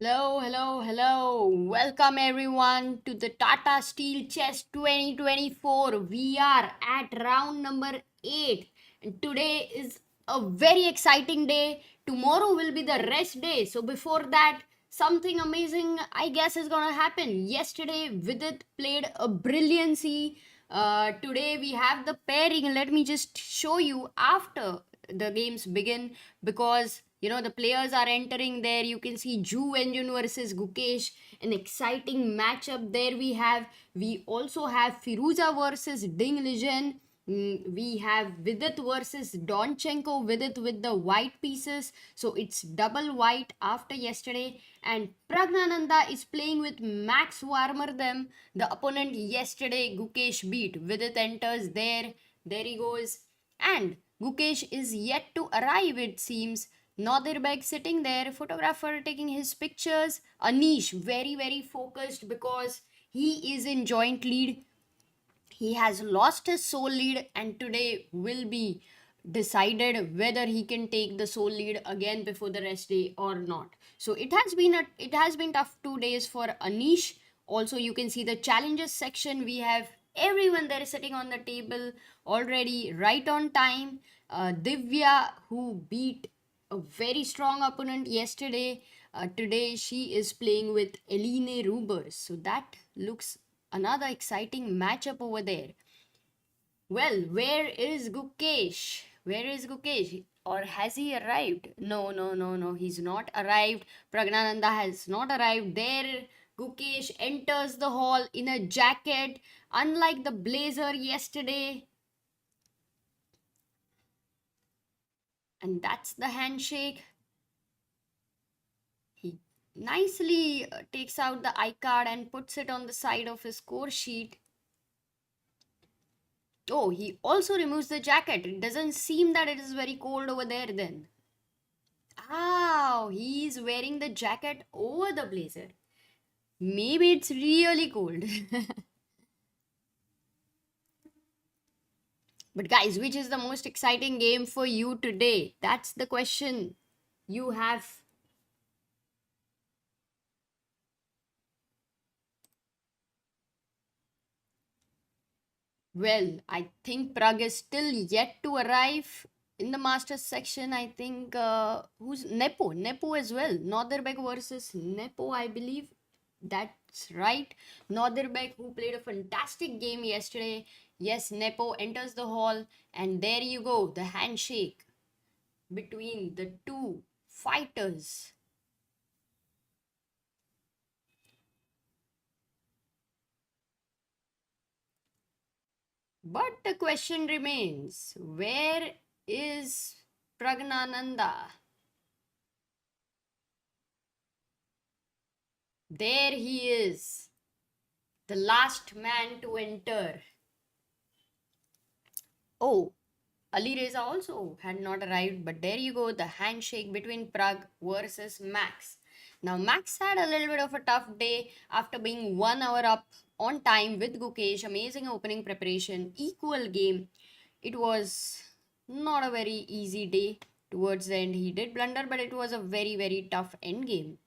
Hello, hello, hello. Welcome everyone to the Tata Steel Chess 2024. We are at round number 8 and today is a very exciting day. Tomorrow will be the rest day. So before that, something amazing I guess is going to happen. Yesterday Vidit played a brilliancy. Today we have the pairing. Let me just show you after the games begin because the players are entering there. You can see Ju Engine versus Gukesh, an exciting matchup there. We also have Firouzja versus Ding Liren. We have Vidit versus Donchenko. Vidit with the white pieces, so it's double white after yesterday. And Pragnananda is playing with Max Warmer them. The opponent yesterday Gukesh beat. Vidit enters there. There he goes. And Gukesh is yet to arrive, it seems. Beg sitting there, photographer taking his pictures. Anish, very, very focused because he is in joint lead. He has lost his soul lead, and today will be decided whether he can take the soul lead again before the rest day or not. So it has been tough 2 days for Anish. Also, you can see the challenges section. We have everyone there sitting on the table already right on time. Divya, who beat a very strong opponent yesterday. Today she is playing with Eline Rubers. So that looks another exciting matchup over there. Well, where is Gukesh? Where is Gukesh? Or has he arrived? No, no, no, no. He's not arrived. Pragnananda has not arrived. There, Gukesh enters the hall in a jacket. Unlike the blazer yesterday, and that's the handshake. He nicely takes out the iCard and puts it on the side of his score sheet. Oh, he also removes the jacket. It doesn't seem that it is very cold over there then. Oh, he's wearing the jacket over the blazer. Maybe it's really cold. But guys, which is the most exciting game for you today? That's the question you have. Well, I think Pragg is still yet to arrive in the Masters section. I think who's Nepo? Nepo as well. Beg versus Nepo, I believe. That's right. Beg, who played a fantastic game yesterday. Yes, Nepo enters the hall, and there you go, the handshake between the two fighters. But the question remains, where is Pragnananda? There he is, the last man to enter. Oh, Ali Reza also had not arrived, but there you go, the handshake between Pragg versus Max. Now, Max had a little bit of a tough day after being 1 hour up on time with Gukesh. Amazing opening preparation, equal game. It was not a very easy day. Towards the end, he did blunder, but it was a very, very tough end game.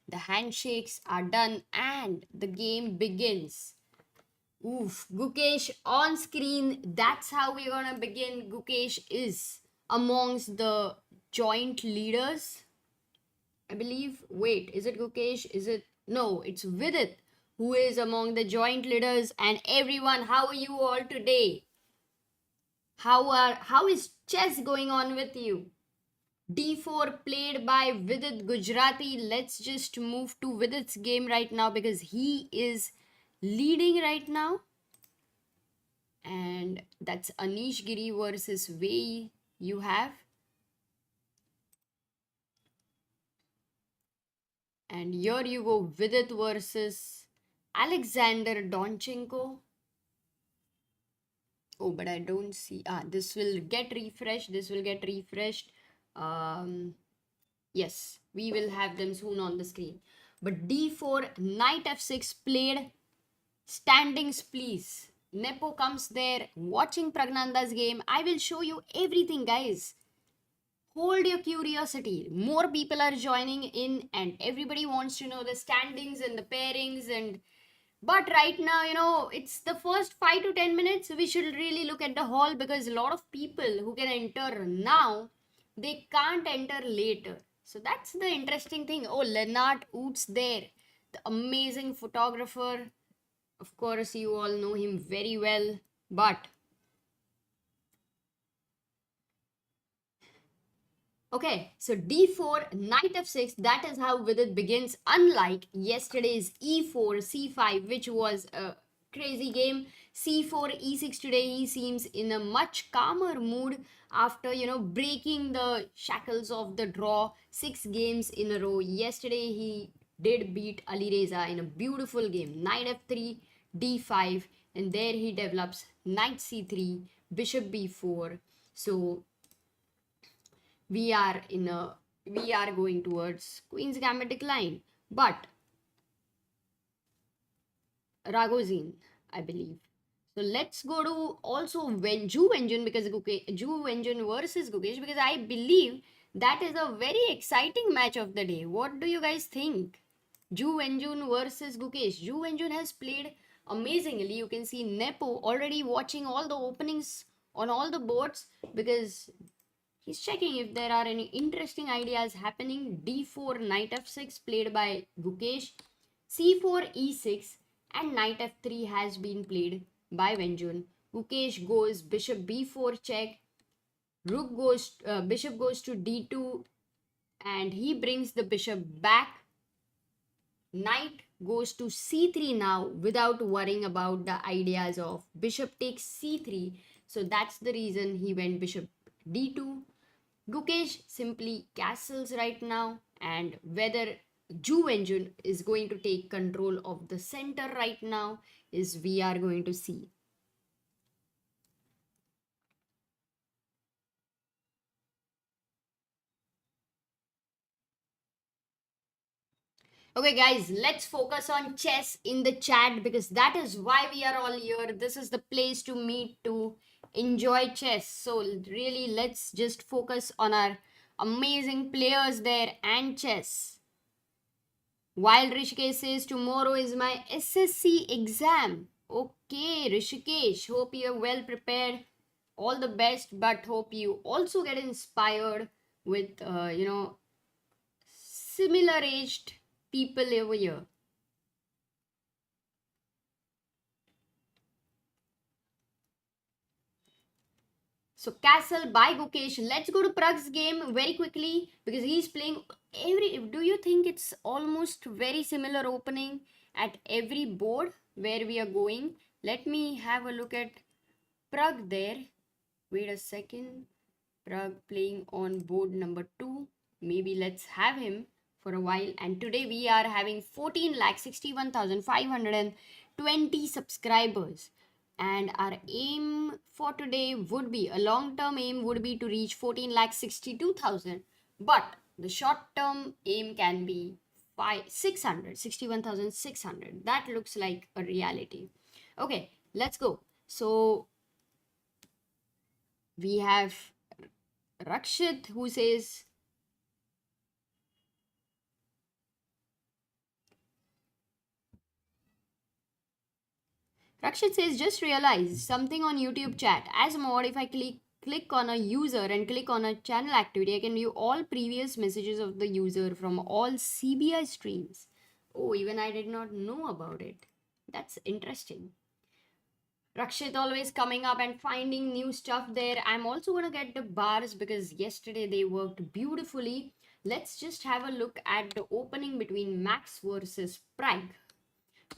The handshakes are done and the game begins. Oof, Gukesh on screen. That's how we're gonna begin. Gukesh is amongst the joint leaders, I believe. Wait, is it Gukesh? Is it? No, it's Vidit who is among the joint leaders. And everyone, how are you all today? How is chess going on with you? D4 played by Vidit Gujarati. Let's just move to Vidit's game right now because he is leading right now. And that's Anish Giri versus Wijk you have. And here you go, Vidit versus Alexander Donchenko. Oh, but I don't see. This will get refreshed. This will get refreshed. Yes, we will have them soon on the screen. But D4, Knight F6 played. Standings, please. Nepo comes there watching Pragnanda's game. I will show you everything, guys. hold your curiosity. More people are joining in, and everybody wants to know the standings and the pairings. And but right now, it's the first 5 to 10 minutes. We should really look at the hall, because a lot of people who can enter now, they can't enter later. So that's the interesting thing. Oh, Leonard Oots there, the amazing photographer. Of course, you all know him very well. But okay, so d4, knight f6, that is how Vidit begins. Unlike yesterday's e4, c5, which was a crazy game, c4, e6 today, he seems in a much calmer mood after, breaking the shackles of the draw 6 games in a row. Yesterday, he did beat Ali Reza in a beautiful game, knight f3, d5, and there he develops knight c3, bishop b4. So we are going towards Queen's Gambit decline. But Ragozin, I believe. So let's go to also Ju Wenjun, because Ju Wenjun versus Gukesh, because I believe that is a very exciting match of the day. What do you guys think? Ju Wenjun versus Gukesh. Ju Wenjun has played amazingly. You can see Nepo already watching all the openings on all the boards, because he's checking if there are any interesting ideas happening. d4, knight f6 played by Gukesh. c4, e6 and knight f3 has been played by Wenjun. Gukesh goes bishop b4 check. Bishop goes to d2 and he brings the bishop back. Knight goes to c3 now without worrying about the ideas of bishop takes c3. So that's the reason he went bishop d2. Gukesh simply castles right now, and whether Ju Wenjun is going to take control of the center right now is we are going to see. Okay, guys, let's focus on chess in the chat, because that is why we are all here. This is the place to meet to enjoy chess. So, really, let's just focus on our amazing players there and chess. While Rishikesh says tomorrow is my SSC exam. Okay, Rishikesh, hope you're well prepared. All the best, but hope you also get inspired with, similar aged people over here. So Castle by Gukesh. Let's go to Pragg's game very quickly, because he's playing every. Do you think it's almost very similar opening at every board where we are going? Let me have a look at Pragg there. Wait a second. Pragg playing on board number 2. Maybe let's have him for a while. And today we are having 14,61,520 subscribers. And our aim for today would be, a long-term aim would be to reach 14,62,000. But the short-term aim can be 61,600. That looks like a reality. Okay, let's go. So we have Rakshit who says, just realize something on YouTube chat. As mod, if I click on a user and click on a channel activity, I can view all previous messages of the user from all CBI streams. Oh, even I did not know about it. That's interesting. Rakshit always coming up and finding new stuff there. I'm also going to get the bars, because yesterday they worked beautifully. Let's just have a look at the opening between Max versus Pragg.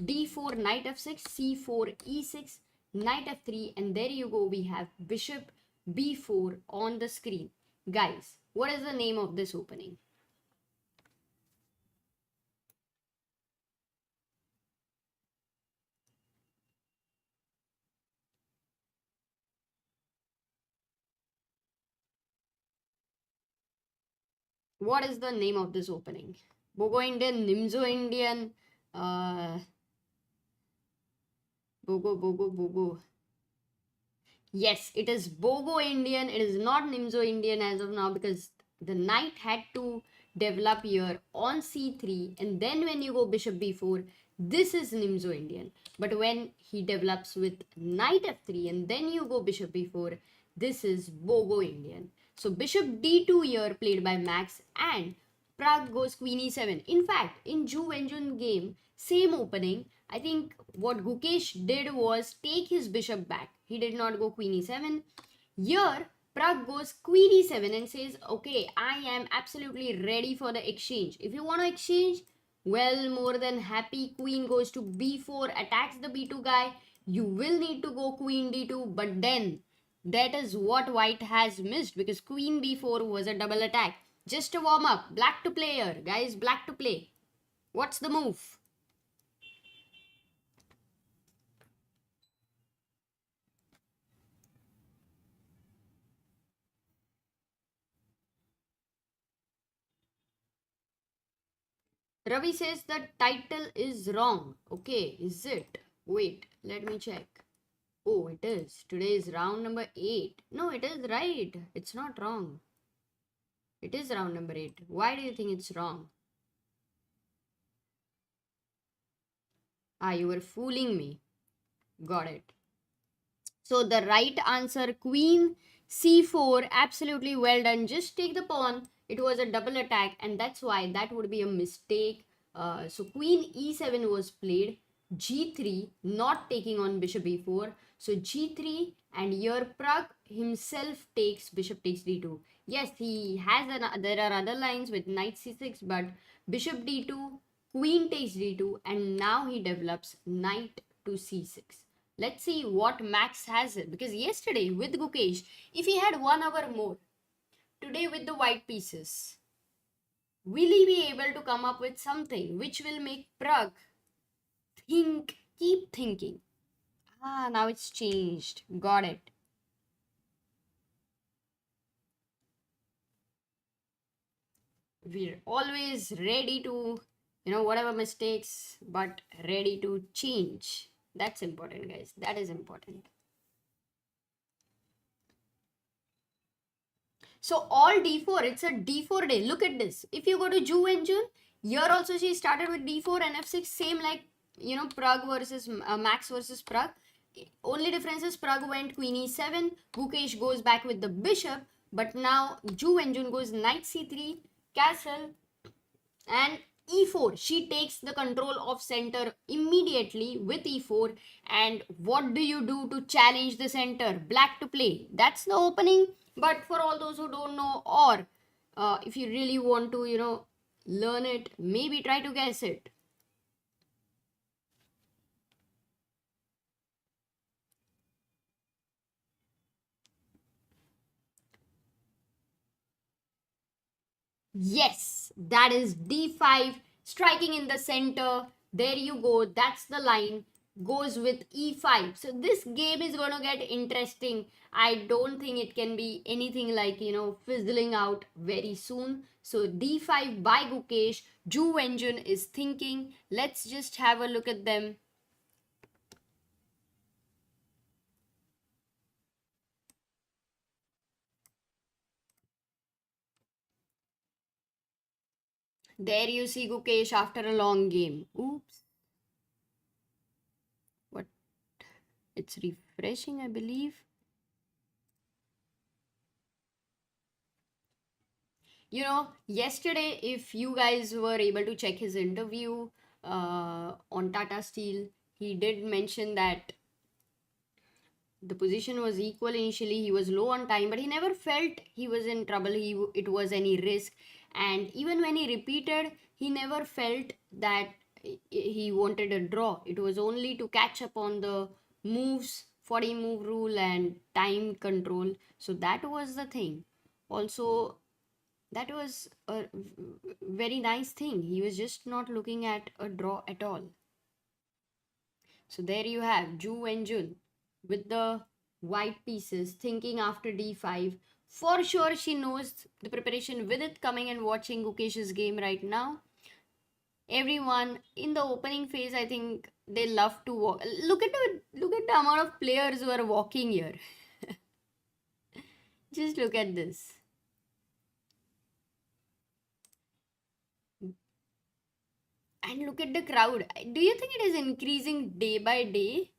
d4, knight f6, c4, e6, knight f3, and there you go. We have bishop b4 on the screen. Guys, what is the name of this opening? What is the name of this opening? Bogo Indian, Nimzo Indian, Bogo. Yes, it is Bogo Indian. It is not Nimzo Indian as of now, because the knight had to develop here on c3, and then when you go bishop b4, this is Nimzo Indian. But when he develops with knight f3 and then you go bishop b4, this is Bogo Indian. So bishop d2 here played by Max, and Pragg goes queen e7. In fact, in Ju Wenjun game, same opening, I think what Gukesh did was take his bishop back. He did not go queen e7. Here, Pragg goes queen e7 and says, okay, I am absolutely ready for the exchange. If you want to exchange, well, more than happy. Queen goes to b4, attacks the b2 guy. You will need to go queen d2, but then that is what white has missed, because queen b4 was a double attack. Just a warm up. Black to play here, guys. Black to play. What's the move? Ravi says the title is wrong. Okay, is it? Wait, let me check. Oh, it is. Today is round number 8. No, it is right. It's not wrong. It is round number 8. Why do you think it's wrong? Ah, you were fooling me. Got it. So the right answer, queen c4, absolutely well done. Just take the pawn. It was a double attack, and that's why that would be a mistake. So queen e7 was played. g3, not taking on bishop e4. So g3, and here Pragg himself takes bishop takes d2. Yes, he has there are other lines with knight c6, but bishop d2, queen takes d2, and now he develops knight to c6. Let's see what Max has it, because yesterday with Gukesh, if he had 1 hour more, today with the white pieces, will he be able to come up with something which will make Pragg keep thinking? Ah, now it's changed. Got it. We're always ready to, whatever mistakes, but ready to change. That's important, guys. That is important. So all d4, it's a d4 day. Look at this. If you go to Ju and Jun, here also she started with d4 and f6, same like, Pragg versus Max versus Pragg. Only difference is Pragg went queen e7, Gukesh goes back with the bishop, but now Ju and Jun goes knight c3, castle, and e4. She takes the control of center immediately with e4. And what do you do to challenge the center? Black to play. That's the opening. But for all those who don't know, or if you really want to, learn it, maybe try to guess it. Yes, that is d5, striking in the center. There you go. That's the line. Goes with e5. So this game is going to get interesting. I don't think it can be anything like, fizzling out very soon. So d5 by Gukesh. Ju Wenjun is thinking. Let's just have a look at them. There you see Gukesh after a long game. Oops. What? It's refreshing, I believe. Yesterday, if you guys were able to check his interview on Tata Steel, he did mention that the position was equal initially. He was low on time, but he never felt he was in trouble. It was any risk, and even when he repeated, he never felt that he wanted a draw. It was only to catch up on the moves, 40 move rule, and time control. So that was the thing. Also, that was a very nice thing. He was just not looking at a draw at all. So there you have Ju and Jun with the white pieces thinking after d5. For sure, she knows the preparation. Vidit coming and watching Gukesh's game right now. Everyone in the opening phase, I think they love to walk. Look at the amount of players who are walking here. Just look at this. And look at the crowd. Do you think it is increasing day by day?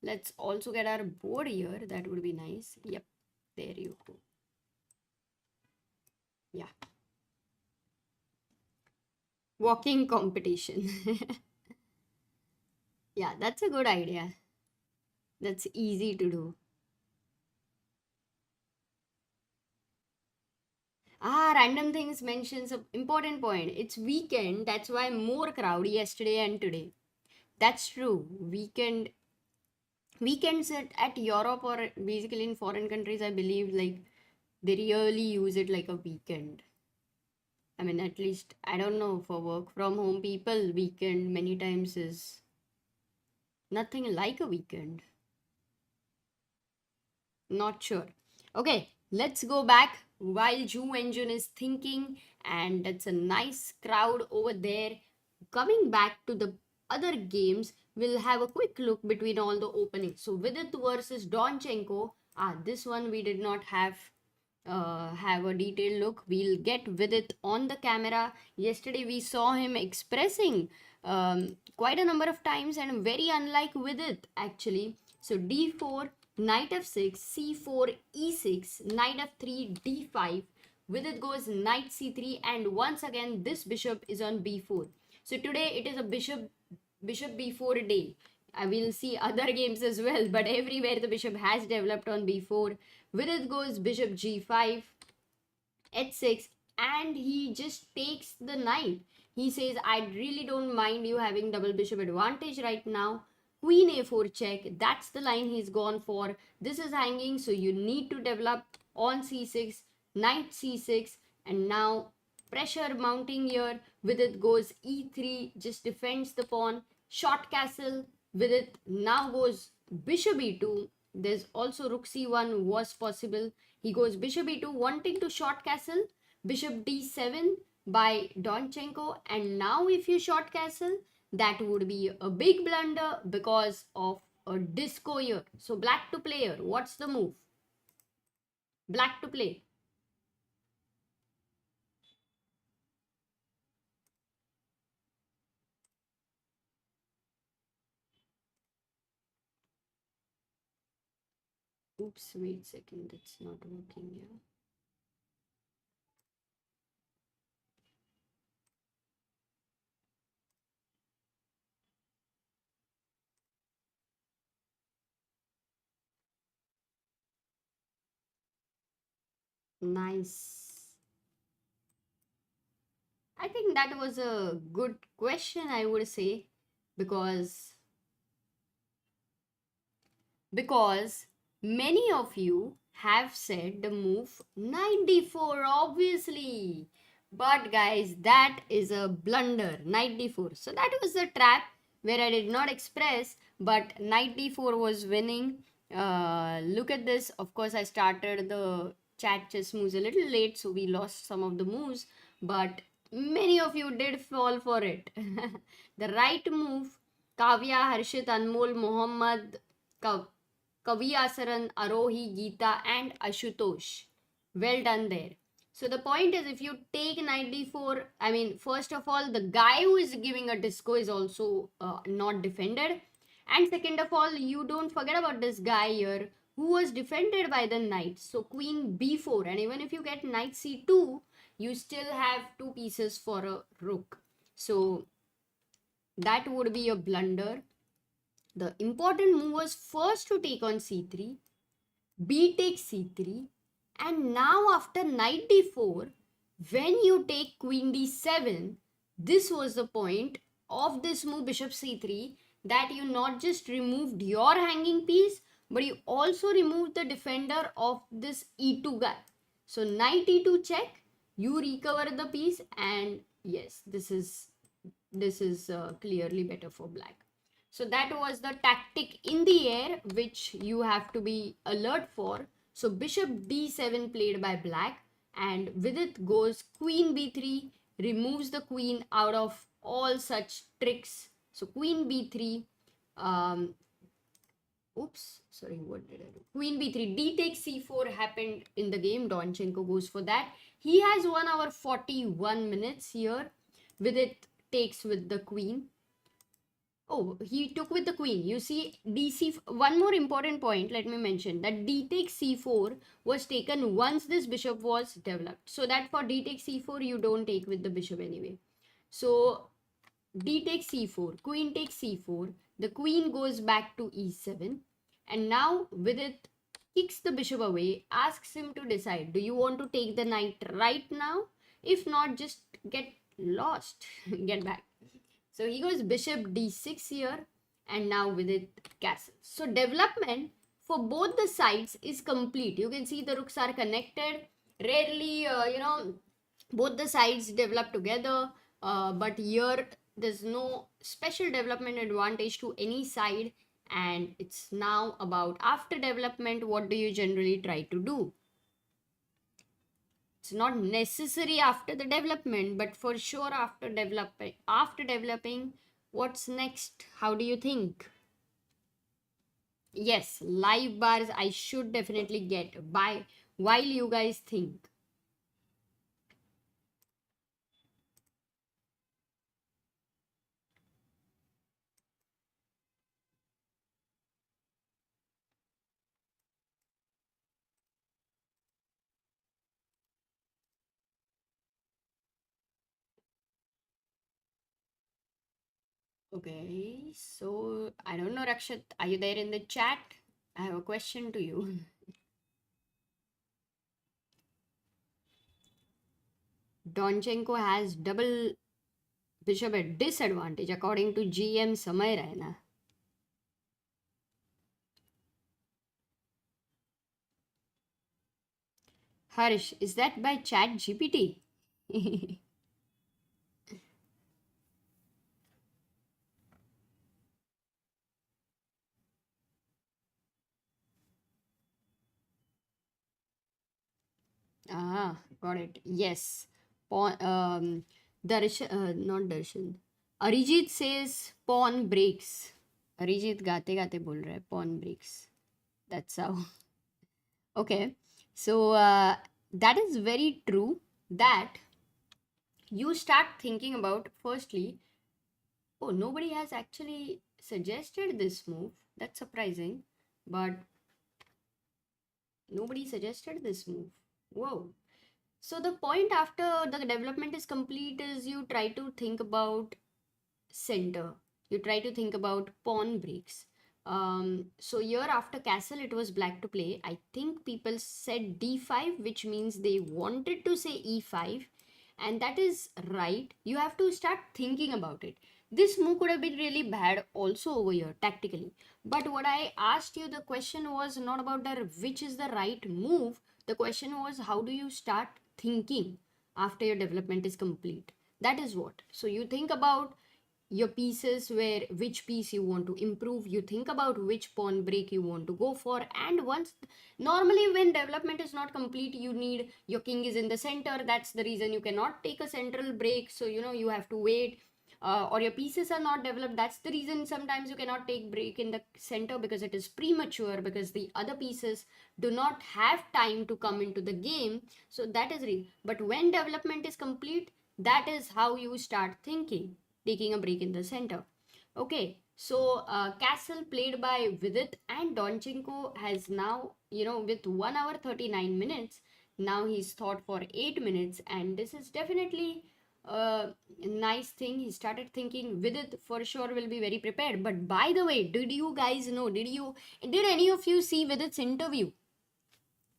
Let's also get our board here. That would be nice. Yep, there you go. Yeah. Walking competition. Yeah, that's a good idea. That's easy to do. Random things mentions an important point. It's weekend, that's why more crowd yesterday and today. That's true. Weekends at Europe or basically in foreign countries, I believe like they really use it like a weekend. I mean, at least I don't know, for work from home people, weekend many times is nothing like a weekend. Not sure. Okay, let's go back while Ju Engine is thinking, and it's a nice crowd over there. Coming back to the other games, we'll have a quick look between all the openings. So Vidit versus Donchenko. This one we did not have a detailed look. We'll get Vidit on the camera. Yesterday we saw him expressing quite a number of times and very unlike Vidit actually. So d4, knight f6, c4, e6, knight f3, d5. Vidit goes knight c3, and once again this bishop is on b4. So today it is a bishop b4 day. I will see other games as well, but everywhere the bishop has developed on b4. Vidit goes bishop g5, h6, and he just takes the knight. He says, I really don't mind you having double bishop advantage right now. Queen a4 check, that's the line he's gone for. This is hanging, so you need to develop on c6, knight c6, and now pressure mounting here. Vidit goes e3, just defends the pawn. Short castle, Vidit now goes bishop e2. There's also rook c1 was possible. He goes bishop e2, wanting to short castle. Bishop d7 by Donchenko. And now if you short castle, that would be a big blunder because of a disco here. So black to play here. What's the move? Black to play. Oops, wait a second. It's not working here. Nice. I think that was a good question, I would say, because because many of you have said the move knight d4 obviously, but guys, that is a blunder. Knight d4, so that was the trap where I did not express, but knight d4 was winning. Look at this. Of course, I started the chat chess moves a little late, so we lost some of the moves, but many of you did fall for it. The right move, Kavya, Harshit, Anmol, Mohammad, Kaviyasaran, Arohi, Geeta, and Ashutosh. Well done there. So the point is, if you take knight d4, I mean, first of all, the guy who is giving a disco is also not defended. And second of all, you don't forget about this guy here who was defended by the knight. So queen b4, and even if you get knight c2, you still have two pieces for a rook. So that would be a blunder. The important move was first to take on c3, b takes c3, and now after knight d4, when you take queen d7, this was the point of this move bishop c3, that you not just removed your hanging piece, but you also removed the defender of this e2 guy. So knight e2 check, you recover the piece, and yes, this is clearly better for black. So that was the tactic in the air which you have to be alert for. So bishop d7 played by black, and with it goes queen b3, removes the queen out of all such tricks. So queen b3, um, Oops, sorry, what did I do? Queen b3, d takes c4 happened in the game. Donchenko goes for that. He has 1 hour 41 minutes here. Vidit takes with the queen. Oh, he took with the queen. You see, DC. One more important point, let me mention that d takes c4 was taken once this bishop was developed. So that for d takes c4, you don't take with the bishop anyway. So d takes c4, queen takes c4, the queen goes back to e7, and now Vidit kicks the bishop away, asks him to decide, do you want to take the knight right now? If not, just get lost, get back. So he goes bishop d6 here, and now Vidit castles. So development for both the sides is complete. You can see the rooks are connected. Rarely, both the sides develop together, but here there's no special development advantage to any side, and it's now about after development, what do you generally try to do? It's not necessary after the development, but for sure after developing, what's next? How do you think? Yes, live bars I should definitely get by while you guys think. Okay, so I don't know, Rakshat, are you there in the chat? I have a question to you. Donchenko has double bishop at disadvantage according to GM Samay Raina. Harsh, is that by Chat GPT? Ah, got it. Yes. Pawn, not Darshan. Arijit says pawn breaks. Arijit गाते गाते बोल रहा है pawn breaks. That's how. Okay. So that is very true that you start thinking about firstly, oh, nobody has actually suggested this move. That's surprising. But nobody suggested this move. Whoa. So the point after the development is complete is you try to think about center. You try to think about pawn breaks. So here after castle it was black to play. I think people said d5, which means they wanted to say e5, and that is right. You have to start thinking about it. This move could have been really bad also over here tactically. But what I asked you, the question was not about the which is the right move. The question was how do you start thinking after your development is complete. That is what. So you think about your pieces, where which piece you want to improve, you think about which pawn break you want to go for, and once normally when development is not complete, you need your king is in the center. That's the reason you cannot take a central break, so you have to wait. Or your pieces are not developed, that's the reason sometimes you cannot take break in the center, because it is premature, because the other pieces do not have time to come into the game. So that is reason. But when development is complete, that is how you start thinking, taking a break in the center. Okay, so castle played by Vidit, and Donchenko has now, with 1 hour 39 minutes, now he's thought for 8 minutes, and this is definitely a nice thing. He started thinking. Vidit for sure will be very prepared. But by the way, did you guys know, did any of you see Vidit's interview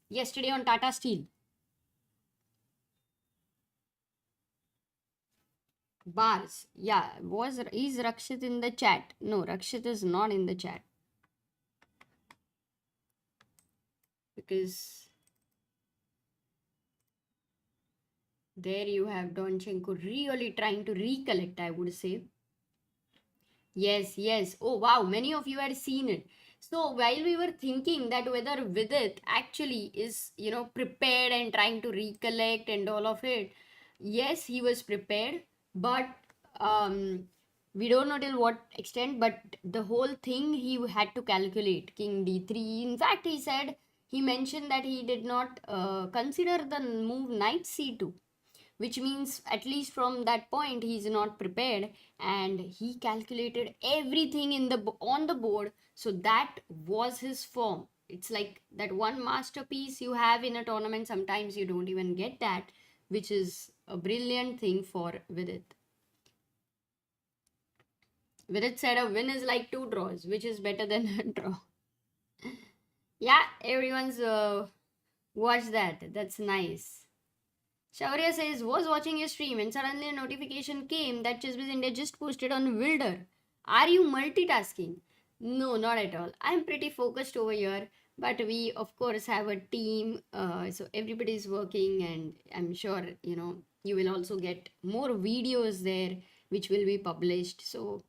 yesterday on Tata Steel? Bars. Yeah, is Rakshit in the chat? No, Rakshit is not in the chat. Because there you have Donchenko really trying to recollect, I would say. Yes, yes. Oh, wow. Many of you had seen it. So while we were thinking that whether Vidit actually is, prepared and trying to recollect and all of it, yes, he was prepared. But We don't know till what extent, but the whole thing he had to calculate. King d3. In fact, he mentioned that he did not consider the move knight c2, which means at least from that point he's not prepared, and he calculated everything on the board. So that was his form. It's like that one masterpiece you have in a tournament, sometimes you don't even get that, which is a brilliant thing for Vidit. Vidit said a win is like two draws, which is better than a draw. Yeah, everyone's watched that. That's nice. Shaurya says, was watching your stream and suddenly a notification came that ChessBase India just posted on Wilder. Are you multitasking? No, not at all. I'm pretty focused over here, but we, of course, have a team, so everybody is working, and I'm sure, you will also get more videos there which will be published. So,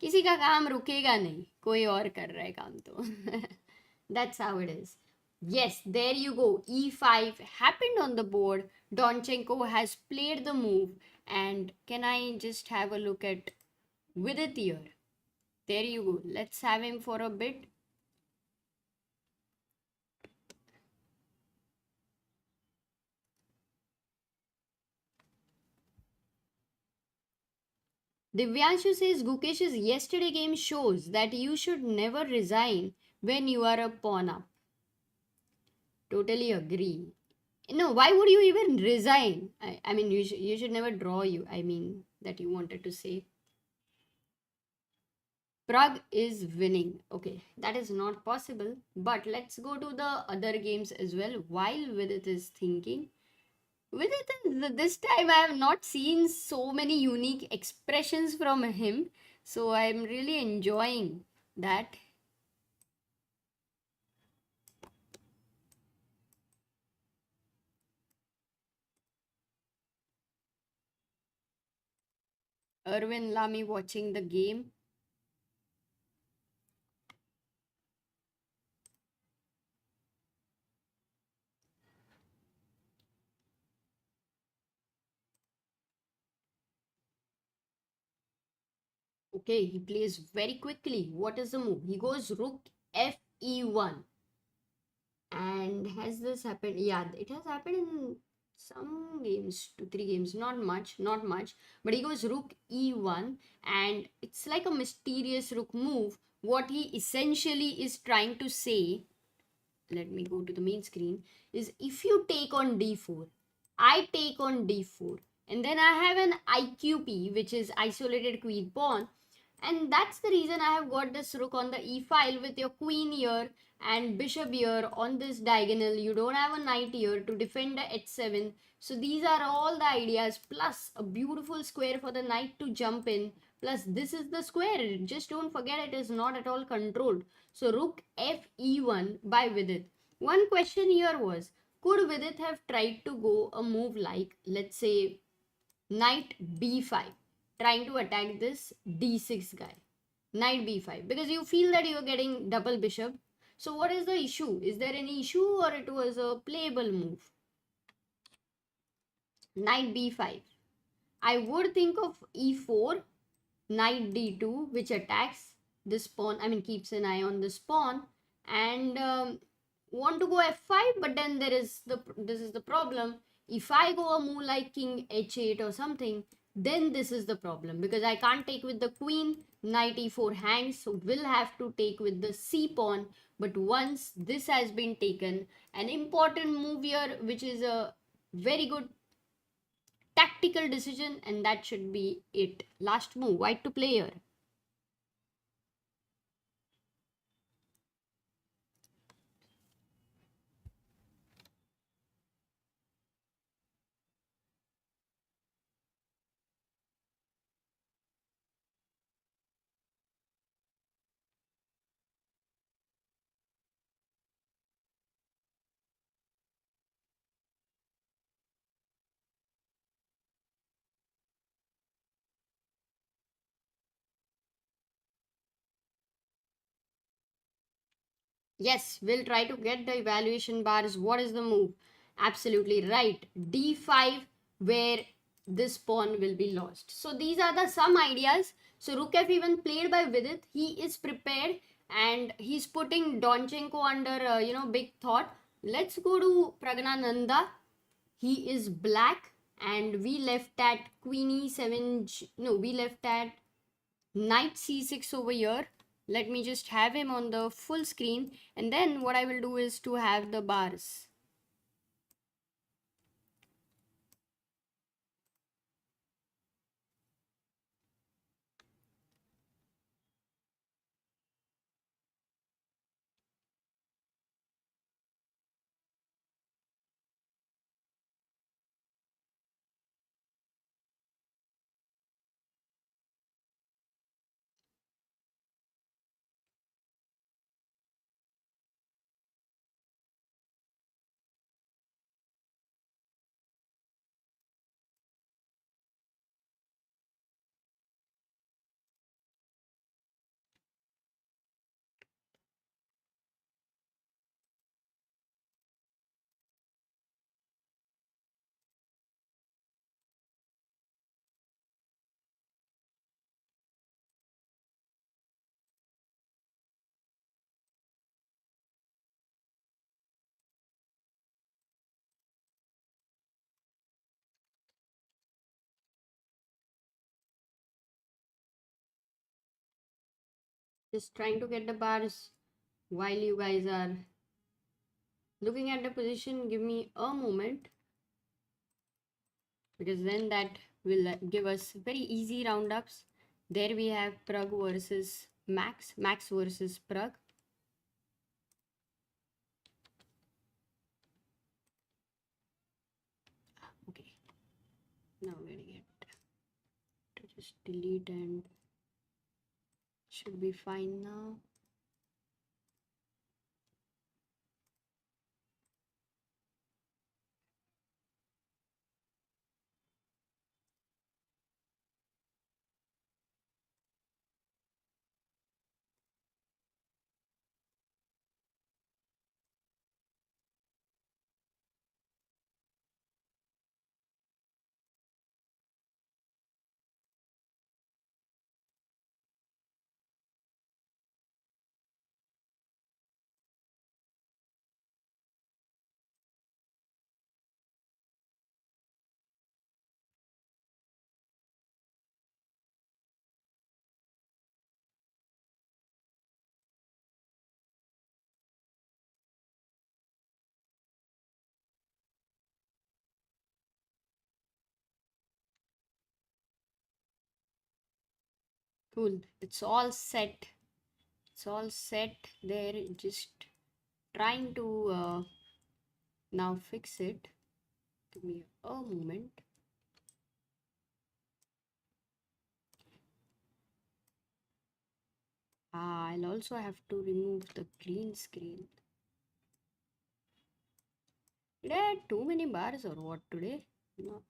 किसी का काम रुकेगा नहीं, कोई और कर रहा है काम तो. That's how it is. Yes, there you go. E5 happened on the board. Donchenko has played the move. And can I just have a look at Vidit here? There you go. Let's have him for a bit. Divyanshu says Gukesh's yesterday game shows that you should never resign when you are a pawn up. Totally agree. No, why would you even resign? I mean, you should never draw you. I mean, that you wanted to say. Pragg is winning. Okay, that is not possible. But let's go to the other games as well while Vidit is thinking. Vidit, this time I have not seen so many unique expressions from him. So I'm really enjoying that. Erwin Lamy watching the game. Okay, he plays very quickly. What is the move? He goes rook fe1. And has this happened? Yeah, it has happened in some games, 2 3 games, not much, but he goes rook e1, and it's like a mysterious rook move. What he essentially is trying to say, let me go to the main screen, is if you take on d4, I take on d4, and then I have an iqp, which is isolated queen pawn, and that's the reason I have got this rook on the e file with your queen here and bishop here on this diagonal. You don't have a knight here to defend the h7. So these are all the ideas, plus a beautiful square for the knight to jump in. Plus this is the square. Just don't forget it is not at all controlled. So rook f e1 by Vidit. One question here was, could Vidit have tried to go a move like, let's say, knight b5, trying to attack this d6 guy, knight b5, because you feel that you're getting double bishop. So what is the issue? Is there any issue, or it was a playable move? Knight b5, I would think of e4, knight d2, which attacks this pawn, I mean keeps an eye on this pawn, and want to go f5, but then this is the problem. If I go a move like king h8 or something, then this is the problem, because I can't take with the queen. Knight e4 hangs, so we'll have to take with the c pawn. But once this has been taken, an important move here, which is a very good tactical decision, and that should be it. Last move, white to play here. Yes, we'll try to get the evaluation bars. What is the move? Absolutely right. D5, where this pawn will be lost. So these are the some ideas. So rook f1 played by Vidit. He is prepared and he's putting Donchenko under big thought. Let's go to Pragnananda. He is black and we left at queen e7. No, we left at knight c6 over here. Let me just have him on the full screen, and then what I will do is to have the bars. Just trying to get the bars while you guys are looking at the position. Give me a moment, because then that will give us very easy roundups. There we have Pragg versus Max versus Pragg. Okay, now we're gonna get to just delete and should be fine now. Cool, it's all set. It's all set there. Just trying to now fix it. Give me a moment. I'll also have to remove the green screen. Did I add too many bars or what today? No.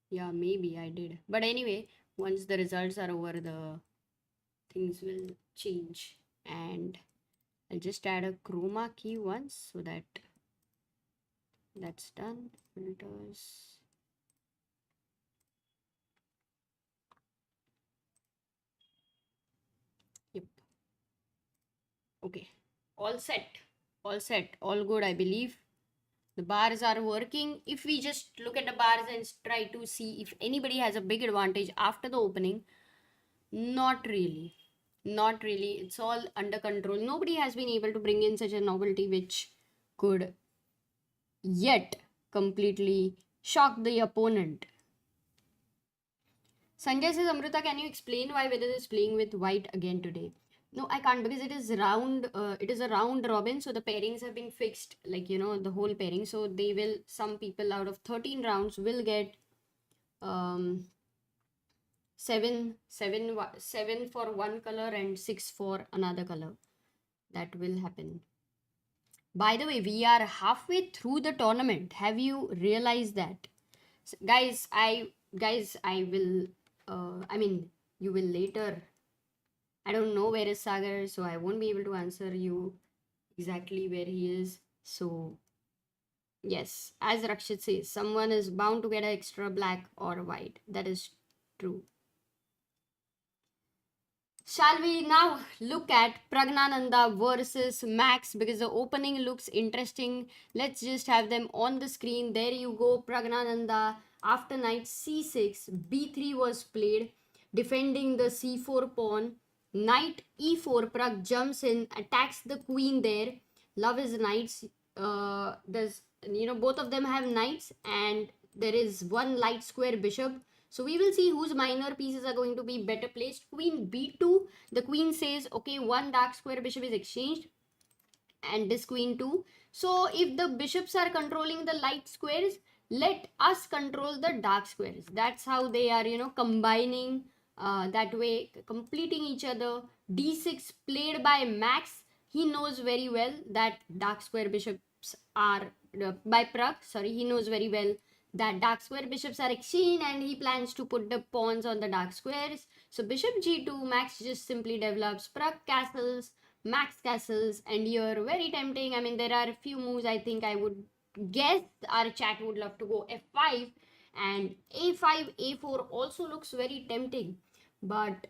Yeah, maybe I did. But anyway, once the results are over, the things will change. And I'll just add a chroma key once so that that's done. Filters. Yep. Okay. All set. All set. All good, I believe. The bars are working. If we just look at the bars and try to see if anybody has a big advantage after the opening, not really. Not really. It's all under control. Nobody has been able to bring in such a novelty which could yet completely shock the opponent. Sanjay says, Amruta, can you explain why Vidit is playing with white again today? No, I can't, because it is round. It is a round robin, so the pairings have been fixed, like the whole pairing. So they will. Some people out of 13 rounds will get um 7 for one color and 6 for another color. That will happen. By the way, we are halfway through the tournament. Have you realized that? So, I will I mean, you will later. I don't know where is Sagar, so I won't be able to answer you exactly where he is. So Yes, as Rakshit says, someone is bound to get an extra black or white. That is true. Shall we now look at Pragnananda versus Max, because the opening looks interesting. Let's just have them on the screen. There you go, Pragnananda. After knight c6, b3 was played, defending the c4 pawn. Knight e4, Pragg jumps in, attacks the queen there. Love his knights. There's, both of them have knights, and there is one light square bishop. So we will see whose minor pieces are going to be better placed. Queen b2. The queen says, okay, one dark square bishop is exchanged, and this queen too. So if the bishops are controlling the light squares, let us control the dark squares. That's how they are, combining that way, completing each other. d6 played by Max. He knows very well that dark square bishops are, by Pragg, sorry, he knows very well that dark square bishops are exchanged, and he plans to put the pawns on the dark squares. So bishop g2, Max just simply develops Pragg castles, Max castles, and here very tempting. I mean, there are a few moves I think I would guess our chat would love to go f5, and a5, a4 also looks very tempting, but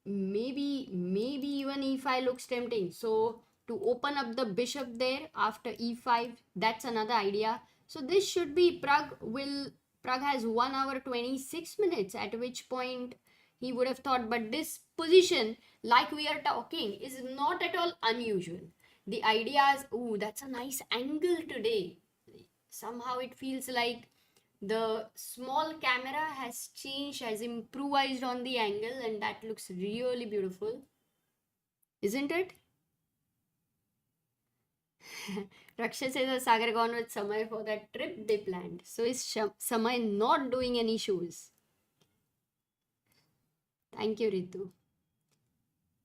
maybe even e5 looks tempting. So to open up the bishop there after e5, that's another idea. So this should be Pragg has 1 hour 26 minutes, at which point he would have thought, but this position, like we are talking, is not at all unusual. The idea is, oh, that's a nice angle today. Somehow it feels like the small camera has changed, has improvised on the angle, and that looks really beautiful, isn't it? Raksha says Sagar gone with Samay for that trip they planned. So is Samay not doing any shows? Thank you, Ritu.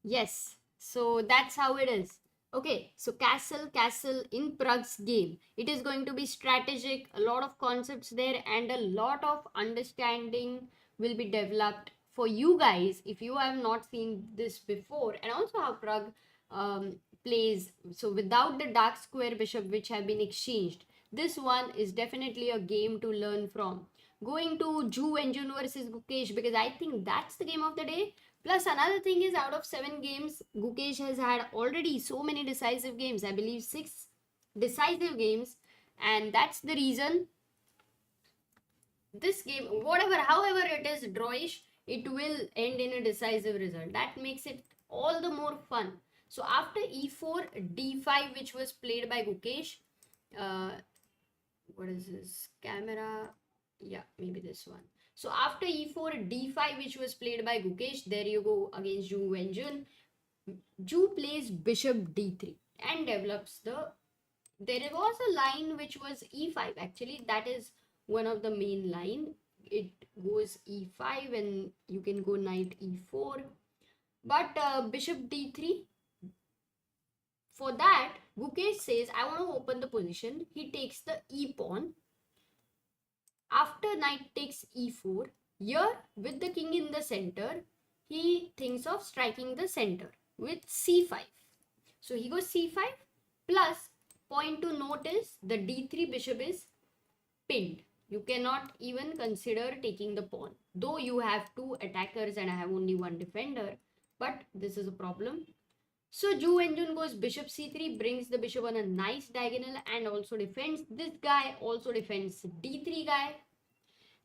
Yes, so that's how it is. Okay, so castle in Pragg's game. It is going to be strategic, a lot of concepts there, and a lot of understanding will be developed for you guys if you have not seen this before, and also how Pragg plays. So without the dark square bishop which have been exchanged, this one is definitely a game to learn from. Going to Ju Enjun versus Gukesh, because I think that's the game of the day. Plus, another thing is, out of 7 games, Gukesh has had already so many decisive games. I believe 6 decisive games. And that's the reason this game, however it is drawish, it will end in a decisive result. That makes it all the more fun. So after e4, d5, which was played by Gukesh, what is this? Camera? Yeah, maybe this one. So after e4, d5, which was played by Gukesh, there you go against Ju Wenjun. Ju plays bishop d3 and develops the... There was a line which was e5. Actually, that is one of the main line. It goes e5 and you can go knight e4. But bishop d3, for that, Gukesh says, I want to open the position. He takes the e pawn. After knight takes e4, here with the king in the center, he thinks of striking the center with c5. So he goes c5, plus point to note is the d3 bishop is pinned. You cannot even consider taking the pawn. Though you have 2 attackers and I have only 1 defender, but this is a problem. So Ju Enjun goes bishop c3, brings the bishop on a nice diagonal and also defends. This guy also defends d3 guy.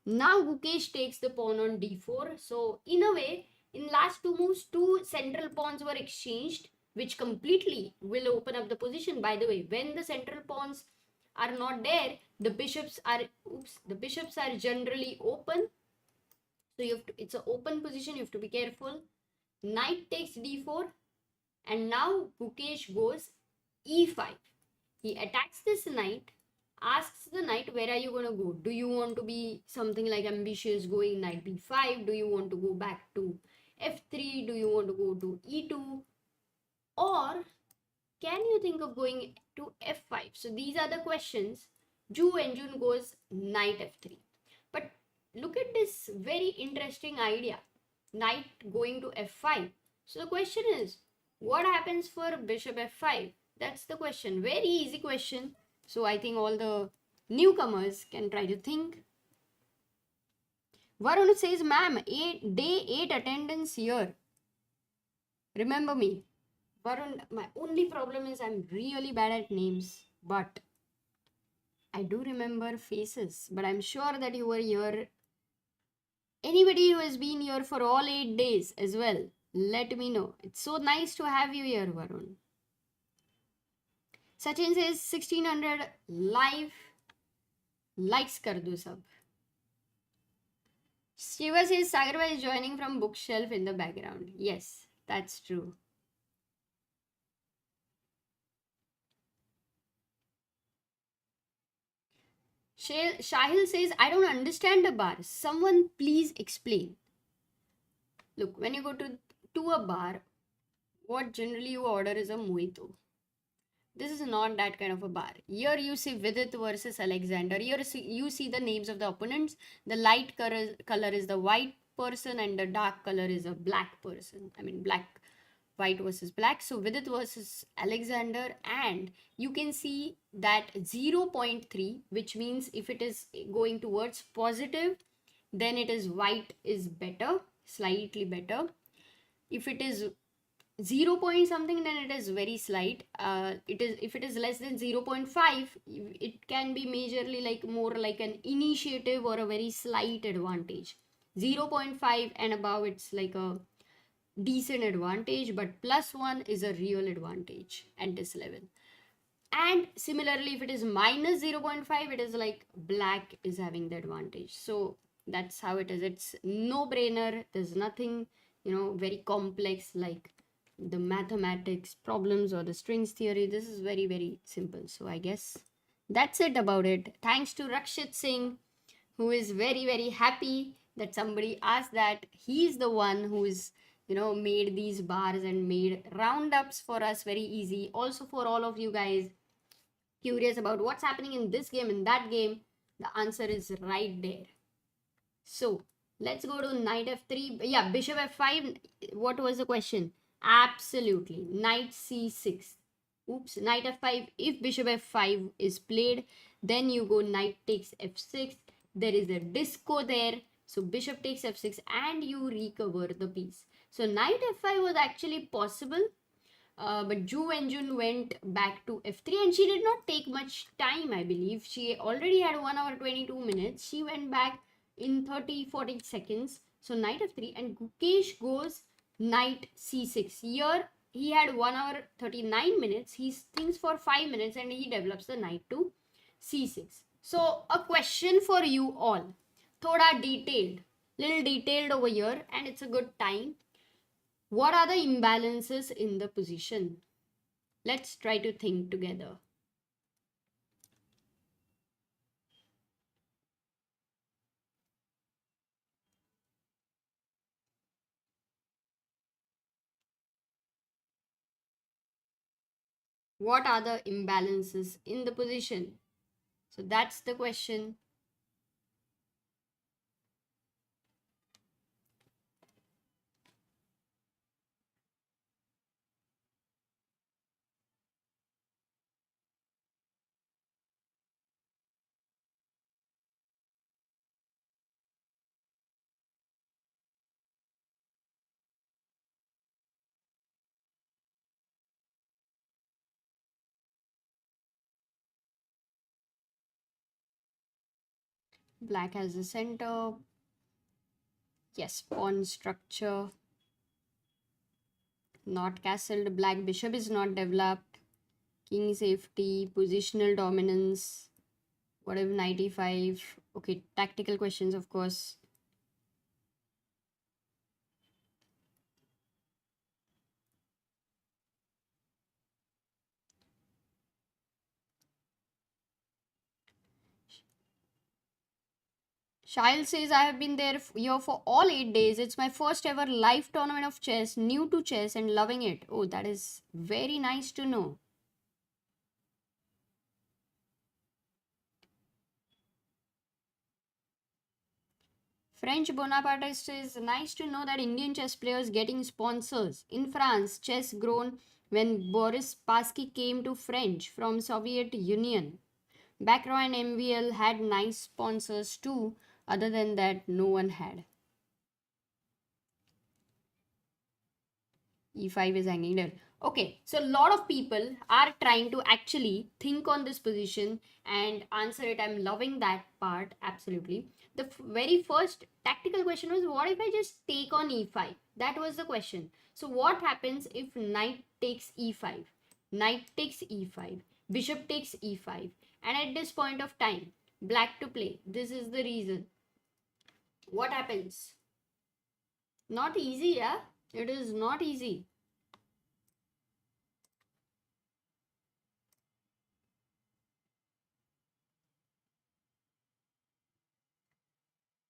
Now Gukesh takes the pawn on d4. So in a way, in last 2 moves, 2 central pawns were exchanged, which completely will open up the position. By the way, when the central pawns are not there, the bishops are generally open. So it's an open position, you have to be careful. Knight takes d4. And now Gukesh goes e5. He attacks this knight, asks the knight, where are you going to go? Do you want to be something like ambitious, going knight b5? Do you want to go back to f3? Do you want to go to e2? Or can you think of going to f5? So these are the questions. Ju Enjun goes knight f3. But look at this very interesting idea. Knight going to f5. So the question is, what happens for bishop f5? That's the question. Very easy question. So I think all the newcomers can try to think. Varun says, ma'am, day 8 attendance here. Remember me. Varun, my only problem is I'm really bad at names, but I do remember faces. But I'm sure that you were here. Anybody who has been here for all 8 days as well, let me know. It's so nice to have you here, Varun. Sachin says 1600 live likes kar do sab. Shiva says Sagarba is joining from bookshelf in the background. Yes, that's true. Shahil says, I don't understand the bar. Someone please explain. Look, when you go to a bar, what generally you order is a mojito. This is not that kind of a bar. Here you see Vidit versus Alexander. Here you see the names of the opponents. The light color is the white person and the dark color is a black person. I mean black, white versus black. So Vidit versus Alexander, and you can see that 0.3, which means if it is going towards positive, then it is white is better, slightly better. If it is 0 point something, then it is very slight. If it is less than 0.5, it can be majorly like more like an initiative or a very slight advantage. 0.5 and above, it's like a decent advantage, but +1 is a real advantage at this level. And similarly, if it is minus 0.5, it is like black is having the advantage. So that's how it is. It's no brainer. There's nothing, very complex like the mathematics problems or the strings theory. This is very, very simple. So I guess that's it about it. Thanks to Rakshit Singh, who is very, very happy that somebody asked that. He's the one who is, made these bars and made roundups for us very easy. Also for all of you guys curious about what's happening in this game, in that game, the answer is right there. So let's go to knight f3. Yeah, bishop f5. What was the question? Absolutely. Knight c6. Oops, knight f5. If bishop f5 is played, then you go knight takes f6. There is a disco there. So bishop takes f6 and you recover the piece. So knight f5 was actually possible. But Ju Wenjun went back to f3 and she did not take much time, I believe. She already had 1 hour 22 minutes. She went back in 30-40 seconds. So knight f3 and Gukesh goes knight c6. Here he had 1 hour 39 minutes. He thinks for 5 minutes and he develops the knight to c6. So a question for you all. Thoda detailed. Little detailed over here and it's a good time. What are the imbalances in the position? Let's try to think together. What are the imbalances in the position? So that's the question. Black has the center. Yes, pawn structure. Not castled. Black bishop is not developed. King safety. Positional dominance. What if knight e5? Okay, tactical questions, of course. Shail says, I have been here for all 8 days. It's my first ever live tournament of chess, new to chess and loving it. Oh, that is very nice to know. French Bonapartist says, nice to know that Indian chess players getting sponsors. In France, chess grown when Boris Spassky came to French from Soviet Union. Back row and MVL had nice sponsors too. Other than that, no one had. E5 is hanging there. Okay, so a lot of people are trying to actually think on this position and answer it. I'm loving that part, absolutely. The very first tactical question was, what if I just take on E5? That was the question. So what happens if knight takes E5? Knight takes E5, bishop takes E5. And at this point of time, black to play. This is the reason. What happens? Not easy, yeah? It is not easy.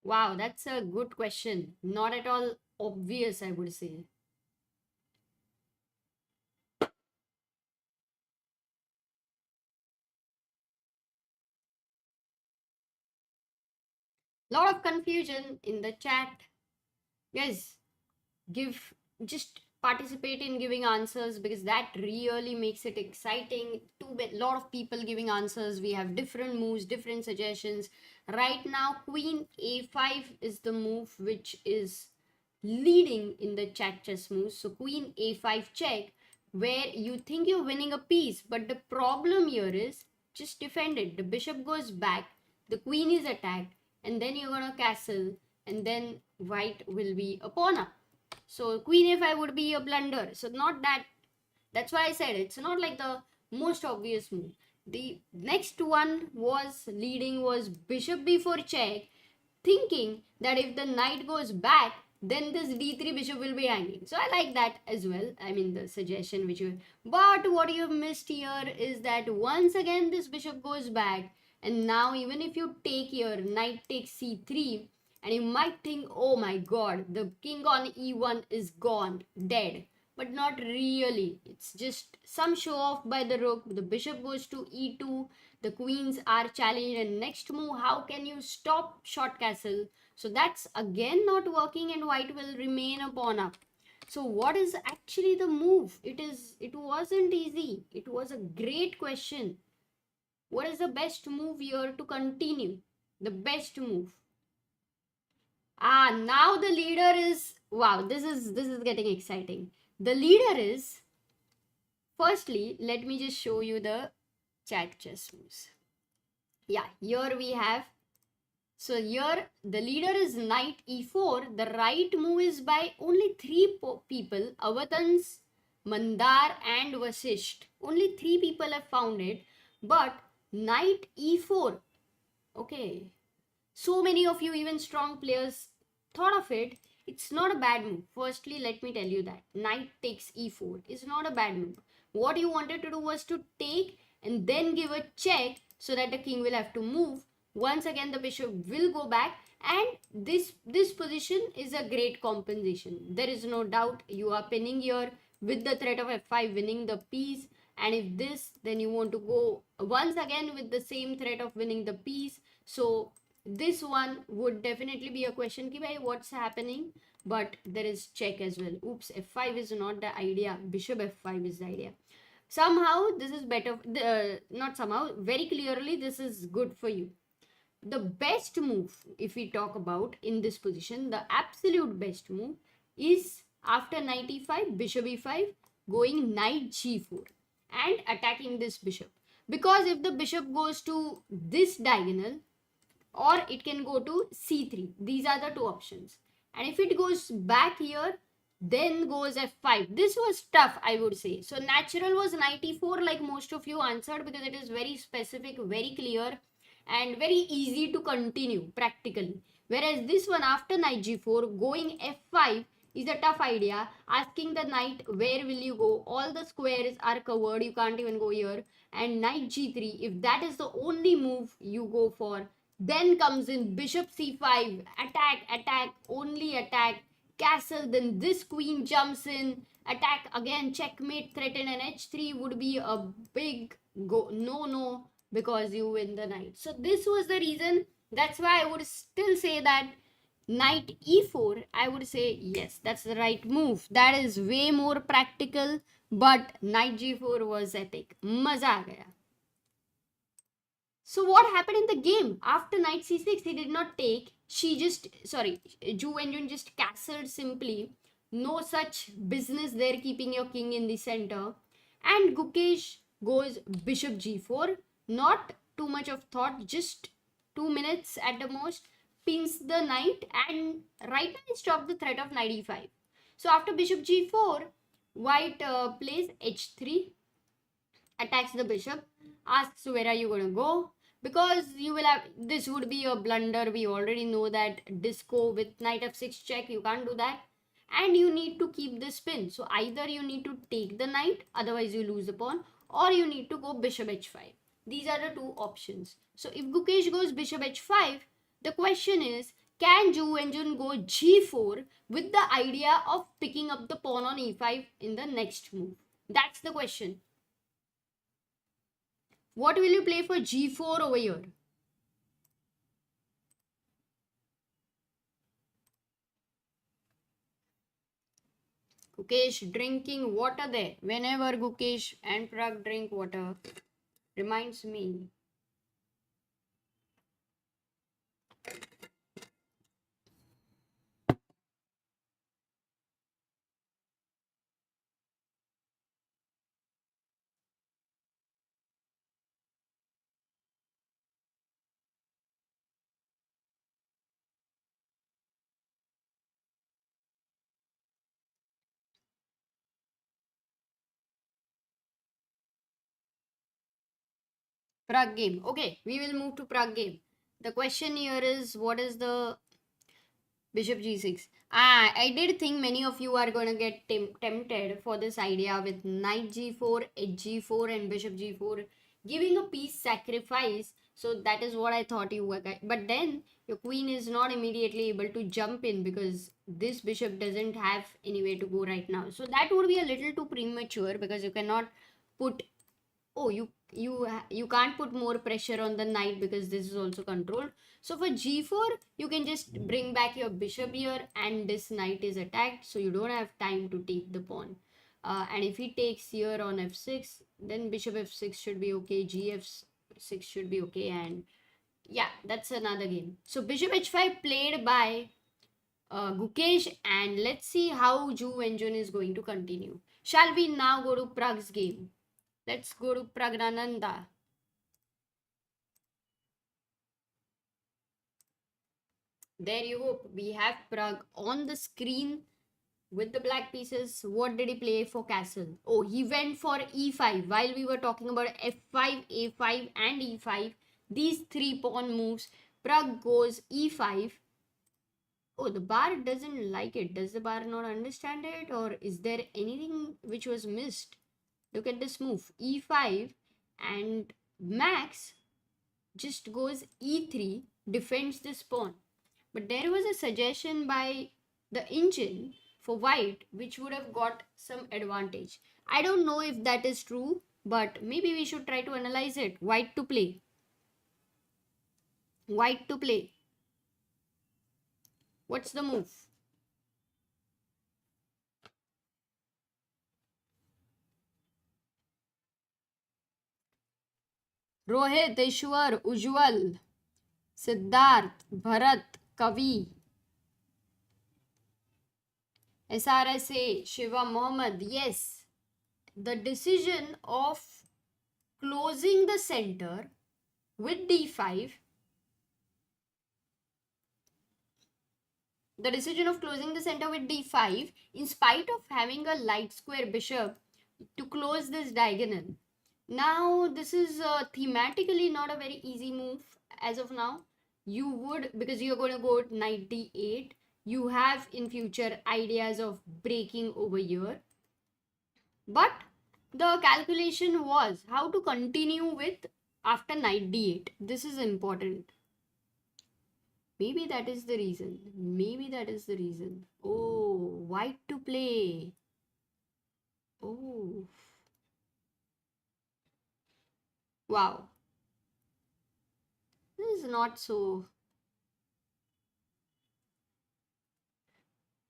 Wow, that's a good question. Not at all obvious, I would say. Lot of confusion in the chat. Guys, give just participate in giving answers because that really makes it exciting. Lot of people giving answers. We have different moves, different suggestions. Right now, Queen A5 is the move which is leading in the chat chess moves. So Queen A5 check, where you think you're winning a piece, but the problem here is just defend it. The bishop goes back, the queen is attacked, and then you're gonna castle, and then white will be a pawn up. So queen a5 would be a blunder. So not that. That's why I said it's not like the most obvious move. The next one was leading was bishop b4 check, thinking that if the knight goes back, then this d3 bishop will be hanging. So I like that as well. I mean the suggestion which you. But what you missed here is that once again this bishop goes back, and now even if you take here, knight takes c3, and you might think, oh my god, the king on e1 is gone, dead. But not really. It's just some show off by the rook. The bishop goes to e2. The queens are challenged. And next move, how can you stop short castle? So that's again not working, and white will remain a pawn up. So what is actually the move? It wasn't easy. It was a great question. What is the best move here to continue? The best move. Now the leader is, wow, this is getting exciting. The leader is, firstly, let me just show you the chat chess moves. Yeah, here we have, so here the leader is knight e4. The right move is by only three people, Avatans, Mandar and Vasisht. Only three people have found it, but knight e4, okay, so many of you, even strong players, thought of it. It's not a bad move. Firstly, let me tell you that knight takes e4 is not a bad move. What you wanted to do was to take and then give a check so that the king will have to move. Once again, the bishop will go back, and this position is a great compensation. There is no doubt. You are pinning here with the threat of f5, winning the piece. And if this, then you want to go once again with the same threat of winning the piece. So this one would definitely be a question ki bhai, what's happening, but there is check as well. Oops, f5 is not the idea, bishop f5 is the idea. Somehow this is better, not somehow, very clearly this is good for you. The best move, if we talk about in this position, the absolute best move is after knight e5, bishop e5, going knight g4 and attacking this bishop. Because if the bishop goes to this diagonal, or it can go to c3. These are the two options. And if it goes back here, then goes f5. This was tough, I would say. So natural was knight e4, like most of you answered, because it is very specific, very clear, and very easy to continue practically. Whereas this one, after knight g4, going f5 is a tough idea. Asking the knight, where will you go? All the squares are covered. You can't even go here. And knight g3, if that is the only move you go for, then comes in bishop c5, attack, attack, only attack, castle, then this queen jumps in, attack again, checkmate, threaten, and h3 would be a big no because you win the knight. So this was the reason. That's why I would still say that knight e4, I would say yes, that's the right move. That is way more practical, but knight g4 was epic. Maza aa gaya. So what happened in the game? After knight c6, he did not take. Zhu Wenjun just castled simply. No such business there keeping your king in the center. And Gukesh goes bishop g4. Not too much of thought, just 2 minutes at the most. Pins the knight and right now he stopped the threat of knight e5. So after bishop g4, white plays h3, attacks the bishop, asks where are you going to go, because you will have, this would be a blunder. We already know that disco with knight f6 check, you can't do that, and you need to keep the spin. So either you need to take the knight, otherwise you lose the pawn, or you need to go bishop h5. These are the two options. So if Gukesh goes bishop h5, the question is, can Zhu Wenjun go g4 with the idea of picking up the pawn on e5 in the next move? That's the question. What will you play for g4 over here? Gukesh drinking water there. Whenever Gukesh and Pragg drink water, reminds me. Pragg game. Okay, we will move to Pragg game. The question here is, what is the bishop g6? I did think many of you are going to get tempted for this idea with knight g4, h4 and bishop g4, giving a piece sacrifice. So that is what I thought you were. But then your queen is not immediately able to jump in because this bishop doesn't have anywhere to go right now. So that would be a little too premature because you cannot put, oh, you can't put more pressure on the knight because this is also controlled. So for g4 you can just bring back your bishop here and this knight is attacked, so you don't have time to take the pawn. And if he takes here on f6, then bishop f6 should be okay, gf6 should be okay, and yeah, that's another game. So bishop h5 played by Gukesh, and let's see how Zhu Wenjun is going to continue. Shall we now go to Pragg's game? Let's go to Pragnananda. There you go. We have Pragg on the screen with the black pieces. What did he play for castle? Oh, he went for e5. While we were talking about f5, a5 and e5, these three pawn moves, Pragg goes e5. Oh, the bar doesn't like it. Does the bar not understand it? Or is there anything which was missed? Look at this move. e5 and Max just goes e3, defends this pawn. But there was a suggestion by the engine for white which would have got some advantage. I don't know if that is true, but maybe we should try to analyze it. White to play. White to play. What's the move? Rohit, Ishwar, Ujwal, Siddharth, Bharat, Kavi, SRSA, Shiva Mohammed. Yes, the decision of closing the center with d5, the decision of closing the center with d5, in spite of having a light square bishop to close this diagonal. Now, this is thematically not a very easy move as of now. You would, because you're going to go knight d8, you have in future ideas of breaking over here. But the calculation was how to continue with after knight d8. This is important. Maybe that is the reason. Maybe that is the reason. Oh, white to play. Oh. Wow. This is not so.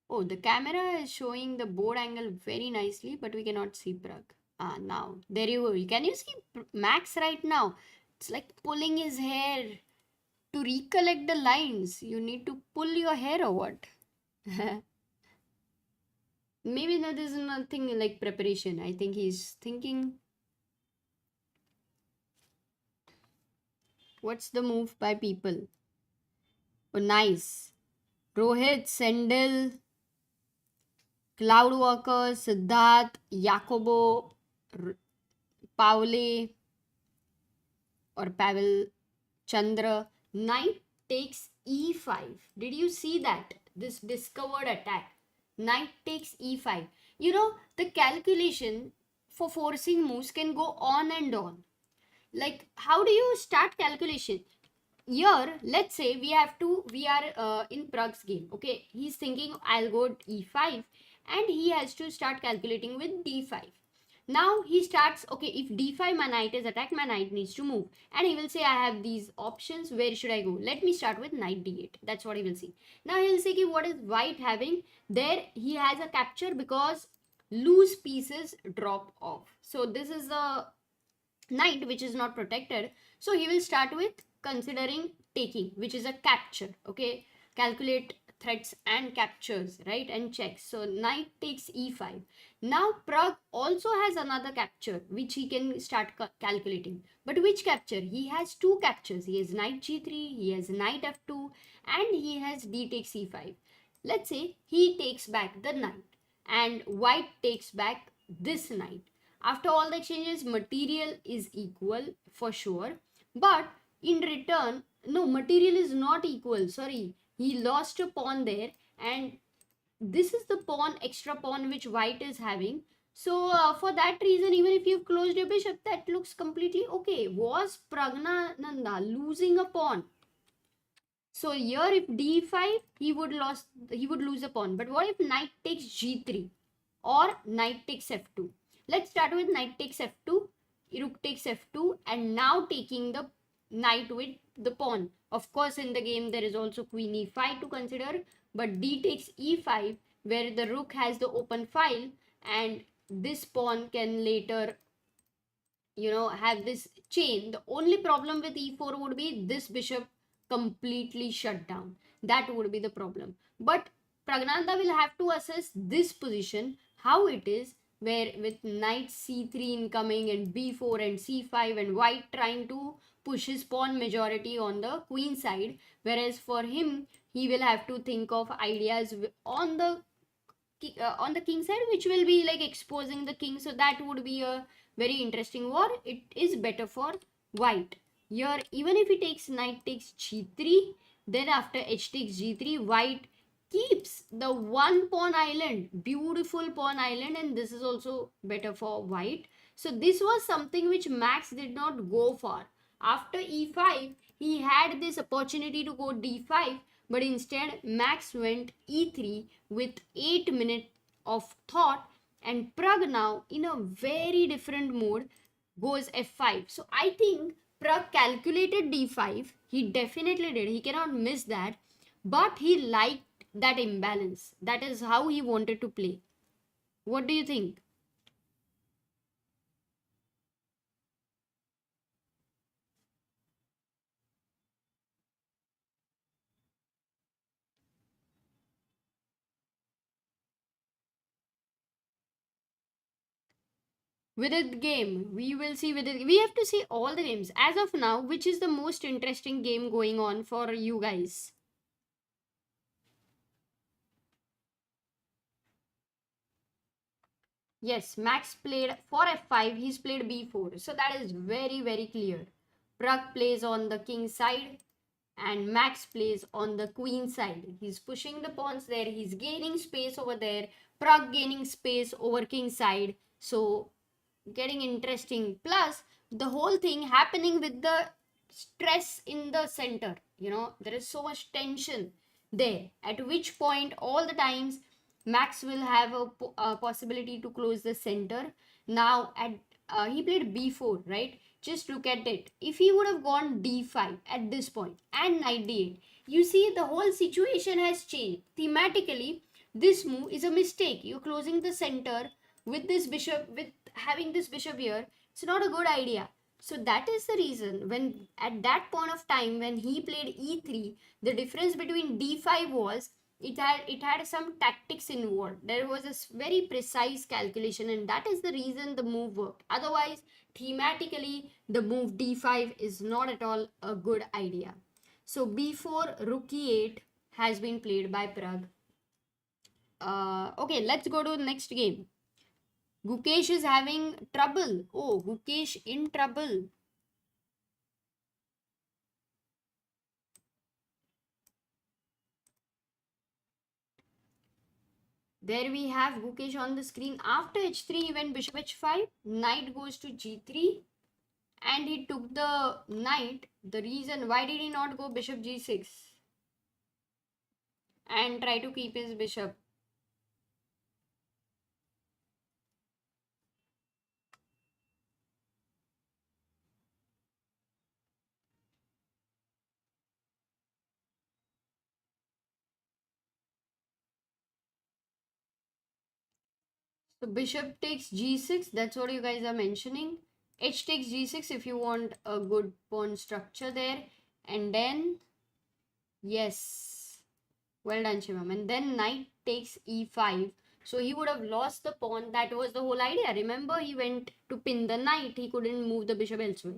Oh, the camera is showing the board angle very nicely, but we cannot see Pragg. Ah, now. There you go. Can you see Max right now? It's like pulling his hair to recollect the lines. You need to pull your hair or what? Maybe no, there's nothing like preparation. I think he's thinking, what's the move by people? Oh, nice. Rohit, Sendil, Cloudwalker, Siddharth, Jacobo, Paule, or Pavel, Chandra. Knight takes e5. Did you see that? This discovered attack. Knight takes e5. You know, the calculation for forcing moves can go on and on. Like, how do you start calculation? Here, let's say we are in Pragg's game. Okay, he's thinking I'll go e5 and he has to start calculating with d5. Now he starts, okay, if d5 my knight is attacked, my knight needs to move. And he will say, I have these options, where should I go? Let me start with knight d8. That's what he will see. Now he will say, what is white having? There he has a capture because loose pieces drop off. So this is a knight which is not protected. So he will start with considering taking, which is a capture. Okay, calculate threats and captures, right, and checks. So knight takes e5. Now Pragg also has another capture which he can start calculating. But which capture? He has two captures. He has knight g3, he has knight f2, and he has d takes e5. Let's say he takes back the knight and white takes back this knight. After all the exchanges, material is equal for sure. But in return, no, material is not equal. Sorry, he lost a pawn there, and this is the pawn, extra pawn which white is having. So for that reason, even if you've closed your bishop, that looks completely okay. Was Pragnananda losing a pawn? So here if d5, he would lose a pawn. But what if knight takes g3 or knight takes f2? Let's start with knight takes f2, rook takes f2, and now taking the knight with the pawn. Of course, in the game there is also queen e5 to consider, but d takes e5, where the rook has the open file, and this pawn can later, have this chain. The only problem with e4 would be this bishop completely shut down. That would be the problem. But Pragnanda will have to assess this position, how it is, where with knight c3 incoming and b4 and c5, and white trying to push his pawn majority on the queen side, whereas for him he will have to think of ideas on the king side, which will be like exposing the king. So that would be a very interesting war. It is better for white. Here, even if he takes knight takes g3, then after h takes g3, white keeps the one pawn island, beautiful pawn island, and this is also better for white. So this was something which Max did not go for. After e5, he had this opportunity to go d5, but instead Max went e3 with 8 minutes of thought, and Pragg now in a very different mode goes f5. So I think Pragg calculated d5. He definitely did. He cannot miss that. But he liked that imbalance. That is how he wanted to play. What do you think? Vidit game. We will see Vidit. We have to see all the games. As of now, which is the most interesting game going on for you guys? Yes, Max played for f5. He's played b4. So that is very, very clear. Pragg plays on the king side and Max plays on the queen side. He's pushing the pawns there. He's gaining space over there. Pragg gaining space over king side. So getting interesting. Plus, the whole thing happening with the stress in the center. There is so much tension there. At which point, all the times, Max will have a possibility to close the center. Now, he played b4, right? Just look at it. If he would have gone d5 at this point and knight d8, you see the whole situation has changed. Thematically, this move is a mistake. You're closing the center with this bishop, with having this bishop here. It's not a good idea. So that is the reason when at that point of time when he played e3, the difference between d5 was it had some tactics involved. There was a very precise calculation, and that is the reason the move worked. Otherwise, thematically, the move d5 is not at all a good idea. So b4 rook e8 has been played by Pragg. Okay, let's go to the next game. Gukesh is having trouble. Oh, Gukesh in trouble. There we have Gukesh on the screen. After h3, he went bishop h5. Knight goes to g3. And he took the knight. The reason, why did he not go bishop g6? And try to keep his bishop? So bishop takes g6. That's what you guys are mentioning. H takes g6 if you want a good pawn structure there. And then, yes. Well done, Shivam. And then knight takes e5. So he would have lost the pawn. That was the whole idea. Remember, he went to pin the knight. He couldn't move the bishop elsewhere.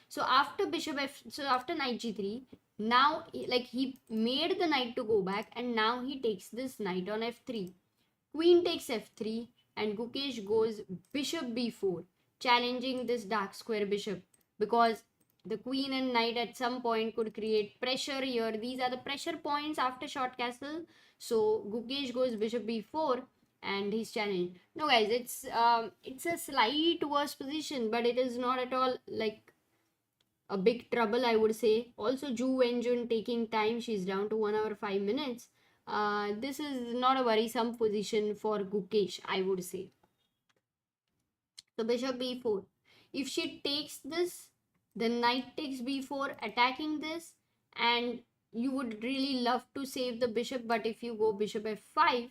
So after after knight g3, now like he made the knight to go back, and now he takes this knight on f3. Queen takes f3, and Gukesh goes bishop b4, challenging this dark square bishop, because the queen and knight at some point could create pressure here. These are the pressure points after short castle. So Gukesh goes bishop b4 and he's challenged. No guys, it's a slight worse position, but it is not at all like a big trouble, I would say. Also, Ju Wenjun taking time. She's down to 1 hour 5 minutes. This is not a worrisome position for Gukesh, I would say. So bishop b4. If she takes this, then knight takes b4, attacking this, and you would really love to save the bishop, but if you go bishop f5,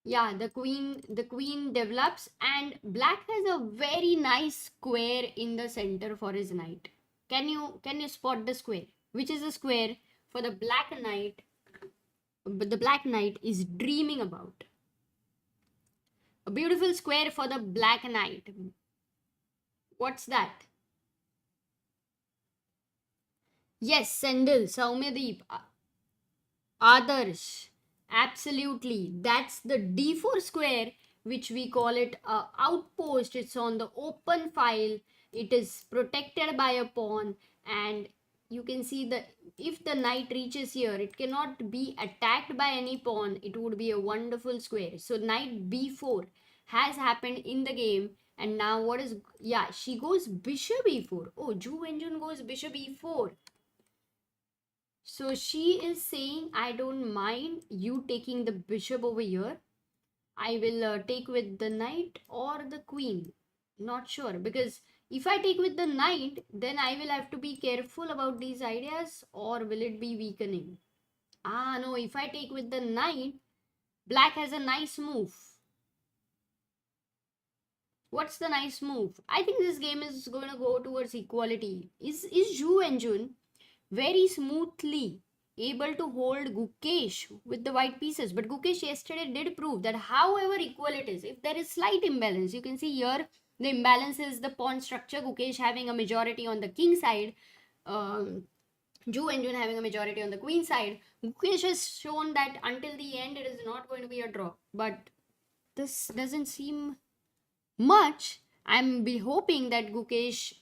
yeah, the queen develops, and black has a very nice square in the center for his knight. Can you spot the square? Which is the square for the black knight? But the black knight is dreaming about. A beautiful square for the black knight. What's that? Yes, Sendil, Saumyadeep, Adarsh. Absolutely. That's the d4 square, which we call it a outpost. It's on the open file. It is protected by a pawn, and you can see that if the knight reaches here, it cannot be attacked by any pawn. It would be a wonderful square. So knight b4 has happened in the game. And now what is, yeah, she goes bishop e4. Oh, Ju Wenjun goes bishop e4. So she is saying, I don't mind you taking the bishop over here. I will take with the knight or the queen. Not sure, because if I take with the knight, then I will have to be careful about these ideas, or will it be weakening? Ah, no, if I take with the knight, black has a nice move. What's the nice move? I think this game is going to go towards equality. Is Ju Enjun very smoothly able to hold Gukesh with the white pieces? But Gukesh yesterday did prove that however equal it is, if there is slight imbalance, you can see here the imbalance is the pawn structure. Gukesh having a majority on the king side, Ju Enjun having a majority on the queen side. Gukesh has shown that until the end it is not going to be a draw. But this doesn't seem much. I'm be hoping that Gukesh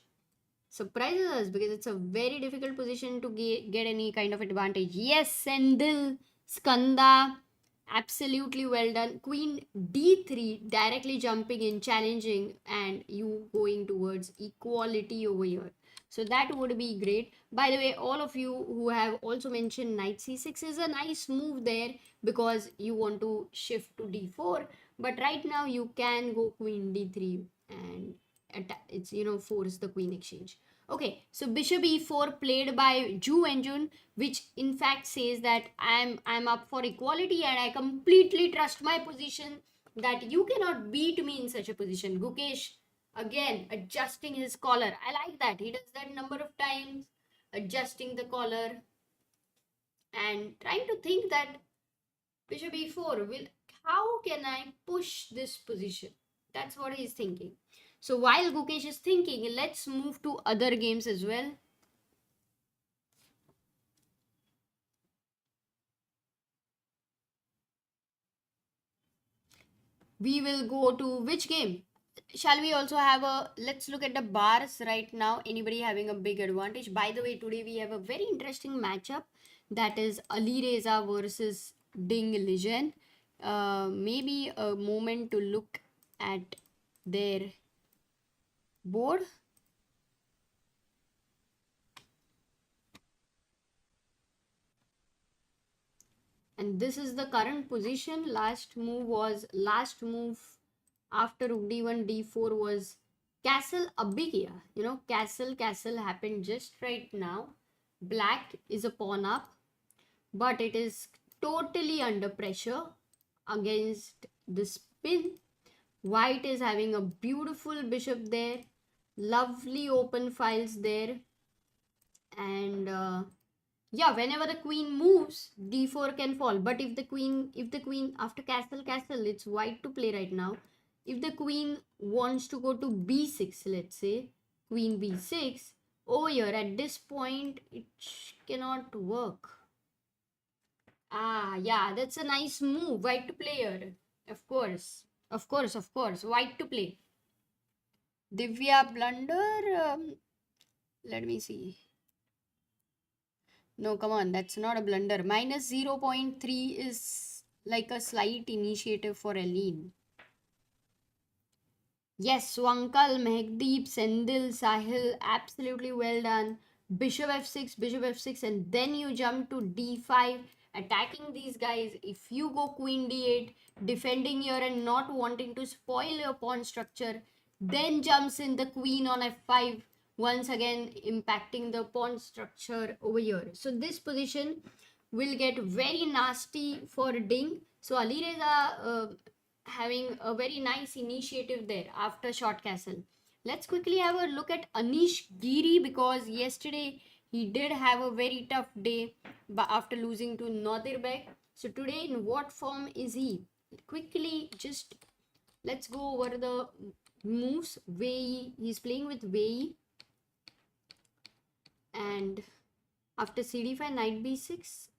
surprises us, because it's a very difficult position to get any kind of advantage. Yes, Sendil, Skanda, absolutely well done. Queen d3, directly jumping in, challenging, and you going towards equality over here. So that would be great. By the way, all of you who have also mentioned knight c6 is a nice move there, because you want to shift to d4. But right now you can go queen d3 and it's force the queen exchange. Okay, so bishop e4 played by Ju and Jun, which in fact says that I'm up for equality and I completely trust my position, that you cannot beat me in such a position. Gukesh again adjusting his collar. I like that. He does that number of times, adjusting the collar and trying to think that bishop e4 will, how can I push this position? That's what he's thinking. So while Gukesh is thinking, let's move to other games as well. We will go to which game? Shall we also have a, let's look at the bars right now. Anybody having a big advantage? By the way, today we have a very interesting matchup, that is Ali Reza versus Ding Liren. Maybe a moment to look at their board. And this is the current position. Last move after rook d1 d4 was castle abikia. Castle happened just right now. Black is a pawn up, but it is totally under pressure against the spin. White is having a beautiful bishop there, lovely open files there, and yeah, whenever the queen moves, d4 can fall. But if the queen after castle, it's white to play right now. If the queen wants to go to b6, let's say queen b6, over here at this point it cannot work. Yeah, that's a nice move. White to play here. Of course. Of course. White to play. Divya blunder. Let me see. No, come on. That's not a blunder. Minus 0.3 is like a slight initiative for Aline. Yes, Swankal, Mehdeep, Sendil, Sahil, absolutely well done. Bishop f6, and then you jump to d5, attacking these guys. If you go queen d8, defending here and not wanting to spoil your pawn structure, then jumps in the queen on f5, once again impacting the pawn structure over here. So this position will get very nasty for Ding. So Ali Reza having a very nice initiative there after short castle. Let's quickly have a look at Anish Giri, because yesterday he did have a very tough day but after losing to Nadir Beg. So today in what form is he? Quickly just let's go over the moves. Wei, he's playing with Wei, and after cd5 knight b6,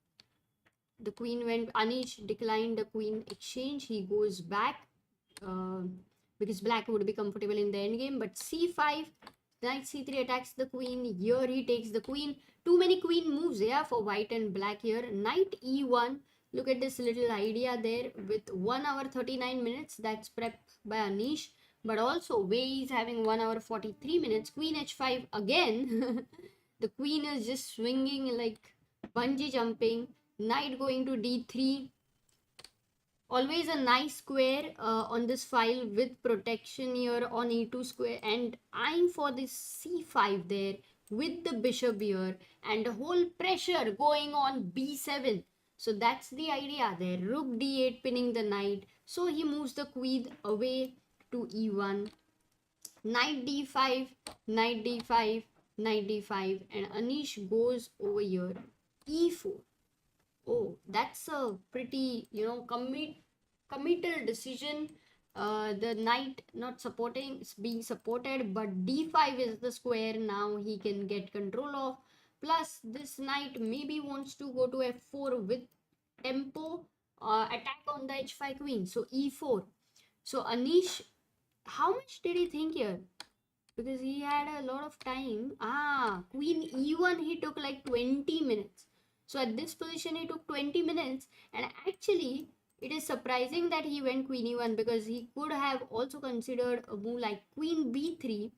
the queen went. Anish declined the queen exchange. He goes back uh, because black would be comfortable in the endgame. But c5, knight c3 attacks the queen. Here he takes the queen. Too many queen moves, yeah, for white and black here. Knight e1. Look at this little idea there with 1 hour 39 minutes. That's prepped by Anish. But also Wei is having 1 hour 43 minutes. Queen h5 again. The queen is just swinging like bungee jumping. Knight going to d3. Always a nice square on this file with protection here on e2 square, and eyeing for this c5 there with the bishop here, and the whole pressure going on b7. So that's the idea there. Rook d8 pinning the knight. So he moves the queen away to e1. Knight d5, knight d5, knight d5, and Anish goes over here e4. Oh, that's a pretty, committal decision. The knight not supporting, is being supported, but d5 is the square now he can get control of. Plus, this knight maybe wants to go to f4 with tempo, attack on the h5 queen. So e4. So Anish, how much did he think here? Because he had a lot of time. Queen e1 he took like 20 minutes. So at this position he took 20 minutes, and actually it is surprising that he went queen e1, because he could have also considered a move like queen b3,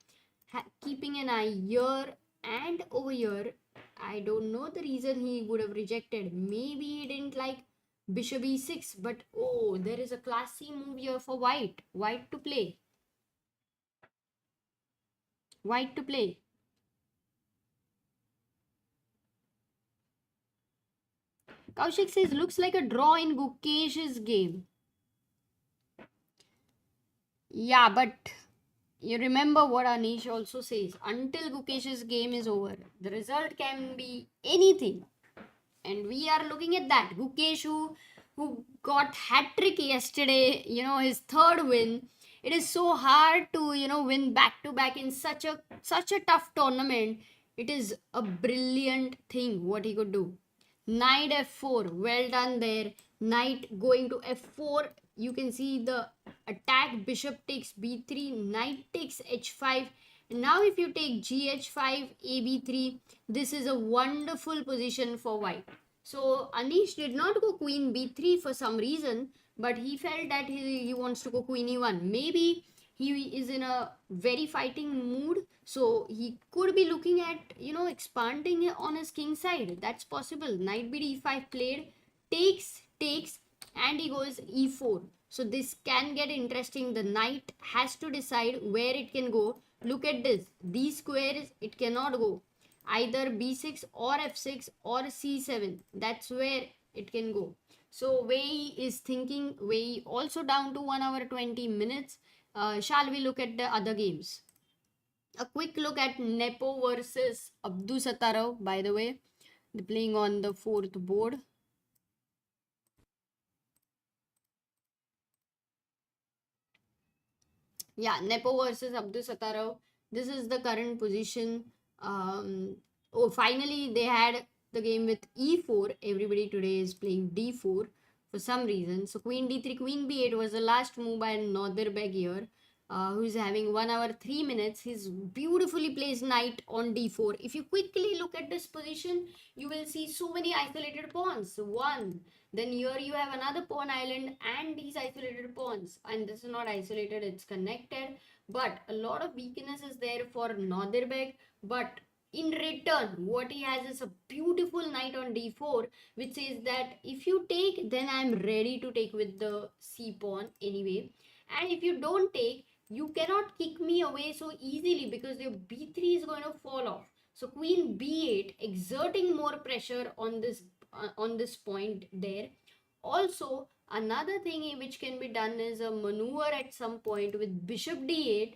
keeping an eye here and over here. I don't know the reason he would have rejected. Maybe he didn't like bishop e6, but oh, there is a classy move here for white. White to play. Kaushik says, looks like a draw in Gukesh's game. Yeah, but you remember what Anish also says. Until Gukesh's game is over, the result can be anything. And we are looking at that. Gukesh, who got hat trick yesterday, his third win. It is so hard to, win back to back in such a tough tournament. It is a brilliant thing what he could do. Knight f4, well done there. Knight going to f4. You can see the attack. Bishop takes b3, knight takes h5. Now if you take gh5, ab3, this is a wonderful position for white. So Anish did not go queen b3 for some reason, but he felt that he wants to go queen e1. Maybe he is in a very fighting mood, so he could be looking at expanding on his king side. That's possible. Knight b d5 played, takes, and he goes e4. So this can get interesting. The knight has to decide where it can go. Look at this. These squares, it cannot go. Either b6 or f6 or c7. That's where it can go. So Wei is thinking. Wei also down to 1 hour 20 minutes. Shall we look at the other games? A quick look at Nepo versus Abdusattorov, by the way. They're playing on the 4th board. Yeah, Nepo versus Abdusattorov. This is the current position. Finally, they had the game with e4. Everybody today is playing d4 for some reason. So queen d3, queen b8 was the last move by Beg here, who is having 1 hour 3 minutes. He's beautifully placed knight on d4. If you quickly look at this position, you will see so many isolated pawns. One, then here you have another pawn island and these isolated pawns. And this is not isolated, it's connected. But a lot of weakness is there for Beg. But in return, what he has is a beautiful knight on d4, which says that if you take, then I'm ready to take with the c pawn anyway. And if you don't take, you cannot kick me away so easily because your b3 is going to fall off. So queen b8, exerting more pressure on this point there. Also, another thing which can be done is a maneuver at some point with bishop d8,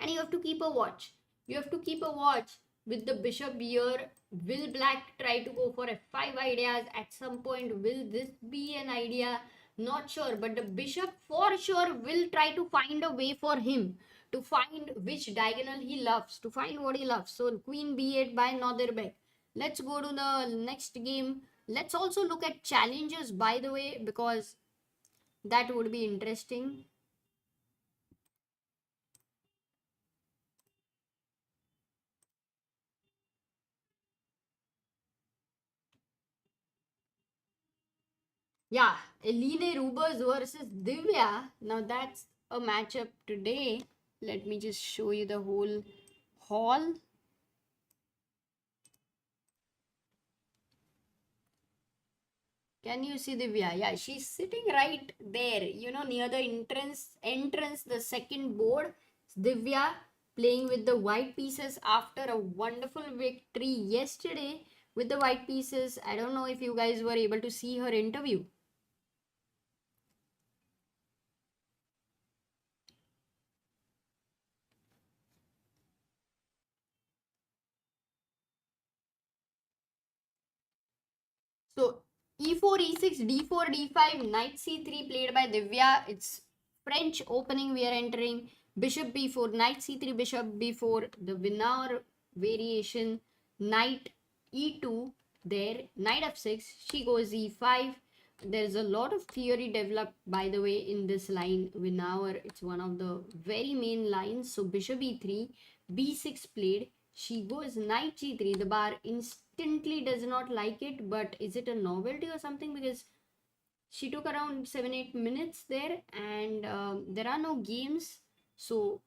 and you have to keep a watch. You have to keep a watch with the bishop here. Will black try to go for f5 ideas at some point? Will this be an idea? Not sure, but the bishop for sure will try to find a way for him to find which diagonal he loves, to find what he loves. So queen b8 by Beg. Let's go to the next game. Let's also look at challenges, by the way, because that would be interesting. Yeah, Eline Rubers versus Divya. Now that's a matchup today. Let me just show you the whole hall. Can you see Divya? Yeah, she's sitting right there, near the entrance, the second board. Divya playing with the white pieces after a wonderful victory yesterday with the white pieces. I don't know if you guys were able to see her interview. So e4, e6, d4, d5, knight c3 played by Divya. It's French opening we are entering. Bishop b4, knight c3, bishop b4. The winner variation, knight e2 there. Knight f6, she goes e5. There's a lot of theory developed, by the way, in this line. Winner, it's one of the very main lines. So bishop e3, b6 played. She goes knight g3. The bar instantly does not like it, but is it a novelty or something? Because she took around 7-8 minutes there, and there are no games. So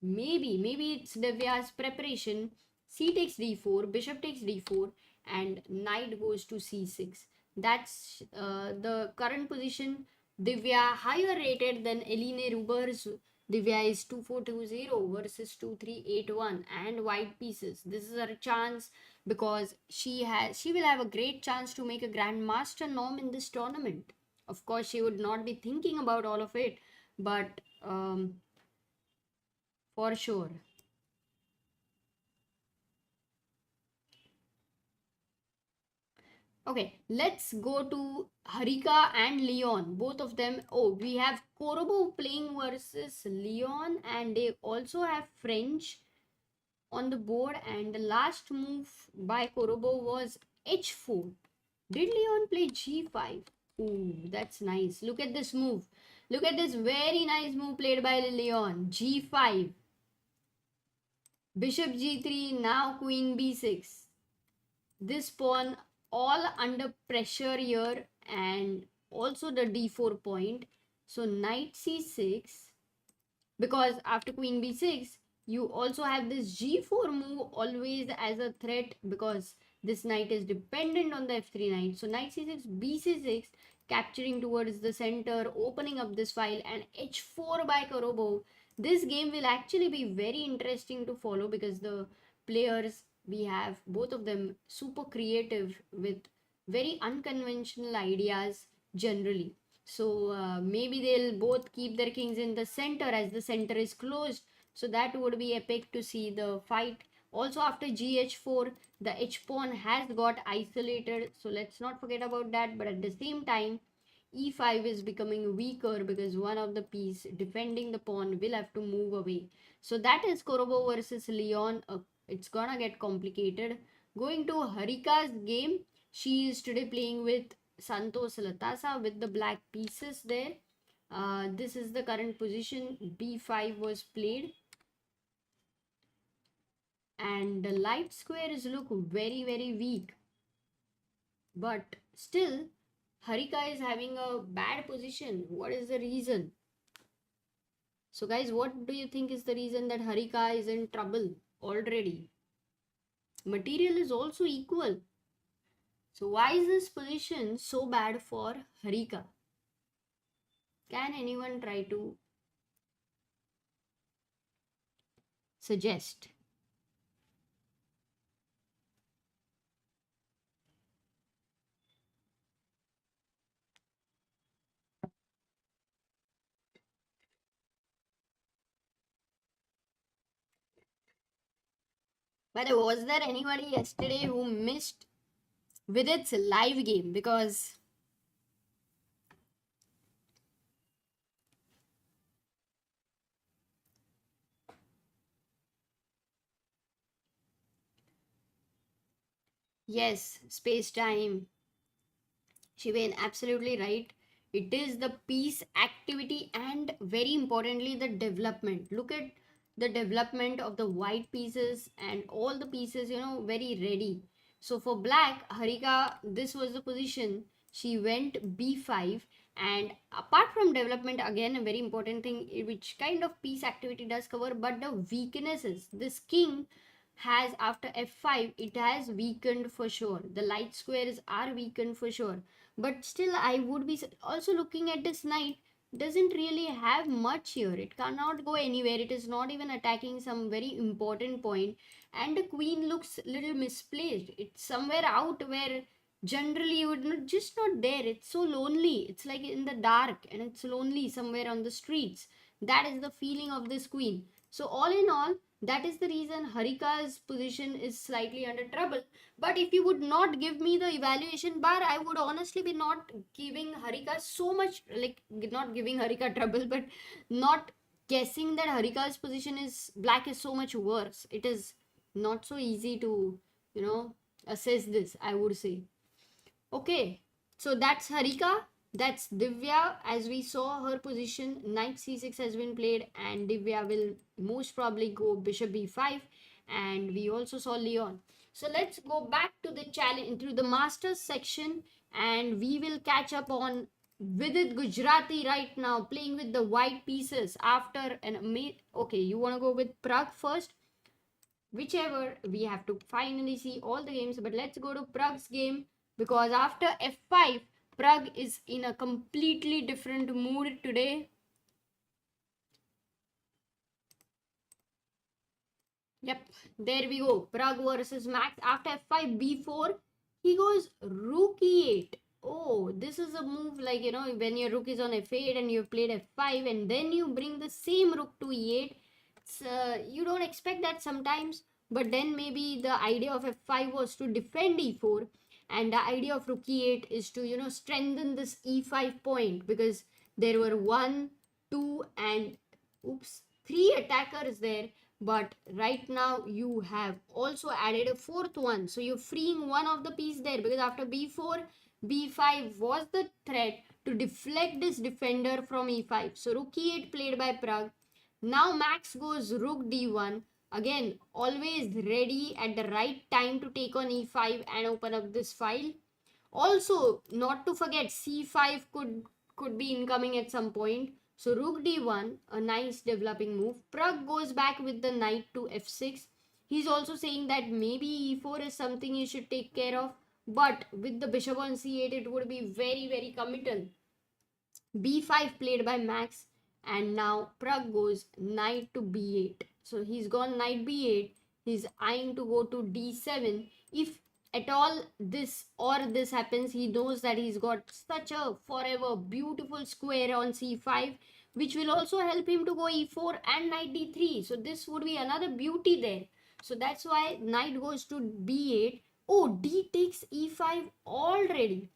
maybe it's Divya's preparation. C takes d4, bishop takes d4, and knight goes to c6. That's the current position. Divya higher rated than Eline Rubers Divya is 2420 versus 2381 and white pieces. This is her chance because she will have a great chance to make a grandmaster norm in this tournament. Of course, she would not be thinking about all of it, but for sure. Okay, let's go to Harika and Leon. Both of them. Oh, we have Korobo playing versus Leon, and they also have French on the board. And the last move by Korobo was h4. Did Leon play g5? Ooh, that's nice. Look at this move. Look at this very nice move played by Leon. g5. Bishop g3. Now queen b6. This pawn all under pressure here, and also the d4 point. So knight c6, because after queen b6 you also have this g4 move always as a threat, because this knight is dependent on the f3 knight. So knight c6, bc6, capturing towards the center, opening up this file, and h4 by Korobo. This game will actually be very interesting to follow because the players we have, both of them super creative with very unconventional ideas generally. So maybe they'll both keep their kings in the center as the center is closed. So that would be epic to see the fight. Also after gh4, the h pawn has got isolated. So let's not forget about that. But at the same time, e5 is becoming weaker because one of the piece defending the pawn will have to move away. So that is Korobo versus Leon. It's gonna get complicated. Going to Harika's game, she is today playing with Santos Latasa with the black pieces there. This is the current position. b5 was played, and the light squares look very weak, but still Harika is having a bad position. What is the reason? So guys, what do you think is the reason that Harika is in trouble already? Material is also equal. So why is this position so bad for Harika? Can anyone try to suggest? But was there anybody yesterday who missed Vidit's live game? Because yes, space time. Shivain, absolutely right. It is the piece activity and very importantly the development. Look at the development of the white pieces and all the pieces, very ready. So for black, Harika, this was the position. She went b5, and apart from development, again a very important thing which kind of piece activity does cover, but the weaknesses. This king has after f5, it has weakened for sure. The light squares are weakened for sure, but still I would be also looking at this knight doesn't really have much here. It cannot go anywhere. It is not even attacking some very important point, and the queen looks little misplaced. It's somewhere out where generally you would not, just not there. It's so lonely. It's like in the dark and it's lonely somewhere on the streets. That is the feeling of this queen. So all in all, that is the reason Harika's position is slightly under trouble. But if you would not give me the evaluation bar, I would honestly be not giving Harika so much, like not giving Harika trouble, but not guessing that Harika's position is black is so much worse. It is not so easy to, assess this, I would say. Okay, so that's Harika. That's Divya. As we saw her position, knight c6 has been played, and Divya will most probably go bishop b5. And we also saw Leon. So let's go back to the challenge, to the masters section, and we will catch up on Vidit Gujarati right now, playing with the white pieces after an amazing. Okay, you want to go with Pragg first? Whichever, we have to finally see all the games, but let's go to Pragg's game, because after f5, Pragg is in a completely different mood today. Yep, there we go. Pragg versus Max. After f5, b4, he goes rook e8. Oh, this is a move like, when your rook is on f8 and you've played f5 and then you bring the same rook to e8. You don't expect that sometimes, but then maybe the idea of f5 was to defend e4, and the idea of rook e8 is to, strengthen this e5 point, because there were one, two, and oops, three attackers there, but right now you have also added a fourth one, so you're freeing one of the piece there, because after b4, b5 was the threat to deflect this defender from e5. So rook e8 played by Pragg. Now Max goes rook d1, again always ready at the right time to take on e5 and open up this file. Also, not to forget, c5 could be incoming at some point. So rook d1, a nice developing move. Pragg goes back with the knight to f6. He's also saying that maybe e4 is something you should take care of. But with the bishop on c8, it would be very, very committal. b5 played by Max. And now Pragg goes knight to b8. So he's gone knight b8. He's eyeing to go to d7. If at all this or this happens, he knows that he's got such a forever beautiful square on c5, which will also help him to go e4 and knight d3. So this would be another beauty there. So that's why knight goes to b8. Oh, d takes e5 already.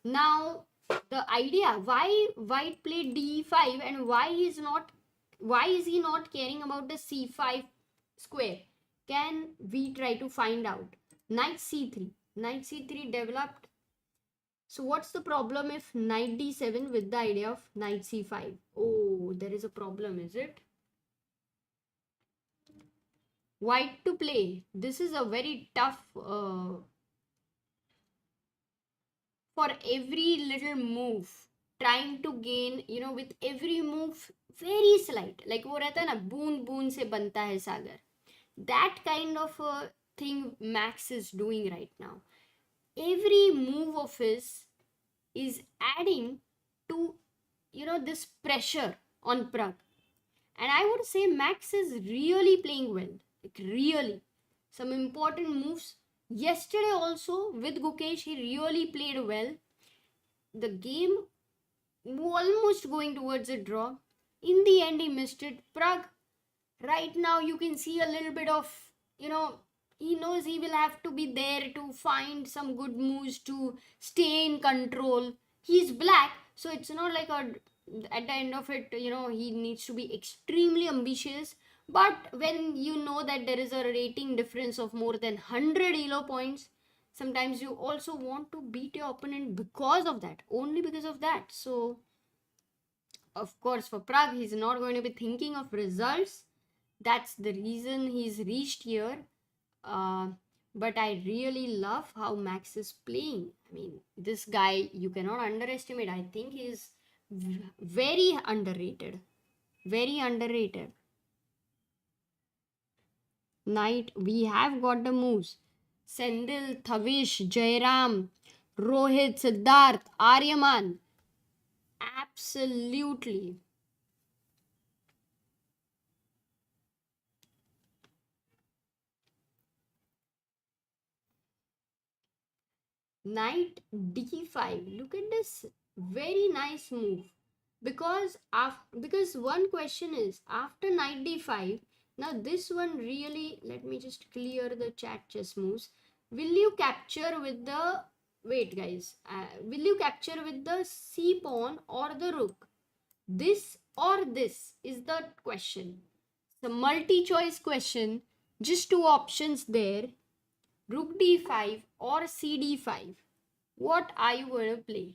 Now the idea why White played d5 and why is he not caring about the c5 square, can we try to find out. Knight c3 developed. So what's the problem if knight d7 with the idea of knight c5? Oh, there is a problem, is it? White to play. This is a very tough for every little move, trying to gain, with every move very slight, like वो रहता है ना, बूंद बूंद से बनता है सागर. That kind of a thing Max is doing right now. Every move of his is adding to, this pressure on Pragg. And I would say Max is really playing well, like really. Some important moves. Yesterday also with Gukesh, he really played well. The game almost going towards a draw. In the end, he missed it. Pragg, right now, you can see a little bit of, he knows he will have to be there to find some good moves to stay in control. He's black, so it's not like at the end of it, he needs to be extremely ambitious. But when you know that there is a rating difference of more than 100 elo points, sometimes you also want to beat your opponent because of that, only because of that. So of course for Pragg, he's not going to be thinking of results. That's the reason he's reached here. But I really love how Max is playing. I mean, this guy, you cannot underestimate. I think he's very underrated. Very underrated. Knight, we have got the moves. Sendil, Thavish, Jairam, Rohit, Siddharth, Aryaman. Absolutely. Knight d5. Look at this very nice move. Because one question is, after knight d5, now this one really, let me just clear the chat chess moves. Will you capture with the, wait guys, will you capture with the c pawn or the rook? This or this is the question. The multi-choice question, just two options there, rook d5 or cd5. What are you going to play?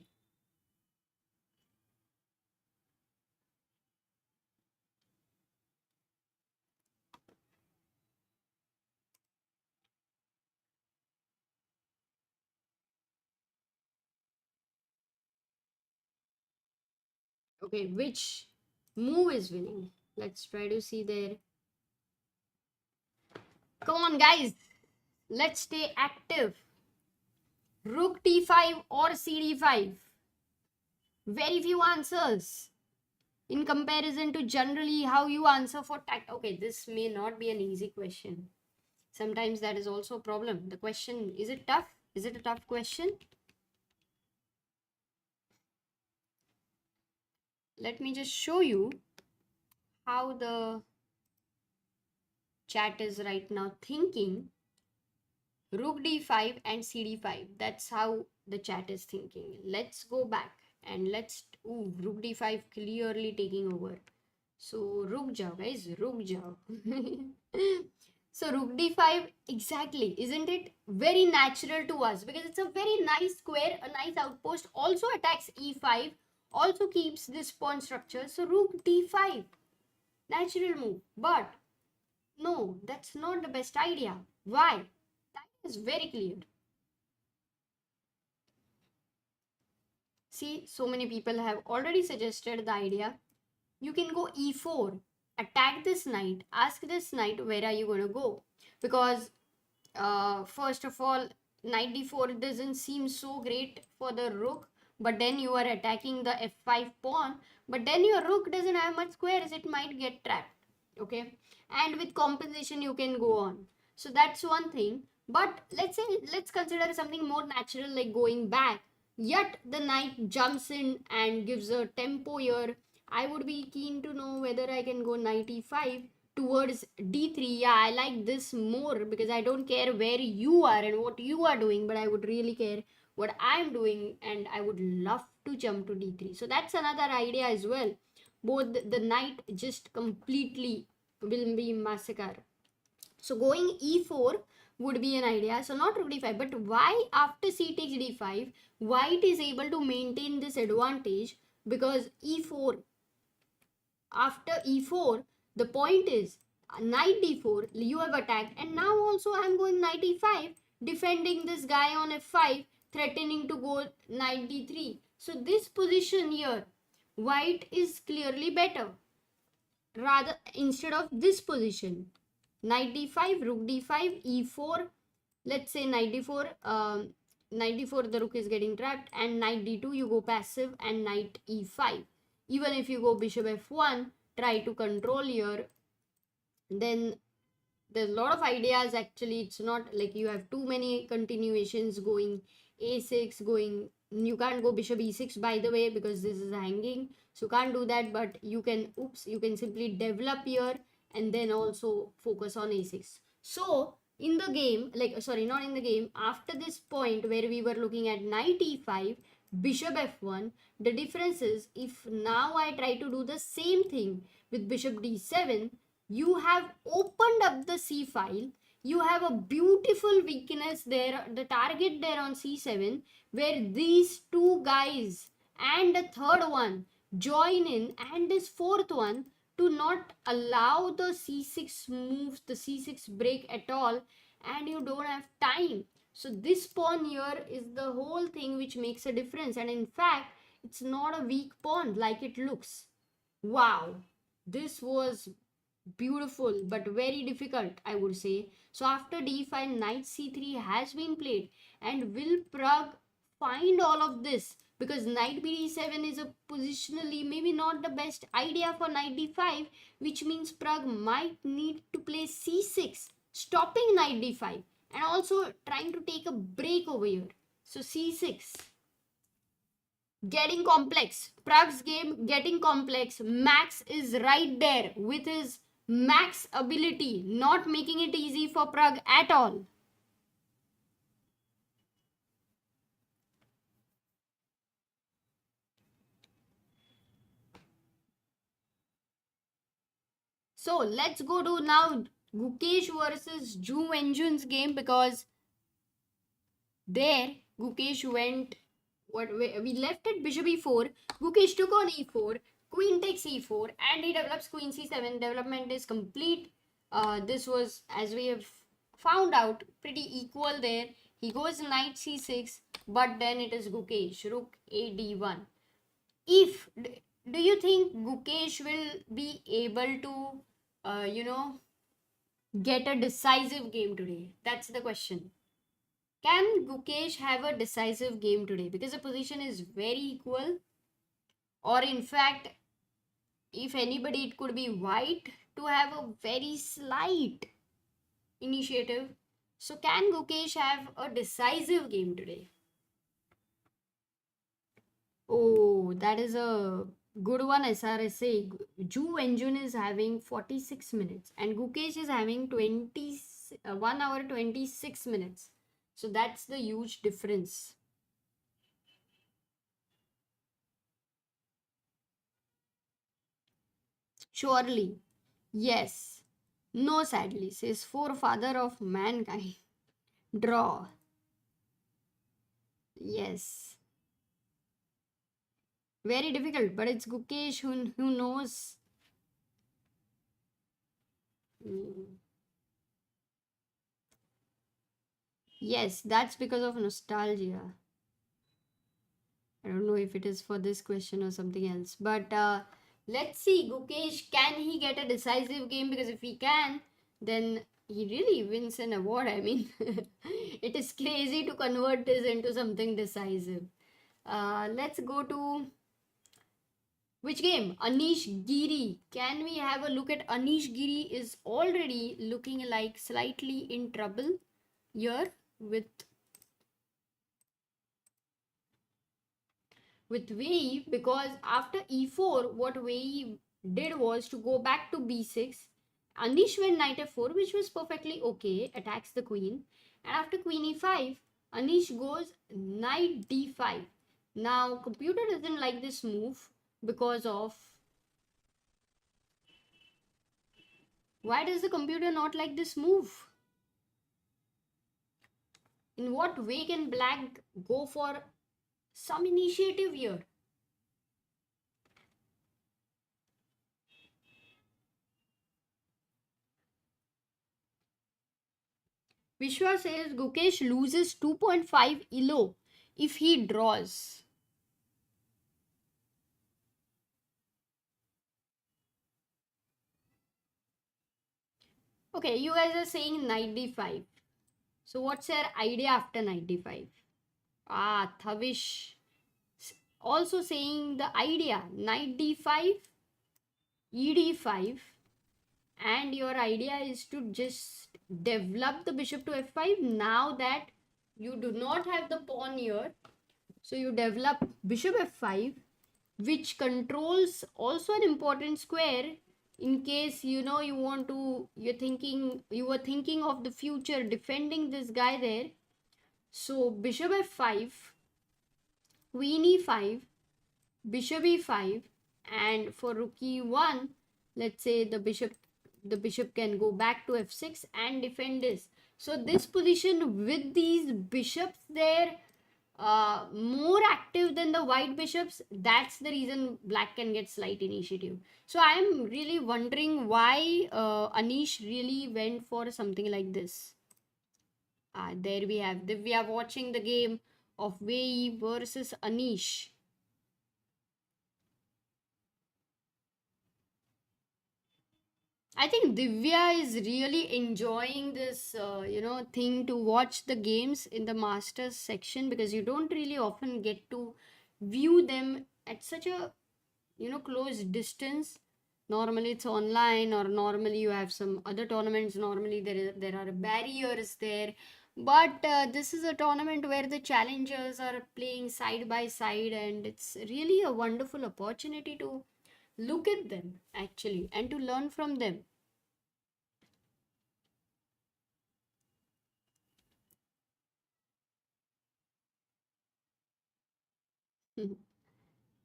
Okay, which move is winning? Let's try to see there. Come on, guys. Let's stay active. Rook d5 or cd5. Very few answers in comparison to generally how you answer for tact. Okay, this may not be an easy question. Sometimes that is also a problem. The question, is it tough? Is it a tough question? Let me just show you how the chat is right now thinking. Rook d5 and cd5. That's how the chat is thinking. Let's go back and let's... Ooh, rook d5 clearly taking over. So ruk jao guys, ruk jao. So rook d5, exactly, isn't it very natural to us? Because it's a very nice square, a nice outpost, also attacks e5, also keeps this pawn structure. So rook d5, natural move. But no, that's not the best idea. Why? That is very clear. See, so many people have already suggested the idea. You can go e4, attack this knight, ask this knight, where are you going to go? Because first of all, knight d4 doesn't seem so great for the rook, but then you are attacking the f5 pawn, but then your rook doesn't have much squares, it might get trapped. Okay, and with compensation you can go on. So that's one thing. But let's consider something more natural, like going back. Yet the knight jumps in and gives a tempo here. I would be keen to know whether I can go knight e5 towards d3. Yeah, I like this more because I don't care where you are and what you are doing, but I would really care what I'm doing, and I would love to jump to d3. So that's another idea as well. Both the knight just completely will be massacred. So going e4 would be an idea. So not rook d5, but why after c takes d5, white is able to maintain this advantage? Because e4, after e4, the point is knight d4, you have attacked, and now also I am going knight e5, defending this guy on f5, threatening to go knight d3. So this position here, white is clearly better, rather instead of this position. Knight d5, rook d5, e4, let's say knight d4, knight d4, the rook is getting trapped, and knight d2, you go passive, and knight e5. Even if you go bishop f1, try to control here, then there's a lot of ideas. Actually, it's not like you have too many continuations going a6, going... You can't go bishop e6, by the way, because this is hanging, so can't do that. But you can, oops, you can simply develop here and then also focus on a6. So in the game, like, sorry, not in the game, after this point where we were looking at knight e5, bishop f1, the difference is, if now I try to do the same thing with bishop d7, you have opened up the c file. You have a beautiful weakness there, the target there on c7, where these two guys and the third one join in, and this fourth one, to not allow the c6 moves, the c6 break at all, and you don't have time. So this pawn here is the whole thing which makes a difference, and in fact it's not a weak pawn like it looks. Wow, this was beautiful but very difficult, I would say. So after d5, knight c3 has been played, and will Pragg find all of this? Because knight bd7 is a positionally maybe not the best idea for knight d5, which means Pragg might need to play c6, stopping knight d5, and also trying to take a break over here. So c6, getting complex. Pragg's game getting complex. Max is right there with his max ability, not making it easy for Pragg at all. So let's go to now Gukesh versus Ju Wenjun's game, because there Gukesh went... What we left at bishop e4, Gukesh took on e4, queen takes e4, and he develops queen c7. Development is complete. This was, as we have found out, pretty equal there. He goes knight c6, but then it is Gukesh, rook a d1. If do you think Gukesh will be able to, get a decisive game today? That's the question. Can Gukesh have a decisive game today? Because the position is very equal. Or in fact, if anybody, it could be white to have a very slight initiative. So can Gukesh have a decisive game today? Oh, that is a good one. SRSA. Ju Enjun is having 46 minutes and Gukesh is having 1 hour 26 minutes. So that's the huge difference. Surely. Yes. No, sadly, says forefather of mankind. Draw. Yes. Very difficult, but it's Gukesh who knows. Mm. Yes, that's because of nostalgia. I don't know if it is for this question or something else. But let's see, Gukesh, can he get a decisive game? Because if he can, then he really wins an award. I mean, it is crazy to convert this into something decisive. Let's go to which game? Anish Giri. Can we have a look at Anish Giri is already looking like slightly in trouble here with Wei, because after e4 what Wei did was to go back to b6. Anish went knight f4, which was perfectly okay, attacks the queen, and after queen e5 Anish goes knight d5. Now computer doesn't like this move because of, why does the computer not like this move? In what way can black go for some initiative here? Vishwa says Gukesh loses 2.5 elo if he draws. Okay, you guys are saying knight d5. So what's your idea after knight d5? Ah, Thavish also saying the idea knight d5, ed5, and your idea is to just develop the bishop to f5 now that you do not have the pawn here. So you develop bishop f5, which controls also an important square in case you want to, you were thinking of the future defending this guy there. So bishop f5, queen e5, bishop e5, and for rook e1, let's say the bishop can go back to f6 and defend this. So this position with these bishops there, more active than the white bishops, that's the reason black can get slight initiative. So I am really wondering why Anish really went for something like this. There we have Divya watching the game of Wei versus Anish. I think Divya is really enjoying this, thing to watch the games in the Masters section, because you don't really often get to view them at such a, close distance. Normally it's online, or normally you have some other tournaments. Normally there are barriers there, but this is a tournament where the challengers are playing side by side, and it's really a wonderful opportunity to look at them actually and to learn from them.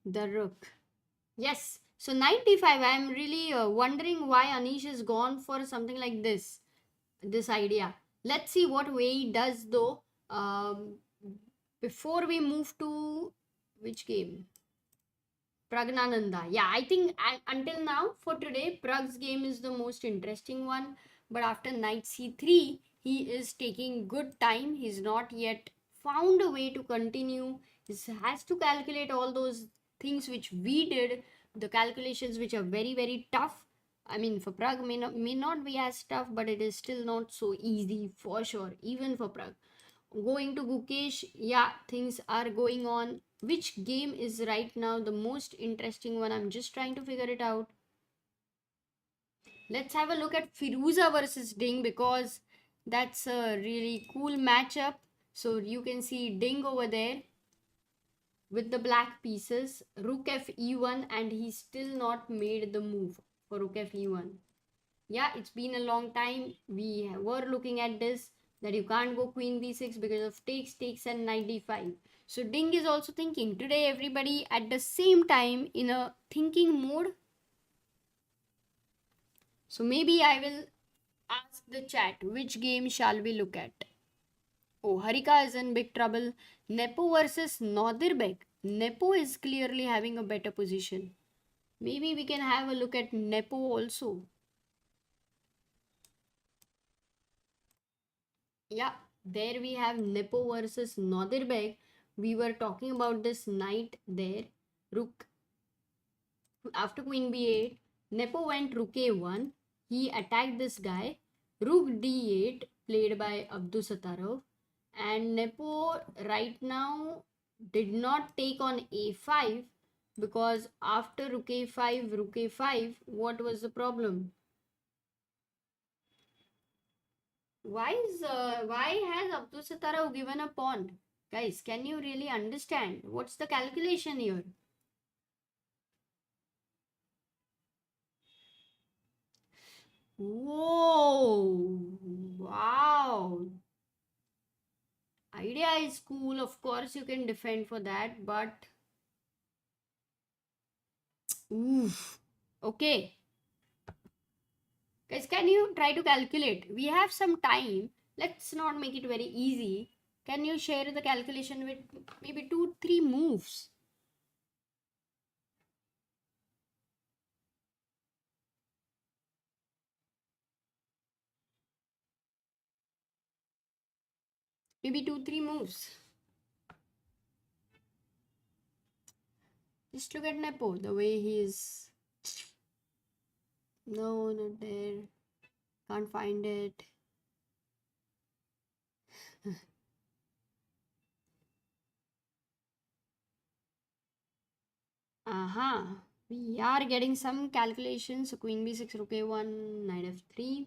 The rook. Yes. So 95. I am really wondering why Anish has gone for something like this. This idea. Let's see what way he does though. Before we move to which game? Pragnananda. Yeah, I think until now for today, Pragg's game is the most interesting one. But after knight c3, he is taking good time. He's not yet found a way to continue. He has to calculate all those things which we did, the calculations which are very, very tough. I mean, for Pragg may not be as tough, but it is still not so easy for sure, even for Pragg. Going to Gukesh, yeah, things are going on. Which game is right now the most interesting one? I'm just trying to figure it out. Let's have a look at Firouzja versus Ding, because That's a really cool matchup. So you can see Ding over there with the black pieces. Rook f e1, and he's still not made the move for rook f e1. Yeah, it's been a long time. We were looking at this, that you can't go queen b6 because of takes and knight d5. So Ding is also thinking. Today everybody at the same time in a thinking mode. So maybe I will ask the chat, which game shall we look at? Oh, Harika is in big trouble. Nepo versus Nodirbek. Nepo is clearly having a better position. Maybe we can have a look at Nepo also. Yeah, there we have Nepo versus Nodirbek. We were talking about this knight there. Rook after queen b8. Nepo went rook a1. He attacked this guy. Rook d8 played by Abdusattorov. And Nepo right now did not take on a5 because after rook a5, what was the problem? Why has Abdusattorov given a pawn? Guys, can you really understand? What's the calculation here? Whoa! Wow! Idea is cool. Of course, you can defend for that, but oof. Okay, guys, can you try to calculate? We have some time. Let's not make it very easy. Can you share the calculation with maybe 2-3 moves? Maybe 2-3 moves. Just look at Nepo, the way he is. No, not there. Can't find it. Uh-huh. We are getting some calculations. So queen b6, rook a1, knight f3.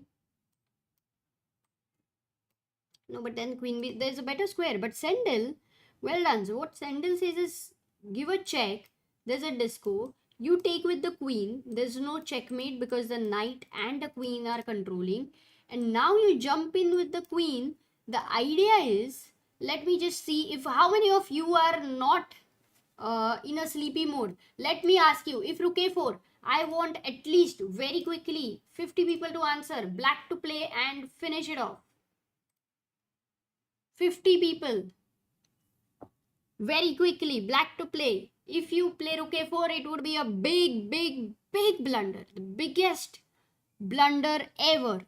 No, but then queen b, there's a better square. But Sendel, well done. So what Sendel says is, give a check. There's a disco. You take with the queen. There's no checkmate because the knight and the queen are controlling. And now you jump in with the queen. The idea is, let me just see if how many of you are not in a sleepy mode. Let me ask you, if rook a4, I want at least very quickly 50 people to answer. Black to play and finish it off. 50 people. Very quickly, black to play. If you play rook a4, it would be a big blunder. The biggest blunder ever.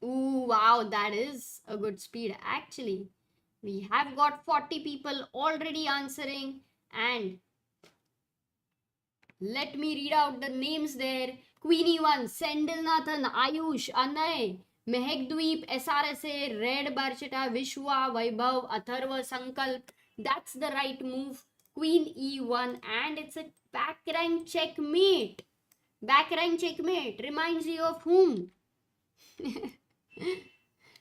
Ooh, wow, that is a good speed. Actually, we have got 40 people already answering, and let me read out the names there. Queenie 1, Sendilnathan, Ayush, Anay, Mehekdweep, SRSA, Red Barchita, Vishwa, Vaibhav, Atharva, Sankalp. That's the right move. Queen E1, and it's a back rank checkmate. Back rank checkmate reminds you of whom?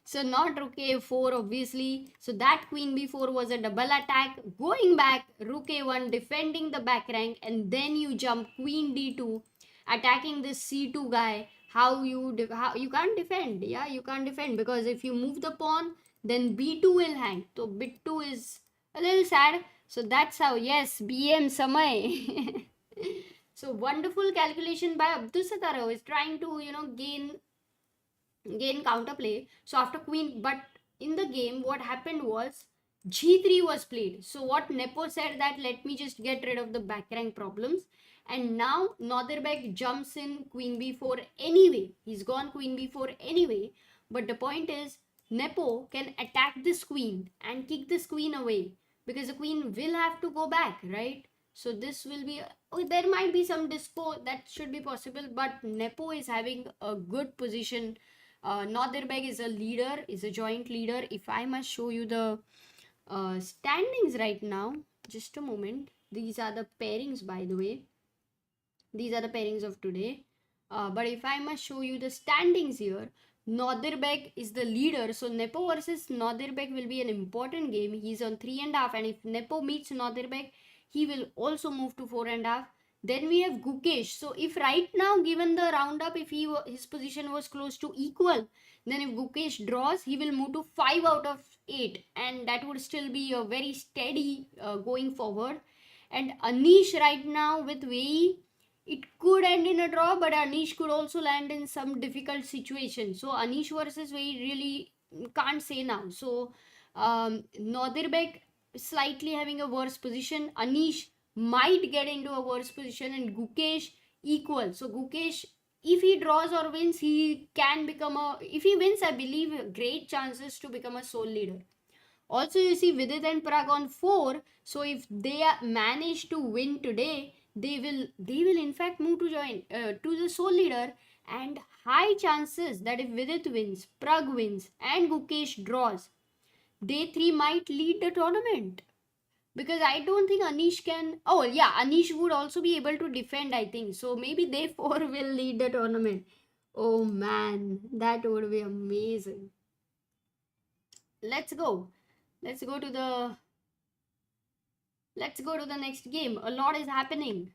So not rook a4 obviously. So that queen b4 was a double attack. Going back, rook a1 defending the back rank, and then you jump queen d2 attacking this c2 guy. How you can't defend. Yeah, you can't defend because if you move the pawn, then b2 will hang. So bit 2 is a little sad. So that's how, yes, BM Samay. So wonderful calculation by Abdusattorov is trying to, gain counterplay. So after queen, but in the game, what happened was g3 was played. So what Nepo said that let me just get rid of the back rank problems. And now Nodirbek jumps in queen b4 anyway. He's gone queen b4 anyway. But the point is, Nepo can attack this queen and kick this queen away because the queen will have to go back, right? So this will be, oh, there might be some disco that should be possible, but Nepo is having a good position. Nodirbek is a leader, is a joint leader. If I must show you the standings right now, just a moment. These are the pairings, by the way. These are the pairings of today. But if I must show you the standings here, Nodirbek is the leader. So Nepo versus Nodirbek will be an important game. He's on 3.5, and if Nepo meets Nodirbek, he will also move to 4.5. Then we have Gukesh. So if right now, given the roundup, if his position was close to equal, then if Gukesh draws, he will move to 5 out of 8, and that would still be a very steady going forward. And Anish right now with Wei, it could end in a draw, but Anish could also land in some difficult situation. So Anish versus Wei really can't say now. So Nodirbek slightly having a worse position. Anish might get into a worse position, and Gukesh equal. So Gukesh, if he draws or wins, he can become a, if he wins, I believe great chances to become a sole leader. Also, you see Vidit and Pragg on 4. So if they manage to win today, they will in fact move to join to the sole leader, and high chances that if Vidit wins, Pragg wins, and Gukesh draws, they three might lead the tournament. Because I don't think Anish can. Oh yeah, Anish would also be able to defend, I think. So maybe they four will lead the tournament. Oh man, that would be amazing. Let's go. Let's go to the next game. A lot is happening.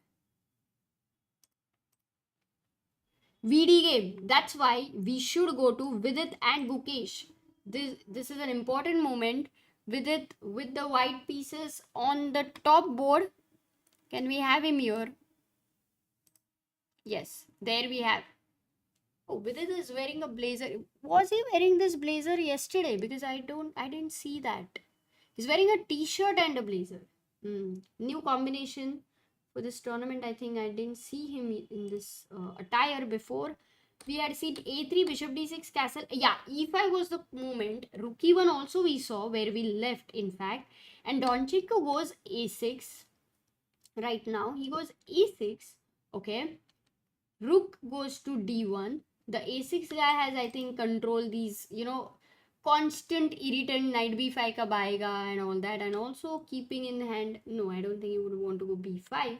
VD game. That's why we should go to Vidit and Gukesh. This is an important moment. Vidit with the white pieces on the top board. Can we have him here? Yes, there we have. Oh, Vidit is wearing a blazer. Was he wearing this blazer yesterday? Because I didn't see that. He's wearing a t-shirt and a blazer. New combination for this tournament. I think I didn't see him in this attire before. We had seen a3, bishop d6, castle. Yeah, e5 was the moment. Rook e1 also we saw where we left, in fact. And Donchenko goes a6. Right now, he goes a6. Okay. Rook goes to d1. The a6 guy has, I think, control these, constant irritant knight b5 ka baayega and all that. And also keeping in hand, no, I don't think you would want to go b5.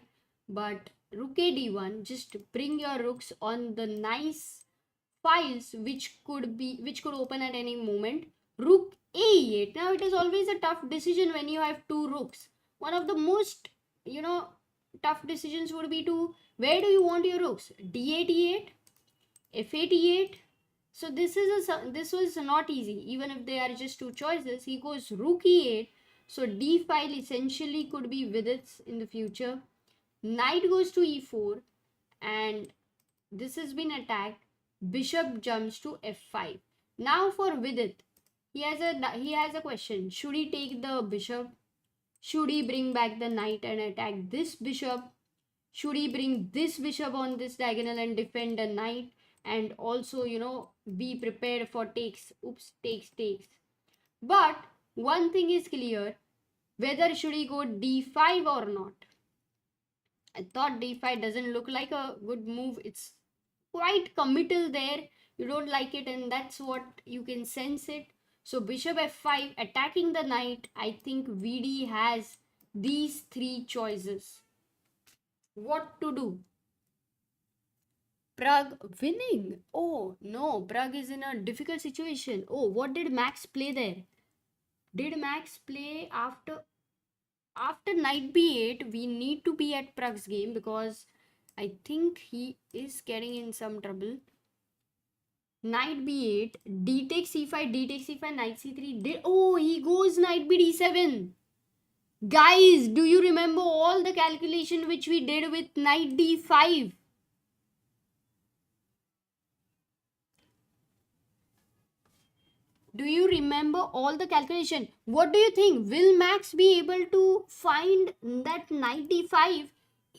But rook a d1, just bring your rooks on the nice files which could open at any moment. Rook a8. Now it is always a tough decision when you have two rooks. One of the most, tough decisions would be to, where do you want your rooks? d8 e8, f8 e8. So this was not easy. Even if they are just two choices, he goes rook e8. So d file essentially could be Vidit's in the future. Knight goes to e4, and this has been attacked. Bishop jumps to f5. Now for Vidit, he has a question. Should he take the bishop? Should he bring back the knight and attack this bishop? Should he bring this bishop on this diagonal and defend the knight? And also, be prepared for takes. Oops, takes. But one thing is clear. Whether should he go d5 or not? I thought d5 doesn't look like a good move. It's quite committal there. You don't like it, and that's what you can sense it. So bishop f5 attacking the knight. I think VD has these three choices. What to do? Pragg winning. Oh no, Pragg is in a difficult situation. Oh, what did Max play there? Did Max play after knight b8? We need to be at Pragg's game because I think he is getting in some trouble. Knight b8, d takes c5, d takes c5, knight c3. Oh, he goes knight b d7. Guys, do you remember all the calculation which we did with knight d5? Do you remember all the calculation? What do you think? Will Max be able to find that knight d5?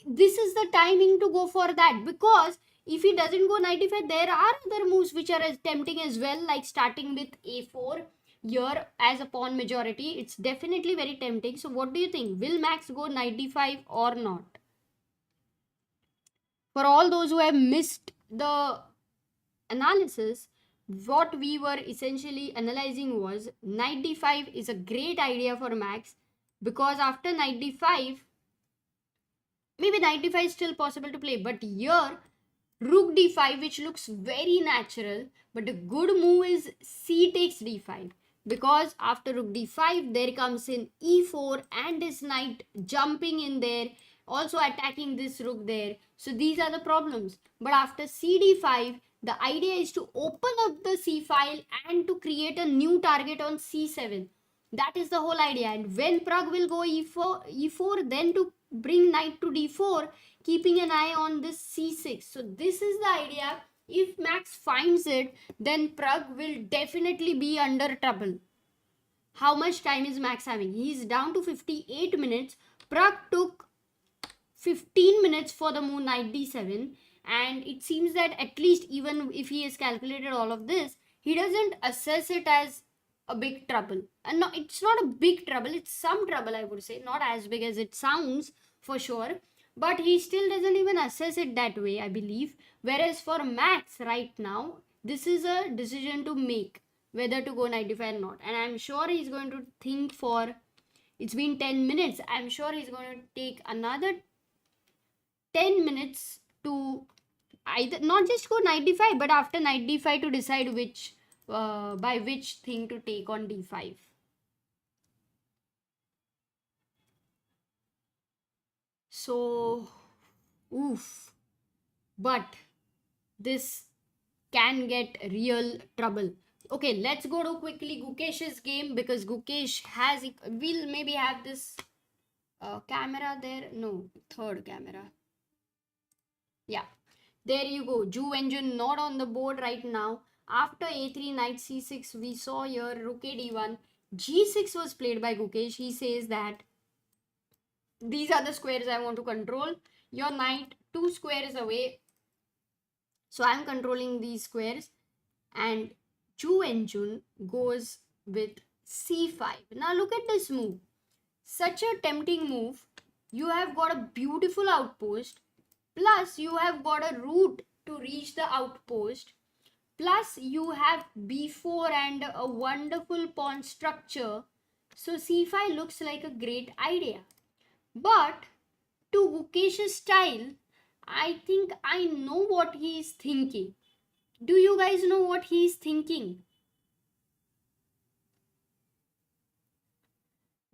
This is the timing to go for that, because if he doesn't go knight d5, there are other moves which are as tempting as well, like starting with a4 here as a pawn majority. It's definitely very tempting. So what do you think? Will Max go knight d5 or not? For all those who have missed the analysis, what we were essentially analyzing was knight d5 is a great idea for Max, because after knight d5, Maybe knight d5 is still possible to play, but here rook d5, which looks very natural, but a good move is c takes d5, because after rook d5 there comes in e4 and this knight jumping in there, also attacking this rook there. So these are the problems. But after c d5, the idea is to open up the c file and to create a new target on c7. That is the whole idea. And when Pragg will go e4, then to bring knight to d4, keeping an eye on this c6. So this is the idea. If Max finds it, then Pragg will definitely be under trouble. How much time is Max having? He's down to 58 minutes. Pragg took 15 minutes for the move knight d7, and it seems that at least even if he has calculated all of this, he doesn't assess it as a big trouble. And no, it's not a big trouble, it's some trouble, I would say, not as big as it sounds for sure, but he still doesn't even assess it that way, I believe. Whereas for Max right now, this is a decision to make whether to go knight d5 or not, and I'm sure he's going to think for, it's been 10 minutes, I'm sure he's going to take another 10 minutes to either not just go knight d5, but after knight d5 to decide which by which thing to take on d5. So, oof. But this can get real trouble. Okay, let's go to quickly Gukesh's game, because Gukesh has, we'll maybe have this camera there. No, third camera. Yeah, there you go. Jew engine not on the board right now. After a3, knight c6, we saw here rook a d1. g6 was played by Gukesh. He says that these are the squares I want to control. Your knight 2 squares away. So I'm controlling these squares. And Jew engine goes with c5. Now look at this move. Such a tempting move. You have got a beautiful outpost. Plus, you have got a route to reach the outpost. Plus, you have b4 and a wonderful pawn structure. So, c5 looks like a great idea. But, to Gukesh's style, I think I know what he is thinking. Do you guys know what he is thinking?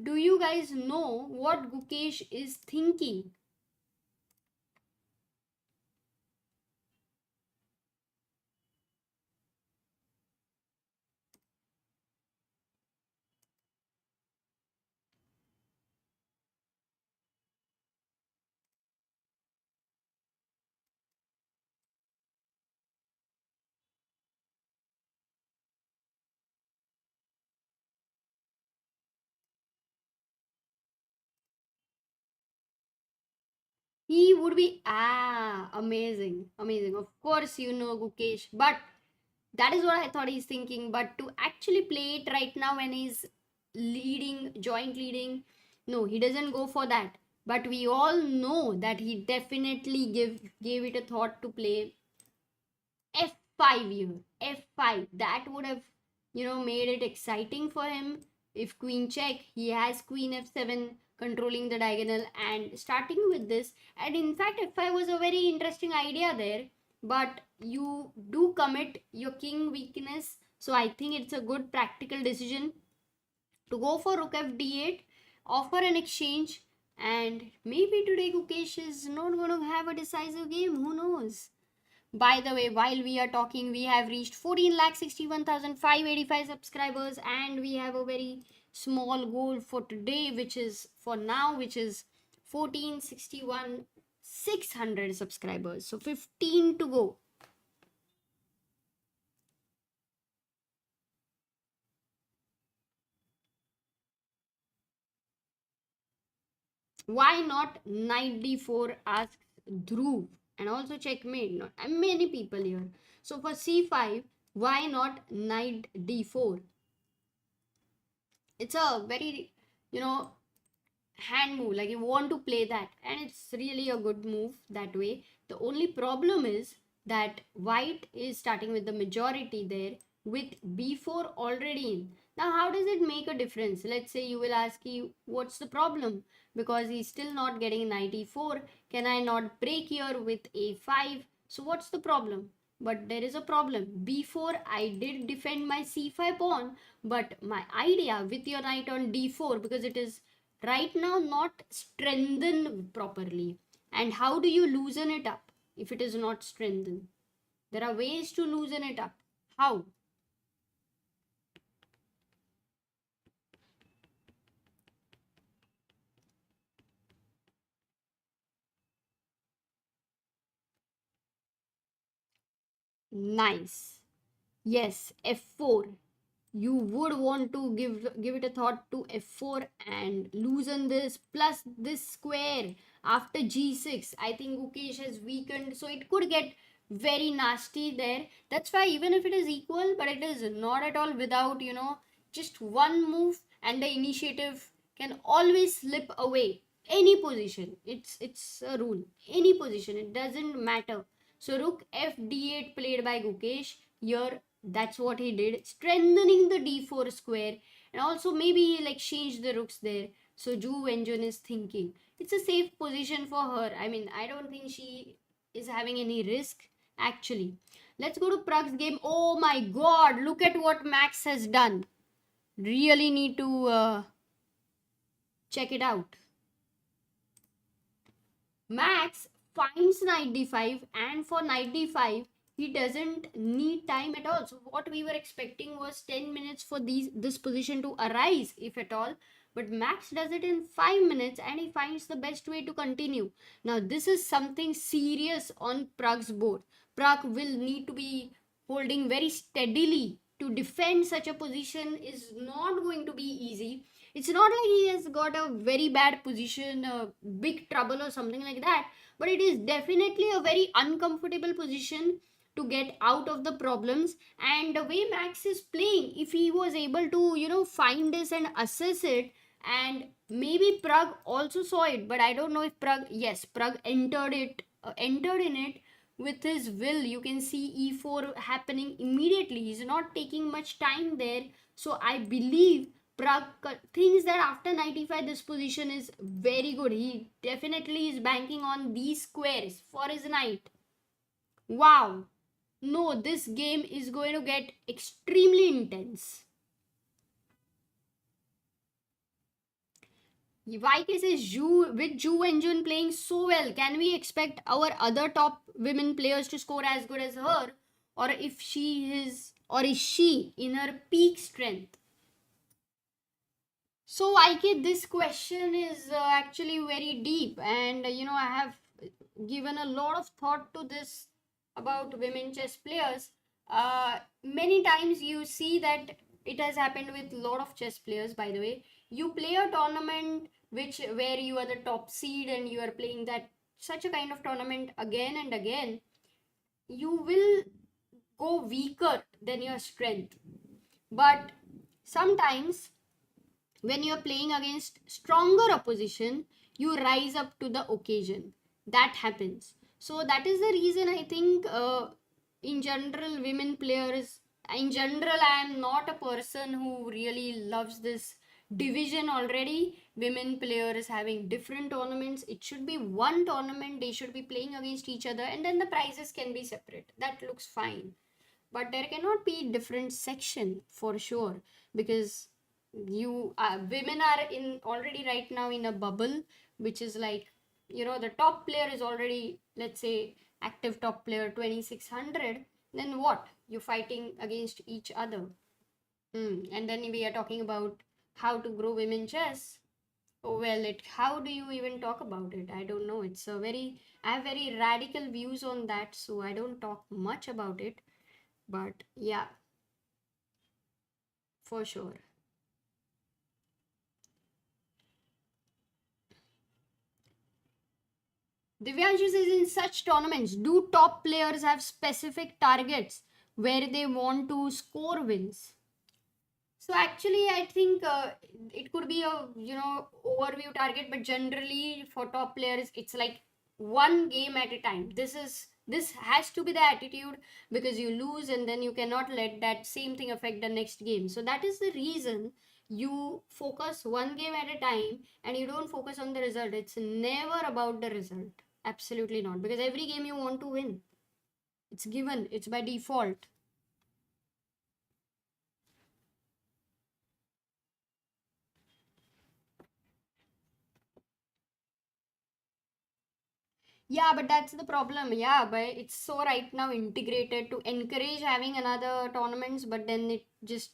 Do you guys know what Gukesh is thinking? He would be amazing, amazing. Of course, you know Gukesh, but that is what I thought he's thinking. But to actually play it right now when he's leading, joint leading, no, he doesn't go for that. But we all know that he definitely gave it a thought to play f5 here. F5. That would have, made it exciting for him. If queen check, he has queen f7 controlling the diagonal and starting with this. And in fact, f5 was a very interesting idea there. But you do commit your king weakness. So I think it's a good practical decision to go for rook f d8, offer an exchange. And maybe today Gukesh is not going to have a decisive game. Who knows? By the way, while we are talking, we have reached 14,61,585 subscribers, and we have a very small goal for today, which is for now, which is 14,61,600 subscribers. So 15 to go. Why not knight d4, asks Dhruv, and also checkmate. Not many people here. So for c5, why not knight d4? It's a very, hand move, like you want to play that, and it's really a good move that way. The only problem is that white is starting with the majority there with b4 already in. Now, how does it make a difference? Let's say you will ask you, what's the problem? Because he's still not getting knight e4. Can I not break here with a5? So what's the problem? But there is a problem. b4, I did defend my c5 pawn, but my idea with your knight on d4, because it is right now not strengthened properly. And how do you loosen it up if it is not strengthened? There are ways to loosen it up. How? Nice. Yes, f4. You would want to give it a thought to f4 and loosen this plus this square after g6. I think Gukesh has weakened, so it could get very nasty there. That's why even if it is equal, but it is not at all without, just one move and the initiative can always slip away. Any position, it's a rule. Any position, it doesn't matter. So rook f d8 played by Gukesh here. That's what he did, strengthening the d4 square, and also maybe like change the rooks there. So Ju Wenjun is thinking it's a safe position for her. I mean, I don't think she is having any risk actually. Let's go to Pragg's game. Oh my god, look at what Max has done. Really need to check it out. Max finds knight d5, and for knight d5 he doesn't need time at all. So what we were expecting was 10 minutes for this position to arise, if at all, but Max does it in 5 minutes and he finds the best way to continue. Now this is something serious on Pragg's board. Pragg will need to be holding very steadily. To defend such a position is not going to be easy. It's not like he has got a very bad position, big trouble or something like that, but it is definitely a very uncomfortable position to get out of the problems. And the way Max is playing, if he was able to, find this and assess it, and maybe Pragg also saw it, but I don't know if Pragg, yes, Pragg entered in it with his will. You can see e4 happening immediately. He's not taking much time there. So I believe Pragg thinks that after 95 this position is very good. He definitely is banking on these squares for his knight. Wow. No, this game is going to get extremely intense. Wijk says, with Ju Wenjun playing so well, can we expect our other top women players to score as good as her? Or if she is, or is she in her peak strength? So, Ike, this question is actually very deep, and I have given a lot of thought to this about women chess players. Many times you see that it has happened with a lot of chess players, by the way. You play a tournament where you are the top seed and you are playing that such a kind of tournament again and again, you will go weaker than your strength. But sometimes when you're playing against stronger opposition, you rise up to the occasion. That happens. So that is the reason I think in general women players, in general I am not a person who really loves this division already. Women players having different tournaments, it should be one tournament, they should be playing against each other, and then the prizes can be separate. That looks fine, but there cannot be different section for sure, because women are in already right now in a bubble, which is like, the top player is already, let's say, active top player 2600. Then what, you're fighting against each other. And then we are talking about how to grow women chess. Oh, well, how do you even talk about it? I don't know. I have very radical views on that, so I don't talk much about it. But yeah, for sure. Divyanshu says, in such tournaments, do top players have specific targets where they want to score wins? So actually, I think it could be a overview target, but generally for top players, it's like one game at a time. This is This has to be the attitude, because you lose and then you cannot let that same thing affect the next game. So that is the reason you focus one game at a time and you don't focus on the result. It's never about the result. Absolutely not. Because every game you want to win. It's given, it's by default. Yeah, but that's the problem. Yeah, but it's so right now integrated to encourage having another tournaments, but then it just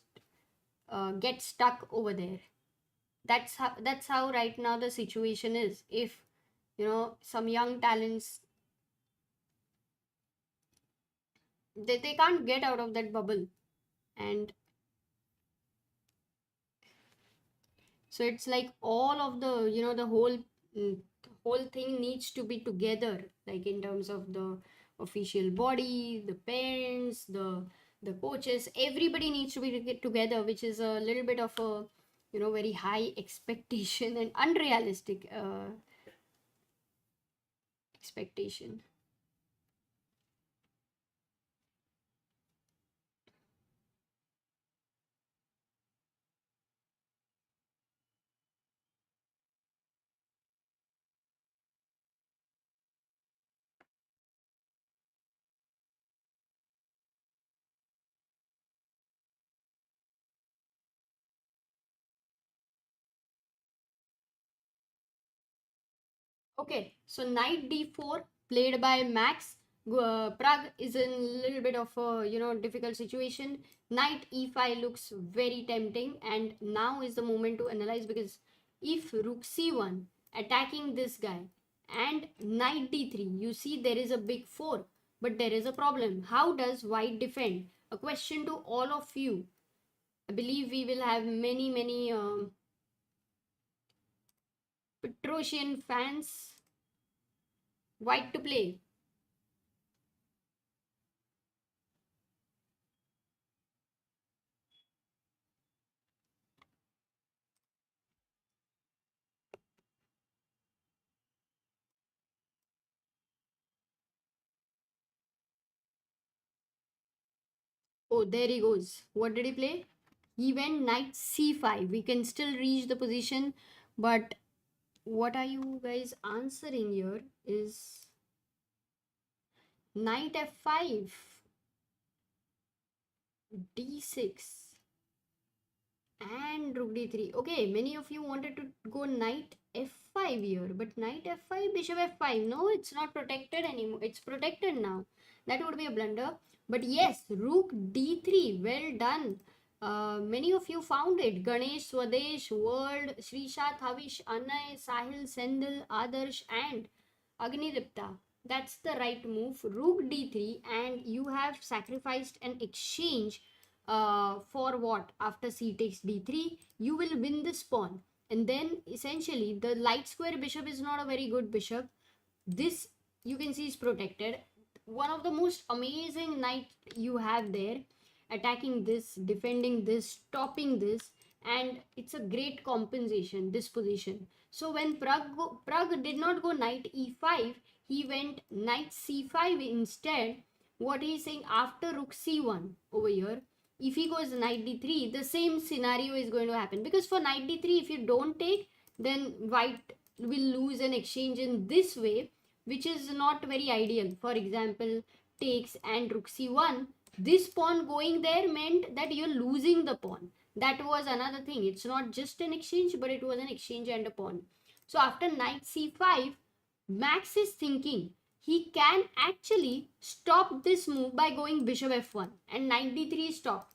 gets stuck over there. That's how right now the situation is. If some young talents, they can't get out of that bubble, and so it's like all of the the whole thing needs to be together, like in terms of the official body, the parents, the coaches, everybody needs to be together, which is a little bit of a very high expectation and unrealistic expectation. Okay, so knight d4 played by Max. Pragg is in a little bit of a difficult situation. Knight e5 looks very tempting, and now is the moment to analyze, because if rook c1 attacking this guy and knight d3, you see there is a big 4, but there is a problem. How does white defend? A question to all of you. I believe we will have many Petrosian fans. White to play. Oh, there he goes. What did he play? He went knight c5. We can still reach the position, but what are you guys answering here is knight f5, d6, and rook d3. Okay, many of you wanted to go knight f5 here, but knight f5, bishop f5. No, it's not protected anymore. It's protected now. That would be a blunder. But yes, rook d3. Well done. Many of you found it. Ganesh, Swadesh, World, Srishat, Havish, Anay, Sahil, Sendil, Adarsh, and Agnidipta. That's the right move. Rook d3, and you have sacrificed an exchange for what? After c takes d3, you will win this pawn. And then essentially, the light square bishop is not a very good bishop. This you can see is protected. One of the most amazing knight you have there, attacking this, defending this, stopping this, and it's a great compensation, this position. So when Pragg did not go knight e5, he went knight c5 instead. What he's saying, after rook c1 over here, if he goes knight d3, the same scenario is going to happen, because for knight d3, if you don't take, then white will lose an exchange in this way, which is not very ideal. For example, takes and rook c1, this pawn going there meant that you're losing the pawn. That was another thing. It's not just an exchange, but it was an exchange and a pawn. So after knight c5, Max is thinking he can actually stop this move by going bishop f1, and knight d3 is stopped.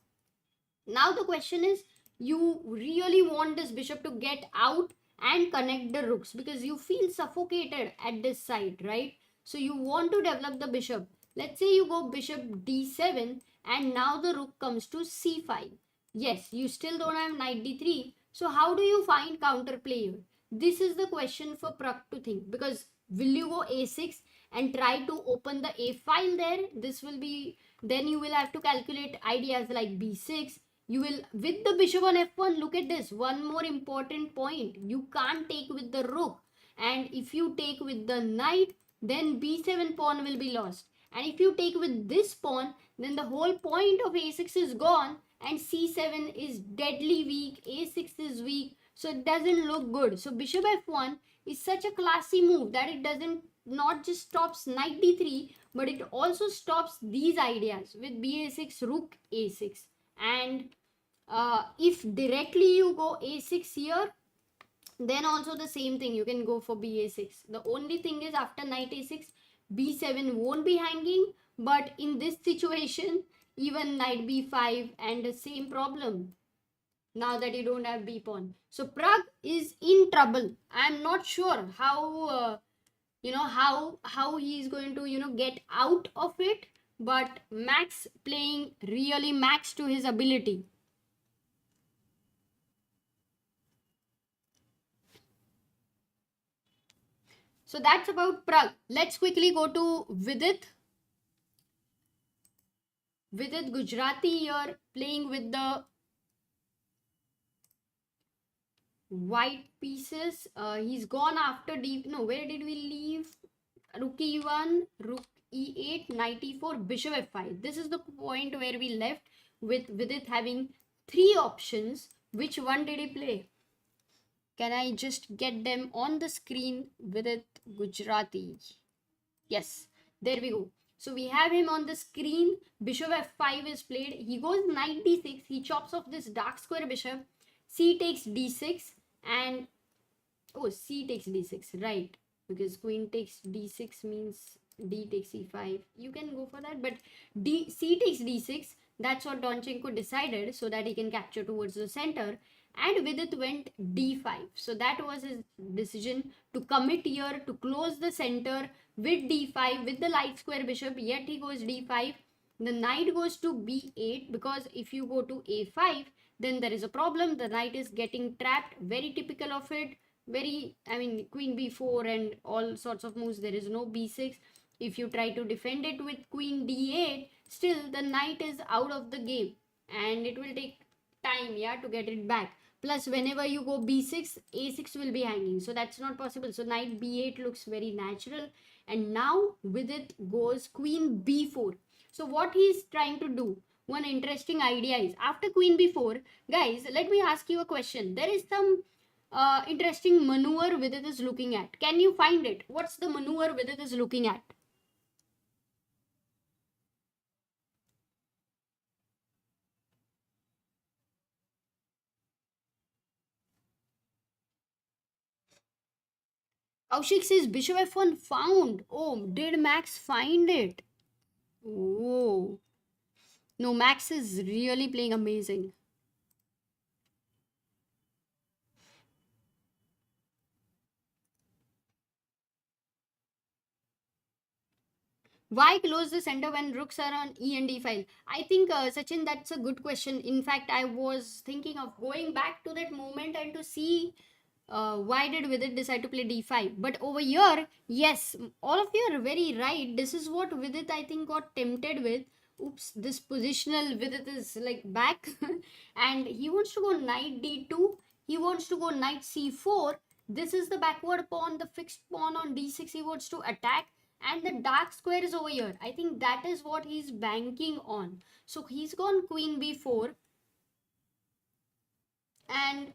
Now the question is, you really want this bishop to get out and connect the rooks, because you feel suffocated at this side, right? So you want to develop the bishop. Let's say you go bishop d7, and now the rook comes to c5. Yes, you still don't have knight d3. So how do you find counter player? This is the question for Pragg to think, because will you go a6 and try to open the a file there? This will be, then you will have to calculate ideas like b6. You will, with the bishop on f1, look at this, one more important point, you can't take with the rook, and if you take with the knight, then b7 pawn will be lost, And if you take with this pawn, then the whole point of a6 is gone, and c7 is deadly weak, a6 is weak, so it doesn't look good. So bishop f1 is such a classy move that it doesn't not just stops knight d3, but it also stops these ideas with ba6, rook a6. And if directly you go a6 here, then also the same thing, you can go for ba6. The only thing is after knight a6, b7 won't be hanging, but in this situation, even knight b5 and the same problem now that you don't have b pawn. So Pragg is in trouble. I'm not sure how how he is going to get out of it, but Max playing really max to his ability. So that's about Pragg. Let's quickly go to Vidit. Vidit Gujarati here playing with the white pieces. He's gone after d. No, where did we leave? Rook e1, rook e8, knight e4, bishop f5. This is the point where we left with Vidit having three options. Which one did he play? Can I just get them on the screen? Vidit Gujarati. Yes, there we go. So we have him on the screen. Bishop f5 is played. He goes knight d6. He chops off this dark square bishop. C takes d6 and c takes d6, right? Because queen takes d6 means d takes e5. You can go for that, but c takes d6. That's what Donchenko decided so that he can capture towards the center. And Vidit went d5. So that was his decision to commit here, to close the center with d5 with the light square bishop. Yet he goes d5. The knight goes to b8, because if you go to a5, then there is a problem. The knight is getting trapped. Very typical of it. Queen b4 and all sorts of moves. There is no b6. If you try to defend it with queen d8, still the knight is out of the game, and it will take time, to get it back. Plus, whenever you go b6, a6 will be hanging. So that's not possible. So knight b8 looks very natural. And now with it goes queen b4. So what he's trying to do, one interesting idea is, after queen b4, guys, let me ask you a question. There is some interesting maneuver Vidit is looking at. Can you find it? What's the maneuver Vidit is looking at? Kaushik says bishop f1 found. Oh, did Max find it? Oh. No, Max is really playing amazing. Why close the center when rooks are on E and D file? I think, Sachin, that's a good question. In fact, I was thinking of going back to that moment and to see why did Vidit decide to play d5. But over here, yes, all of you are very right. This is what Vidit, I think, got tempted with. Oops, this positional Vidit is like back. And he wants to go knight d2. He wants to go knight c4. This is the backward pawn, the fixed pawn on d6 he wants to attack. And the dark square is over here. I think that is what he's banking on. So he's gone queen b4. And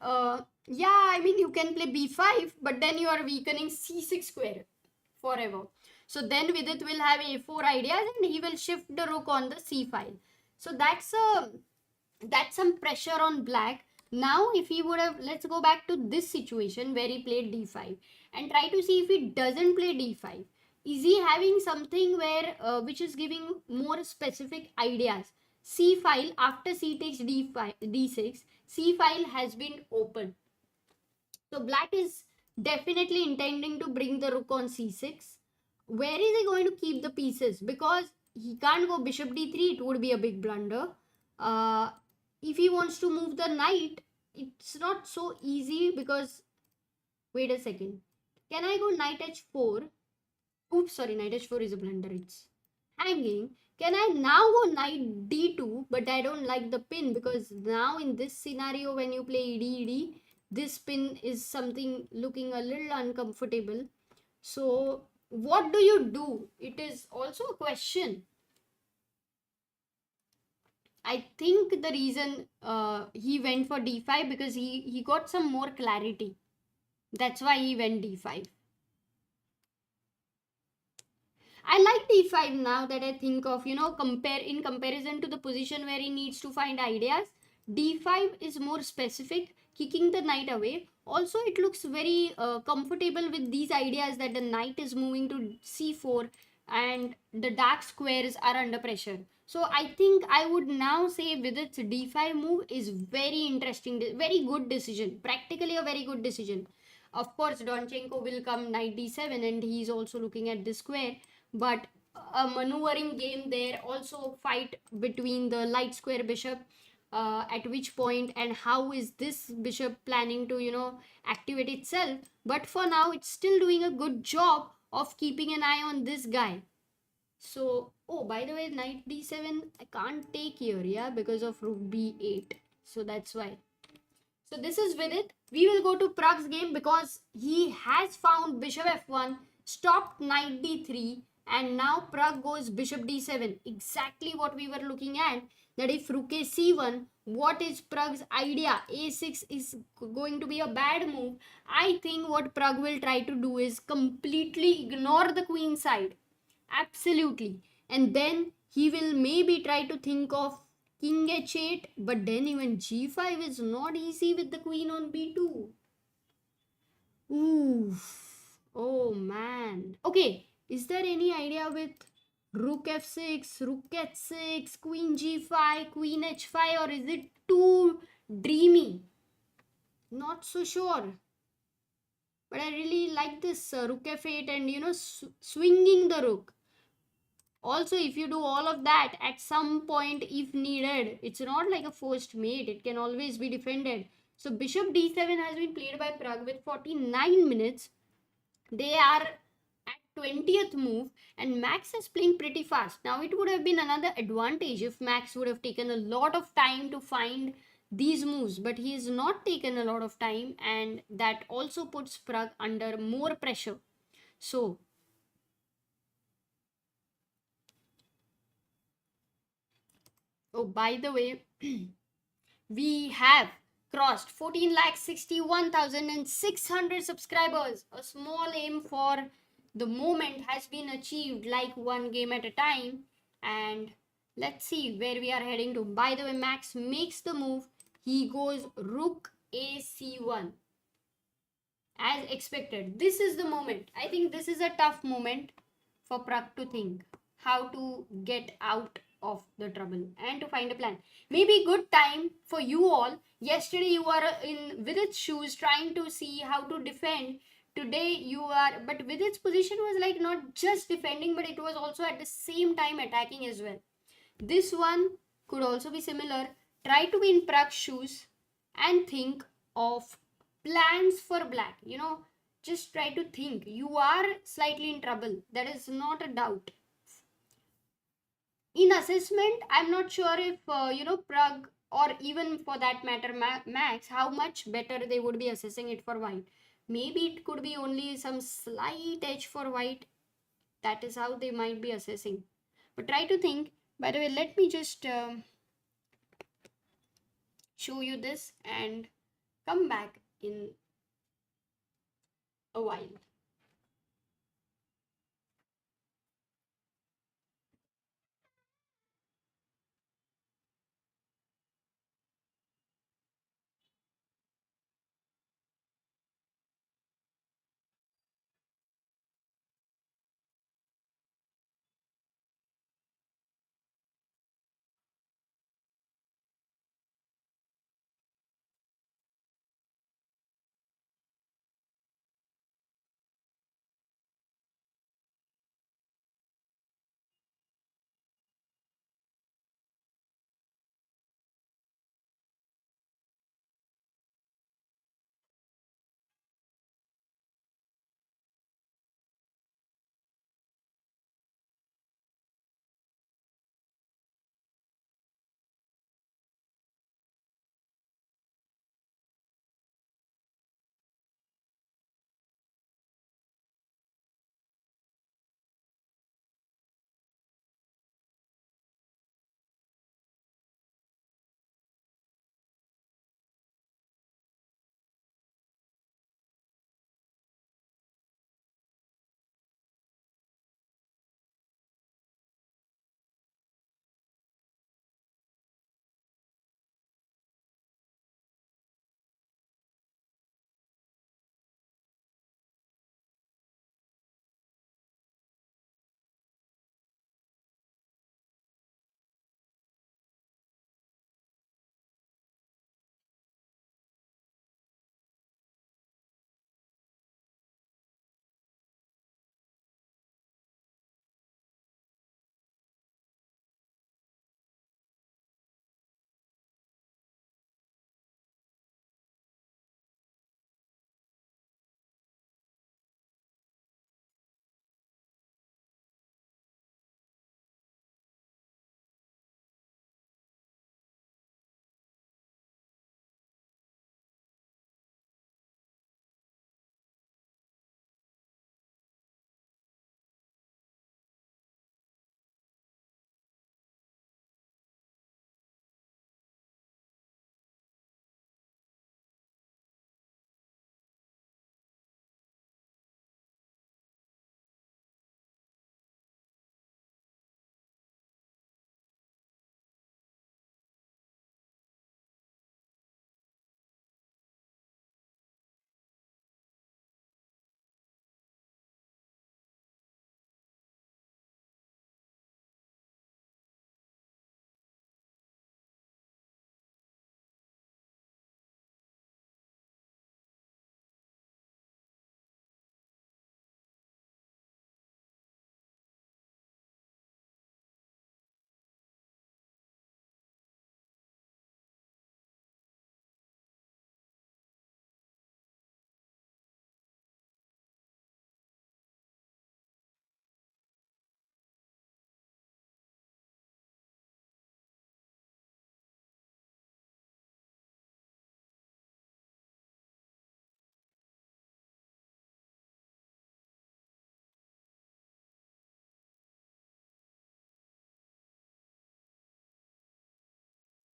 you can play b5, but then you are weakening c6 square forever. So then Vidit will have a4 ideas and he will shift the rook on the c file. So that's some pressure on black. Now if he would have, let's go back to this situation where he played d5 and try to see if he doesn't play d5. Is he having something where which is giving more specific ideas? C file, after c takes d5, d6, C file has been opened. So black is definitely intending to bring the rook on c6. Where is he going to keep the pieces? Because he can't go bishop d3, it would be a big blunder. If he wants to move the knight, it's not so easy because, wait a second. Can I go knight h4? Oops, sorry, knight h4 is a blunder. It's hanging. Can I now go knight d2? But I don't like the pin, because now in this scenario when you play d, this pin is something looking a little uncomfortable. So what do you do? It is also a question. I think the reason he went for d5 because he got some more clarity. That's why he went d5. I like d5 now that I think of, compare in comparison to the position where he needs to find ideas. D5 is more specific, kicking the knight away. Also, it looks very comfortable with these ideas that the knight is moving to c4 and the dark squares are under pressure. So I think I would now say with its d5 move is very interesting, very good decision. Practically a very good decision. Of course, Donchenko will come knight d7 and he's also looking at this square, but a maneuvering game there, also fight between the light square bishop, at which point and how is this bishop planning to activate itself. But for now it's still doing a good job of keeping an eye on this guy. So, oh, by the way, knight d7 I can't take here, yeah, because of rook b8, so that's why. So this is with it. We will go to Pragg's game because he has found bishop f1, stopped knight d3, and now Pragg goes bishop d7. Exactly what we were looking at. That if rook is c1, what is Pragg's idea? a6 is going to be a bad move. I think what Pragg will try to do is completely ignore the queen side. Absolutely. And then he will maybe try to think of king h8, but then even g5 is not easy with the queen on b2. Oof. Oh man. Okay, is there any idea with rook f6, rook h6, queen g5, queen h5, or is it too dreamy? Not so sure. But I really like this rook f8 and swinging the rook. Also, if you do all of that at some point if needed, it's not like a forced mate, it can always be defended. So bishop d7 has been played by Pragg with 49 minutes. They are at 20th move and Max is playing pretty fast. Now it would have been another advantage if Max would have taken a lot of time to find these moves, but he has not taken a lot of time and that also puts Pragg under more pressure. So, oh, by the way, we have crossed 14,61,600 subscribers. A small aim for the moment has been achieved, like one game at a time. And let's see where we are heading to. By the way, Max makes the move. He goes rook ac1 as expected. This is the moment. I think this is a tough moment for Pragg to think how to get out of the trouble and to find a plan. Maybe good time for you all. Yesterday you were in Vidit's shoes trying to see how to defend. Today you are, but Vidit's position was like not just defending, but it was also at the same time attacking as well. This one could also be similar. Try to be in Pragg's shoes and think of plans for black. Just try to think. You are slightly in trouble. That is not a doubt. In assessment, I'm not sure if, Pragg or even for that matter, Max, how much better they would be assessing it for white. Maybe it could be only some slight edge for white. That is how they might be assessing. But try to think. By the way, let me just show you this and come back in a while.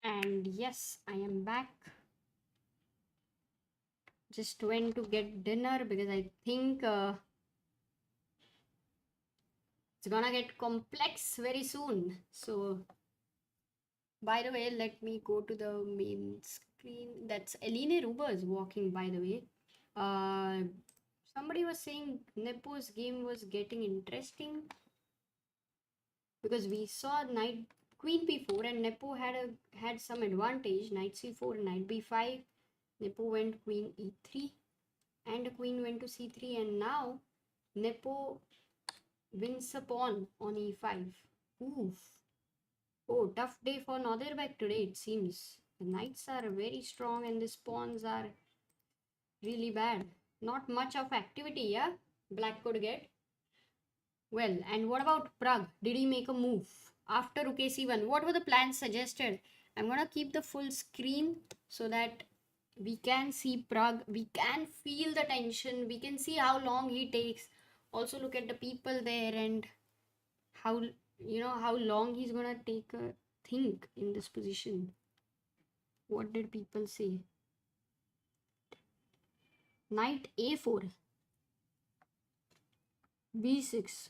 And yes, I am back. Just went to get dinner because I think it's gonna get complex very soon. So, by the way, let me go to the main screen. That's Eline Ruber is walking, by the way. Uh, Somebody was saying Nepo's game was getting interesting because we saw knight queen p4 and Nepo had some advantage. Knight c4, knight b5. Nepo went queen e3 and queen went to c3, and now Nepo wins a pawn on e5. Oof. Oh, tough day for Northerbeck today, it seems. The knights are very strong and the pawns are really bad. Not much of activity, yeah? Black could get. Well, and what about Pragg? Did he make a move? After rook a1, what were the plans suggested? I'm gonna keep the full screen so that we can see Pragg. We can feel the tension. We can see how long he takes. Also look at the people there and how how long he's gonna take a think in this position. What did people say? Knight a4, b6.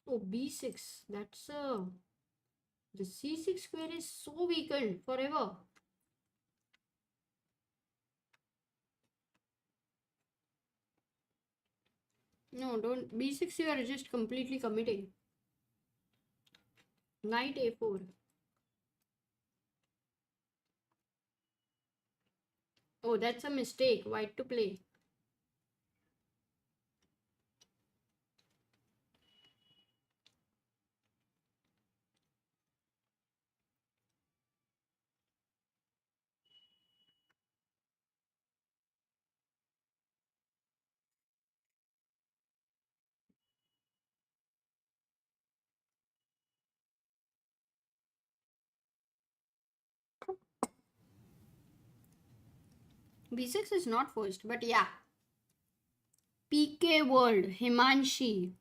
Oh, b6. That's the c6 square is so weakened forever. No, don't. b6 you are just completely committing. Knight a4. Oh, that's a mistake. White to play. b6 is not first, but yeah. PK World, Himanshi.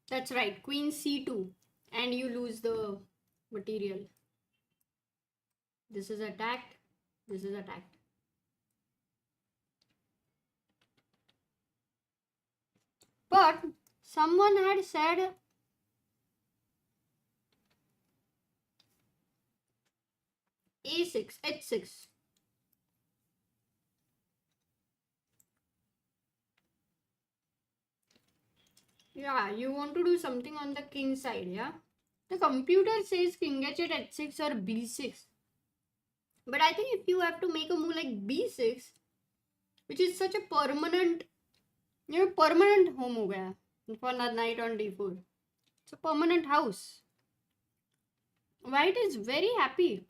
That's right, Queen c2. And you lose the material. This is attacked. This is attacked. But someone had said a6, h6. Yeah, you want to do something on the king side, yeah? The computer says king h8, h6 or b6. But I think if you have to make a move like b6, which is such a permanent, permanent home ho gaya for knight on d4. It's a permanent house. White is very happy.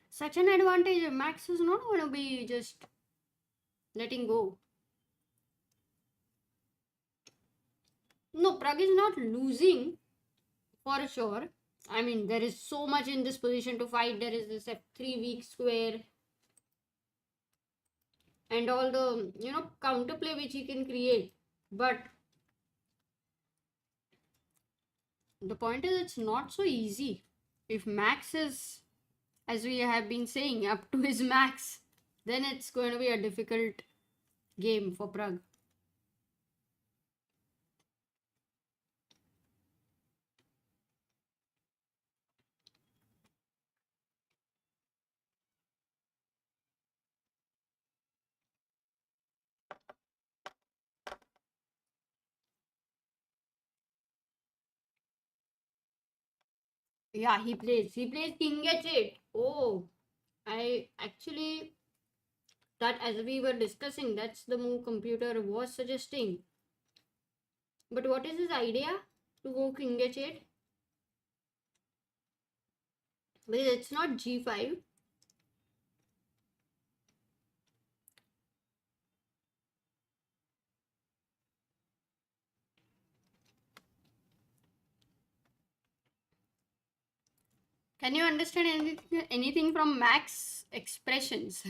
Such an advantage. Max is not going to be just letting go. No, Pragg is not losing for sure. I mean, there is so much in this position to fight. There is this f3 weak square and all the counterplay which he can create. But the point is, it's not so easy. If Max is, as we have been saying, up to his max, then it's going to be a difficult game for Pragg. Yeah, he plays king h8. Oh, I actually, that as we were discussing, that's the move computer was suggesting. But what is his idea to go king h8? Because it's not g5. Can you understand anything from Max expressions?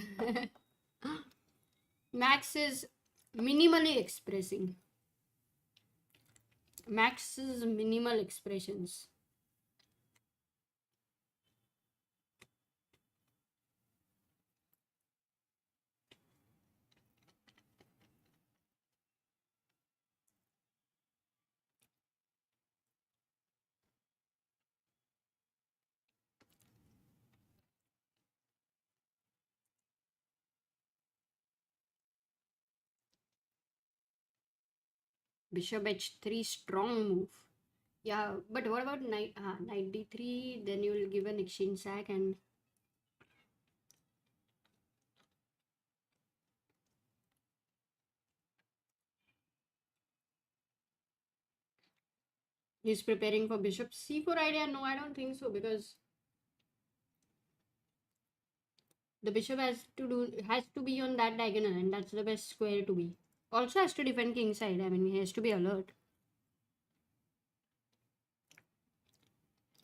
Max is minimally expressing. Max's minimal expressions. Bishop h3, strong move. Yeah, but what about knight d3? Then you will give an exchange sack and he's preparing for bishop c4 idea. No, I don't think so, because the bishop has to be on that diagonal, and that's the best square to be. Also has to defend king side. I mean, he has to be alert.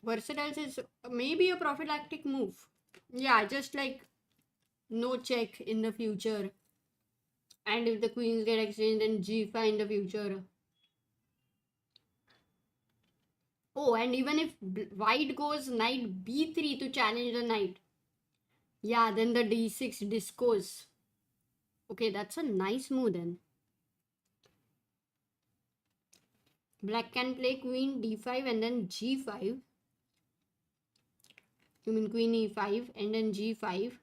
Versatile is maybe a prophylactic move. Yeah, just like no check in the future. And if the queens get exchanged, then g5 in the future. Oh, and even if white goes knight b3 to challenge the knight, yeah, then the d6 discos. Okay, that's a nice move then. Black can play queen d5 and then g5. You mean queen e5 and then g5.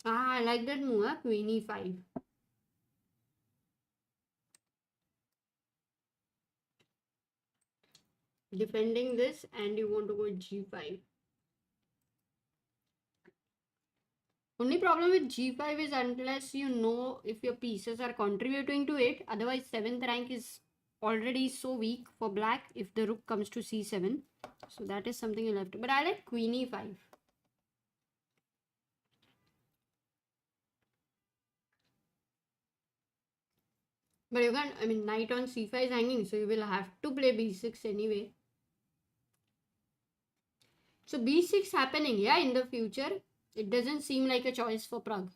Ah, I like that move, huh? Queen e5. Defending this, and you want to go g5. Only problem with g5 is unless you know if your pieces are contributing to it. Otherwise, 7th rank is already so weak for black if the rook comes to c7. So that is something you'll have to. But I like queen e5. But you can't, I mean, knight on c5 is hanging, so you will have to play b6 anyway. So b6 happening, yeah, in the future. It doesn't seem like a choice for Pragg.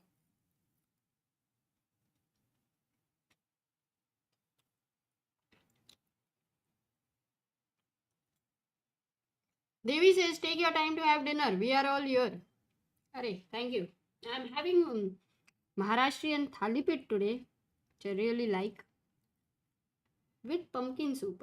Devi says, take your time to have dinner. We are all here. Arey, thank you. I'm having Maharashtrian thalipit today, which I really like, with pumpkin soup.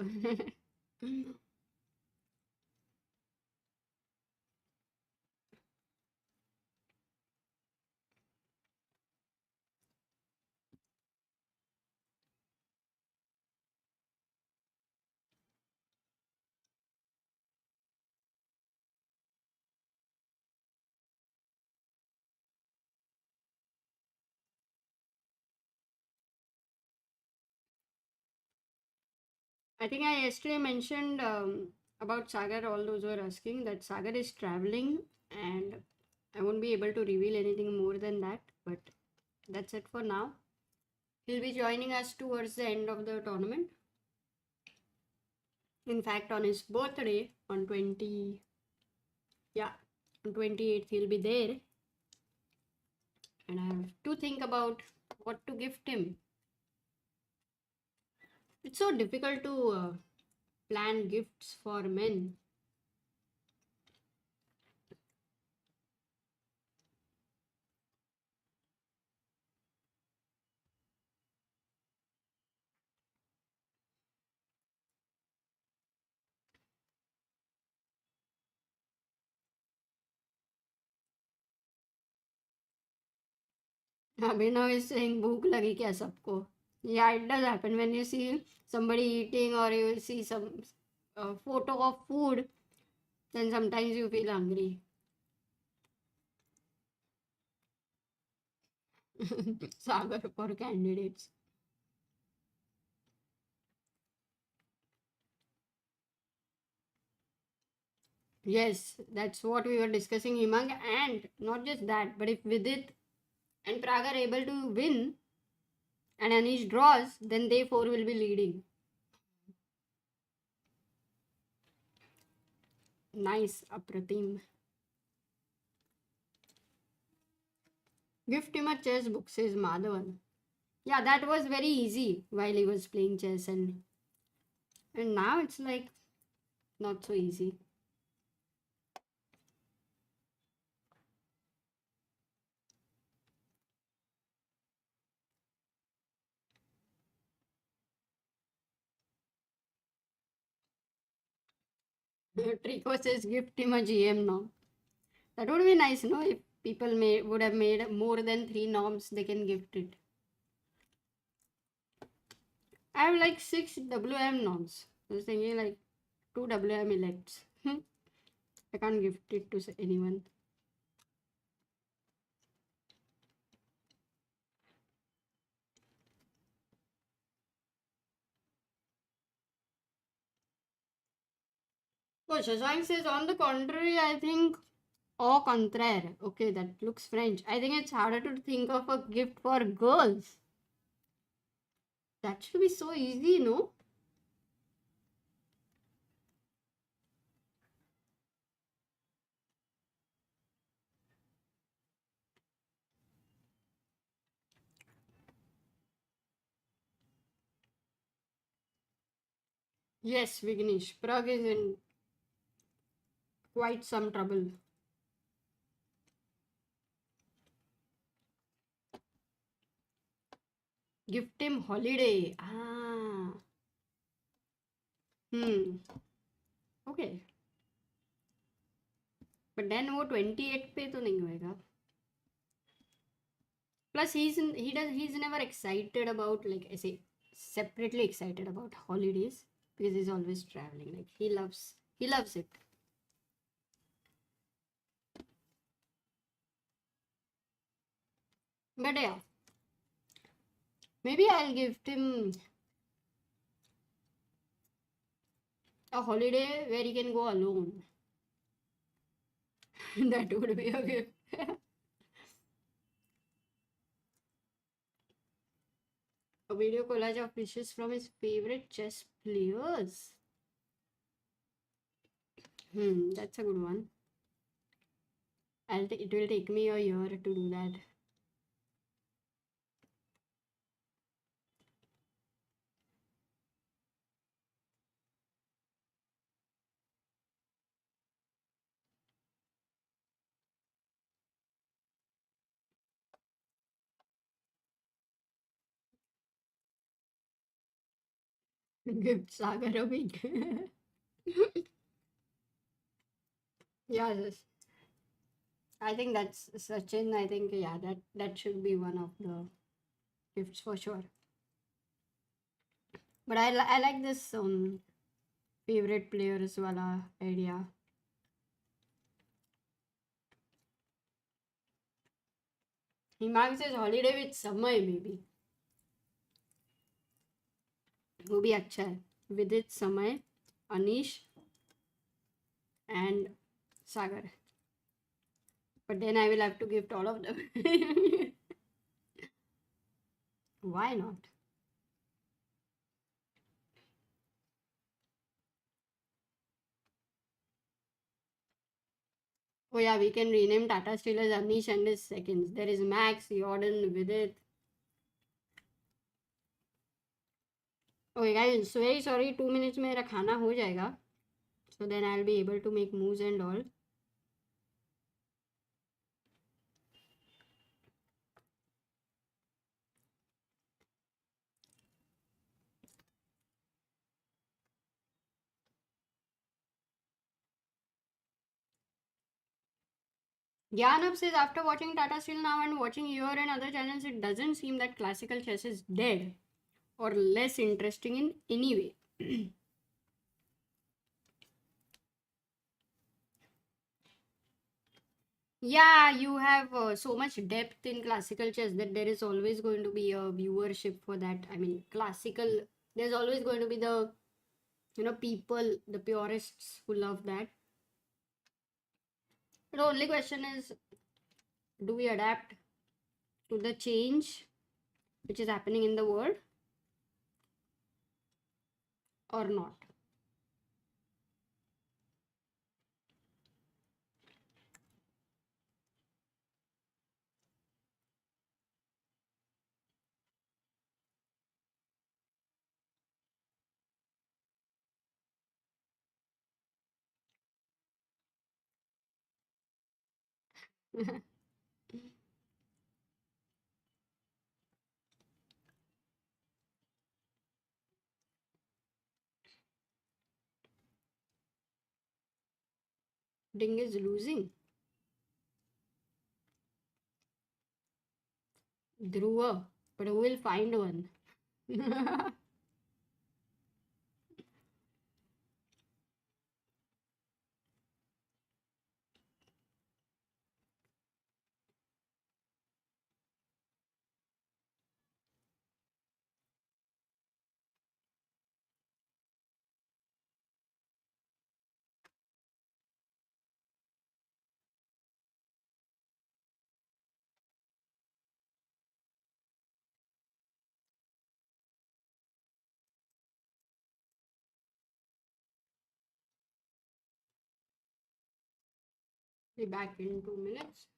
I think I yesterday mentioned about Sagar, all those who are asking, that Sagar is traveling, and I won't be able to reveal anything more than that, but that's it for now. He'll be joining us towards the end of the tournament. In fact, on his birthday, on 28th, he'll be there. And I have to think about what to gift him. It's so difficult to plan gifts for men. Abhinav is saying, "Bhook lagi kya sabko?" Yeah, it does happen when you see somebody eating or you see some photo of food, then sometimes you feel hungry. Sagar for candidates. Yes, that's what we were discussing, Himang. And not just that, but if Vidit and Pragg are able to win and Anish draws, then they four will be leading. Nice, Apratim. Gift him a chess book, says Madhavan. Yeah, that was very easy while he was playing chess, and And now it's like not so easy. Trico says gift him a GM now. That would be nice, no? If people would have made more than 3 norms, they can gift it. I have like 6 WM norms. I was thinking like 2 WM elects. I can't gift it to anyone. Oh, Shashank says, on the contrary, I think au contraire. Okay, that looks French. I think it's harder to think of a gift for girls. That should be so easy, no? Yes, Vignesh. Pragg is in quite some trouble. Gift him holiday. Ah. Hmm. Okay. But then वो 28 पे तो नहीं होएगा. Plus he's never excited about, like I say, separately excited about holidays, because he's always traveling. Like he loves it. But yeah, maybe I'll gift him a holiday where he can go alone. That would be a gift. A video collage of wishes from his favorite chess players. That's a good one. It will take me a year to do that. Gift Sagar a week. Yeah, yes. I think that's Sachin. I think, yeah, that should be one of the gifts for sure. But I like this favorite players wala idea. He marks his holiday with Samay maybe. वो भी अच्छा है. Vidit, Samay, Anish, and Sagar. But then I will have to gift all of them. Why not? Oh yeah, we can rename Tata Steel as Anish and his seconds. There is Max, Jordan, Vidit. Okay guys, so very sorry, 2 minutes में मेरा खाना हो जाएगा. So then I'll be able to make moves and all. Gyanab says, after watching Tata Steel now and watching your and other channels, it doesn't seem that classical chess is dead or less interesting in any way. Yeah, you have so much depth in classical chess that there is always going to be a viewership for that. I mean, there's always going to be people, the purists who love that. The only question is, do we adapt to the change which is happening in the world or not? Ding is losing. Dhruva, but who will find one? Be back in 2 minutes.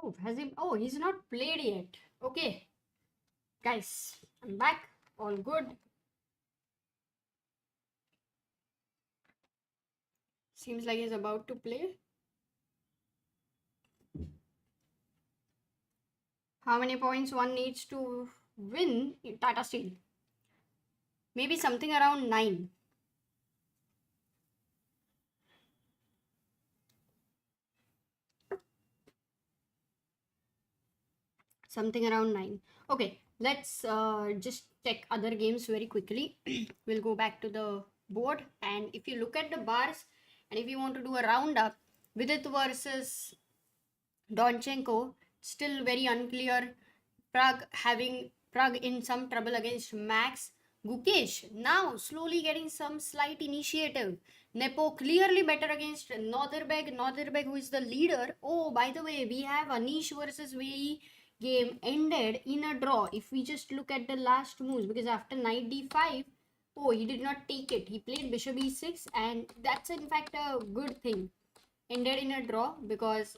Oh, has he? Oh, he's not played yet. Okay, guys, I'm back. All good. Seems like he's about to play. How many points one needs to win in Tata Steel? Maybe something around 9. something around 9. Okay, let's just check other games very quickly. We'll go back to the board, and if you look at the bars, and if you want to do a roundup, Vidit versus Donchenko, still very unclear. Pragg in some trouble against Max. Gukesh now slowly getting some slight initiative. Nepo clearly better against Northerbeg. Northerbeg, who is the leader. Oh, by the way, we have Anish versus Wei game ended in a draw. If we just look at the last moves, because after knight d5, oh, he did not take it. He played bishop e6, and that's in fact a good thing. Ended in a draw because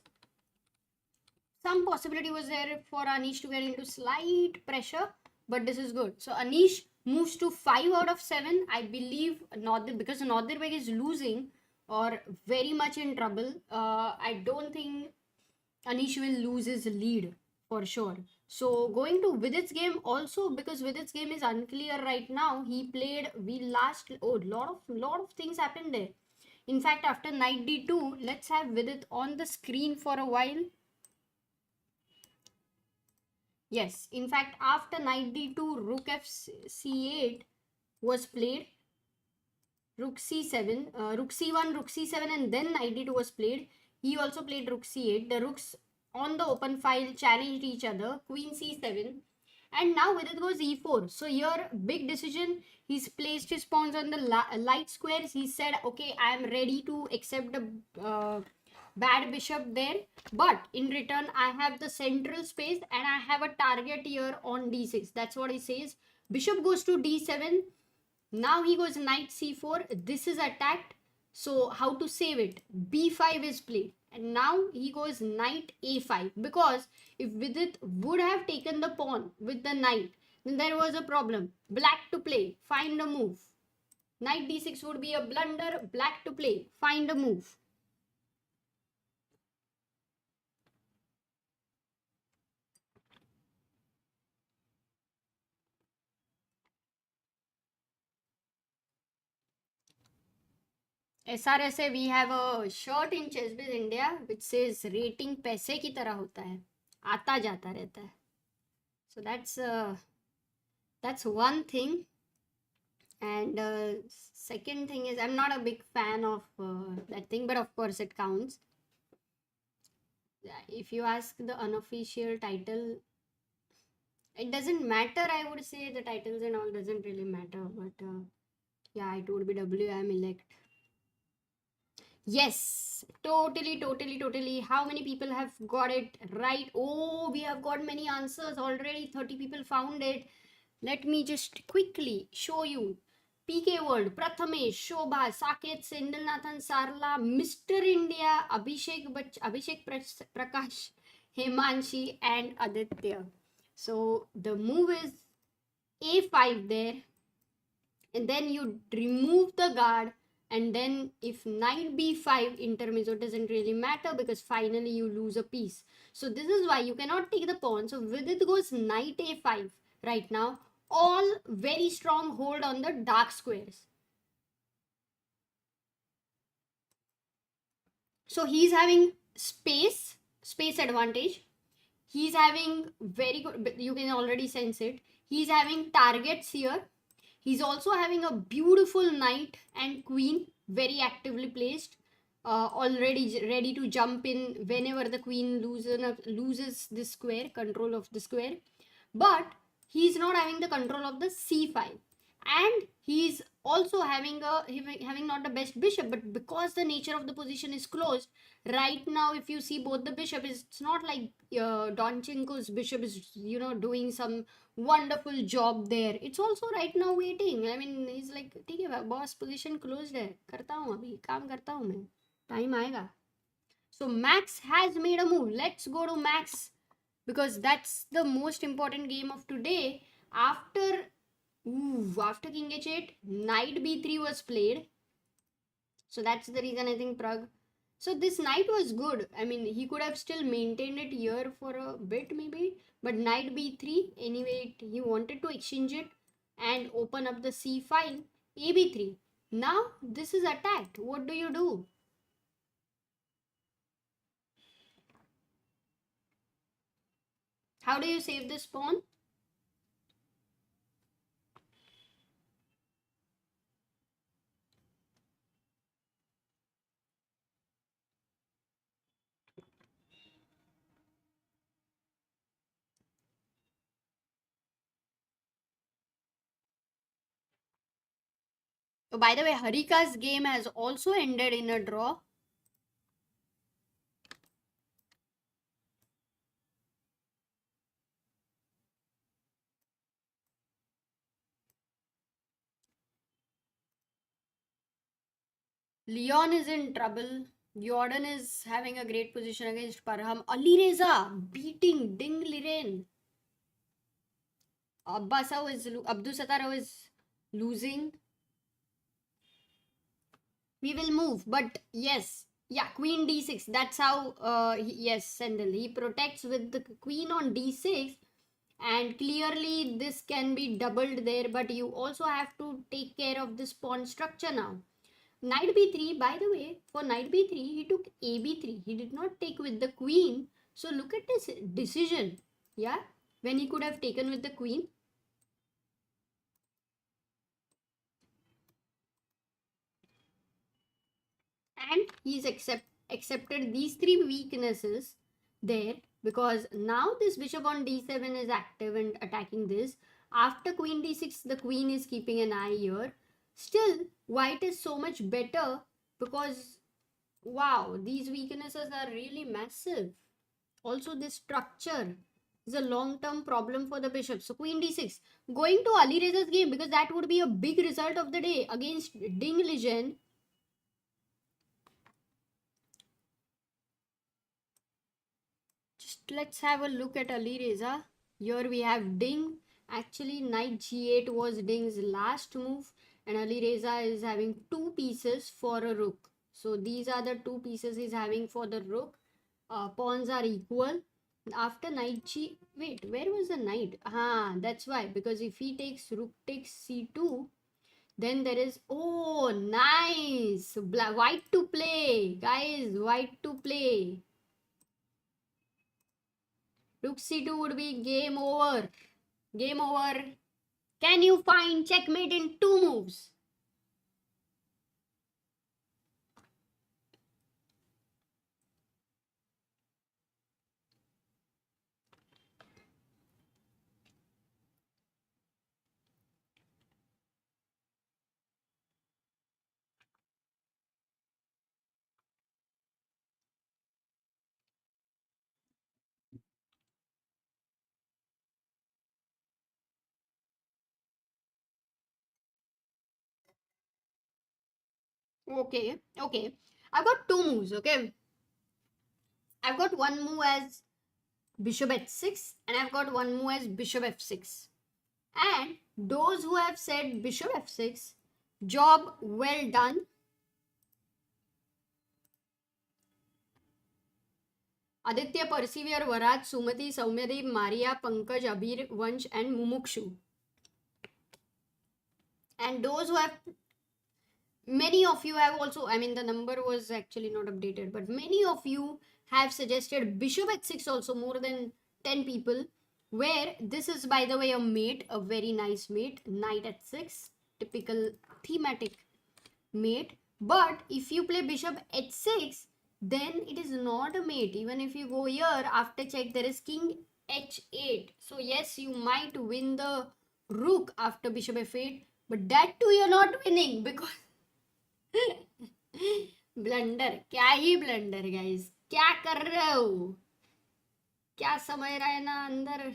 some possibility was there for Anish to get into slight pressure, but this is good. So Anish moves to 5 out of 7. I believe because Northerbeg is losing or very much in trouble. I don't think Anish will lose his lead for sure. So going to Vidit's game also, because Vidit's game is unclear right now. He played lot of things happened there. In fact, after knight d2, let's have Vidit on the screen for a while. Yes, in fact, after knight d2, rook c8 was played. Rook c7, rook c1, rook c7, and then knight d2 was played. He also played rook c8. The rooks on the open file challenged each other. Queen c7. And now Vidit goes e4. So here, big decision. He's placed his pawns on the light squares. He said, okay, I am ready to accept the bad bishop there, but in return I have the central space and I have a target here on d6. That's what he says. Bishop goes to d7. Now he goes knight c4. This is attacked. So how to save it? b5 is played, and now he goes knight a5, because if Vidit would have taken the pawn with the knight, then there was a problem. Black to play, find a move. Knight d6 would be a blunder. Black to play, find a move. SRSA, we have a shirt in ChessBase India which says rating पैसे की तरह होता है, आता जाता रहता है. So that's one thing. And second thing is, I'm not a big fan of that thing, but of course it counts. If you ask the unofficial title, it doesn't matter. I would say the titles and all doesn't really matter, but yeah, it would be WM elect. Yes, totally. How many people have got it right? Oh, we have got many answers already. 30 people found it. Let me just quickly show you. PK World, Prathamesh, Shobha, Saket, Sendelnathan, Sarla, Mr. India, Abhishek Prakash, Hemanshi, and Aditya. So the move is A5 there. And then you remove the guard. And then if knight b5 intermezzo, doesn't really matter because finally you lose a piece. So this is why you cannot take the pawn. So Vidit goes knight a5 right now. All very strong hold on the dark squares. So he's having space advantage. He's having very good, you can already sense it. He's having targets here. He's also having a beautiful knight and queen, very actively placed, already ready to jump in whenever the queen loses this square, control of the square. But he's not having the control of the c5. And he's also having not the best bishop, but because the nature of the position is closed, right now if you see both the bishop, it's not like Donchenko's bishop is doing some wonderful job there. It's also right now waiting. I mean, he's like, ठीक है boss, position closed है, करता हूँ अभी, काम करता हूँ मैं, time आएगा. So Max has made a move. Let's go to Max, because that's the most important game of today. After king h8, knight b3 was played. So that's the reason I think Pragg. So this knight was good. I mean, he could have still maintained it here for a bit maybe. But knight b3, anyway, he wanted to exchange it and open up the c file. ab3. Now this is attacked. What do you do? How do you save this pawn? Oh, by the way, Harika's game has also ended in a draw. Leon is in trouble. Jordan is having a great position against Parham. Ali Reza beating Ding Liren. Abdusattorov is losing. We will move, but yes, yeah, queen d6. That's how. Yes, Sendel. He protects with the queen on d6, and clearly this can be doubled there. But you also have to take care of this pawn structure now. Knight b3. By the way, for knight b3, he took a b3. He did not take with the queen. So look at this decision. Yeah, when he could have taken with the queen. And he's accepted these three weaknesses there, because now this bishop on d7 is active and attacking this. After queen d6, the queen is keeping an eye here. Still, white is so much better because, wow, these weaknesses are really massive. Also, this structure is a long-term problem for the bishop. So queen d6, going to Ali Reza's game, because that would be a big result of the day against Ding Liren. Let's have a look at Ali Reza. Here we have Ding. Actually, knight g8 was Ding's last move, and Ali Reza is having two pieces for a rook. So these are the two pieces he's having for the rook. Pawns are equal. After knight g, wait, where was the knight? That's why, because if he takes rook takes c2, then there is, oh, nice, white to play, guys, white to play. Rook c2 would be game over. Game over. Can you find checkmate in two moves? Okay, okay. I've got two moves, okay? I've got one move as bishop h6 and I've got one move as bishop f6. And those who have said bishop f6, job well done. Aditya, Persevere, Varad, Sumati, Saumyadeep, Maria, Pankaj, Abhir, Vansh, and Mumukshu. And those who have, many of you have also, I mean, the number was actually not updated, but many of you have suggested bishop h6 also, more than 10 people, where this is, by the way, a mate, a very nice mate, knight h6, typical thematic mate. But if you play bishop h6, then it is not a mate. Even if you go here, after check, there is king h8. So yes, you might win the rook after bishop f8, but that too you're not winning, because blunder, क्या ही blunder guys, क्या कर रहे हो, क्या समझ रहा है ना, अंदर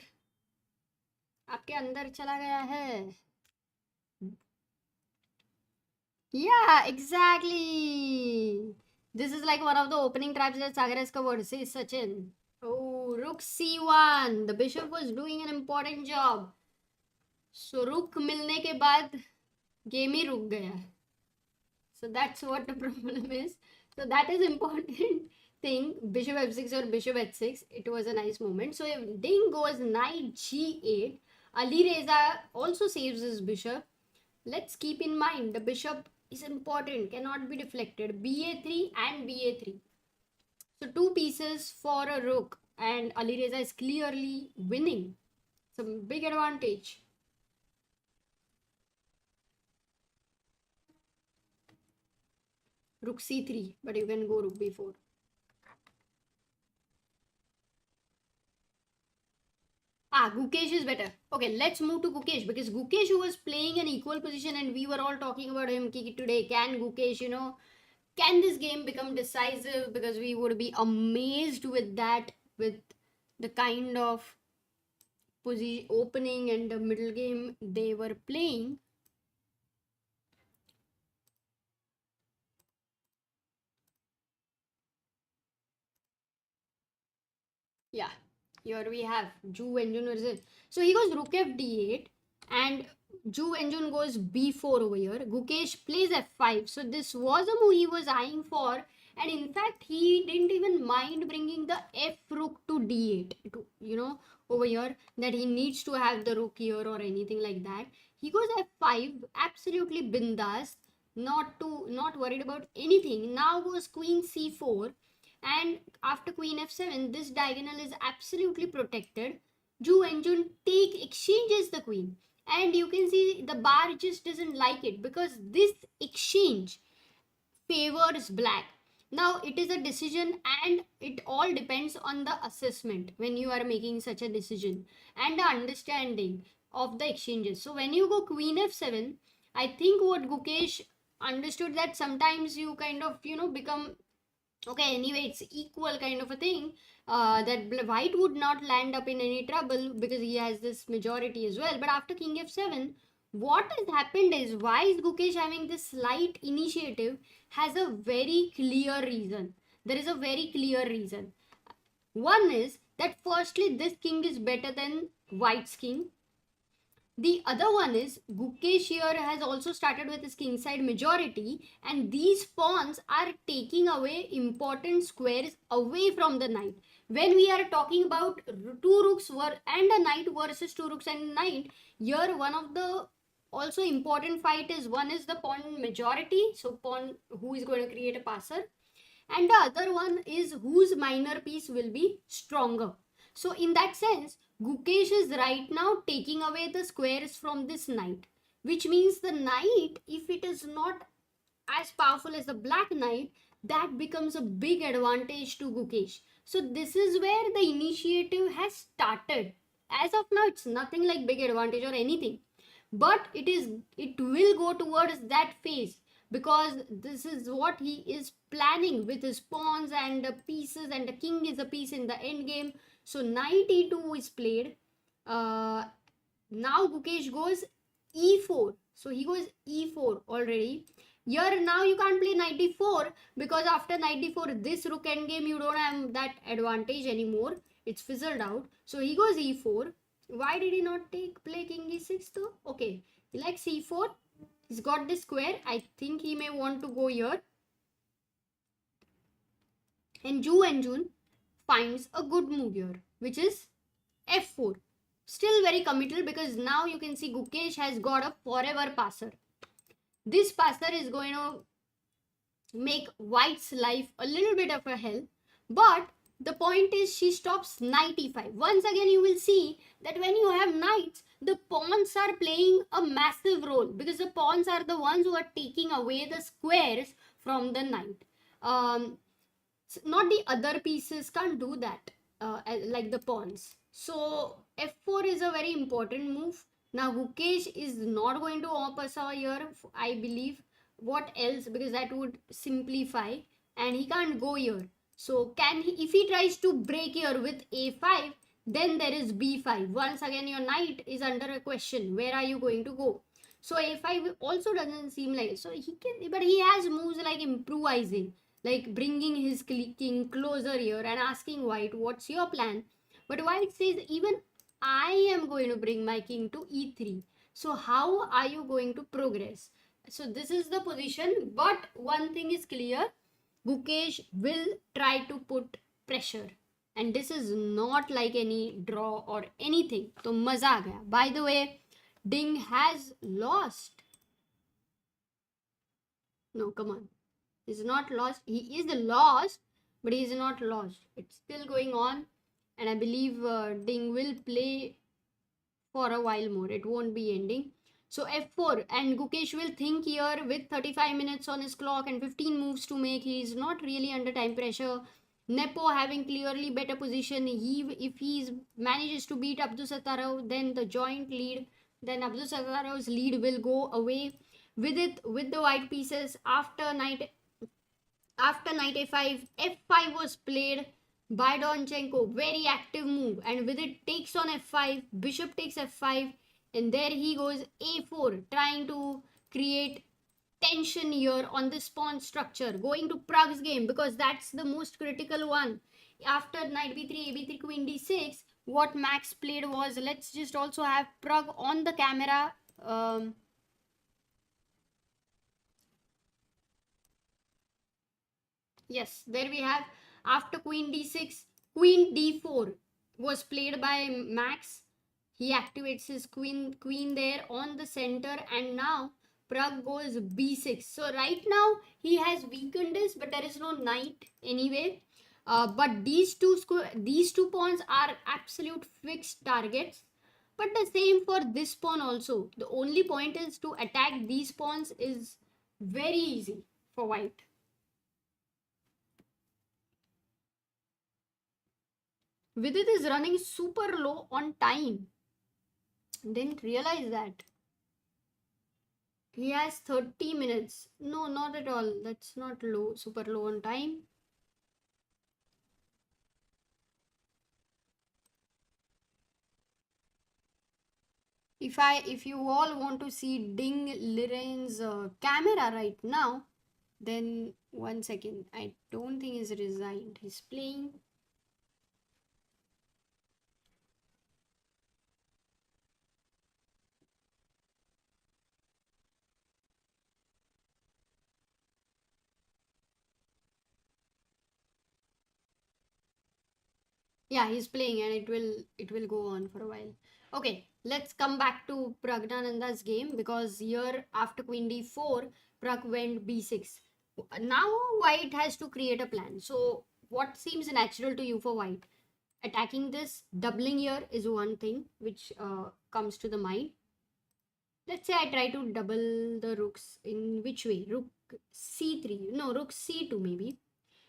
आपके अंदर चला गया है. Yeah, exactly. This is like one of the opening traps that Sagar has covered, says Sachin. Oh, rook c1. The bishop was doing an important job. So rook मिलने के बाद गेम ही रुक गया. So that's what the problem is. So that is important thing. Bishop f6 or bishop h6. It was a nice moment. So if Ding goes knight g8, Ali Reza also saves his bishop. Let's keep in mind the bishop is important, cannot be deflected. ba3 and ba3. So two pieces for a rook. and Alireza is clearly winning. Some big advantage. Rook c3, but you can go rook b4. Gukesh is better. Okay, let's move to Gukesh, because Gukesh, who was playing an equal position, and we were all talking about him today. Can Gukesh, can this game become decisive? Because we would be amazed with that, with the kind of position opening and the middle game they were playing. Yeah, here we have Ju Engine versus. So he goes rook f d8 and Ju Engine goes b4 over here. Gukesh plays f5. So this was a move he was eyeing for. And in fact, he didn't even mind bringing the f rook to d8. Over here, that he needs to have the rook here or anything like that. He goes f5, absolutely bindas, not worried about anything. Now goes queen c4, and after queen f7, this diagonal is absolutely protected. Ju and Jun exchanges the queen, and you can see the bar just doesn't like it, because this exchange favors black. Now it is a decision, and it all depends on the assessment when you are making such a decision and the understanding of the exchanges. So when you go queen f7, I think what Gukesh understood, that sometimes you kind of become okay, anyway, it's equal kind of a thing, that white would not land up in any trouble because he has this majority as well. But after king f7, what has happened is, why is Gukesh having this slight initiative, has a very clear reason. There is a very clear reason. One is that firstly, this king is better than white's king. The other one is, Gukesh here has also started with his kingside majority, and these pawns are taking away important squares away from the knight. When we are talking about two rooks and a knight versus two rooks and a knight, here one of the also important fight is, one is the pawn majority, so pawn who is going to create a passer, and the other one is whose minor piece will be stronger. So in that sense, Gukesh is right now taking away the squares from this knight, which means the knight, if it is not as powerful as the black knight, that becomes a big advantage to Gukesh. So this is where the initiative has started. As of now, it's nothing like big advantage or anything, but it will go towards that phase, because this is what he is planning with his pawns and the pieces, and the king is a piece in the end game. So knight e2 is played. Now Gukesh goes e4. So he goes e4 already. Here now you can't play knight d4, because after knight d4, this rook endgame, you don't have that advantage anymore. It's fizzled out. So he goes e4. Why did he not play king e6 though? Okay, he likes e4. He's got this square. I think he may want to go here. And Ju Enjun finds a good move here, which is f4. Still very committal, because now you can see Gukesh has got a forever passer. This passer is going to make white's life a little bit of a hell, but the point is, she stops knight e5. Once again, you will see that when you have knights, the pawns are playing a massive role, because the pawns are the ones who are taking away the squares from the knight. Not the other pieces can't do that, like the pawns. So f4 is a very important move. Now Gukesh is not going to op here, I believe. What else? Because that would simplify, and he can't go here. So can he, if he tries to break here with a5, then there is b5. Once again, your knight is under a question. Where are you going to go? So a5 also doesn't seem like, so he can, but he has moves like improvising, like bringing his king closer here and asking white, what's your plan? But white says, even I am going to bring my king to e3. So how are you going to progress? So this is the position, but one thing is clear, Gukesh will try to put pressure, and this is not like any draw or anything. So maza aa gaya. By the way, Ding has lost. No, come on. He's not lost. He is lost, but he is not lost. It's still going on. and I believe Ding will play for a while more. It won't be ending. So f4, and Gukesh will think here with 35 minutes on his clock and 15 moves to make. He is not really under time pressure. Nepo having clearly better position. If he manages to beat Abdusattorov, then the joint lead, then Abdusattorov's lead will go away. With the white pieces after knight a5, f5 was played by Donchenko. Very active move. And with it takes on f5, bishop takes f5, and there he goes a4, trying to create tension here on this pawn structure. Going to Pragg's game because that's the most critical one. After knight b3, ab3, queen d6, what Max played was, let's just also have Pragg on the camera. Yes, there we have. After queen d6, queen d4 was played by Max. He activates his queen there on the center, and now Pragg goes b6. So right now he has weakened this, but there is no knight anyway. But these two pawns are absolute fixed targets. But the same for this pawn also. The only point is to attack these pawns is very easy for white. Vidit is running super low on time. Didn't realize that. He has 30 minutes. No, not at all. That's not low, super low on time. If you all want to see Ding Liren's camera right now, then 1 second. I don't think he's resigned. He's playing. Yeah, he's playing, and it will go on for a while. Okay, let's come back to Pragnananda's game, because here after queen d4, Pragg went b6. Now white has to create a plan. So what seems natural to you for white? Attacking this, doubling here is one thing which comes to the mind. Let's say I try to double the rooks. In which way? Rook c3. No, rook c2 maybe.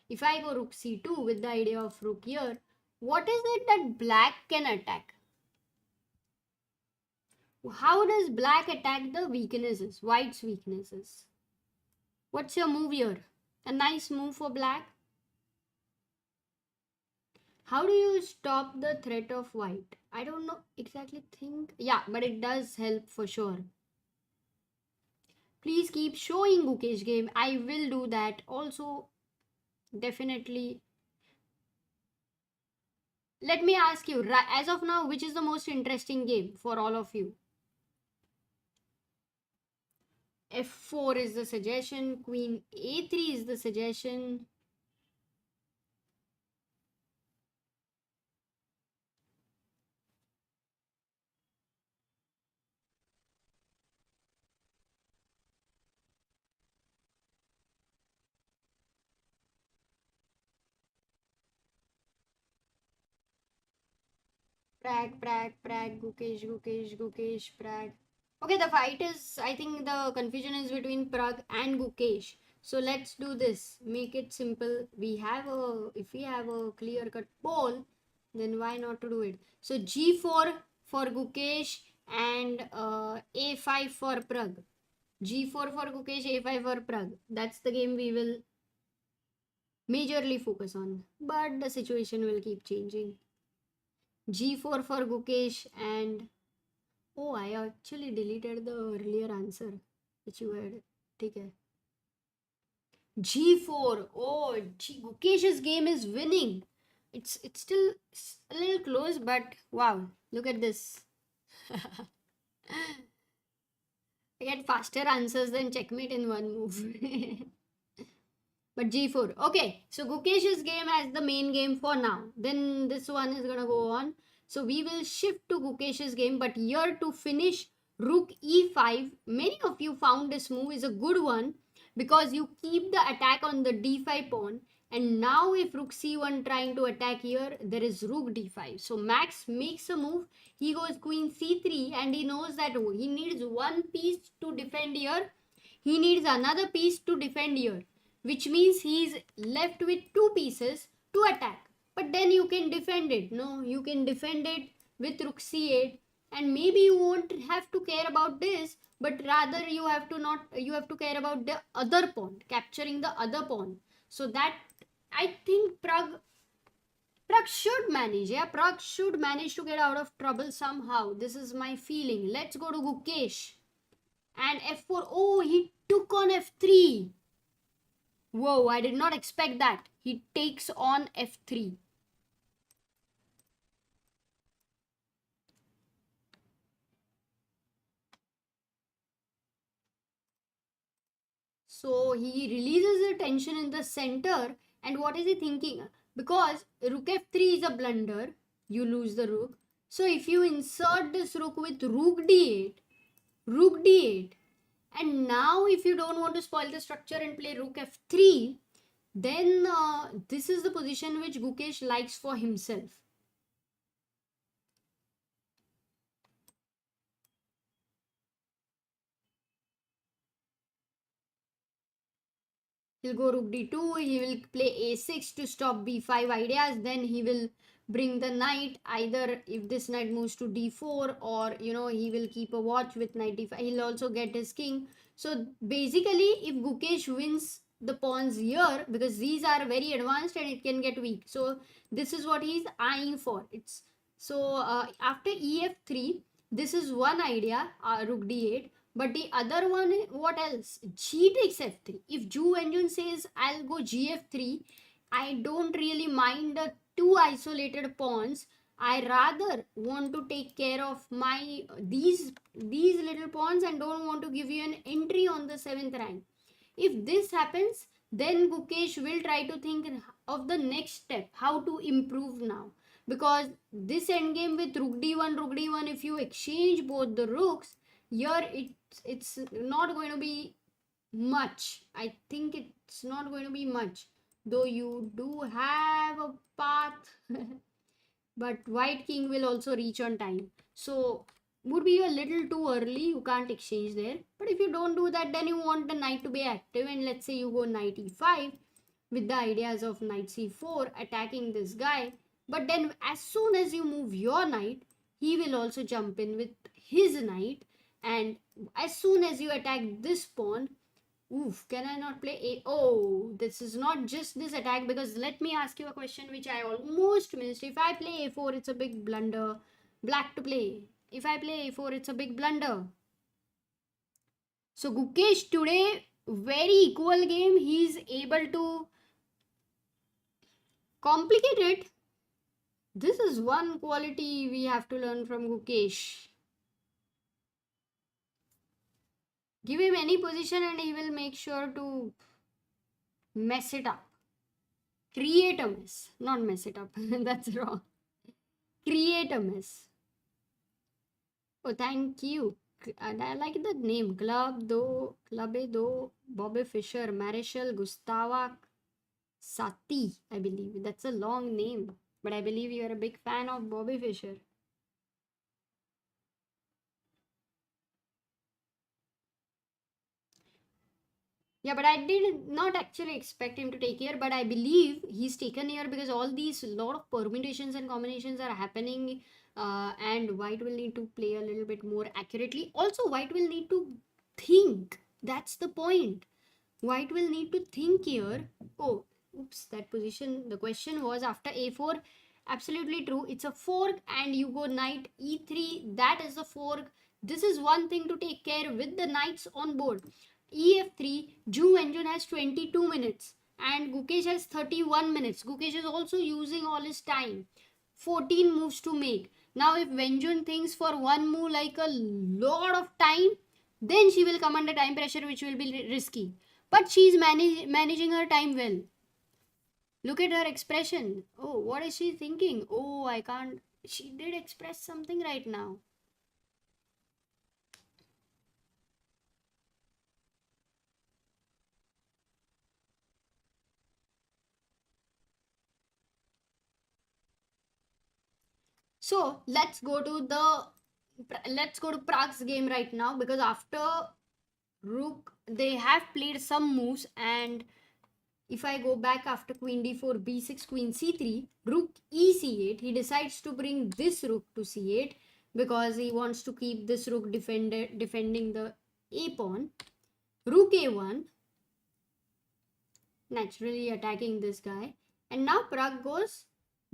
If I go rook c2 with the idea of rook here, what is it that black can attack? How does black attack the weaknesses, white's weaknesses? What's your move here? A nice move for black. How do you stop the threat of white? I don't know exactly think. Yeah, but it does help for sure. Please keep showing Gukesh game. I will do that. Also, definitely. Let me ask you, as of now, which is the most interesting game for all of you? f4 is the suggestion. Queen a3 is the suggestion. Pragg, Gukesh, Pragg. Okay, the fight is, I think the confusion is between Pragg and Gukesh. So let's do this. Make it simple. If we have a clear cut pole, then why not to do it? So G4 for Gukesh and A5 for Pragg. G4 for Gukesh, A5 for Pragg. That's the game we will majorly focus on. But the situation will keep changing. G4 for Gukesh, and oh, I actually deleted the earlier answer which you had. Okay. G4. Oh, Gukesh's game is winning. It's still a little close, but wow, look at this. I get faster answers than checkmate in one move. But G4. Okay, so Gukesh's game as the main game for now. Then this one is gonna go on. So we will shift to Gukesh's game, but here to finish Rook e5. Many of you found this move is a good one because you keep the attack on the d5 pawn, And now if rook c1 trying to attack here, there is rook d5. So Max makes a move. He goes queen c3 and he knows that he needs one piece to defend here. He needs another piece to defend here, which means he's left with two pieces to attack. But then you can defend it. No, you can defend it with rook c8, and maybe you won't have to care about this, but rather you have to care about the other pawn, capturing the other pawn. So that, I think Pragg should manage. Yeah, Pragg should manage to get out of trouble somehow. This is my feeling. Let's go to Gukesh. And f4. Oh, he took on f3. Whoa, I did not expect that. He takes on f3. So he releases the tension in the center. And what is he thinking? Because rook f3 is a blunder, you lose the rook. So if you insert this rook with rook d8, and now if you don't want to spoil the structure and play rook f3, then this is the position which Gukesh likes for himself. He'll go rook d2, he will play a6 to stop b5 ideas, then he will bring the knight, either if this knight moves to d4, or he will keep a watch with knight d5. He'll also get his king. So basically, if Gukesh wins the pawns here, because these are very advanced and it can get weak, so this is what he's eyeing for. It's so after ef3, this is one idea, rook d8. But the other one, what else? G takes f3. If Ju Wenjun says I'll go gf3, I don't really mind the two isolated pawns. I rather want to take care of my these little pawns and don't want to give you an entry on the 7th rank. If this happens, then Gukesh will try to think of the next step, how to improve now. Because this endgame with rook d1, if you exchange both the rooks, here it's not going to be much. I think it's not going to be much, though you do have a path. But white king will also reach on time, so would be a little too early. You can't exchange there. But if you don't do that, then you want the knight to be active, and let's say you go knight e5 with the ideas of knight c4 attacking this guy. But then as soon as you move your knight, he will also jump in with his knight, and as soon as you attack this pawn, oof, can I not play a? Oh, this is not just this attack, because let me ask you a question which I almost missed. If I play a4, it's a big blunder. Black to play. If I play a4, it's a big blunder. So Gukesh today, very equal game. He's able to complicate it. This is one quality we have to learn from Gukesh. Give him any position and he will make sure to mess it up. Create a mess. Not mess it up. That's wrong. Create a mess. Oh, thank you. And I like the name. Clube do Bobby Fischer. Marechal Gustava Sati, I believe. That's a long name. But I believe you are a big fan of Bobby Fischer. Yeah, but I did not actually expect him to take here, but I believe he's taken here because all these lot of permutations and combinations are happening, and white will need to play a little bit more accurately. Also, white will need to think. That's the point. White will need to think here. Oh, oops, that position. The question was after a4. Absolutely true. It's a fork, and you go knight e3. That is the fork. This is one thing to take care with the knights on board. EF3, Ju Wenjun has 22 minutes and Gukesh has 31 minutes. Gukesh is also using all his time. 14 moves to make. Now if Wenjun thinks for one move like a lot of time, then she will come under time pressure, which will be risky. But she's managing her time well. Look at her expression. Oh, what is she thinking? Oh, I can't. She did express something right now. So let's go to Prague's game right now, because after rook they have played some moves, and if I go back after queen d4, b6, queen c3, rook e c8, he decides to bring this rook to c8 because he wants to keep this rook defending the a pawn. Rook a1, naturally attacking this guy. And now Pragg goes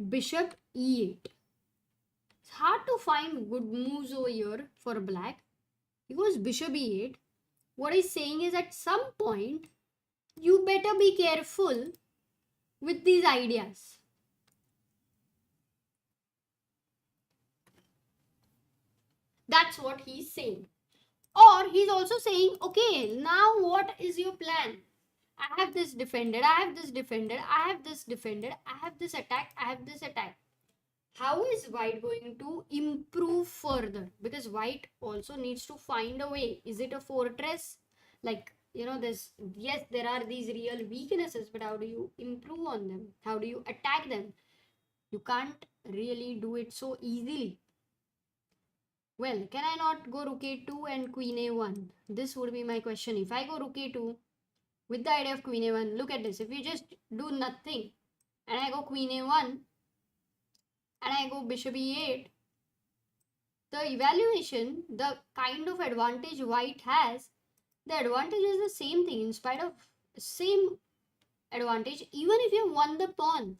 bishop e8. It's hard to find good moves over here for black. He goes bishop e8. What he's saying is at some point, you better be careful with these ideas. That's what he's saying. Or he's also saying, okay, now what is your plan? I have this defended, I have this defended, I have this defended, I have this attack, I have this attack. How is White going to improve further? Because White also needs to find a way. Is it a fortress? Like, there's, yes, there are these real weaknesses, but how do you improve on them? How do you attack them? You can't really do it so easily. Well, can I not go rook a2 and queen a1? This would be my question. If I go rook a2 with the idea of queen a1, look at this. If you just do nothing and I go queen a1, and I go bishop e8, the evaluation, the kind of advantage White has, the advantage is the same thing in spite of same advantage, even if you won the pawn.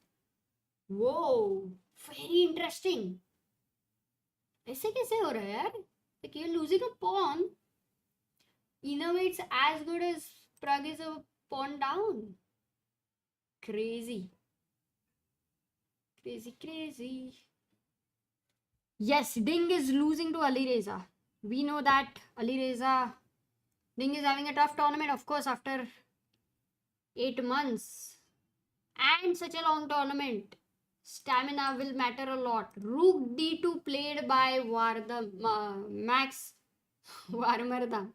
Whoa, very interesting. ऐसे कैसे हो रहा है यार? Like you're losing a pawn. In a way, it's as good as Pragg is a pawn down. Crazy. Crazy, crazy. Yes, Ding is losing to Alireza. We know that Alireza. Ding is having a tough tournament, of course, after 8 months. And such a long tournament. Stamina will matter a lot. Rook d2 played by Max Varmardam.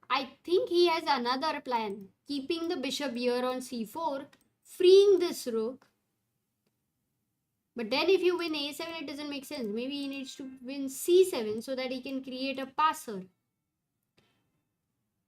I think he has another plan. Keeping the bishop here on c4, freeing this rook. But then if you win a7, it doesn't make sense. Maybe he needs to win c7 so that he can create a passer.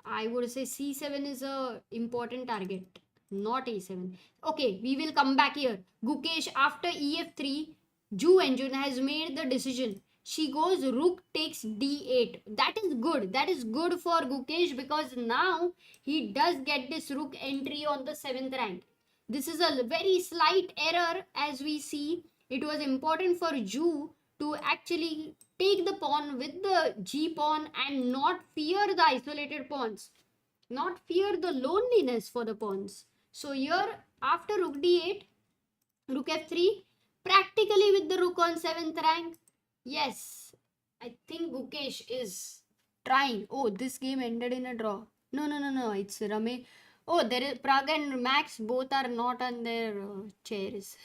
I would say c7 is a important target, not a7. Okay, we will come back here. Gukesh, after ef3, Ju Enjun has made the decision. She goes rook takes d8. That is good. That is good for Gukesh because now he does get this rook entry on the 7th rank. This is a very slight error as we see. It was important for Ju to actually take the pawn with the g pawn and not fear the isolated pawns, not fear the loneliness for the pawns. So here after rook d8, rook f3, practically with the rook on 7th rank. Yes, I think Gukesh is trying. Oh, this game ended in a draw. No, it's Rame. Oh, there is Pragg and Max, both are not on their chairs.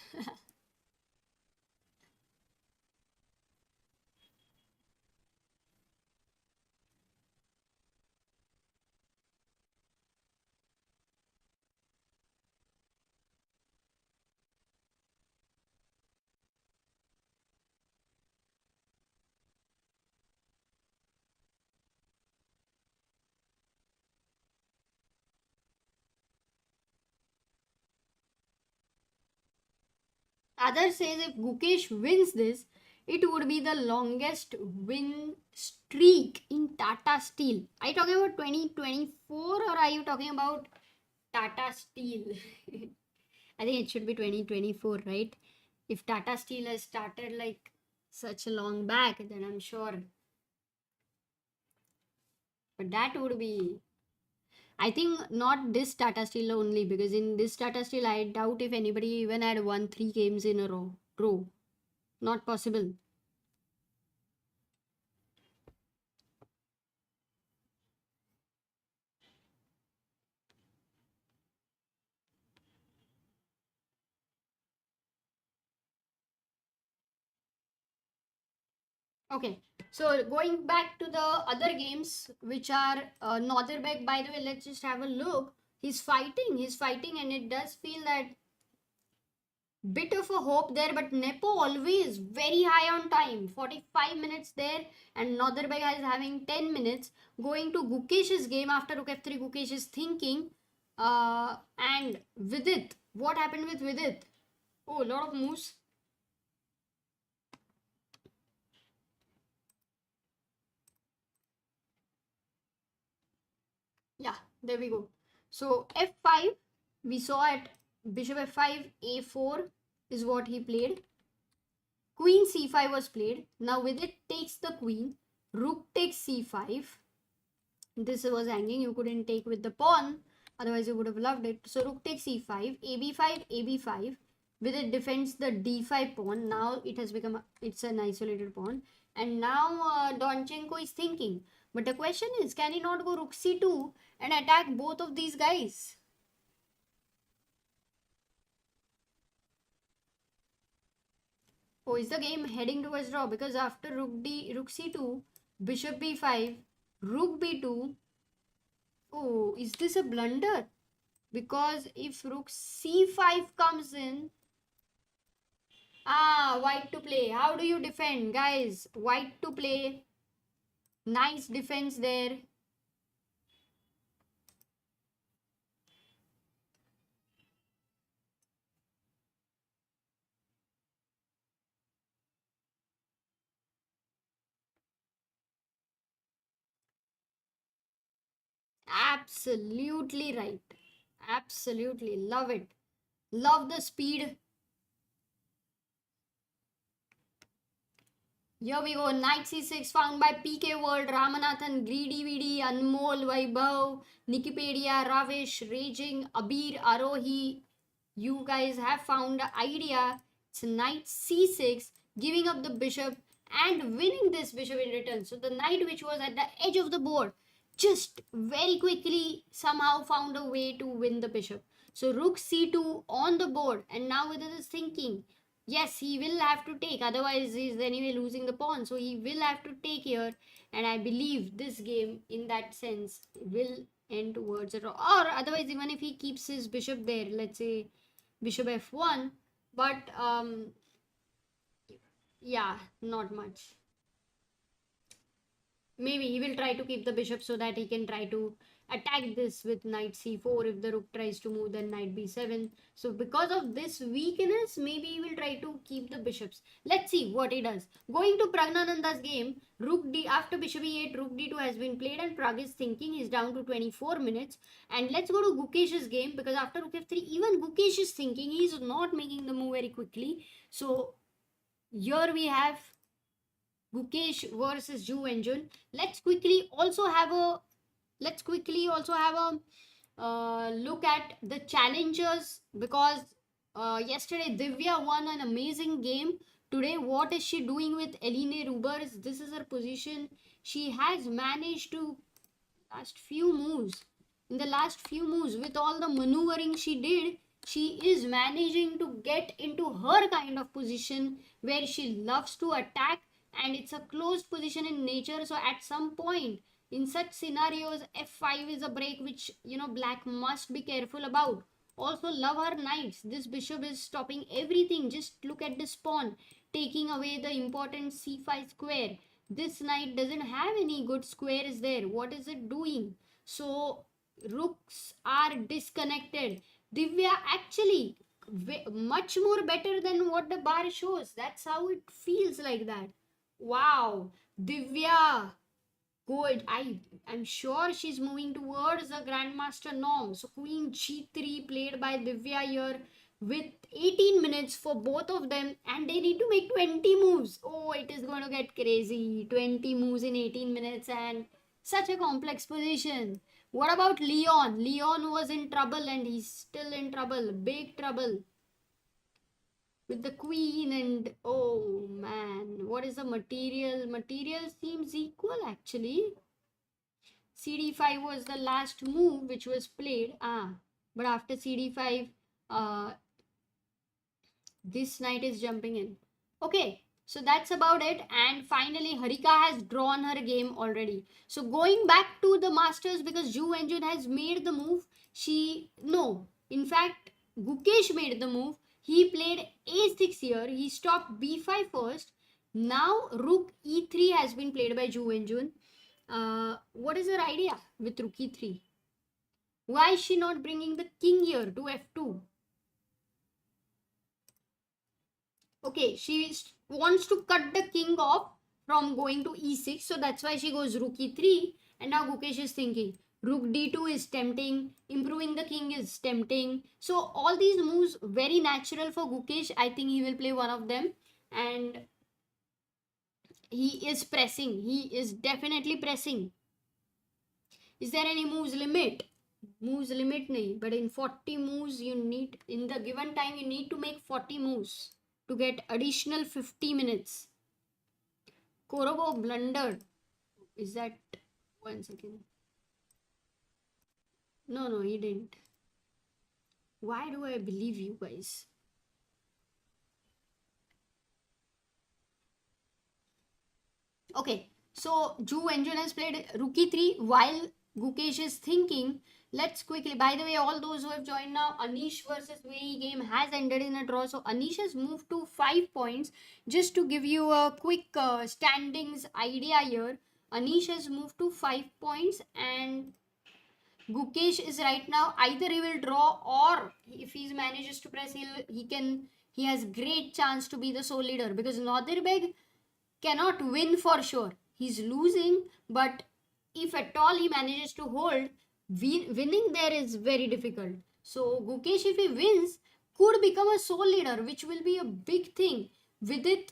Other says if Gukesh wins this, it would be the longest win streak in Tata Steel. Are you talking about 2024 or are you talking about Tata Steel? I think it should be 2024, right? If Tata Steel has started like such a long back, then I'm sure. But that would be, I think, not this Tata Steel only, because in this Tata Steel, I doubt if anybody even had won 3 games in a row. Not possible. Okay, so going back to the other games, which are Northerbeck, by the way, let's just have a look. He's fighting, and it does feel that Bit of a hope there, but Nepo always very high on time. 45 minutes there, and Naderbeg is having 10 minutes. Going to Gukesh's game after Rook F3, Gukesh is thinking. And Vidit, what happened with Vidit? Oh, a lot of moves. Yeah, there we go. So F5, we saw at Bishop F5, A4 is what he played. Queen C5 was played. Now with it takes the queen. Rook takes C5. This was hanging. You couldn't take with the pawn. Otherwise you would have loved it. So rook takes C5. AB5, AB5. With it defends the D5 pawn. Now it has become, it's an isolated pawn. And now Donchenko is thinking. But the question is, can he not go rook C2 and attack both of these guys? Oh, is the game heading towards draw? Because after rook c2, bishop b5, rook b2. Oh, is this a blunder? Because if rook c5 comes in, white to play. How do you defend, guys? White to play. Nice defense there. Absolutely right. Absolutely. Love it. Love the speed. Here we go. Knight c6 found by PK World, Ramanathan, Greedy VD, Anmol, Vaibhav, Nikipedia, Ravish, Raging, Abir, Arohi. You guys have found the idea. It's knight c6, giving up the bishop and winning this bishop in return. So the knight which was at the edge of the board just very quickly somehow found a way to win the bishop. So rook c2 on the board, and now it is thinking, yes, he will have to take, otherwise he's anyway losing the pawn, so he will have to take here. And I believe this game in that sense will end towards a draw, or otherwise even if he keeps his bishop there, let's say bishop f1, but yeah, not much. Maybe he will try to keep the bishop so that he can try to attack this with knight c4. If the rook tries to move, then knight b7. So because of this weakness, maybe he will try to keep the bishops. Let's see what he does. Going to Pragnananda's game, rook d after bishop e8, rook d2 has been played, and Pragg is thinking. He's down to 24 minutes. And let's go to Gukesh's game, because after rook f3, even Gukesh is thinking. He's not making the move very quickly. So here we have Gukesh versus Ju and Jun. Let's quickly also have a look at the challengers, because yesterday Divya won an amazing game. Today, what is she doing with Eline Rubers? This is her position. She has managed to in the last few moves, with all the maneuvering she did, she is managing to get into her kind of position where she loves to attack, and it's a closed position in nature. So at some point in such scenarios, f5 is a break which black must be careful about. Also, love her knights. This bishop is stopping everything. Just look at this pawn, taking away the important c5 square. This knight doesn't have any good squares there. What is it doing? So rooks are disconnected. Divya actually much more better than what the bar shows. That's how it feels like that. Wow, Divya, good. I'm sure she's moving towards the grandmaster norm. So queen g3 played by Divya here with 18 minutes for both of them, and they need to make 20 moves. Oh, it is going to get crazy. 20 moves in 18 minutes, and such a complex position. What about Leon? Leon was in trouble, and he's still in trouble. Big trouble with the queen. And oh man, what is the material seems equal actually. cd5 was the last move which was played, but after cd5 uh this knight is jumping in. Okay, so that's about it. And finally Harika has drawn her game already. So going back to the masters, because Ju Engine has made the move, she no in fact Gukesh made the move. He played a6 here. He stopped b5 first. Now rook e3 has been played by Ju Wenjun. What is her idea with rook e3? Why is she not bringing the king here to f2? Okay, she wants to cut the king off from going to e6. So that's why she goes rook e3. And now Gukesh is thinking rook d2 is tempting. Improving the king is tempting. So all these moves very natural for Gukesh. I think he will play one of them. And he is pressing. He is definitely pressing. Is there any moves limit? Moves limit nahi. But in 40 moves you need, in the given time you need to make 40 moves to get additional 50 minutes. Korobo blundered. Is that... One second. No, he didn't. Why do I believe you guys? Okay, so Ju Wenjun has played rook e3 while Gukesh is thinking. Let's quickly, by the way, all those who have joined now, Anish versus Wei game has ended in a draw. So Anish has moved to 5 points. Just to give you a quick standings idea here, Anish has moved to 5 points and Gukesh is right now, either he will draw or if he manages to press, he has great chance to be the sole leader because Nadirbeg cannot win for sure. He's losing, but if at all he manages to hold, winning there is very difficult. So Gukesh, if he wins, could become a sole leader, which will be a big thing. Vidit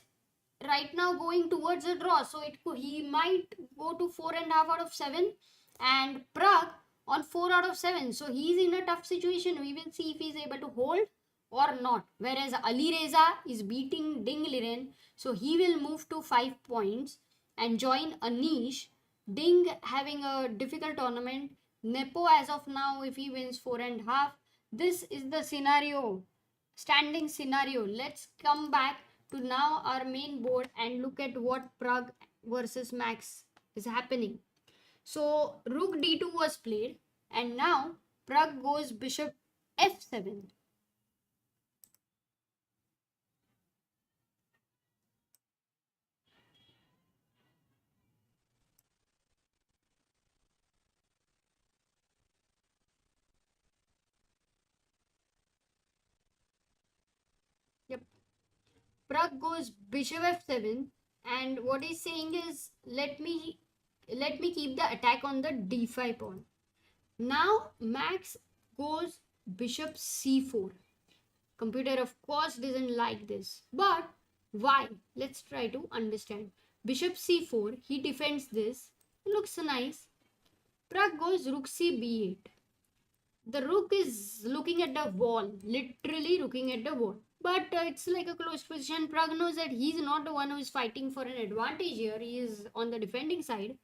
right now going towards a draw, so he might go to 4.5 out of 7, and Pragg on 4 out of 7. So he's in a tough situation. We will see if he's able to hold or not. Whereas Ali Reza is beating Ding Liren, so he will move to 5 points and join Anish. Ding having a difficult tournament. Nepo as of now, if he wins 4.5, this is the scenario, standing scenario. Let's come back to now our main board and look at what Pragg versus Max is happening. So rook d2 was played and now Pragg goes bishop f7. Yep. Pragg goes bishop f7 and what he's saying is let me keep the attack on the d5 pawn. Now Max goes bishop c4. Computer of course doesn't like this, but why? Let's try to understand. Bishop c4, he defends this. Looks nice. Pragg goes rook c b8. The rook is looking at the wall, literally looking at the wall. But it's like a close position. Pragg knows that he's not the one who is fighting for an advantage here. He is on the defending side.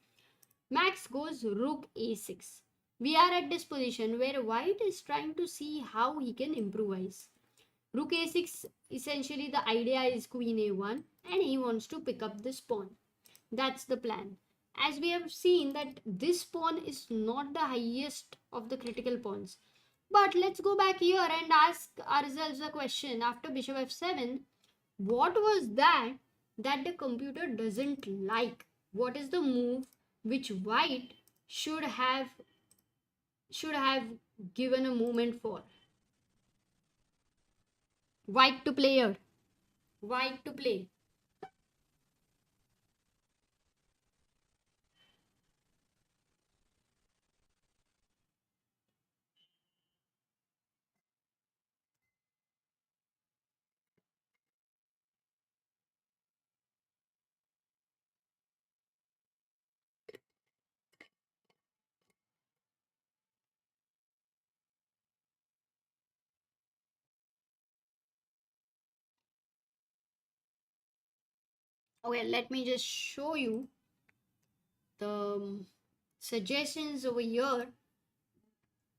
Max goes rook a6. We are at this position where white is trying to see how he can improvise. Rook a6, essentially the idea is queen a1 and he wants to pick up this pawn. That's the plan. As we have seen that this pawn is not the highest of the critical pawns. But let's go back here and ask ourselves a question. After bishop f7, what was that the computer doesn't like? What is the move which white should have given a moment for? White to play here. White to play. Okay, let me just show you the suggestions over here.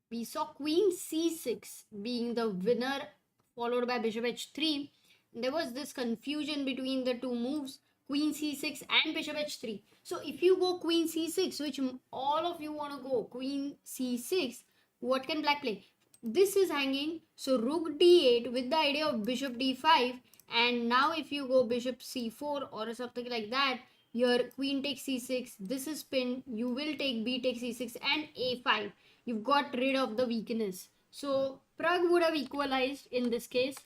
We saw queen c6 being the winner, followed by bishop h3. There was this confusion between the two moves, queen c6 and bishop h3. So if you go queen c6, which all of you want to go, queen c6, what can black play? this is hanging, so rook d8 with the idea of bishop d5, and now if you go bishop c4 or something like that, here queen takes c6, this is pinned, you will take b takes c6 and a5. You've got rid of the weakness. So Pragg would have equalized in this case.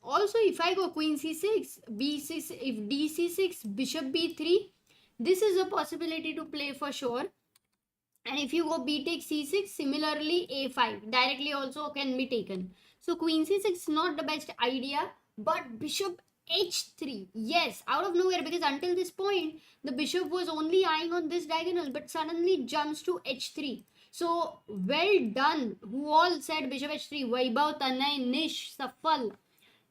Also, if I go queen c6, b6, if dc6, bishop b3, this is a possibility to play for sure. And if you go b takes c6, similarly a5 directly also can be taken. So queen c6 is not the best idea, but bishop h3, yes, out of nowhere, because until this point the bishop was only eyeing on this diagonal, but suddenly jumps to h3. So well done. Who all said bishop h3? Vaibhav, Tanay, Nish, Safal,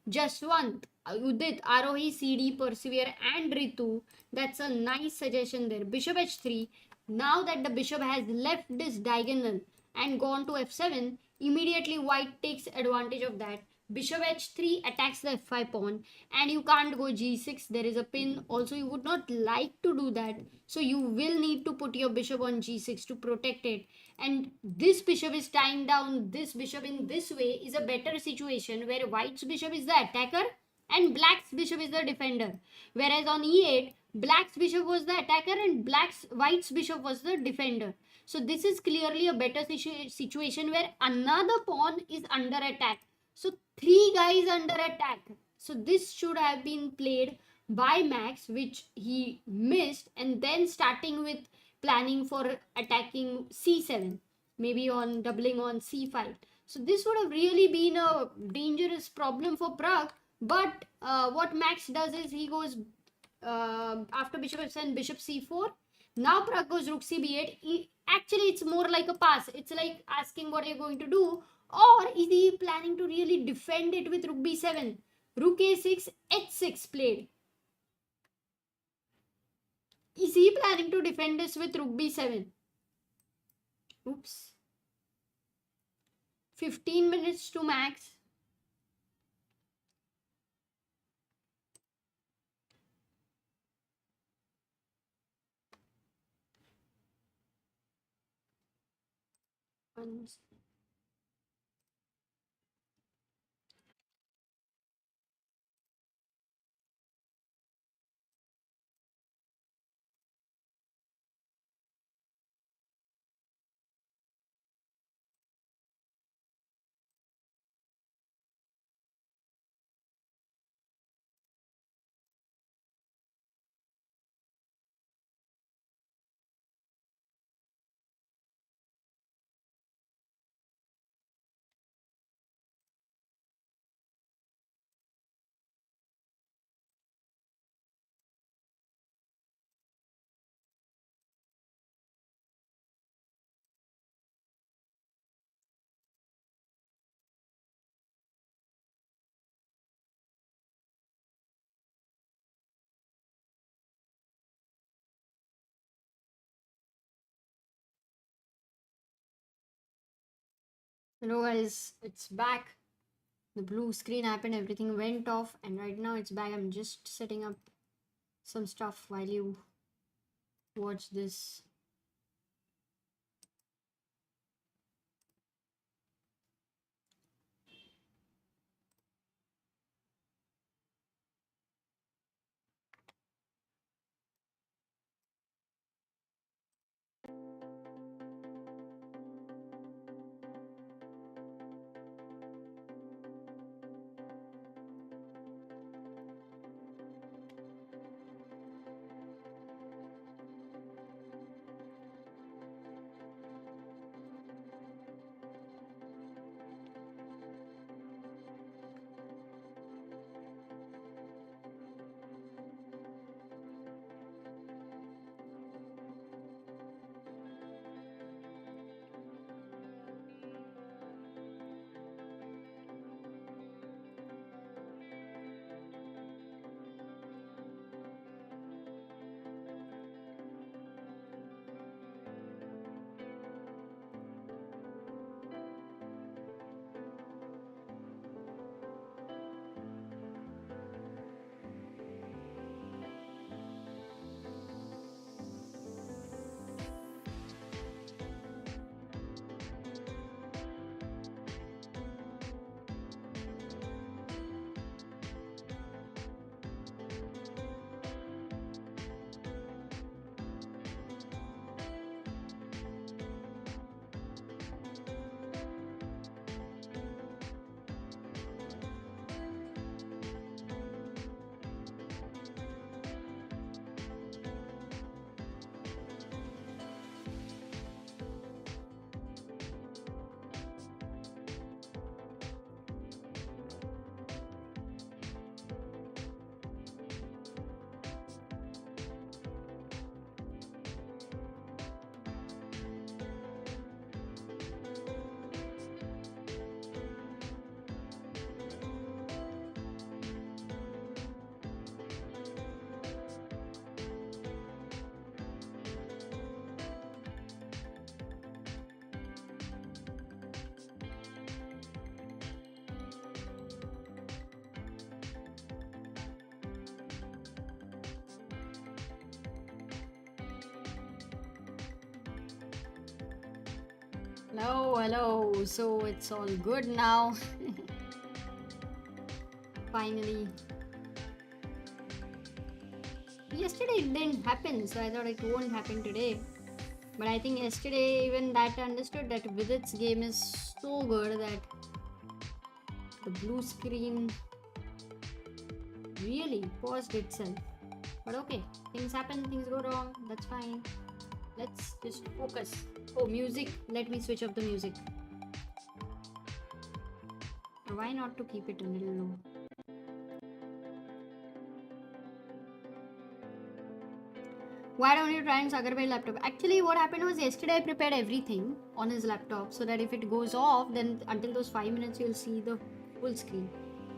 Jaswant, Udit, Arohi, CD, Persevere, and Ritu. That's a nice suggestion there. Bishop h3. Now that the bishop has left this diagonal and gone to f7, immediately white takes advantage of that. Bishop h3 attacks the f5 pawn, and you can't go g6. There is a pin. Also, you would not like to do that. So you will need to put your bishop on g6 to protect it. And this bishop is tying down this bishop in this way is a better situation where white's bishop is the attacker and black's bishop is the defender. Whereas on e8, black's bishop was the attacker and white's bishop was the defender. So this is clearly a better situation where another pawn is under attack. So three guys under attack. So this should have been played by Max, which he missed, and then starting with planning for attacking c7, maybe on doubling on c5. So this would have really been a dangerous problem for Pragg. But what Max does is he goes after bishop f7, bishop c4. Now Pragg goes rook c b8. Actually, it's more like a pass. It's like asking what you're going to do. Or is he planning to really defend it with rook b7? Rook a6, h6 played. Is he planning to defend this with rook b7? Oops. 15 minutes to Max. Hello guys, it's back. The blue screen happened, everything went off, and right now it's back. I'm just setting up some stuff while you watch this. Hello. So it's all good now. Finally. Yesterday it didn't happen, so I thought it won't happen today. But I think yesterday even that understood that Vidit's game is so good that the blue screen really paused itself. But okay, things happen, things go wrong, that's fine. Let's just focus. Oh, music. Let me switch off the music. Why not to keep it a little low? Why don't you try and Sagar laptop? Actually, what happened was yesterday I prepared everything on his laptop so that if it goes off, then until those 5 minutes you'll see the full screen.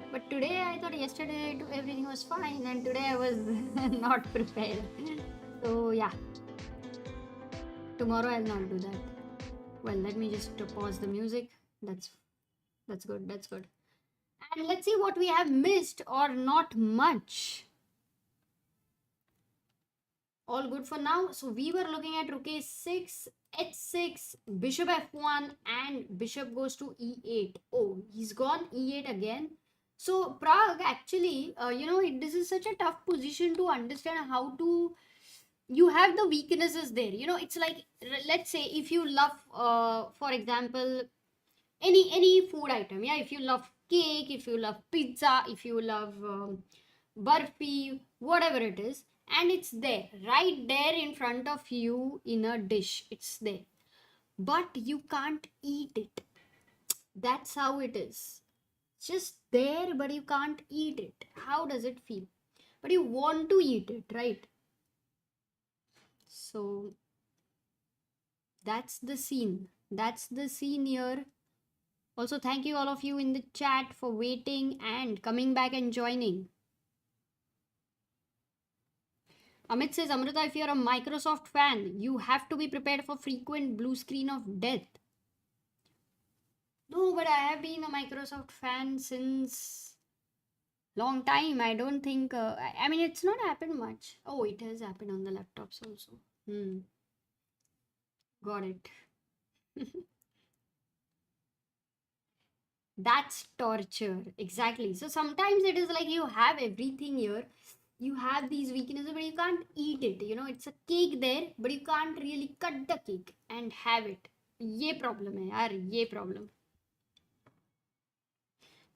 But today I thought yesterday everything was fine and today I was not prepared. So yeah, tomorrow I'll not do that. Well, let me just pause the music. That's good. That's good. And let's see what we have missed or not much. All good for now. So we were looking at rook a6, h6, bishop f1, and bishop goes to e8. Oh, he's gone e8 again. So Pragg, actually, this is such a tough position to understand how to. You have the weaknesses there. It's like, let's say if you love, for example, any food item. Yeah, if you love cake, if you love pizza, if you love barfi, whatever it is, and it's there, right there in front of you in a dish. It's there, but you can't eat it. That's how it is. It's just there, but you can't eat it. How does it feel? But you want to eat it, right? So that's the scene. That's the scene here. Also, thank you all of you in the chat for waiting and coming back and joining. Amit says, Amruta, if you're a Microsoft fan, you have to be prepared for frequent blue screen of death. No, but I have been a Microsoft fan since long time. I don't think, I mean, it's not happened much. Oh, it has happened on the laptops also. Got it. That's torture. Exactly. So sometimes it is like you have everything here. You have these weaknesses, but you can't eat it. It's a cake there, but you can't really cut the cake and have it. ये problem है यार, ये problem.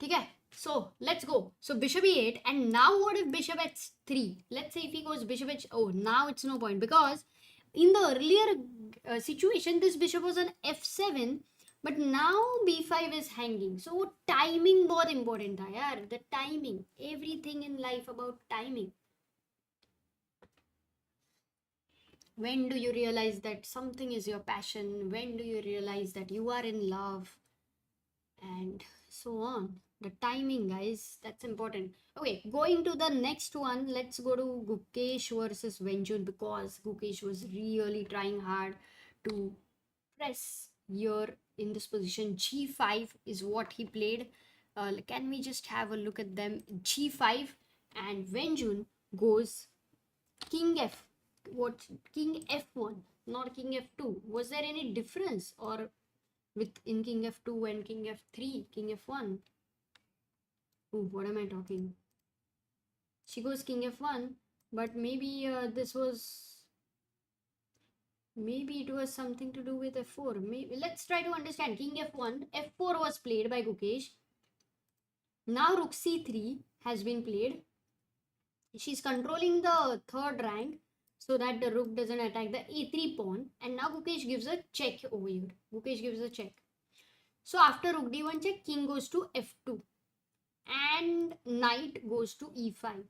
ठीक है? So let's go. So bishop e8, and now what if bishop h3? Let's say if he goes bishop h. Oh, now it's no point because in the earlier situation, this bishop was on f7. But now b5 is hanging. So timing बहुत important था यार. The timing. Everything in life about timing. When do you realize that something is your passion? When do you realize that you are in love? And so on. The timing, guys. That's important. Okay, going to the next one. Let's go to Gukesh versus Wenjun because Gukesh was really trying hard to press here in this position. G5 is what he played. Can we just have a look at them? G5, and Wenjun goes king f. What? King f1, not king f2. Was there any difference or with in king f2 and king f3, king f1? Oh, what am I talking? She goes king f1, but maybe maybe it was something to do with f4. Maybe let's try to understand. King f1, f4 was played by Gukesh. Now rook c3 has been played. She's controlling the third rank so that the rook doesn't attack the a3 pawn. And now Gukesh gives a check over here. Gukesh gives a check. So after rook d1 check, king goes to f2 and knight goes to e5.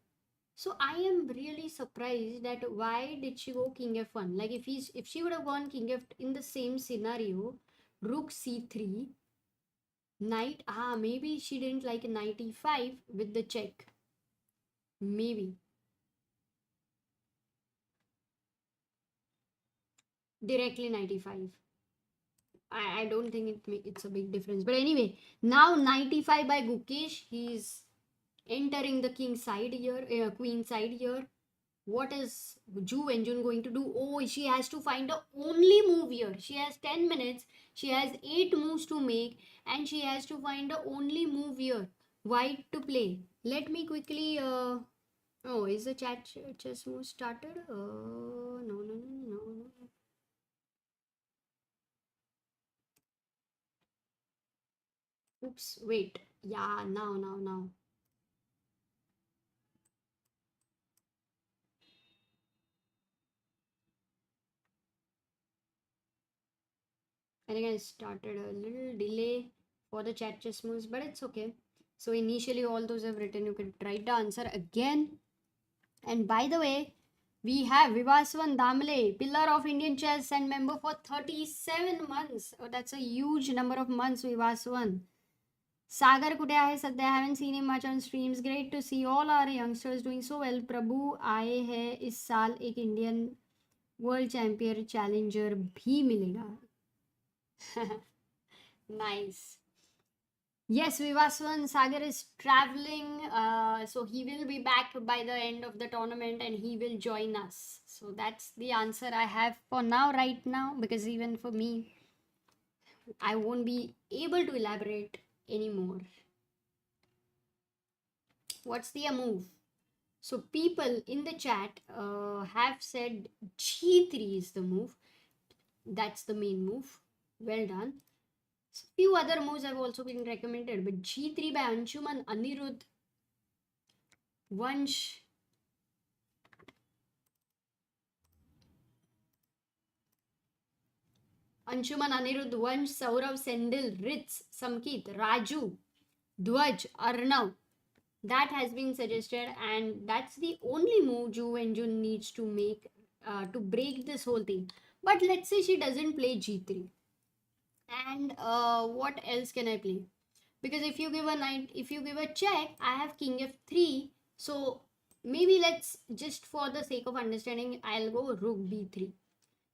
So I am really surprised that why did she go king f1? Like if she would have gone king f in the same scenario, rook c3, knight, maybe she didn't like knight e5 with the check. Maybe. Directly knight e5. I don't think it's a big difference. But anyway, now knight e5 by Gukesh. He's entering the king side here, queen side here. What is Ju Wenjun going to do? Oh, she has to find the only move here. She has 10 minutes. She has 8 moves to make, and she has to find the only move here. White to play. Let me quickly. Oh, is the chess move started? No, no, no, no, no. Oops, wait. Yeah, now. I think I started a little delay for the chat chess moves, but it's okay. So initially all those have written, you can write the answer again. And by the way, we have Vivaswan Damle, pillar of Indian chess and member for 37 months. Oh, that's a huge number of months, Vivaswan. Sagar कुठे आहे सध्या? I haven't seen him much on streams. Great to see all our youngsters doing so well. प्रभु आए हैं इस साल एक Indian world champion challenger भी मिलेगा. Nice. Yes, Vivaswan Sagar is traveling, so he will be back by the end of the tournament and he will join us. So that's the answer I have for now, right now, because even for me, I won't be able to elaborate anymore. What's the move? So people in the chat have said G3 is the move. That's the main move. Well done. Few other moves have also been recommended, but G3 by Anshuman Anirudh Vansh. Anshuman Anirudh Vansh, Saurav Sendil, Ritz, Samkit, Raju, Dwaj, Arnav. That has been suggested, and that's the only move Ju Wenjun needs to make to break this whole thing. But let's say she doesn't play G3. And what else can I play? Because if you give a knight, if you give a check, I have king f3. So maybe let's, just for the sake of understanding, I'll go rook b3.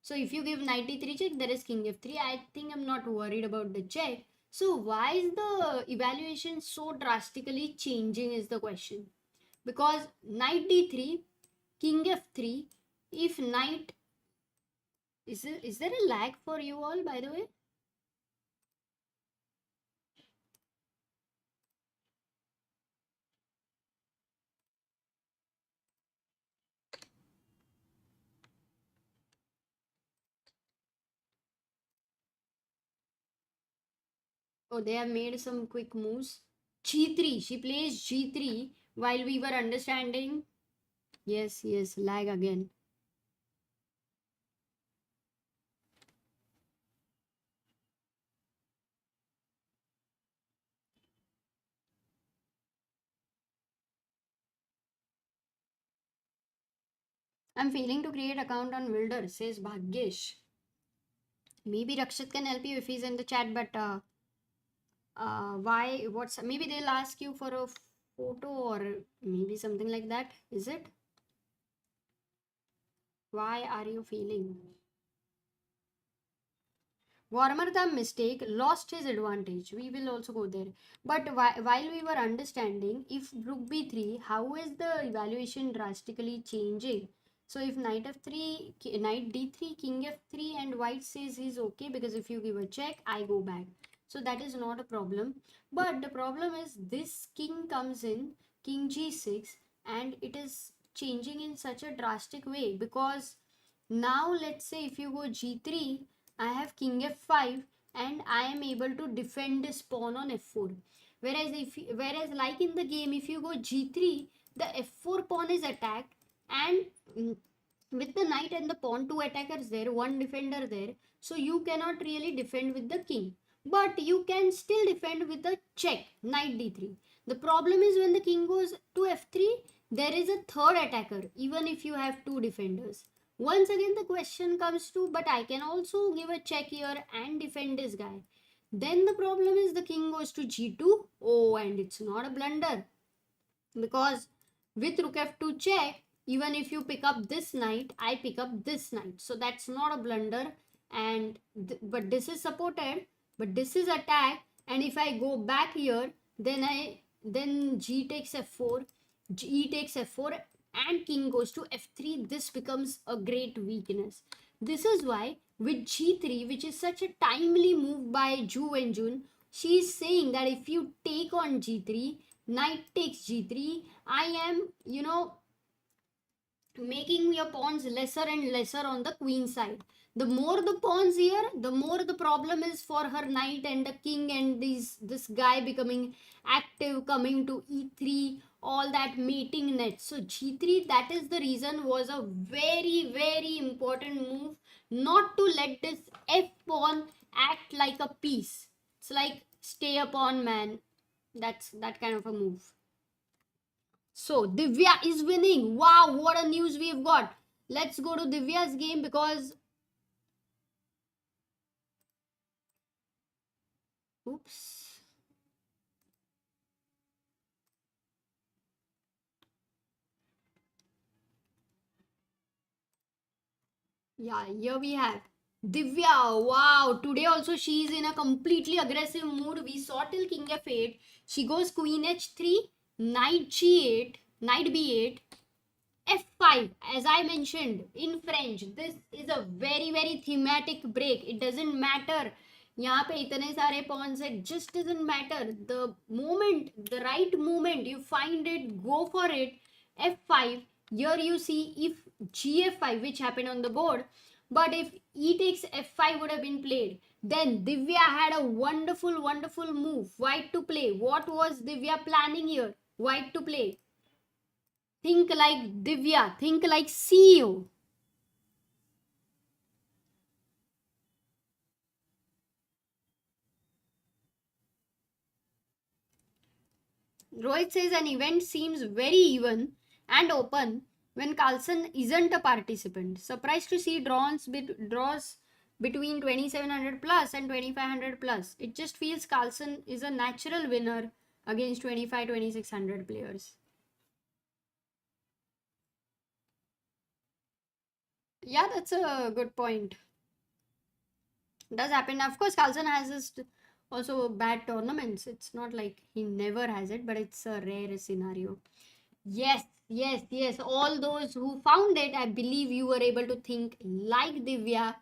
So if you give knight d3 check, there is king f3. I think I'm not worried about the check. So why is the evaluation so drastically changing is the question. Because knight d3, king f3, if knight... Is there a lag for you all, by the way? Oh, they have made some quick moves. G3. She plays G3 while we were understanding. Yes, lag again. I'm failing to create account on Wilder, says Bhagyesh. Maybe Rakshit can help you if he's in the chat, but why? What's maybe they'll ask you for a photo or maybe something like that. Is it? Why are you failing? Warmer the mistake lost his advantage. We will also go there. But while we were understanding, if rook b3, how is the evaluation drastically changing? So if knight f3, knight d3, king f3 and white says he's okay because if you give a check, I go back. So that is not a problem. But the problem is this king comes in, king g6 and it is changing in such a drastic way because now let's say if you go g3, I have king f5 and I am able to defend this pawn on f4. Whereas like in the game, if you go g3, the f4 pawn is attacked and with the knight and the pawn, two attackers there, one defender there, so you cannot really defend with the king. But you can still defend with a check, knight d3. The problem is when the king goes to f3, there is a third attacker, even if you have two defenders. Once again, the question comes to, but I can also give a check here and defend this guy. Then the problem is the king goes to g2. Oh, and it's not a blunder. Because with rook f2 check, even if you pick up this knight, I pick up this knight. So that's not a blunder. And but this is supported, but this is attack. And if I go back here, then G takes f4, G takes f4, and king goes to f3, this becomes a great weakness. This is why with g3, which is such a timely move by Ju and Jun, she is saying that if you take on g3, knight takes g3, I am, making your pawns lesser and lesser on the queen side. The more the pawns here, the more the problem is for her knight and the king, and this guy becoming active, coming to e3, all that mating net. So g3, that is the reason, was a very very important move, not to let this f pawn act like a piece. It's like stay a pawn, man. That's that kind of a move. So Divya is winning. Wow, what a news we've got. Let's go to Divya's game because oops. Yeah, here we have Divya. Wow, today also she is in a completely aggressive mood. We saw till king f8. She goes queen h3, knight g8, knight b8, f5. As I mentioned in French, this is a very very thematic break. It doesn't matter यहाँ पे इतने सारे pawns है, just doesn't matter. The moment, the right moment you find it, go for it. f5. Here you see if gf5, which happened on the board, but if e takes f5 would have been played, then Divya had a wonderful wonderful move. White to play. What was Divya planning here? White to play. Think like Divya. Think like CEO. Rohit says an event seems very even and open when Carlson isn't a participant. Surprised to see draws between 2700 plus and 2500 plus. It just feels Carlson is a natural winner against 2600 players. Yeah, that's a good point. Does happen. Of course, Carlson has his also bad tournaments. It's not like he never has it, but it's a rare scenario. Yes, yes, yes. All those who found it, I believe you were able to think like Divya.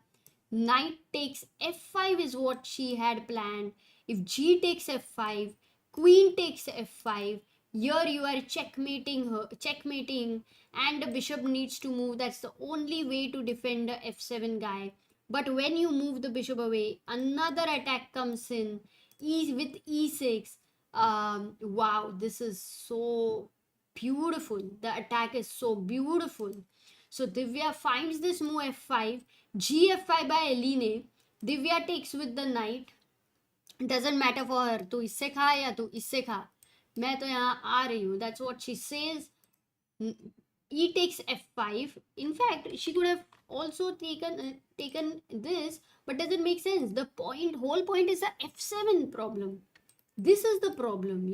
Knight takes f5 is what she had planned. If g takes f5, queen takes f5. Here you are checkmating her, checkmating, and the bishop needs to move. That's the only way to defend the f7 guy. But when you move the bishop away, another attack comes in. With e6. Wow, this is so beautiful. The attack is so beautiful. So Divya finds this move f5, gf5 by Eline. Divya takes with the knight. Doesn't matter for her. तू इससे खा या तू इससे खा. मैं तो यहाँ आ रही हूँ. That's what she says. E takes f5. In fact, she could have also taken this, but doesn't make sense. The whole point is the f7 problem. This is the problem,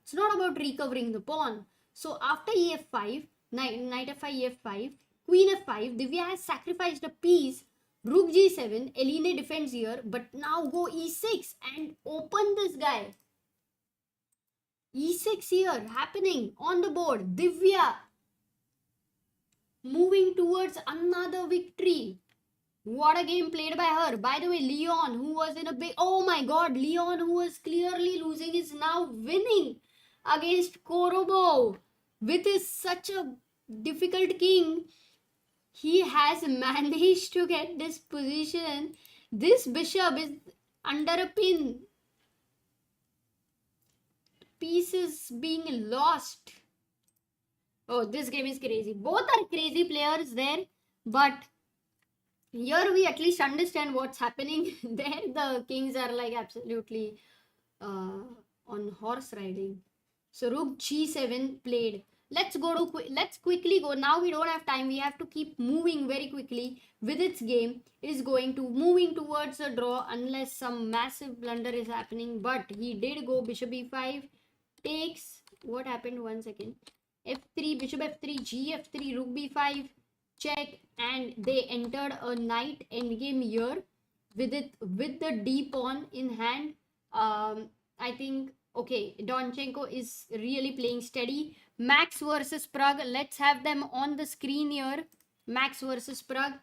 It's not about recovering the pawn. So after ef5, knight f5, ef5, queen f5, Divya has sacrificed a piece. Rook g7, Eline defends here, but now go e6 and open this guy. e6 here happening on the board. Divya moving towards another victory. What a game played by her. By the way, Leon, who was in a big... Oh my god, Leon, who was clearly losing, is now winning against Korobo. With his such a difficult king, he has managed to get this position. This bishop is under a pin. Piece is being lost. Oh, this game is crazy. Both are crazy players there, but here we at least understand what's happening. There the kings are like absolutely on horse riding. So rook g7 played. Let's quickly go. Now we don't have time. We have to keep moving very quickly. With its game, it is going to moving towards a draw unless some massive blunder is happening. But he did go bishop e5 takes. What happened? 1 second. f3, bishop f3, gf3, rook b5, check, and they entered a knight endgame here with the d pawn in hand. I think Okay, Donchenko is really playing steady. Max versus Pragg. Let's have them on the screen here. Max versus Pragg.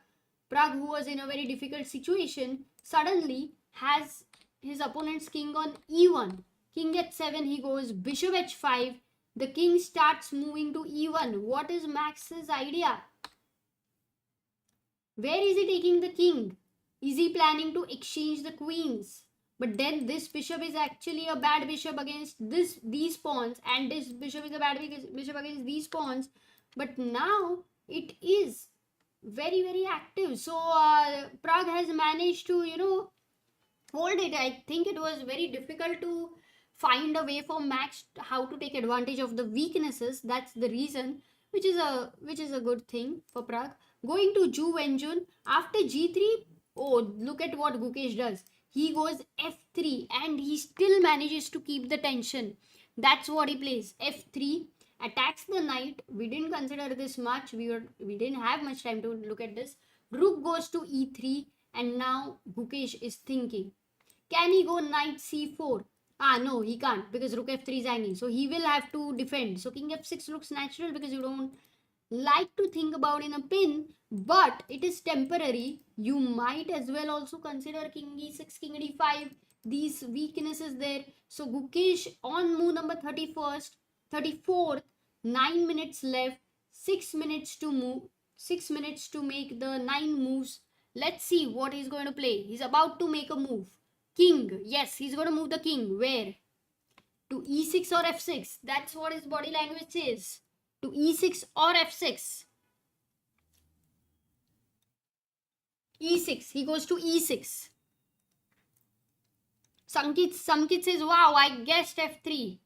Pragg, who was in a very difficult situation, suddenly has his opponent's king on e1. King h7, he goes bishop h5. The king starts moving to e1. What is Max's idea? Where is he taking the king? Is he planning to exchange the queens? But then this bishop is actually a bad bishop against these pawns, and this bishop is a bad bishop against these pawns. But now it is very active. So Pragg has managed to hold it. I think it was very difficult to find a way for Max how to take advantage of the weaknesses. That's the reason, which is a good thing for Pragg. Going to Ju Wenjun after g3. Oh, look at what Gukesh does. He goes f3 and he still manages to keep the tension. That's what he plays. F3 attacks the knight. We didn't consider this much. We didn't have much time to look at this. Rook goes to e3 and now Gukesh is thinking. Can he go knight c4? Ah, no, he can't because rook f3 is hanging. So he will have to defend. So king f6 looks natural because you don't like to think about in a pin, but it is temporary. You might as well also consider king e6, king d5, these weaknesses there. So Gukesh on move number 31st, 34th, 9 minutes left, 6 minutes to move, 6 minutes to make the 9 moves. Let's see what he's going to play. He's about to make a move. King, yes, he's going to move the king. Where? To e6 or f6. That's what his body language says. To e6 or f6. e6. He goes to e6. Samkit says, wow, I guessed f3.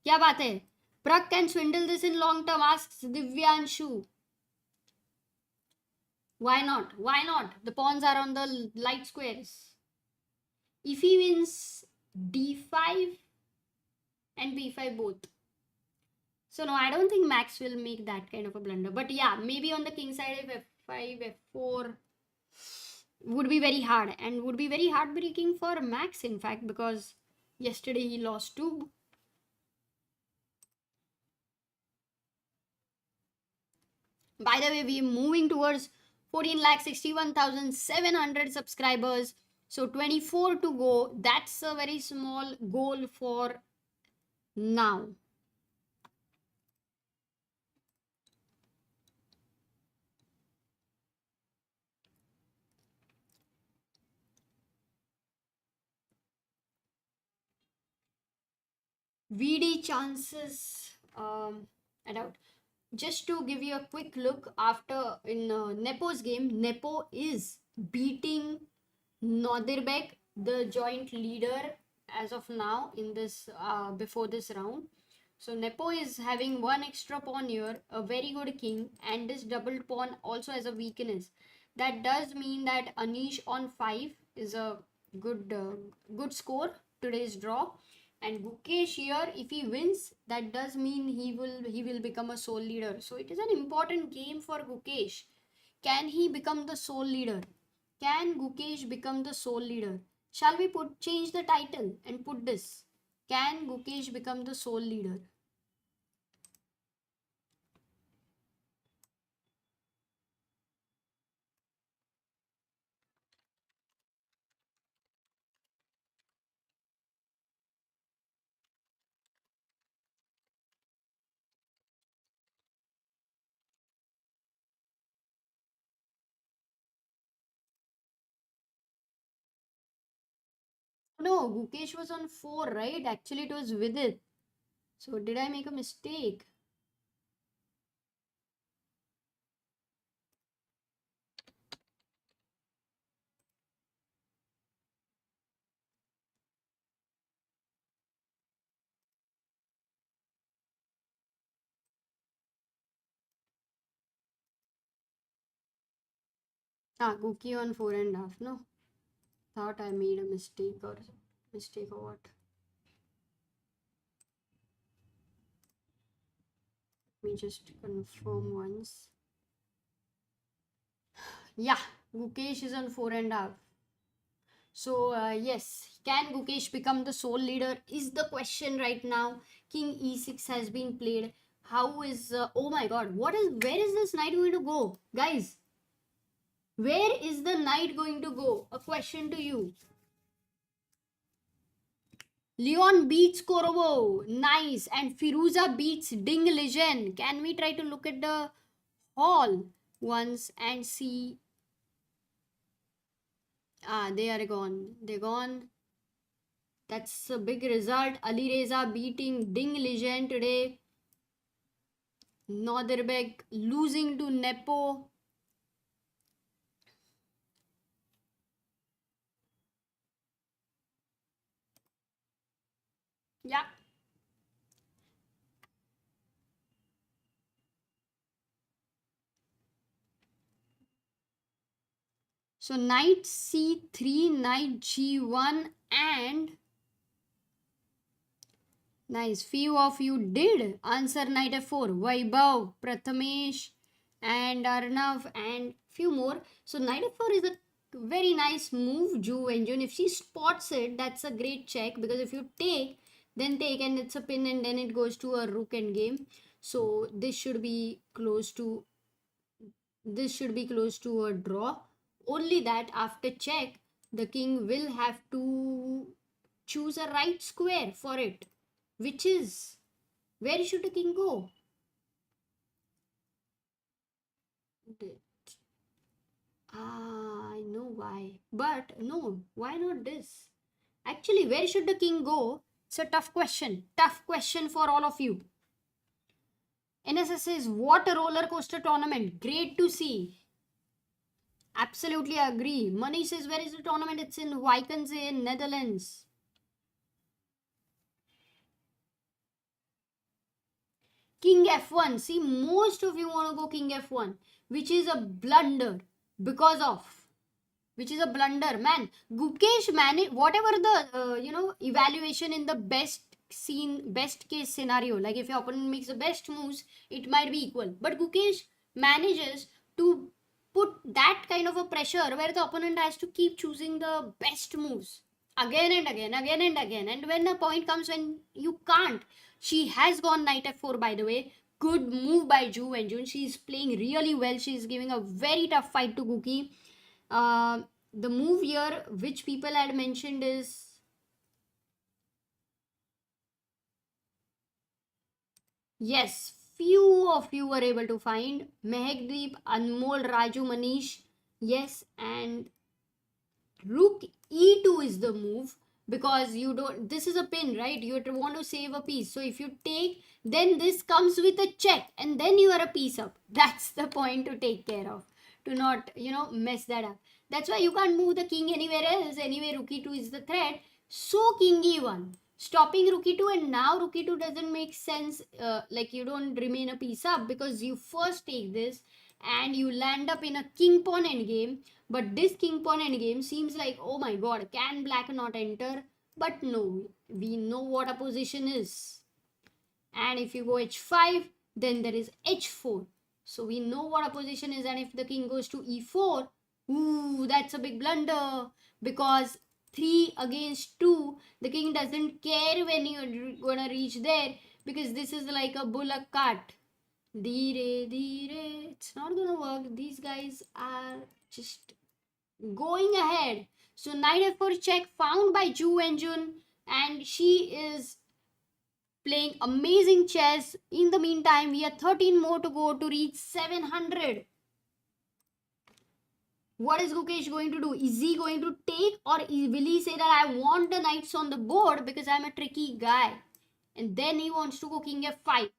Kya baat hai? Pragg can swindle this in long term, asks Divyanshu. Why not? Why not? The pawns are on the light squares. If he wins d5 and b5 both. So no, I don't think Max will make that kind of a blunder. But yeah, maybe on the king side, if f5, f4 would be very hard and would be very heartbreaking for Max, in fact, because yesterday he lost two. By the way, we are moving towards 14,61,700 subscribers. So 24 to go. That's a very small goal for now. VD chances, I doubt. Just to give you a quick look after in Nepo's game, Nepo is beating Nodirbek, the joint leader as of now in this before this round. So Nepo is having one extra pawn here, a very good king, and this double pawn also has a weakness. That does mean that Anish on 5 is a good score today's draw. And Gukesh here, if he wins, that does mean he will become a sole leader. So it is an important game for Gukesh. Can he become the sole leader? Can Gukesh become the sole leader? Shall we change the title and put this? Can Gukesh become the sole leader? No, Gukesh was on 4, right? Actually, it was Vidit. So, did I make a mistake? Ah, Guki on 4.5. No, thought I made a mistake or what? Let me just confirm once. Yeah, Gukesh is on 4.5. So, yes, can Gukesh become the sole leader? Is the question right now. King e6 has been played. How is. Oh my god, where is this knight going to go? Guys, where is the knight going to go? A question to you. Leon beats Korovo. Nice. And Firouzja beats Ding Liren. Can we try to look at the hall once and see? Ah, they are gone. They're gone. That's a big result. Ali Reza beating Ding Liren today. Northerbeg losing to Nepo. Yeah. So knight c3, knight g1, and nice. Few of you did answer knight f4. Vaibhav, Prathamesh, and Arnav, and few more. So knight f4 is a very nice move, Ju Engine. If she spots it, that's a great check, because if you take, then take, and it's a pin, and then it goes to a rook end game. So this should be close to a draw. Only that after check, the king will have to choose a right square for it, which is, where should the king go? I know why, but no, why not this? Actually, where should the king go? It's a tough question for all of you. NSS says, what a roller coaster tournament, great to see. Absolutely agree. Manish says, where is the tournament? It's in Wijk in Netherlands. King F1. See, most of you want to go King F1, which is a blunder. Because of which is a blunder, man. Gukesh managed whatever the evaluation in the best case scenario. Like if your opponent makes the best moves, it might be equal. But Gukesh manages to put that kind of a pressure where the opponent has to keep choosing the best moves again and again, again and again. And when the point comes when you can't, she has gone knight f4, by the way. Good move by Ju and Jun. She's playing really well. She's giving a very tough fight to Guki. The move here, which people had mentioned, is yes, few of you were able to find Mehekdeep, Anmol, Raju, Manish. Yes, and Rook e2 is the move, because you don't, this is a pin, right? You want to save a piece. So if you take, then this comes with a check, and then you are a piece up. That's the point to take care of, to not mess that up. That's why you can't move the king anywhere else. Anyway, rook e2 is the threat. So king e1, stopping rook e2, and now rook e2 doesn't make sense. Like you don't remain a piece up, because you first take this and you land up in a king pawn endgame. But this king pawn endgame seems like, oh my god, can black not enter? But no, we know what a position is. And if you go h5, then there is h4. So we know what a position is, and if the king goes to e4, ooh, that's a big blunder, because 3 against 2, the king doesn't care when you're gonna reach there, because this is like a bullock cart. Dheere, dheere, it's not gonna work. These guys are just going ahead. So knight f4 check found by Ju Enjun, and she is playing amazing chess. In the meantime, we have 13 more to go to reach 700. What is Gukesh going to do? Is he going to take, or will he say that I want the knights on the board because I'm a tricky guy? And then he wants to go king f5.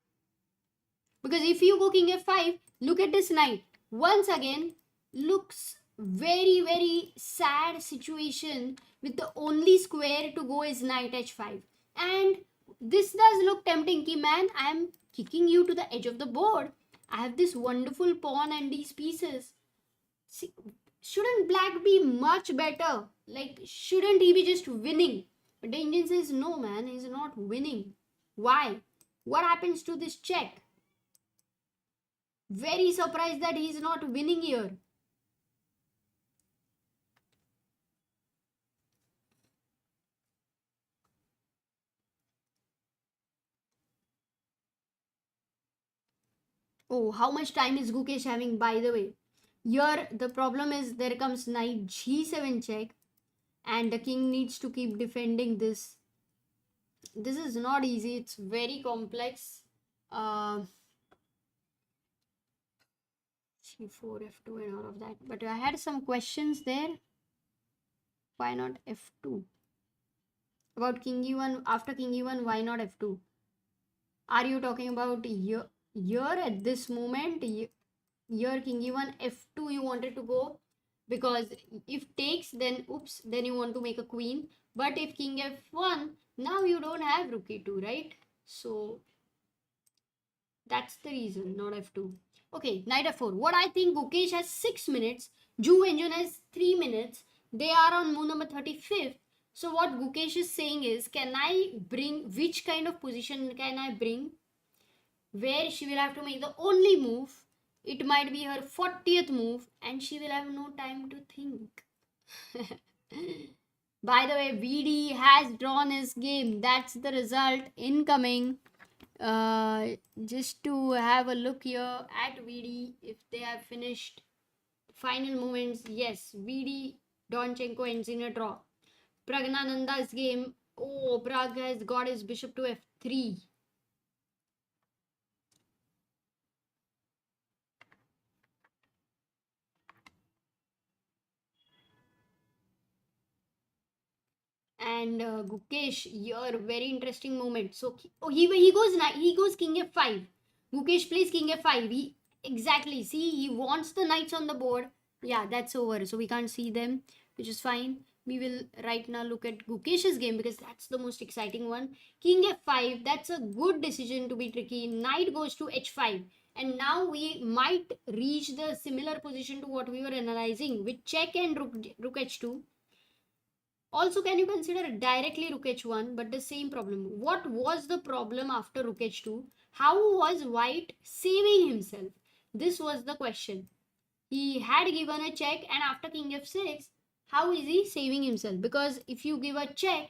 Because if you go king f5, look at this knight. Once again, looks very, very sad situation with the only square to go is knight h5. And this does look tempting, ki man, I am kicking you to the edge of the board. I have this wonderful pawn and these pieces. See, shouldn't black be much better? Like, shouldn't he be just winning? But the Indian says, no man, he's not winning. Why? What happens to this check? Very surprised that he's not winning here. Oh, how much time is Gukesh having, by the way? Here, the problem is there comes knight g7 check, and the king needs to keep defending this. This is not easy, it's very complex. Uh, c4, f2, and all of that. But I had some questions there. Why not f2? About king e1, after king e1, why not f2? Are you talking about here at this moment? Here king e1, f2 you wanted to go? Because if takes, then oops, then you want to make a queen. But if king f1, now you don't have rook e2, right? So that's the reason, not f2. Okay, knight f4. What I think, Gukesh has 6 minutes, Ju Engine has 3 minutes. They are on move number 35th. So what Gukesh is saying is, can I bring, which kind of position can I bring where she will have to make the only move? It might be her 40th move and she will have no time to think. By the way, VD has drawn his game. That's the result incoming. Just to have a look here at VD if they have finished final moments. Yes, VD Donchenko ends in a draw. Pragnananda's game. Oh, Pragg has got his bishop to f3. And Gukesh, here very interesting moment. So he goes king f5. Gukesh plays king f5. He exactly see he wants the knights on the board. Yeah, that's over. So we can't see them, which is fine. We will right now look at Gukesh's game because that's the most exciting one. King f5. That's a good decision to be tricky. Knight goes to h5. And now we might reach the similar position to what we were analyzing with check and rook h2. Also, can you consider directly rook h1, but the same problem? What was the problem after rook h2? How was White saving himself? This was the question. He had given a check, and after king f6, how is he saving himself? Because if you give a check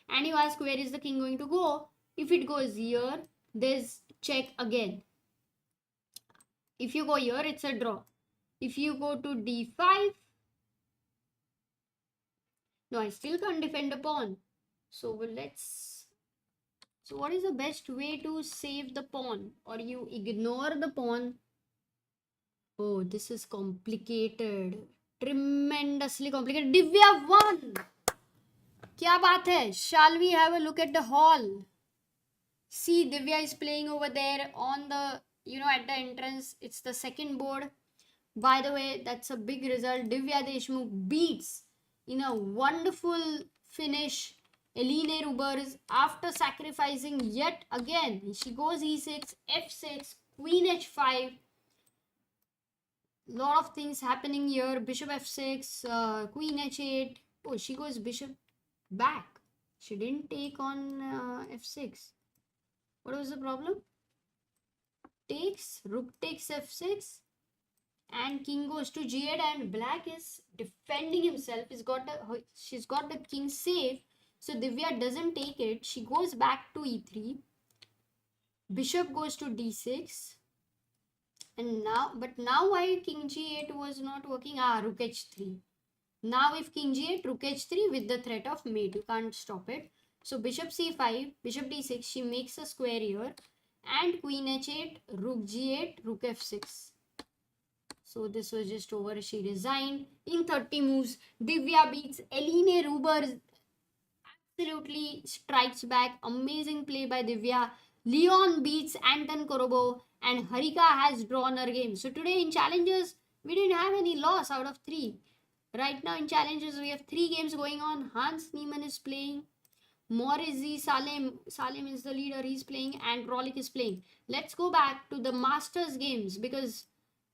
and you ask where is the king going to go, if it goes here, there's check again. If you go here, it's a draw. If you go to d5, no, I still can't defend a pawn. So let's. So what is the best way to save the pawn? Or you ignore the pawn? Oh, this is complicated. Tremendously complicated. Divya won! Kya baat hai? Shall we have a look at the hall? See, Divya is playing over there on the, at the entrance. It's the second board. By the way, that's a big result. Divya Deshmukh beats in a wonderful finish Eline Rubers after sacrificing yet again. She goes e6, f6, queen h5. Lot of things happening here. Bishop f6, queen h8. Oh, she goes bishop back. She didn't take on f6. What was the problem? Takes, rook takes f6. And king goes to g8, and black is defending himself. She's got the king safe, so Divya doesn't take it. She goes back to e3. Bishop goes to d6, and now why king g8 was not working? Rook h3. Now if king g8, rook h3 with the threat of mate, you can't stop it. So bishop c5, bishop d6. She makes a square here, and queen h8, rook g8, rook f6. So this was just over. She resigned in 30 moves. Divya beats Eline Rubers. Absolutely strikes back. Amazing play by Divya. Leon beats Anton Korobo. And Harika has drawn her game. So today in challenges, we didn't have any loss out of 3. Right now in challenges, we have 3 games going on. Hans Niemann is playing. Morizi Salem is the leader. He's playing. And Rolik is playing. Let's go back to the Masters games because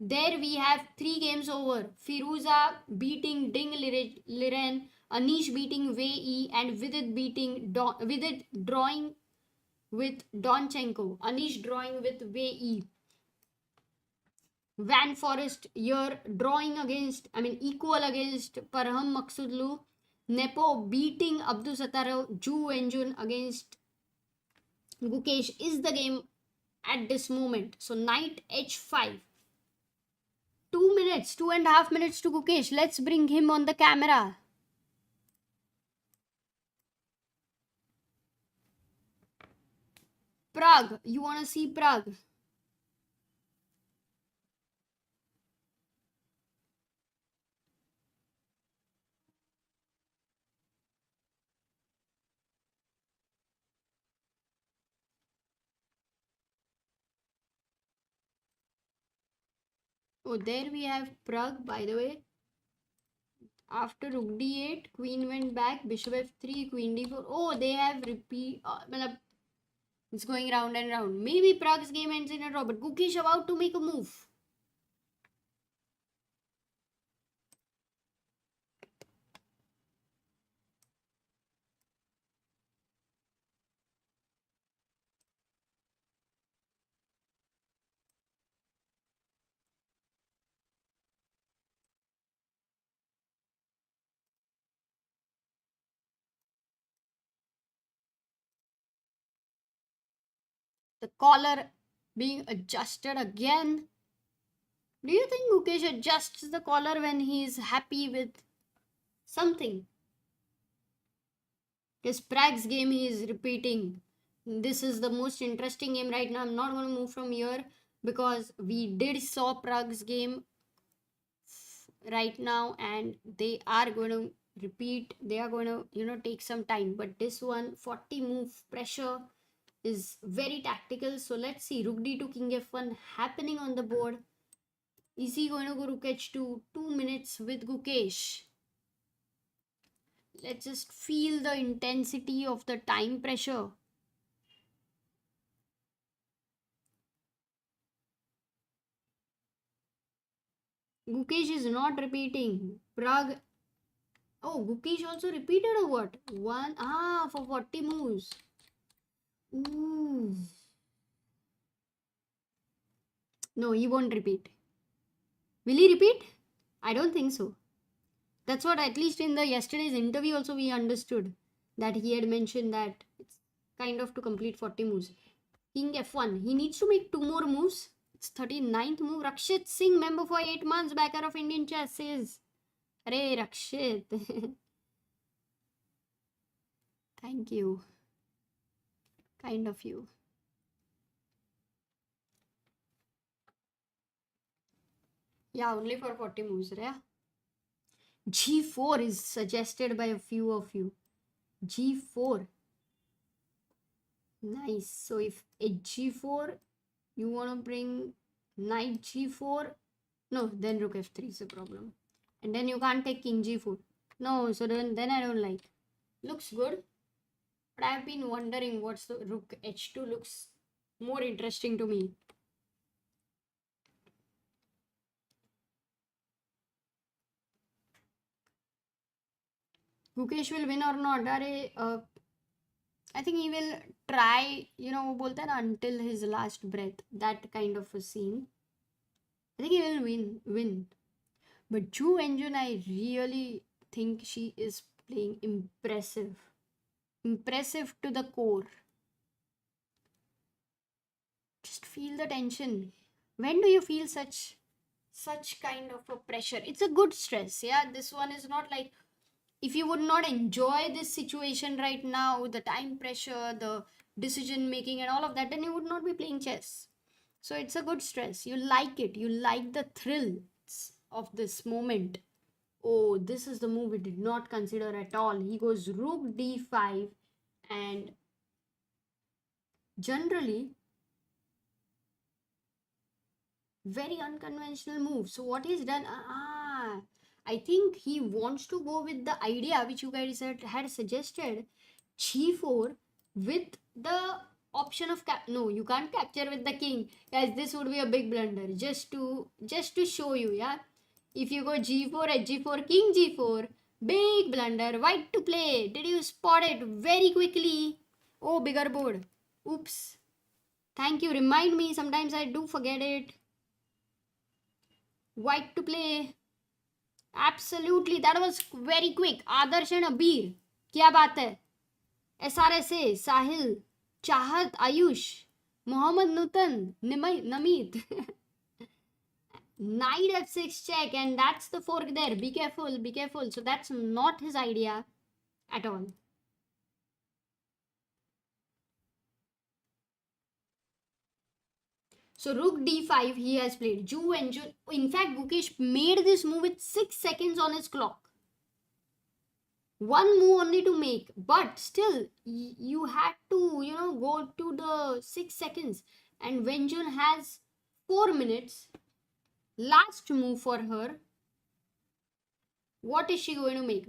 there we have 3 games over. Firouzja beating Ding Liren, Anish beating Wijk, and Vidit drawing with Donchenko. Anish drawing with Wijk. Van Forest here drawing equal against Parham Maghsoodloo. Nepo beating Abdusattorov. Ju Engine against Gukesh is the game at this moment. So knight h5. 2 minutes, 2.5 minutes to Gukesh. Let's bring him on the camera. Pragg, you wanna see Pragg? Oh, there we have Pragg, by the way. After rook d8, queen went back, bishop f3, queen d4. Oh, they have repeat. It's going round and round. Maybe Pragg's game ends in a draw, but Gukesh about to make a move. The collar being adjusted again. Do you think Gukesh adjusts the collar when he is happy with something? His Pragg's game he is repeating. This is the most interesting game right now. I'm not going to move from here because we did saw Pragg's game right now and they are going to repeat. They are going to, take some time. But this one, 40 move pressure is very tactical. So let's see. Rook d2, king f1 happening on the board. Is he going to go rook h2? 2 minutes with Gukesh. Let's just feel the intensity of the time pressure. Gukesh is not repeating. Pragg. Oh, Gukesh also repeated or what? For 40 moves. Ooh. No, he won't repeat. Will he repeat? I don't think so. That's what, at least in the yesterday's interview also we understood. That he had mentioned that it's kind of to complete 40 moves. King f1. He needs to make 2 more moves. It's 39th move. Rakshit Singh, member for 8 months, backer of Indian chess, says, Arey Rakshit. Thank you. Kind of you. Yeah, only for 40 moves, right? G4 is suggested by a few of you. G4. Nice. So if H4, you want to bring knight G4. No, then rook F3 is a problem. And then you can't take king G4. No, so then I don't like. Looks good. But I've been wondering what's the rook H2 looks more interesting to me. Gukesh will win or not? I think he will try, bolte na, until his last breath. That kind of a scene. I think he will win. But Ju Enjun, I really think she is playing impressive. Impressive to the core. Just feel the tension. When do you feel such kind of a pressure? It's a good stress. Yeah, this one is not like, if you would not enjoy this situation right now, the time pressure, the decision making and all of that, then you would not be playing chess. So it's a good stress. You like it. You like the thrill of this moment. Oh, this is the move we did not consider at all. He goes rook d5 and generally very unconventional move. So what he's done, I think he wants to go with the idea which you guys had suggested, g4 with the option of no, you can't capture with the king. Guys, this would be a big blunder. Just to show you, yeah. If you go g4, h4, king g4, big blunder. White to play. Did you spot it very quickly? Oh, bigger board. Oops. Thank you. Remind me. Sometimes I do forget it. White to play. Absolutely. That was very quick. Adarsh and Abir. क्या बात है? SRSA, Sahil, Chahat, Ayush. Mohammad Nutan, Namit. Knight f6 check, and that's the fork there. Be careful, be careful. So that's not his idea at all. So rook d5 he has played. Ju and Ju. In fact, Gukesh made this move with 6 seconds on his clock. One move only to make, but still you had to, go to the 6 seconds. And Wenjun has 4 minutes. Last move for her. What is she going to make?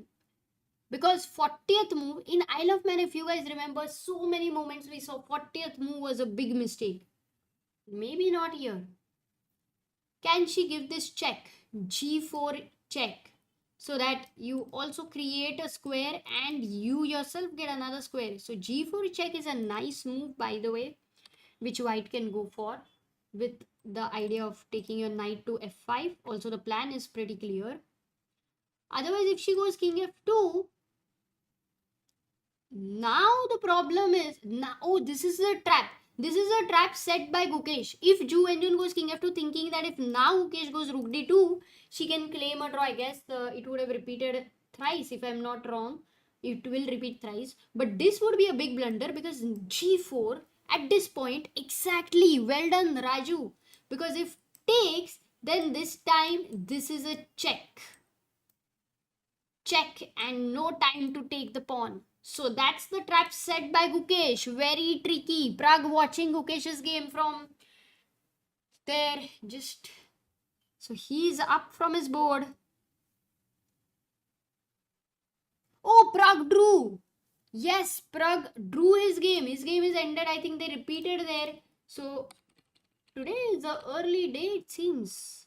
Because 40th move in Isle of Man, if you guys remember, so many moments we saw 40th move was a big mistake. Maybe not here. Can she give this check? G4 check. So that you also create a square and you yourself get another square. So G4 check is a nice move, by the way, which white can go for with the idea of taking your knight to f5. Also, the plan is pretty clear. Otherwise, if she goes king f2, now the problem is now. Oh, this is a trap. This is a trap set by Gukesh. If Ju Engine goes king f2, thinking that if now Gukesh goes rook d2, she can claim a draw. I guess it would have repeated thrice if I'm not wrong. It will repeat thrice. But this would be a big blunder because g4 at this point, exactly. Well done, Raju. Because if takes, then this time this is a check. Check and no time to take the pawn. So that's the trap set by Gukesh. Very tricky. Pragg watching Gukesh's game from there. Just so he's up from his board. Oh, Pragg drew. Yes, Pragg drew his game. His game is ended. I think they repeated there. So today is the early day, it seems.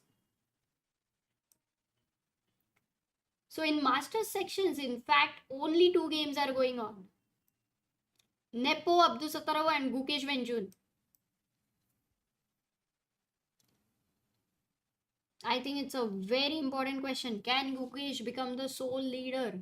So in Masters sections, in fact, only 2 games are going on. Nepo, Abdusattorov and Gukesh Venjun. I think it's a very important question. Can Gukesh become the sole leader?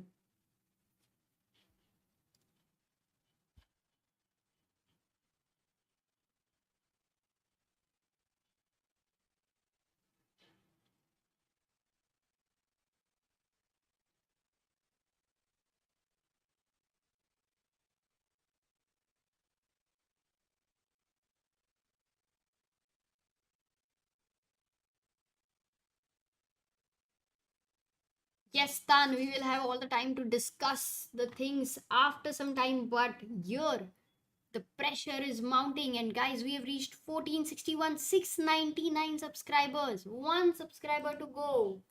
Yes, Tan, we will have all the time to discuss the things after some time, but here the pressure is mounting. And guys, we have reached 1461, 699 subscribers. One subscriber to go.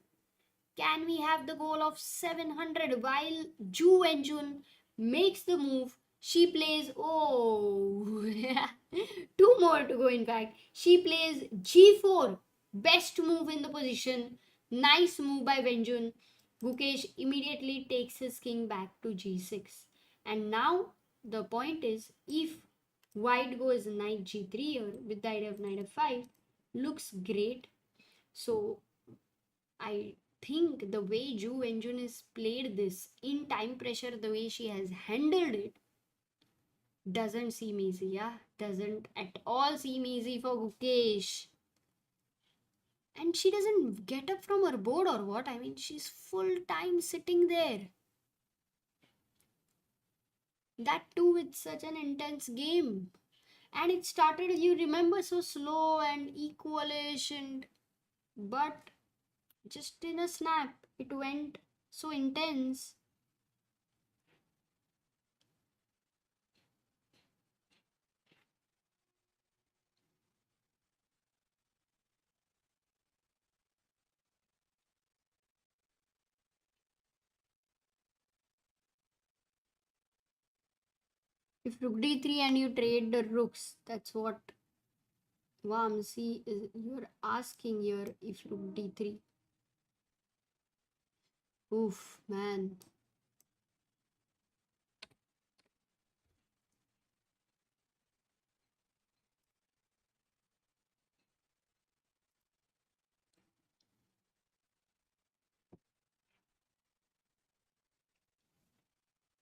Can we have the goal of 700 while Ju Enjun makes the move? She plays, oh, two more to go. In fact, she plays g4, best move in the position. Nice move by Venjun. Gukesh immediately takes his king back to g6. And now the point is, if white goes knight g3 or with the idea of knight f5, looks great. So I think the way Ju Wenjun has played this in time pressure, the way she has handled it, doesn't seem easy, yeah? Doesn't at all seem easy for Gukesh. And she doesn't get up from her board or what? I mean, she's full time sitting there. That too with such an intense game. And it started, you remember, so slow and equalish, and but just in a snap, it went so intense. If rook d3 and you trade the rooks, that's what Vamsi is. You're asking here if rook d3. Oof, man.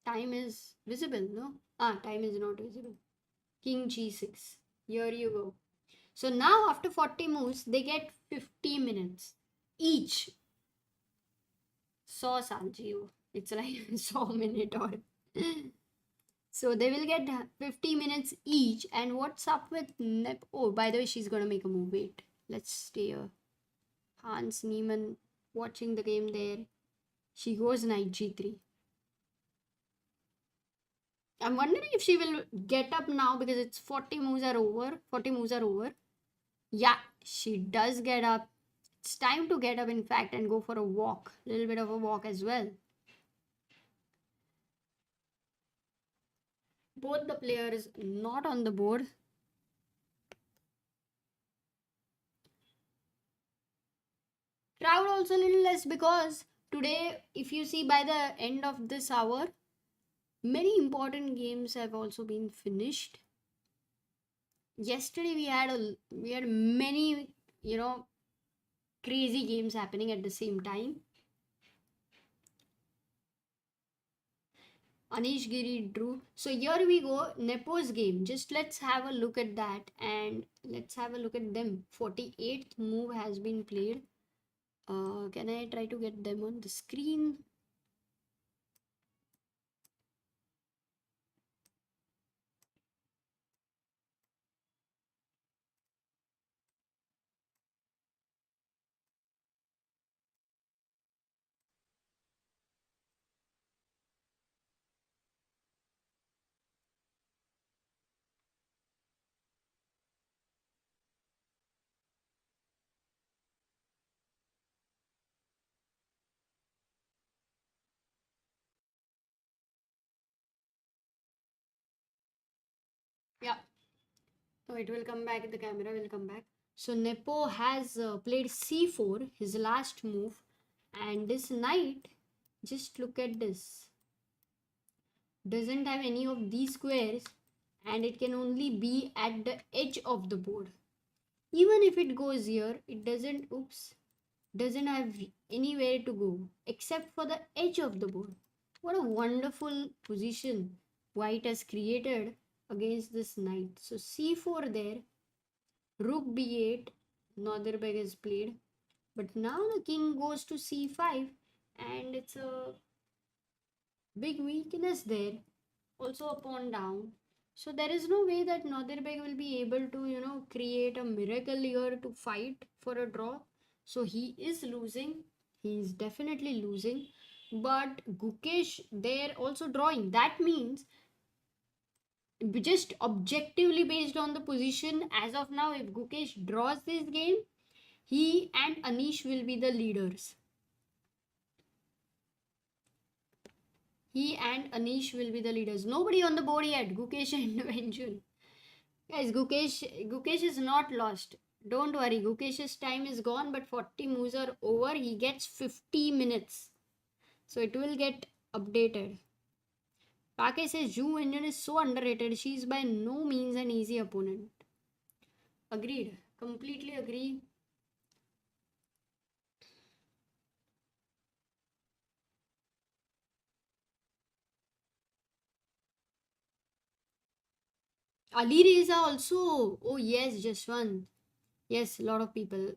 Time is visible, no? Ah, time is not visible. King g6. Here you go. So now after 40 moves, they get 50 minutes each. 100 साल जियो. It's like 100 minute or. So they will get 50 minutes each. And what's up with Nep? Oh, by the way, she's gonna make a move. Wait, let's stay here. Hans Niemann watching the game there. She goes knight g3. I'm wondering if she will get up now because it's 40 moves are over. 40 moves are over. Yeah, she does get up. It's time to get up, in fact, and go for a walk. A little bit of a walk as well. Both the players not on the board. Crowd also a little less because today, if you see by the end of this hour, many important games have also been finished. Yesterday we had many, crazy games happening at the same time. Anish, Giri drew. So here we go, Nepo's game. Just let's have a look at that and let's have a look at them. 48th move has been played. Can I try to get them on the screen? Yeah. So it will come back, the camera will come back. So Nepo has played c4, his last move. And this knight, just look at this. Doesn't have any of these squares and it can only be at the edge of the board. Even if it goes here, it doesn't have anywhere to go except for the edge of the board. What a wonderful position White has created against this knight. So c4 there, rook b8, Northern is played. But now the king goes to c5 and it's a big weakness there. Also a pawn down. So there is no way that Northern will be able to, create a miracle here to fight for a draw. So he is losing. He is definitely losing. But Gukesh there also drawing. That means just objectively based on the position as of now, if Gukesh draws this game, he and Anish will be the leaders. He and Anish will be the leaders. Nobody on the board yet. Gukesh and Venjul. Guys, Gukesh is not lost. Don't worry, Gukesh's time is gone, but 40 moves are over. He gets 50 minutes. So it will get updated. Pake says Ju Venjul is so underrated. She is by no means an easy opponent. Agreed. Completely agree. Ali Reza also. Oh yes, just one. Yes, a lot of people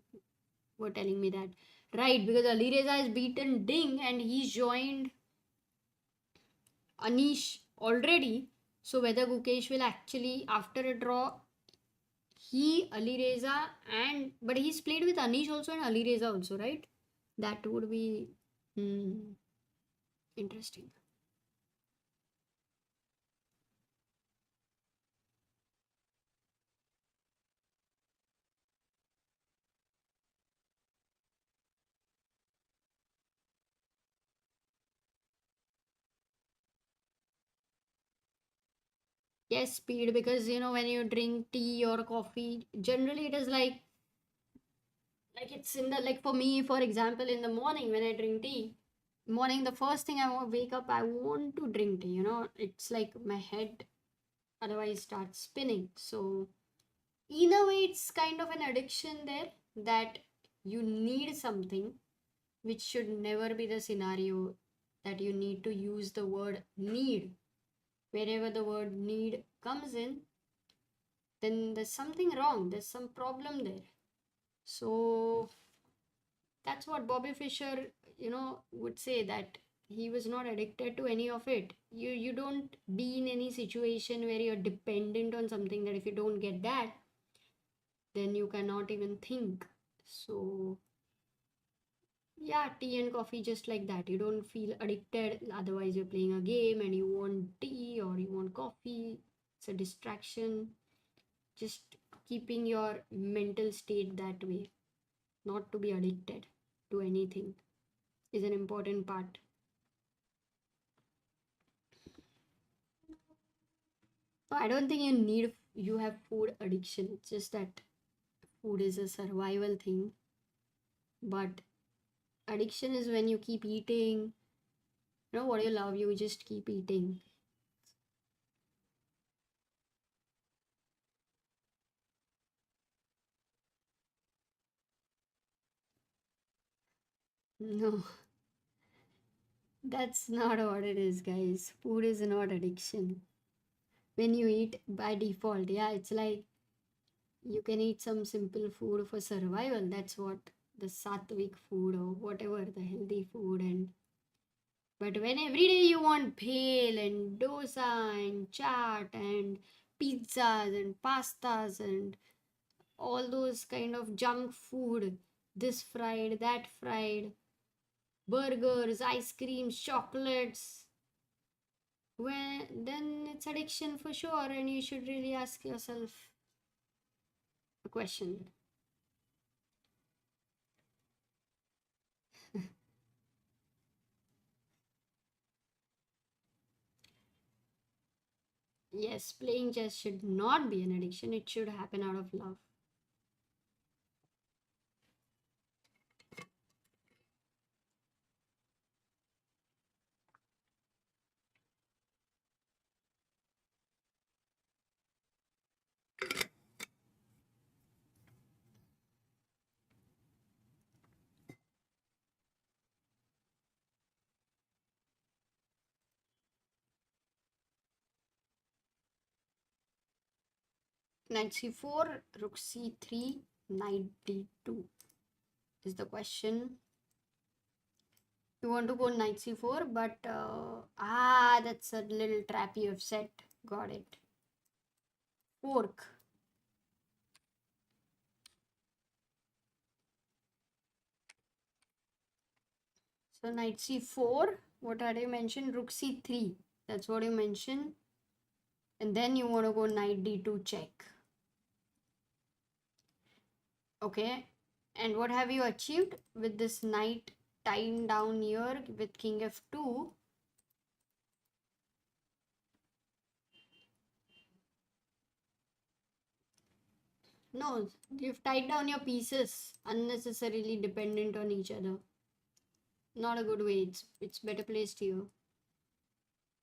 were telling me that. Right, because Ali Reza has beaten Ding and he's joined Anish already. So whether Gukesh will actually, after a draw, he, Ali Reza, and but he's played with Anish also and Ali Reza also, right? That would be interesting. Yes, speed, because when you drink tea or coffee, generally it is like it's in the, like for me, for example, in the morning when I drink tea, morning, the first thing I want wake up, I want to drink tea. It's like my head otherwise starts spinning. So in a way, it's kind of an addiction there, that you need something, which should never be the scenario that you need to use the word need. Wherever the word need comes in, then there's something wrong. There's some problem there. So that's what Bobby Fischer, would say, that he was not addicted to any of it. You don't be in any situation where you're dependent on something that if you don't get that, then you cannot even think. So yeah, tea and coffee just like that. You don't feel addicted. Otherwise, you're playing a game and you want tea or you want coffee. It's a distraction. Just keeping your mental state that way, not to be addicted to anything, is an important part. So I don't think you have food addiction. It's just that food is a survival thing. But addiction is when you keep eating. What you love, you just keep eating. No, that's not what it is, guys. Food is not addiction. When you eat by default, yeah, it's like you can eat some simple food for survival. That's what the sattvic food or whatever, the healthy food. And but when every day you want bhel and dosa and chaat and pizzas and pastas and all those kind of junk food, this fried, that fried, burgers, ice creams, chocolates, then it's addiction for sure, and you should really ask yourself a question. Yes, playing chess should not be an addiction, it should happen out of love. Knight c4, rook c3, knight d2 is the question. You want to go knight c4, but that's a little trap you have set. Got it. Fork. So knight c4, what had you mentioned? Rook c3. That's what you mentioned. And then you want to go knight d2 check. Okay. And what have you achieved with this knight tying down here with king f2? No, you've tied down your pieces unnecessarily dependent on each other. Not a good way. It's better placed here.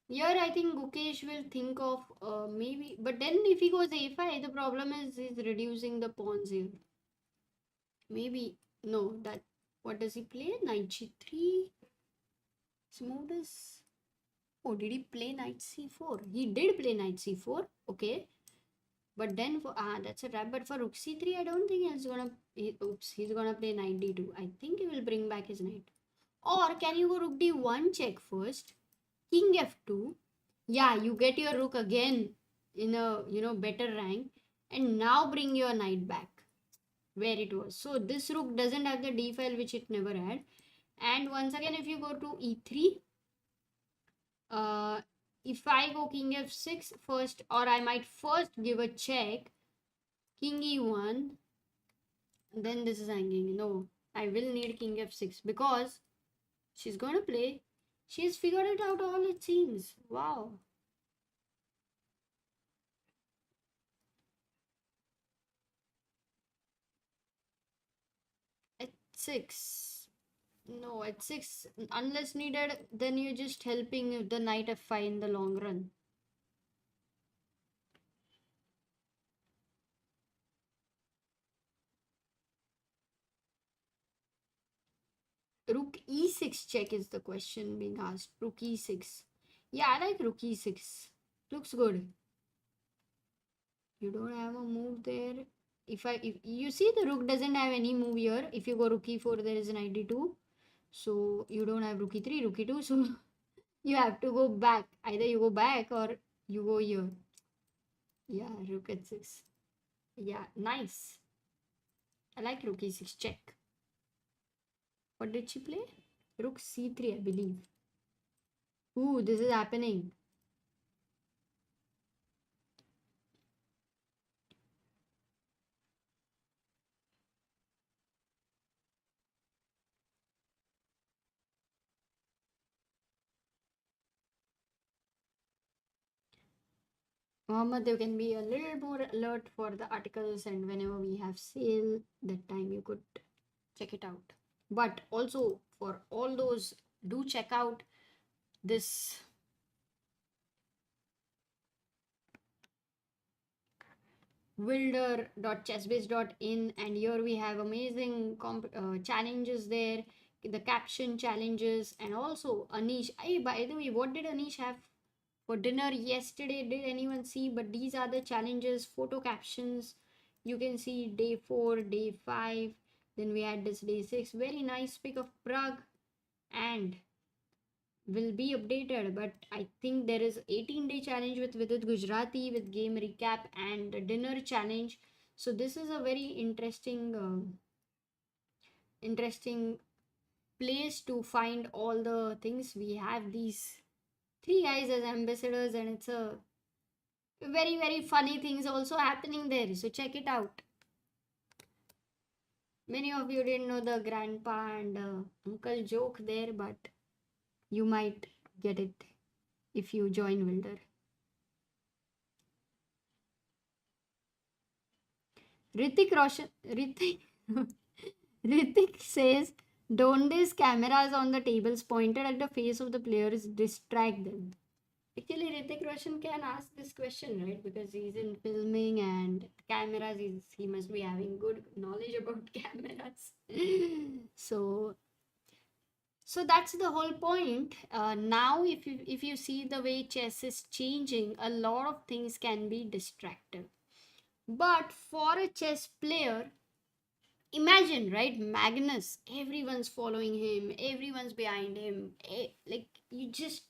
Here, I think Gukesh will think of maybe, but then if he goes a5, the problem is he's reducing the pawns here. Maybe, no, that, what does he play? Knight g3. Smooth as. Oh, did he play knight c4? He did play knight c4, okay. But then for, that's a trap. But for rook c3, I don't think he's gonna, he's gonna play knight d2. I think he will bring back his knight. Or can you go rook d1 check first? King f2. Yeah, you get your rook again in a better rank, and now bring your knight back where it was. So this rook doesn't have the d file, which it never had. And once again, if you go to e3, if I go king f6 first, or I might first give a check, king e1, then this is hanging. No, I will need king f6 because she's gonna play. She's figured it out all, it seems. Wow. At 6. No, at 6, unless needed, then you're just helping the knight f5 in the long run. Rook e6 check is the question being asked. Rook e6. Yeah, I like rook e6. Looks good. You don't have a move there. If you see, the rook doesn't have any move here. If you go rook e4, there is 92. So you don't have rook e3, rook e2. So you have to go back. Either you go back or you go here. Yeah, rook h6. Yeah, nice. I like rook e6 check. What did she play? Rook c3, I believe. Ooh, this is happening. Mohammed, you can be a little more alert for the articles, and whenever we have sale, that time you could check it out. But also for all those, do check out this wilder.chessbase.in, and here we have amazing challenges there, the caption challenges, and also Anish. By the way, what did Anish have for dinner yesterday? Did anyone see? But these are the challenges, photo captions. You can see day 4, day 5, then we had this day 6. Very nice pick of Pragg, and will be updated. But I think there is 18-day challenge with Vidit Gujarati with game recap and a dinner challenge. So this is a very interesting place to find all the things. We have these three guys as ambassadors, and it's a very funny things also happening there. So check it out. Many of you didn't know the grandpa and uncle joke there, but you might get it if you join Wilder. Ritik Ritik says, don't these cameras on the tables pointed at the face of the players distract them? Actually, Ritik Roshan can ask this question, right? Because he's in filming and cameras, he must be having good knowledge about cameras. so so that's the whole point. Now, if you see the way chess is changing, a lot of things can be distractive. But for a chess player, imagine, right? Magnus, everyone's following him, everyone's behind him. Like you just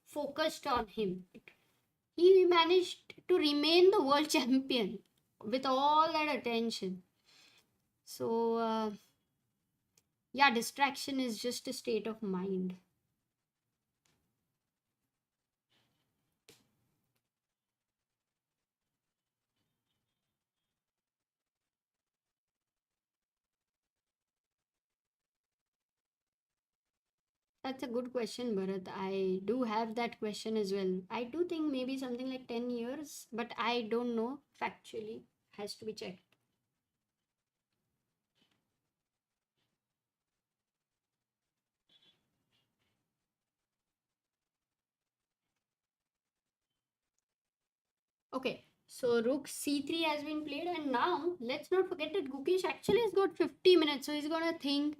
focused on him. He managed to remain the world champion with all that attention. So, yeah, distraction is just a state of mind. That's a good question, Bharat. I do have that question as well. I do think maybe something like 10 years, but I don't know factually. Has to be checked. Okay, so rook c3 has been played, and now let's not forget that Gukesh actually has got 50 minutes, so he's gonna think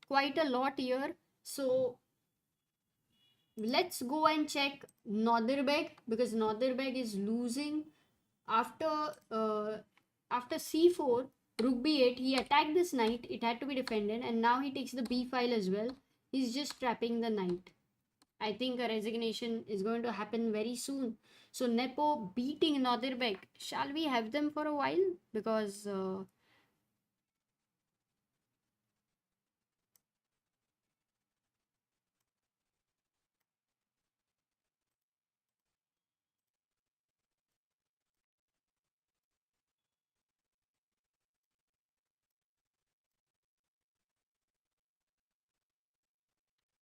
quite a lot here. So let's go and check Nodirbek, because Nodirbek is losing after after c4, rook b8. He attacked this knight, it had to be defended, and now he takes the b file as well. He's just trapping the knight. I think a resignation is going to happen very soon. So Nepo beating Nodirbek. Shall we have them for a while? Because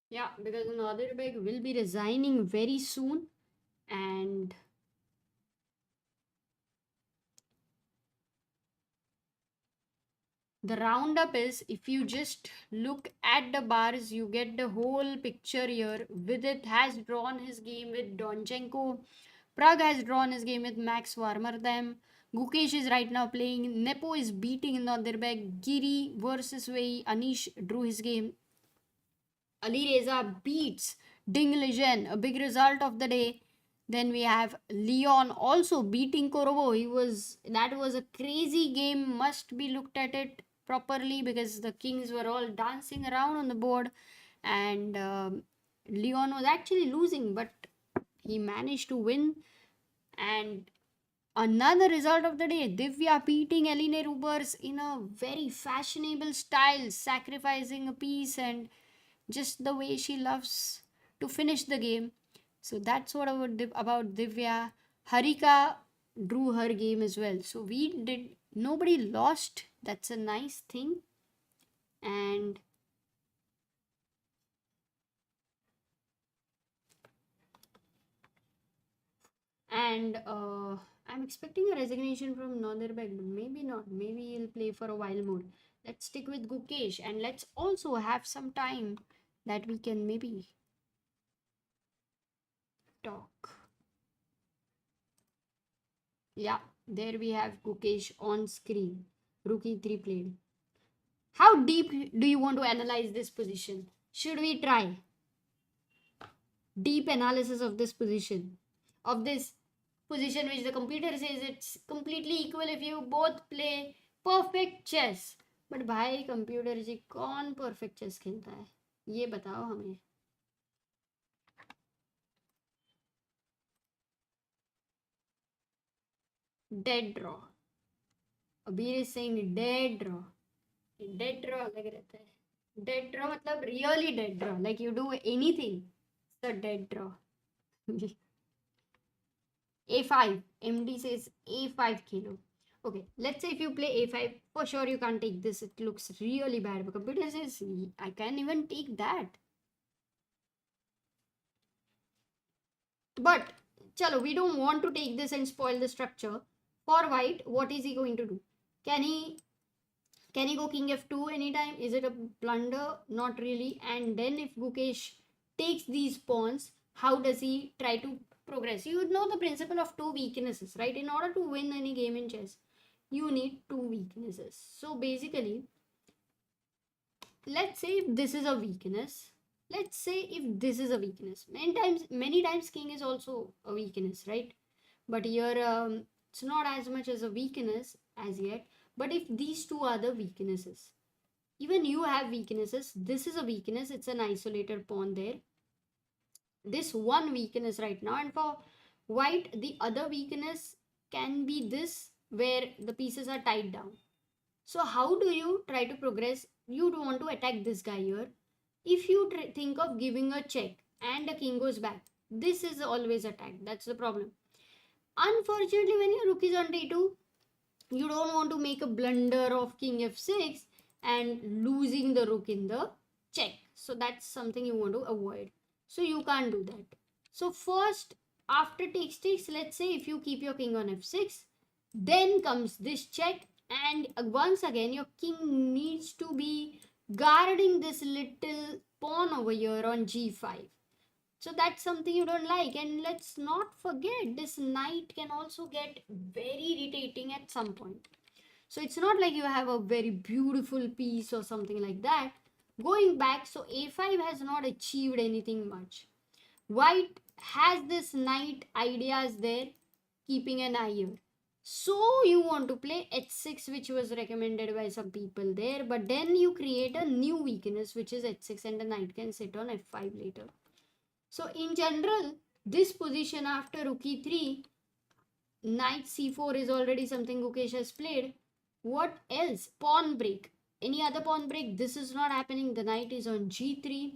yeah, because Nodirbek will be resigning very soon, and the roundup is, if you just look at the bars, you get the whole picture here. Vidit has drawn his game with Donchenko. Pragg has drawn his game with Max Varmerdam. Gukesh is right now playing. Nepo is beating Nodirbek. Giri versus Wijk. Anish drew his game. Ali Reza beats Ding Liren. A big result of the day. Then we have Leon also beating Korovo. That was a crazy game. Must be looked at it properly because the kings were all dancing around on the board, and Leon was actually losing, but he managed to win. And another result of the day, Divya beating Eline Rubers in a very fashionable style, sacrificing a piece and just the way she loves to finish the game. So that's what about Divya. Harika drew her game as well. So nobody lost. That's a nice thing. And and I'm expecting a resignation from Nonderbeg, but maybe not. Maybe he'll play for a while more. Let's stick with Gukesh and let's also have some time that we can maybe talk. Yeah, there we have Gukesh on screen. Rookie 3 played. How deep do you want to analyze this position? Should we try deep analysis of this position? Of this position which the computer says it's completely equal if you both play perfect chess. But भाई computer जी कौन perfect chess खेलता है ये बताओ हमें. Dead draw. Abir is saying dead draw. Dead draw अलग रहता है. Dead draw मतलब really dead draw. Like you do anything. It's a dead draw. A5. MD says A5 kilo. Okay, let's say if you play A5, for sure you can't take this. It looks really bad. But computer says I can even take that. But chalo, we don't want to take this and spoil the structure. For white, what is he going to do? Can he go king f2 anytime? Is it a blunder? Not really. And then if Gukesh takes these pawns, how does he try to progress? You know the principle of two weaknesses, right? In order to win any game in chess, you need two weaknesses. So basically, let's say if this is a weakness, many times king is also a weakness, right? But here it's not as much as a weakness as yet. But if these two are the weaknesses, even you have weaknesses, this is a weakness, it's an isolated pawn there, this one weakness right now. And for white, the other weakness can be this where the pieces are tied down. So how do you try to progress? You don't want to attack this guy here. If you think of giving a check and a king goes back, this is always attacked. That's the problem. Unfortunately, when your rook is on d2, you don't want to make a blunder of king f6 and losing the rook in the check. So that's something you want to avoid. So you can't do that. So first, after takes, let's say if you keep your king on f6, then comes this check, and once again your king needs to be guarding this little pawn over here on g5. So that's something you don't like. And let's not forget, this knight can also get very irritating at some point. So it's not like you have a very beautiful piece or something like that. Going back, so a5 has not achieved anything much. White has this knight ideas there, keeping an eye here. So you want to play h6, which was recommended by some people there, but then you create a new weakness, which is h6, and the knight can sit on f5 later. So in general, this position after rook e3, knight c4 is already something Gukesh has played. What else? Pawn break. Any other pawn break? This is not happening. The knight is on g3.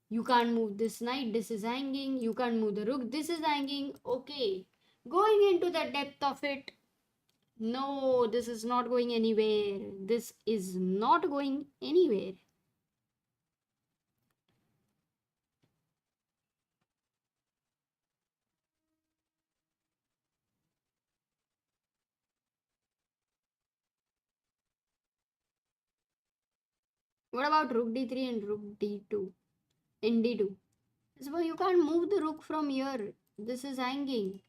You can't move this knight. This is hanging. You can't move the rook. This is hanging. Okay. Going into the depth of it. No, this is not going anywhere. This is not going anywhere. What about rook d3 and rook d2 in d2? So you can't move the rook from here. This is hanging.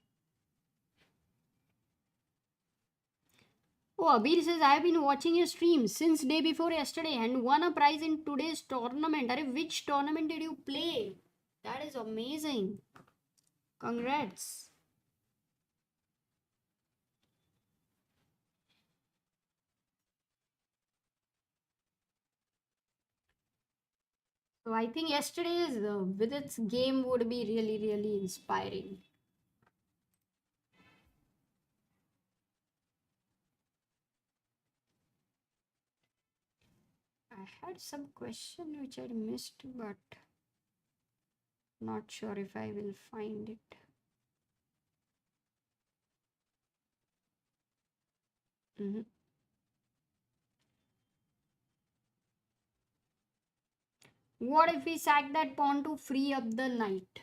Oh, Abir says, I have been watching your stream since day before yesterday and won a prize in today's tournament. Which tournament did you play? That is amazing. Congrats. So I think yesterday's Vidit's game would be really, really inspiring. I had some question which I missed, but not sure if I will find it. Mhm. What if we sack that pawn to free up the knight?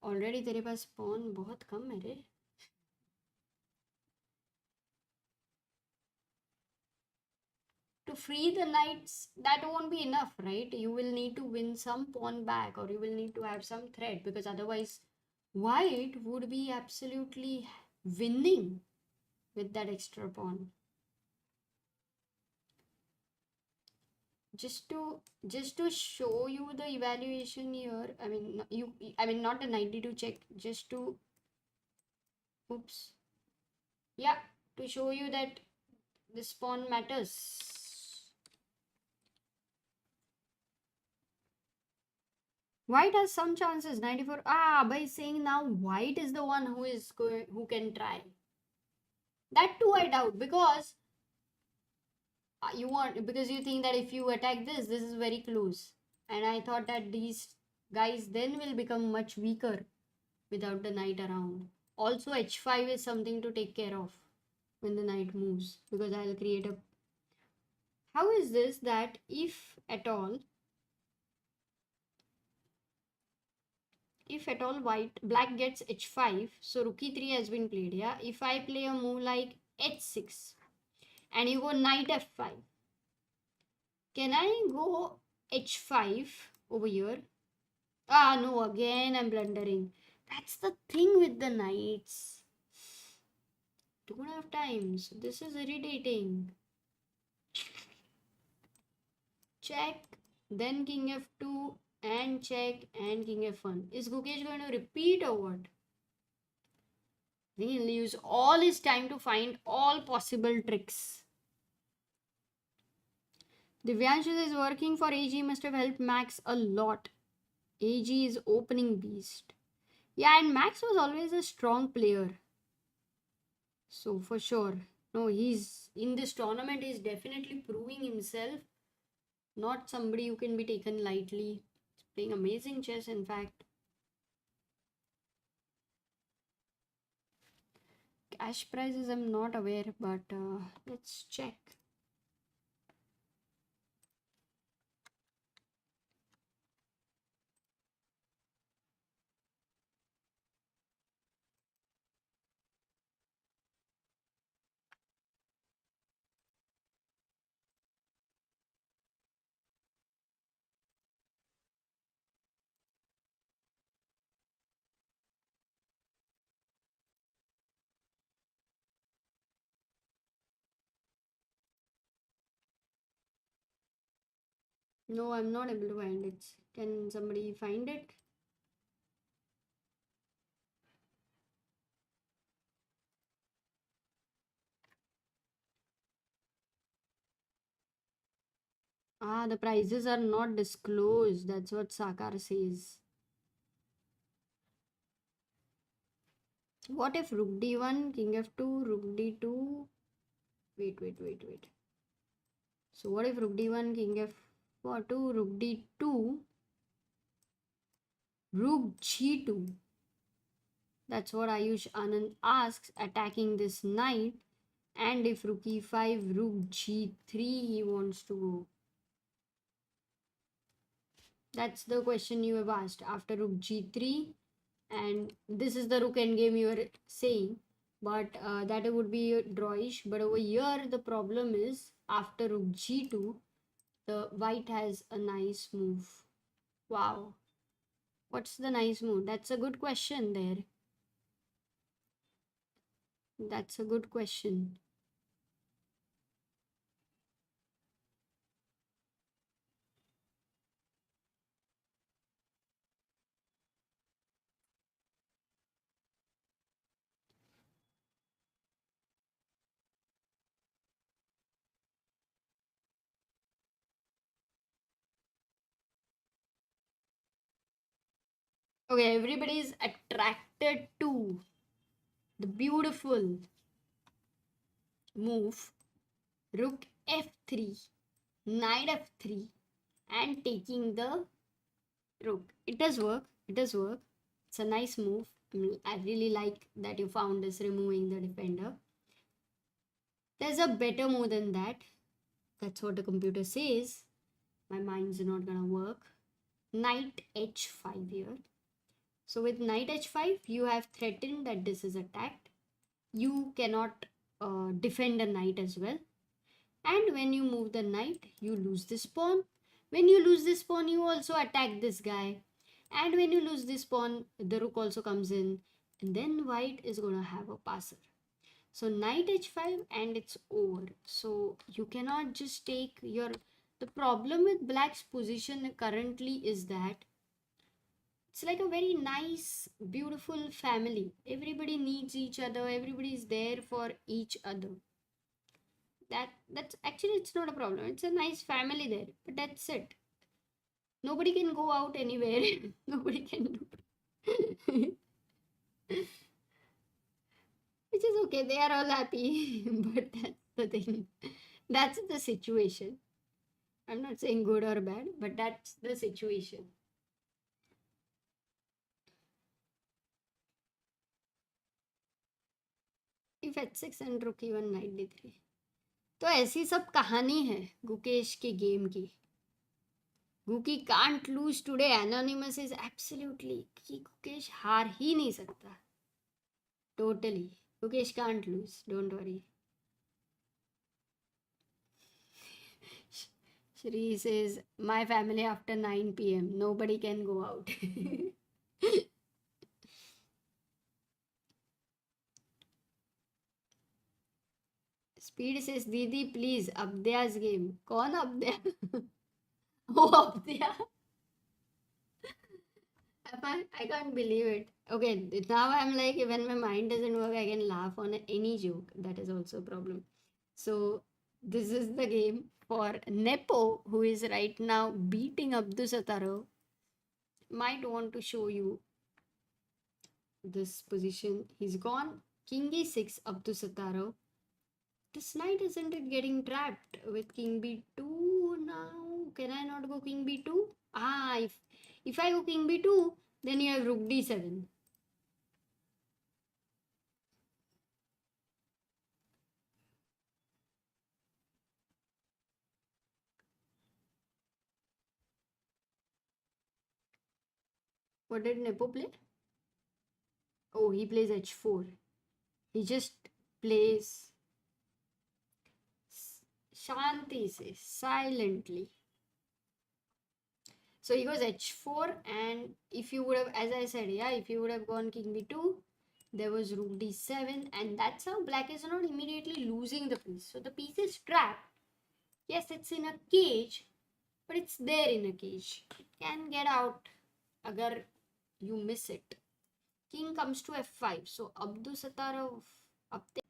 Already तेरे पास pawn बहुत कम है रे. To free the knights, that won't be enough, right? You will need to win some pawn back, or you will need to have some threat, because otherwise white would be absolutely winning with that extra pawn. Just to show you the evaluation here, I mean you I mean not a 92 check, just to, oops, yeah, to show you that this pawn matters. White has some chances. 94. Ah, by saying now white is the one who can try. That too I doubt, because you think that if you attack this is very close. And I thought that these guys then will become much weaker without the knight around. Also h5 is something to take care of when the knight moves, because I'll create a, how is this that if at all white black gets h5, so rook e3 has been played. Yeah, if I play a move like h6 and you go knight f5, can I go h5 over here? Ah no, again I'm blundering. That's the thing with the knights, don't have time, so this is irritating. Check, then king f2, and check, and king f1. Is Gukesh going to repeat or what? He'll use all his time to find all possible tricks. Divyansh is working for AG, must have helped Max a lot. AG is opening beast. Yeah, and Max was always a strong player. So for sure. No, he's in this tournament, he's definitely proving himself. Not somebody who can be taken lightly. He's playing amazing chess, in fact. Cash prizes I'm not aware, but let's check. No, I'm not able to find it. Can somebody find it? Ah, the prices are not disclosed. That's what Sakar says. What if rook d1, king f2, rook d2? Wait. So what if rook d1, king f2, rook d2, rook g2? That's what Ayush Anand asks, attacking this knight. And if rook e5, rook g3, he wants to go. That's the question you have asked. After rook g3, and this is the rook endgame you are saying, but that would be drawish. But over here the problem is after rook g2, the white has a nice move. Wow, what's the nice move? That's a good question there. That's a good question. Okay, everybody is attracted to the beautiful move rook f3, knight f3, and taking the rook. It does work. It does work. It's a nice move. I really like that you found this removing the defender. There's a better move than that. That's what the computer says. My mind's not gonna work. Knight h5 here. So with knight h5, you have threatened that this is attacked. You cannot defend a knight as well. And when you move the knight, you lose this pawn. When you lose this pawn, you also attack this guy. And when you lose this pawn, the rook also comes in. And then white is going to have a passer. So knight h5 and it's over. So you cannot just take your... The problem with black's position currently is that it's like a very nice, beautiful family. Everybody needs each other. Everybody is there for each other. That's actually, it's not a problem. It's a nice family there, but that's it. Nobody can go out anywhere. Nobody can do. Which is okay. They are all happy, but that's the thing. That's the situation. I'm not saying good or bad, but that's the situation. If h6 and rook e1 knight d3. तो ऐसी सब कहानी है गुकेश के game की. Gukki can't lose today. Anonymous is absolutely कि गुकेश हार ही नहीं सकता. Totally Gukesh can't lose. Don't worry. Shri says, my family after 9 p.m. Nobody can go out. Speed says, Didi, please, Abdya's game. कौन Abdya? Oh, Abdya. I can't believe it. Okay, now I'm like, when my mind doesn't work, I can laugh on any joke. That is also a problem. So, this is the game for Nepo, who is right now beating Abdusattorov. Might want to show you this position. He's gone king e6, Abdusattorov. This knight isn't it getting trapped with king b2 now? Can I not go king b2? Ah, if I go king b2, then you have rook d7. What did Nepo play? Oh, he plays h4. He just plays Shanti says silently. So he goes h4, and if you would have, as I said, yeah, if you would have gone king b2, there was rook d7, and that's how black is not immediately losing the piece. So the piece is trapped. Yes, it's in a cage, but it's there in a cage. It can get out agar you miss it. King comes to f5. So Abdusattorov up there.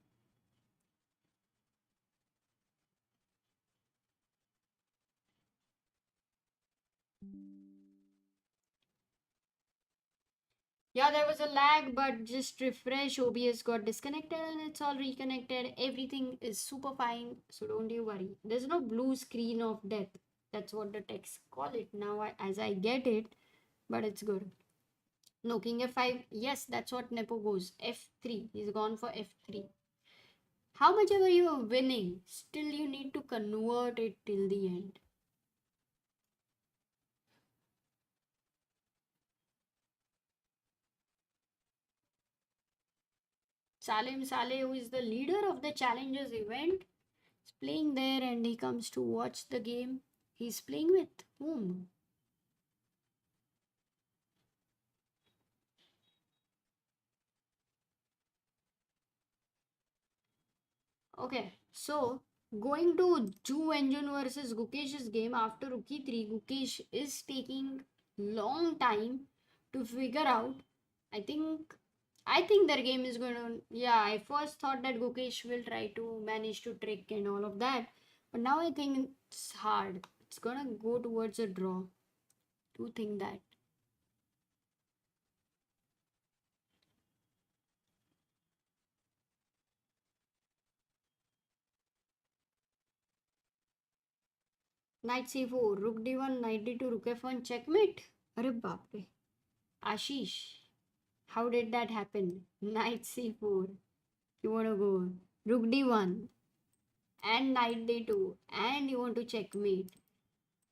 Yeah, there was a lag, but just refresh. OBS got disconnected and it's all reconnected. Everything is super fine, so don't you worry. There's no blue screen of death. That's what the texts call it now, as I get it, but it's good. No, king f5. Yes, that's what Nepo goes. f3. He's gone for f3. How much ever you are winning, still you need to convert it till the end. Salim Saleh, who is the leader of the Challengers event, is playing there and he comes to watch the game. He's playing with whom? Okay, so going to Ju Engine versus Gukesh's game after Rook e3, Gukesh is taking long time to figure out. I think their game is going to... Yeah, I first thought that Gukesh will try to manage to trick and all of that. But now I think it's hard. It's going to go towards a draw. Do think that. Knight c4, rook d1, knight d2, rook f1, checkmate. Arre baap re. Ashish, how did that happen? Knight c4. You want to go rook d1 and knight d2 and you want to checkmate.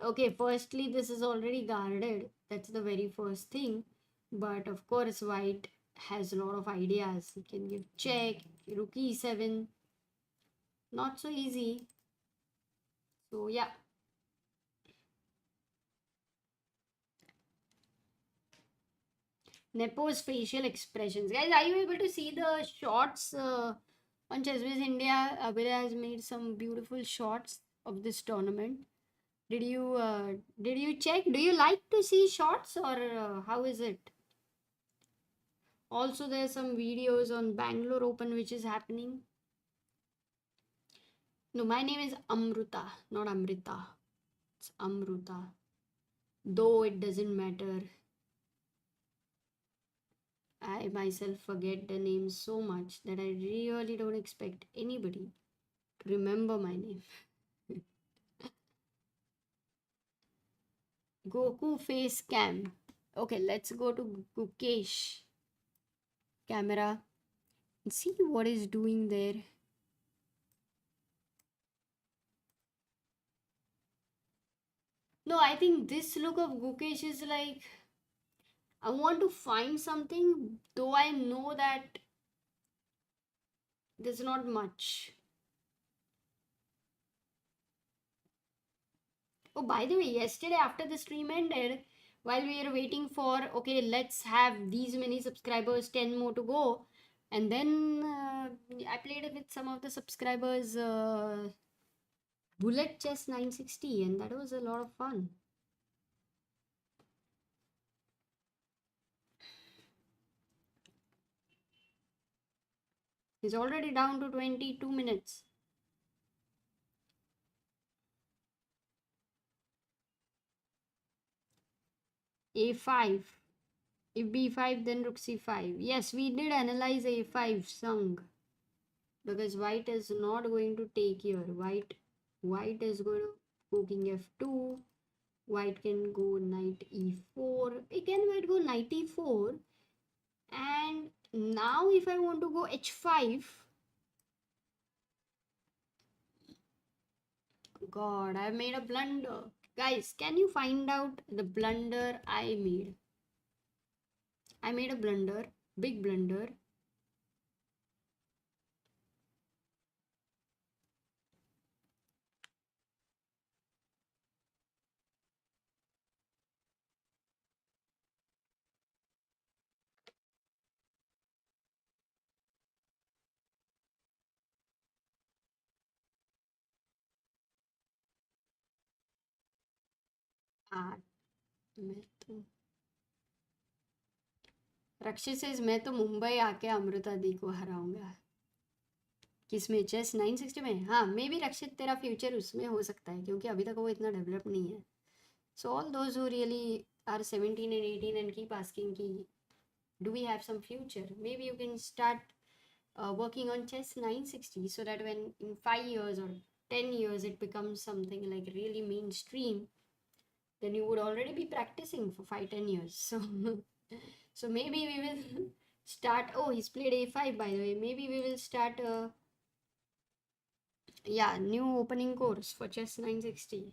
Okay, firstly, this is already guarded. That's the very first thing. But of course, white has a lot of ideas. He can give check, rook e7. Not so easy. So, yeah. Nepo's facial expressions. Guys, are you able to see the shots on ChessBase India? Abhira has made some beautiful shots of this tournament. Did you check? Do you like to see shots or how is it? Also, there's some videos on Bangalore Open which is happening. No, my name is Amruta, not Amrita. It's Amruta. Though it doesn't matter. I myself forget the name so much that I really don't expect anybody to remember my name. Goku face cam. Okay, let's go to Gukesh camera and see what is doing there. No, I think this look of Gukesh is like I want to find something, though I know that there's not much. Oh, by the way, yesterday after the stream ended, while we were waiting for, okay, let's have these many subscribers, 10 more to go. And then I played with some of the subscribers Bullet Chess 960, and that was a lot of fun. He's already down to 22 minutes. A5. If b5, then rook c5. Yes, we did analyze a5 sung. Because white is not going to take here. White is going to go king f2. White can go knight e4. Again, white go knight e4. And now if I want to go h5. God, I made a blunder. Guys, can you find out the blunder I made? I made a blunder. Big blunder. मैं तो रक्षित says मैं तो मुंबई आके अमृता दी को हराऊंगा किसमें chess 960 में हाँ may be रक्षित तेरा फ्यूचर उसमें हो सकता है क्योंकि अभी तक वो इतना डेवलप नहीं है so all those who really are 17 and 18 and keep asking ki do we have some future maybe you can start working on chess 960 so that when in 5 years or 10 years it becomes something like really mainstream then you would already be practicing for 5-10 years so so maybe we will start oh he's played a5 by the way maybe we will start yeah new opening course for chess 960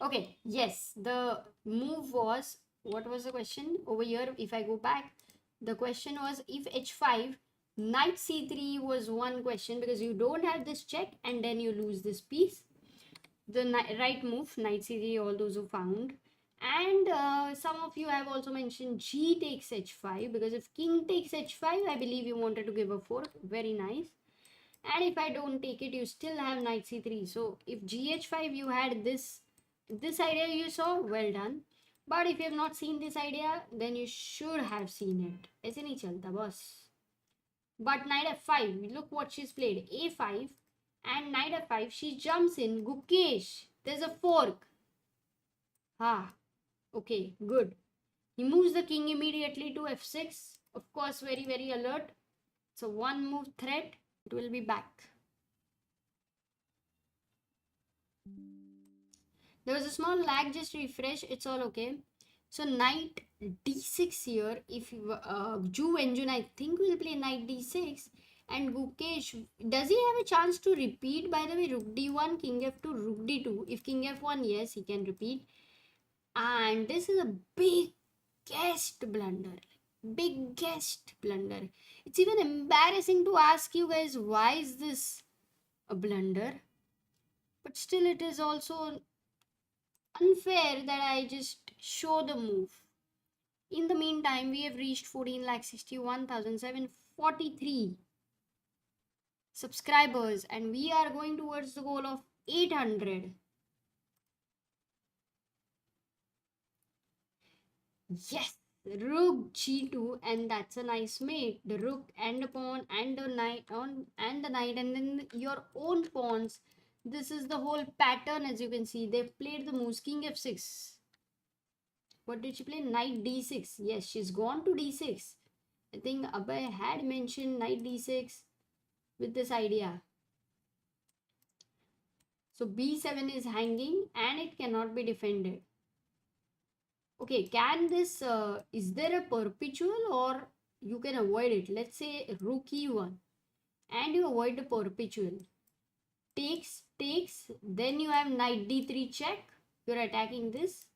okay yes the move was what was the question over here if I go back the question was if h5 knight c3 was one question because you don't have this check and then you lose this piece the right move knight c3 all those who found and some of you have also mentioned g takes h5 because if king takes h5 I believe you wanted to give a fork very nice and if I don't take it you still have knight c3 so if gh5 you had this idea you saw well done but if you have not seen this idea then you should have seen it aise nahi chalta boss but knight f5 look what she's played a5 and knight f5 she jumps in Gukesh there's a fork ah okay good he moves the king immediately to f6 of course very alert so one move threat it will be back There was a small lag, just refresh, it's all okay. So knight d6 here. If Ju Enjun, I think will play knight d6. And Gukesh, does he have a chance to repeat? By the way, rook d1, king f2, rook d2. If king f1, yes, he can repeat. And this is a biggest blunder. Biggest blunder. It's even embarrassing to ask you guys, why is this a blunder? But still, it is also unfair that I just show the move. In the meantime, we have reached 14,61,743 subscribers and we are going towards the goal of 800. Yes, rook g2, and that's a nice mate. The rook and the pawn and the knight on and the knight and then your own pawns. This is the whole pattern. As you can see, they've played the moves king f6. What did she play? Knight d6. Yes, she's gone to d6. I think Abhay had mentioned knight d6 with this idea. So b7 is hanging and it cannot be defended. Okay, can this, is there a perpetual or you can avoid it? Let's say rook e1 and you avoid the perpetual. Takes, then you have knight d3 check. You're attacking this.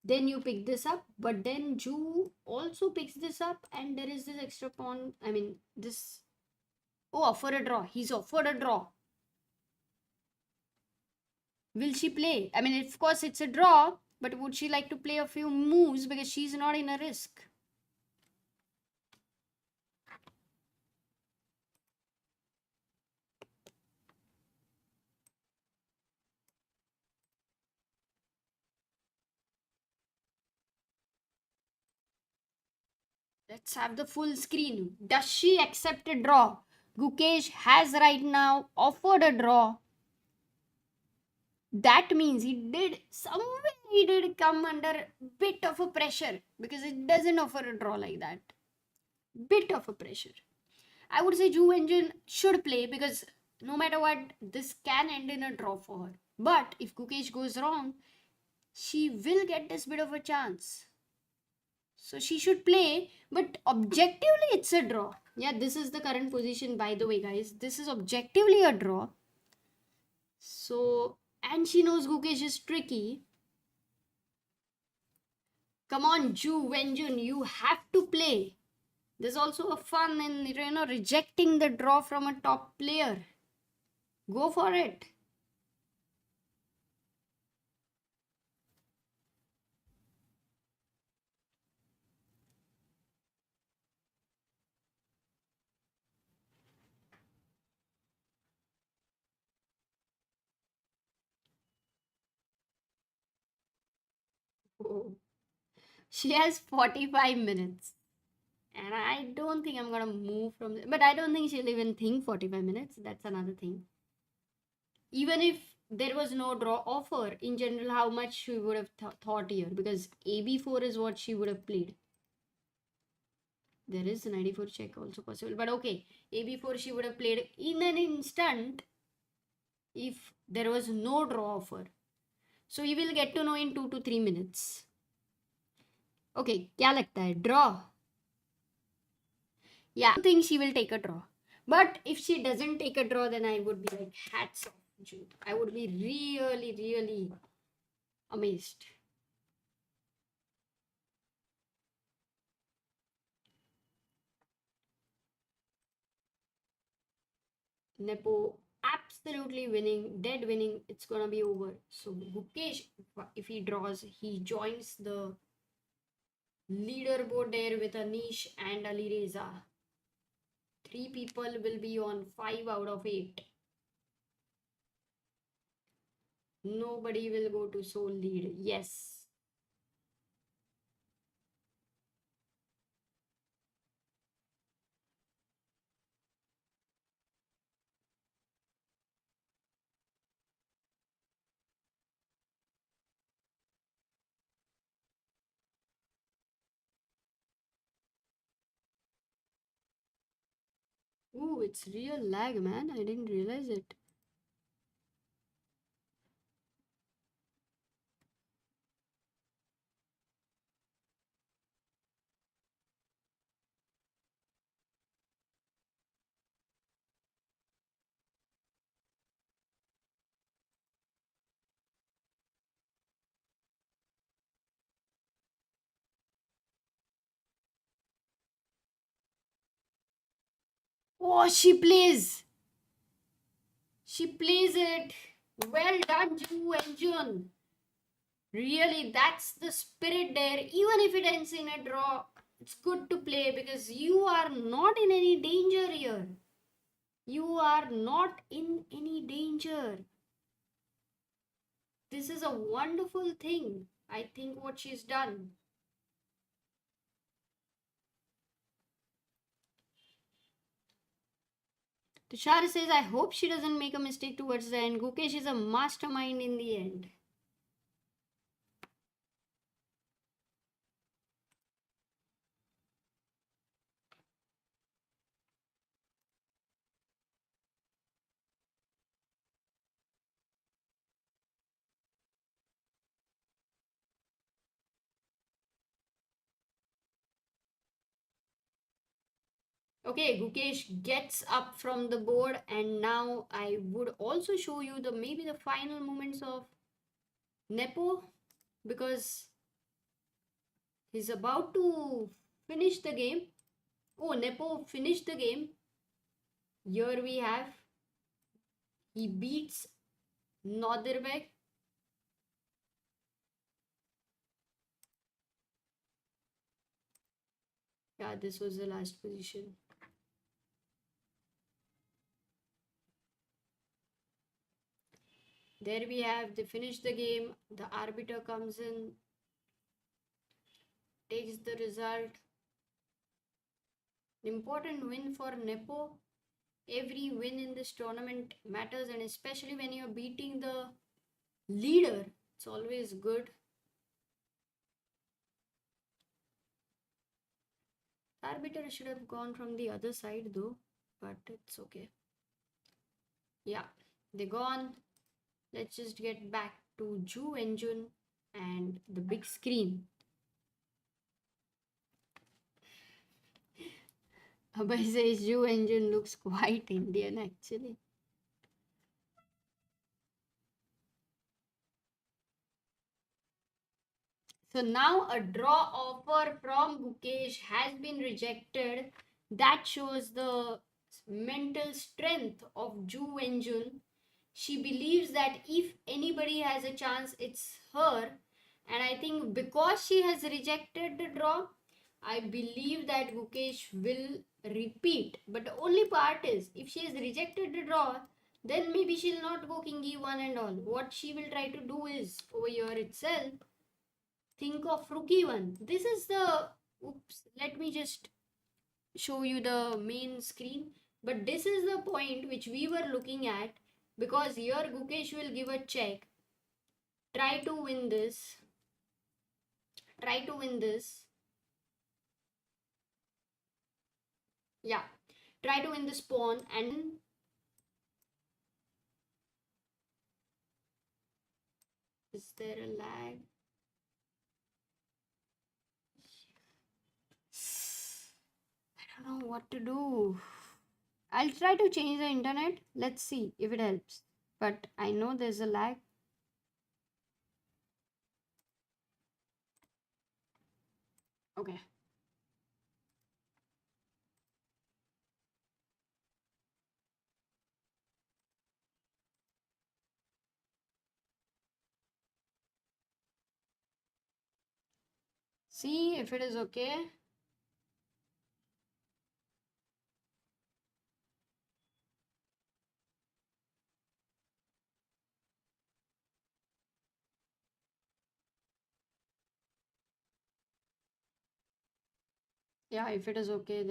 Then you pick this up, but then Ju also picks this up and there is this extra pawn. I mean, this. Oh, offer a draw. He's offered a draw. Will she play? I mean, of course, it's a draw, but would she like to play a few moves because she's not in a risk? Let's have the full screen. Does she accept a draw? Gukesh has right now offered a draw. That means he did come under bit of a pressure because it doesn't offer a draw like that. Bit of a pressure. I would say Ju Engine should play because no matter what, this can end in a draw for her. But if Gukesh goes wrong, she will get this bit of a chance. So she should play, but objectively it's a draw. Yeah, this is the current position, by the way, guys. This is objectively a draw. So, and she knows Gukesh is tricky. Come on, Ju Wenjun, you have to play. There's also a fun in, rejecting the draw from a top player. Go for it. Oh. She has 45 minutes. And I don't think I'm gonna move from there. But I don't think she'll even think 45 minutes. That's another thing. Even if there was no draw offer, in general, how much she would have thought here. Because AB4 is what she would have played. There is a 94 check also possible. But okay, AB4 she would have played in an instant if there was no draw offer. So you will get to know in 2 to 3 minutes. Okay, क्या लगता है? Draw. Yeah, I don't think she will take a draw. But if she doesn't take a draw, then I would be like, hats off, Jude. I would be really, really amazed. Nepo absolutely winning, dead winning. It's gonna be over. So Gukesh, if he draws, he joins the leaderboard there with Anish and Ali Reza. 3 people will be on 5 out of 8. Nobody will go to sole lead. Yes. Ooh, it's real lag, man. I didn't realize it. Oh, she plays. She plays it. Well done, Ju and Jun. Really, that's the spirit there. Even if it ends in a draw, it's good to play because you are not in any danger here. You are not in any danger. This is a wonderful thing. I think what she's done. Tushar says, I hope she doesn't make a mistake towards the end. Gukesh is a mastermind in the end. Okay, Gukesh gets up from the board, and now I would also show you the maybe the final moments of Nepo because he's about to finish the game. Oh, Nepo finished the game. Here we have he beats Norderbeck. Yeah, this was the last position. There we have they finish the game. The arbiter comes in, takes the result. Important win for Nepo. Every win in this tournament matters, and especially when you're beating the leader, it's always good. The arbiter should have gone from the other side though, but it's okay. Yeah, they're gone. Let's just get back to Ju Engine and the big screen. Abhay says Ju Engine looks quite Indian actually. So now a draw offer from Gukesh has been rejected. That shows the mental strength of Ju Engine. She believes that if anybody has a chance, it's her. And I think because she has rejected the draw, I believe that Gukesh will repeat. But the only part is, if she has rejected the draw, then maybe she'll not go king e1 and all. What she will try to do is, over here itself, think of rook e1. This is the, oops, let me just show you the main screen. But this is the point which we were looking at because here Gukesh will give a check. Try to win this. Try to win this. Yeah. Try to win this pawn and is there a lag? I don't know what to do. I'll try to change the internet. Let's see if it helps. But I know there's a lag. Okay. See if it is okay. Yeah, if it is okay,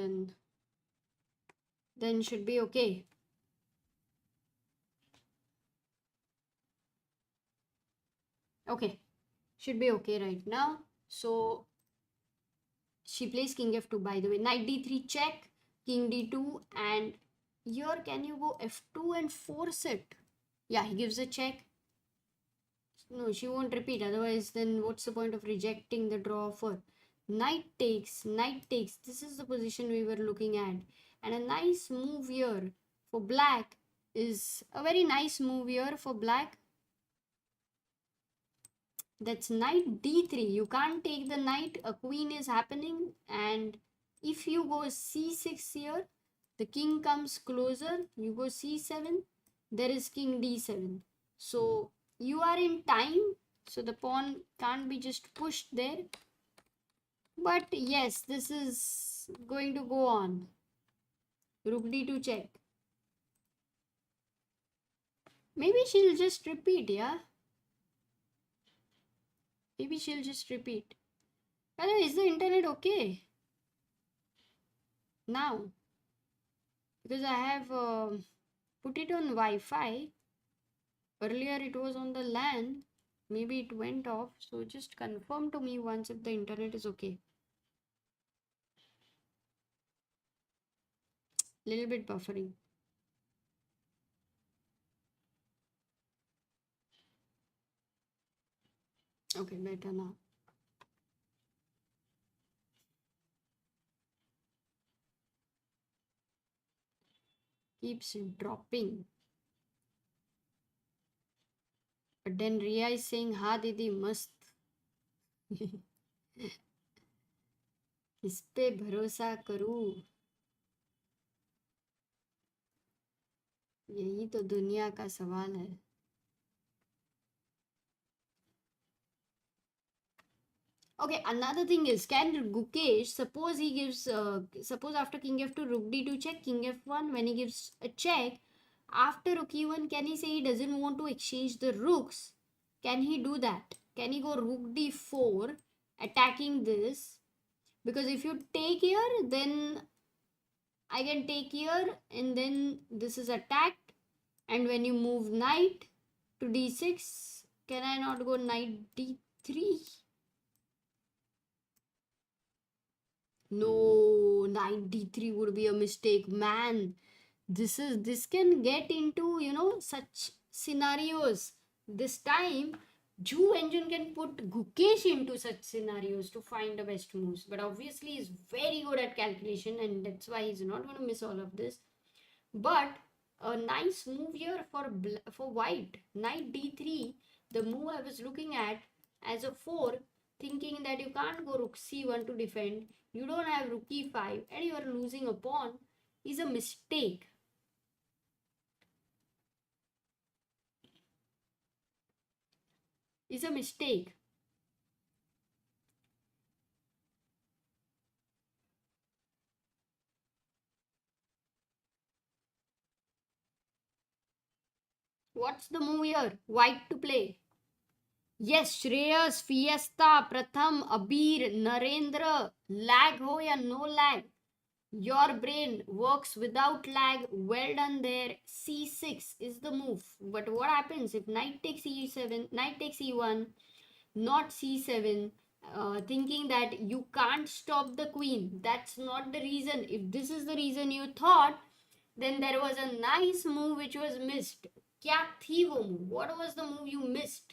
then should be okay. Okay, should be okay right now. So she plays king f2, by the way. Knight d3 check, king d2, and here can you go f2 and force it? Yeah, he gives a check. No, she won't repeat. Otherwise, then what's the point of rejecting the draw offer? Knight takes, knight takes. This is the position we were looking at. And a nice move here for black is a very nice move here for black. That's knight d3. You can't take the knight. A queen is happening. And if you go c6 here, The king comes closer, you go c7, there is king d7. So you are in time, so the pawn can't be just pushed there. But yes, this is going to go on. Rook d2 check. Maybe she'll just repeat, yeah? Maybe she'll just repeat. Hello, is the internet okay? Now, because I have put it on Wi-Fi. Earlier it was on the LAN. Maybe it went off. So just confirm to me once if the internet is okay. Little bit buffering. Okay, better now. Keeps dropping. But then Riya is saying, "Ha didi mast." किस पे भरोसा करूं? यही तो दुनिया का सवाल है. Okay, another thing is, can Gukesh, suppose he gives, suppose after king f2, rook d2 check, king f1, when he gives a check, after rook e1, can he say he doesn't want to exchange the rooks? Can he do that? Can he go rook d4, attacking this? Because if you take here, then I can take here, and then this is attacked. And when you move knight to d6, can I not go knight d3? No, knight d3 would be a mistake, man. This can get into, you know, such scenarios. This time Ju engine can put Gukesh into such scenarios to find the best moves, but obviously he's very good at calculation, and that's why he's not going to miss all of this. But a nice move here for white, knight d3, the move I was looking at as a 4, thinking that you can't go rook c1 to defend, you don't have rook e5, and you are losing a pawn, is a mistake. Is a mistake. What's the move here? White to play. Yes, Shreyas, Fiesta, Pratham, Abir, Narendra, lag ho ya no lag. Your brain works without lag. Well done there. C6 is the move. But what happens if knight takes e7, knight takes e1, not c7, thinking that you can't stop the queen? That's not the reason. If this is the reason you thought, then there was a nice move which was missed. Kya thi wo move? What was the move you missed?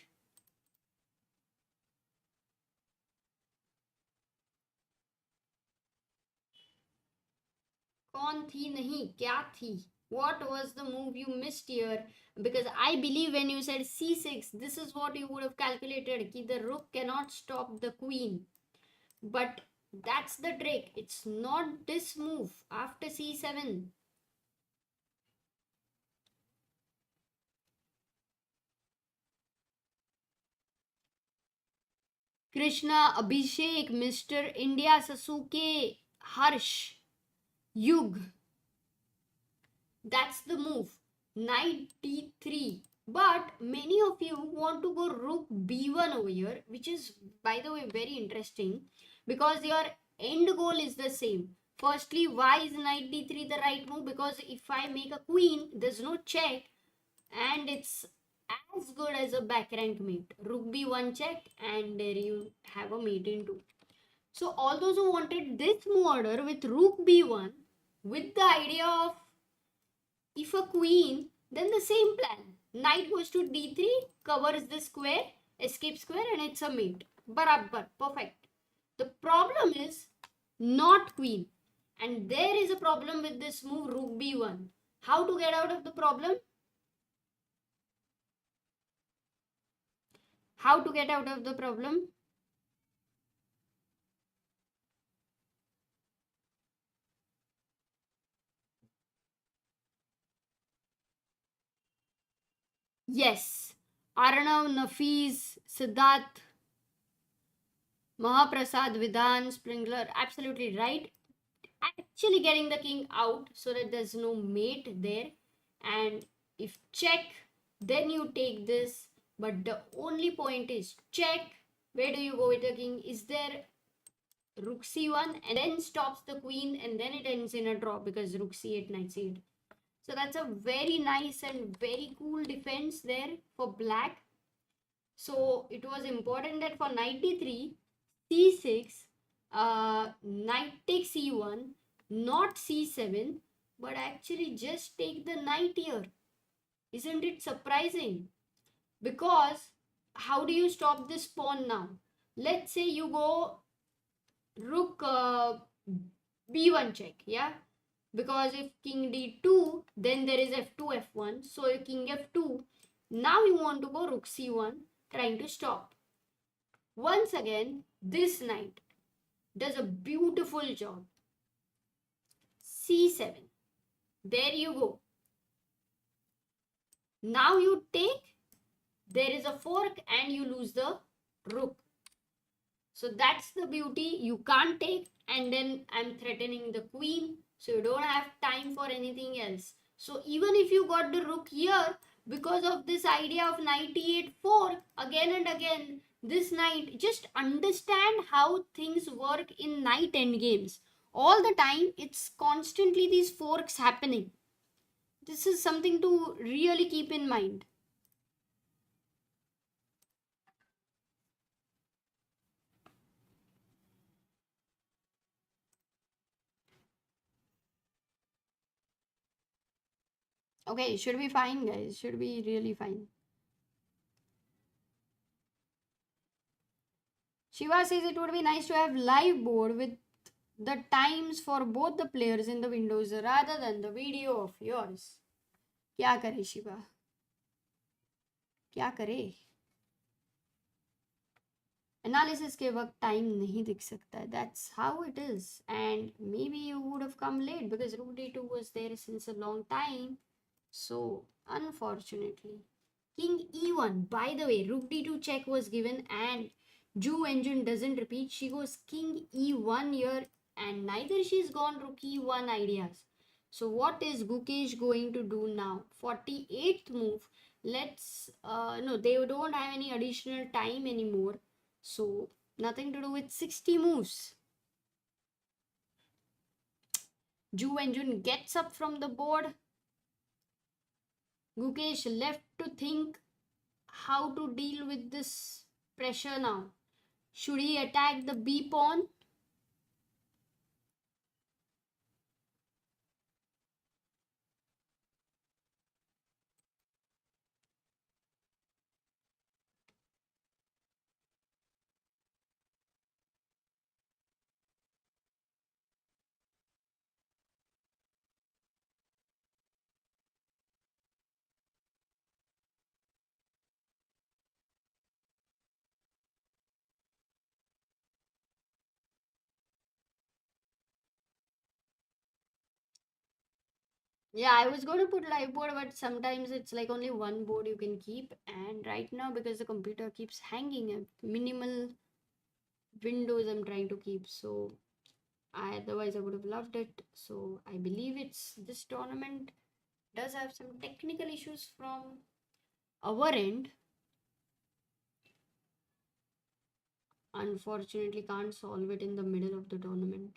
कौन थी नहीं क्या थी? What was the move you missed here? Because I believe when you said c6, this is what you would have calculated, कि the rook cannot stop the queen. But that's the trick. It's not this move after c7. Krishna, Abhishek, Mr. India, Sasuke, Harsh, Yug. That's the move. Knight d3. But many of you want to go rook b1 over here, which is, by the way, very interesting, because your end goal is the same. Firstly, why is knight d3 the right move? Because if I make a queen, there's no check, and it's as good as a back rank mate. Rook b1 check, and there you have a mate in 2. So all those who wanted this move order with rook b1, with the idea of if a queen, then the same plan. Knight goes to d3, covers the square, escape square, and it's a mate. Barabar, perfect. The problem is not queen. And there is a problem with this move, rook b1. How to get out of the problem? How to get out of the problem? Yes, Arnav, Nafis, Siddharth, Mahaprasad, Vidhan, Sprinkler, absolutely right. Actually getting the king out so that there's no mate there. And if check, then you take this. But the only point is check. Where do you go with the king? Is there rook c1 and then stops the queen and then it ends in a draw because rook c8, knight c8. So that's a very nice and very cool defense there for black. So it was important that for knight d3, c6, knight takes c1, not c7, but actually just take the knight here. Isn't it surprising? Because how do you stop this pawn now? Let's say you go rook b1 check, yeah? Because if king d2, then there is f2, f1. So king f2. Now you want to go rook c1, trying to stop. Once again, this knight does a beautiful job. c7. There you go. Now you take, there is a fork and you lose the rook. So that's the beauty. You can't take and then I'm threatening the queen. So you don't have time for anything else. So even if you got the rook here, because of this idea of knight e8 4, again and again, this knight, just understand how things work in knight endgames. All the time, it's constantly these forks happening. This is something to really keep in mind. Okay, should be fine, guys. Should be really fine. Shiva says it would be nice to have live board with the times for both the players in the windows rather than the video of yours. क्या करे शिवा, क्या करे? Analysis के वक्त time नहीं दिख सकता है. That's how it is. And maybe you would have come late because rook d2 was there since a long time. So unfortunately, king e1. By the way, rook d2 check was given and Jew engine doesn't repeat. She goes king e1 here and neither she's gone rook e1 ideas. So what is Gukesh going to do now? 48th move. Let's no, they don't have any additional time anymore. So nothing to do with 60 moves. Jew engine gets up from the board. Gukesh left to think how to deal with this pressure now. Should he attack the B pawn? Yeah, I was going to put live board, but sometimes it's like only one board you can keep. And right now, because the computer keeps hanging, minimal windows I'm trying to keep. So otherwise I would have loved it. So I believe it's this tournament does have some technical issues from our end. Unfortunately, can't solve it in the middle of the tournament.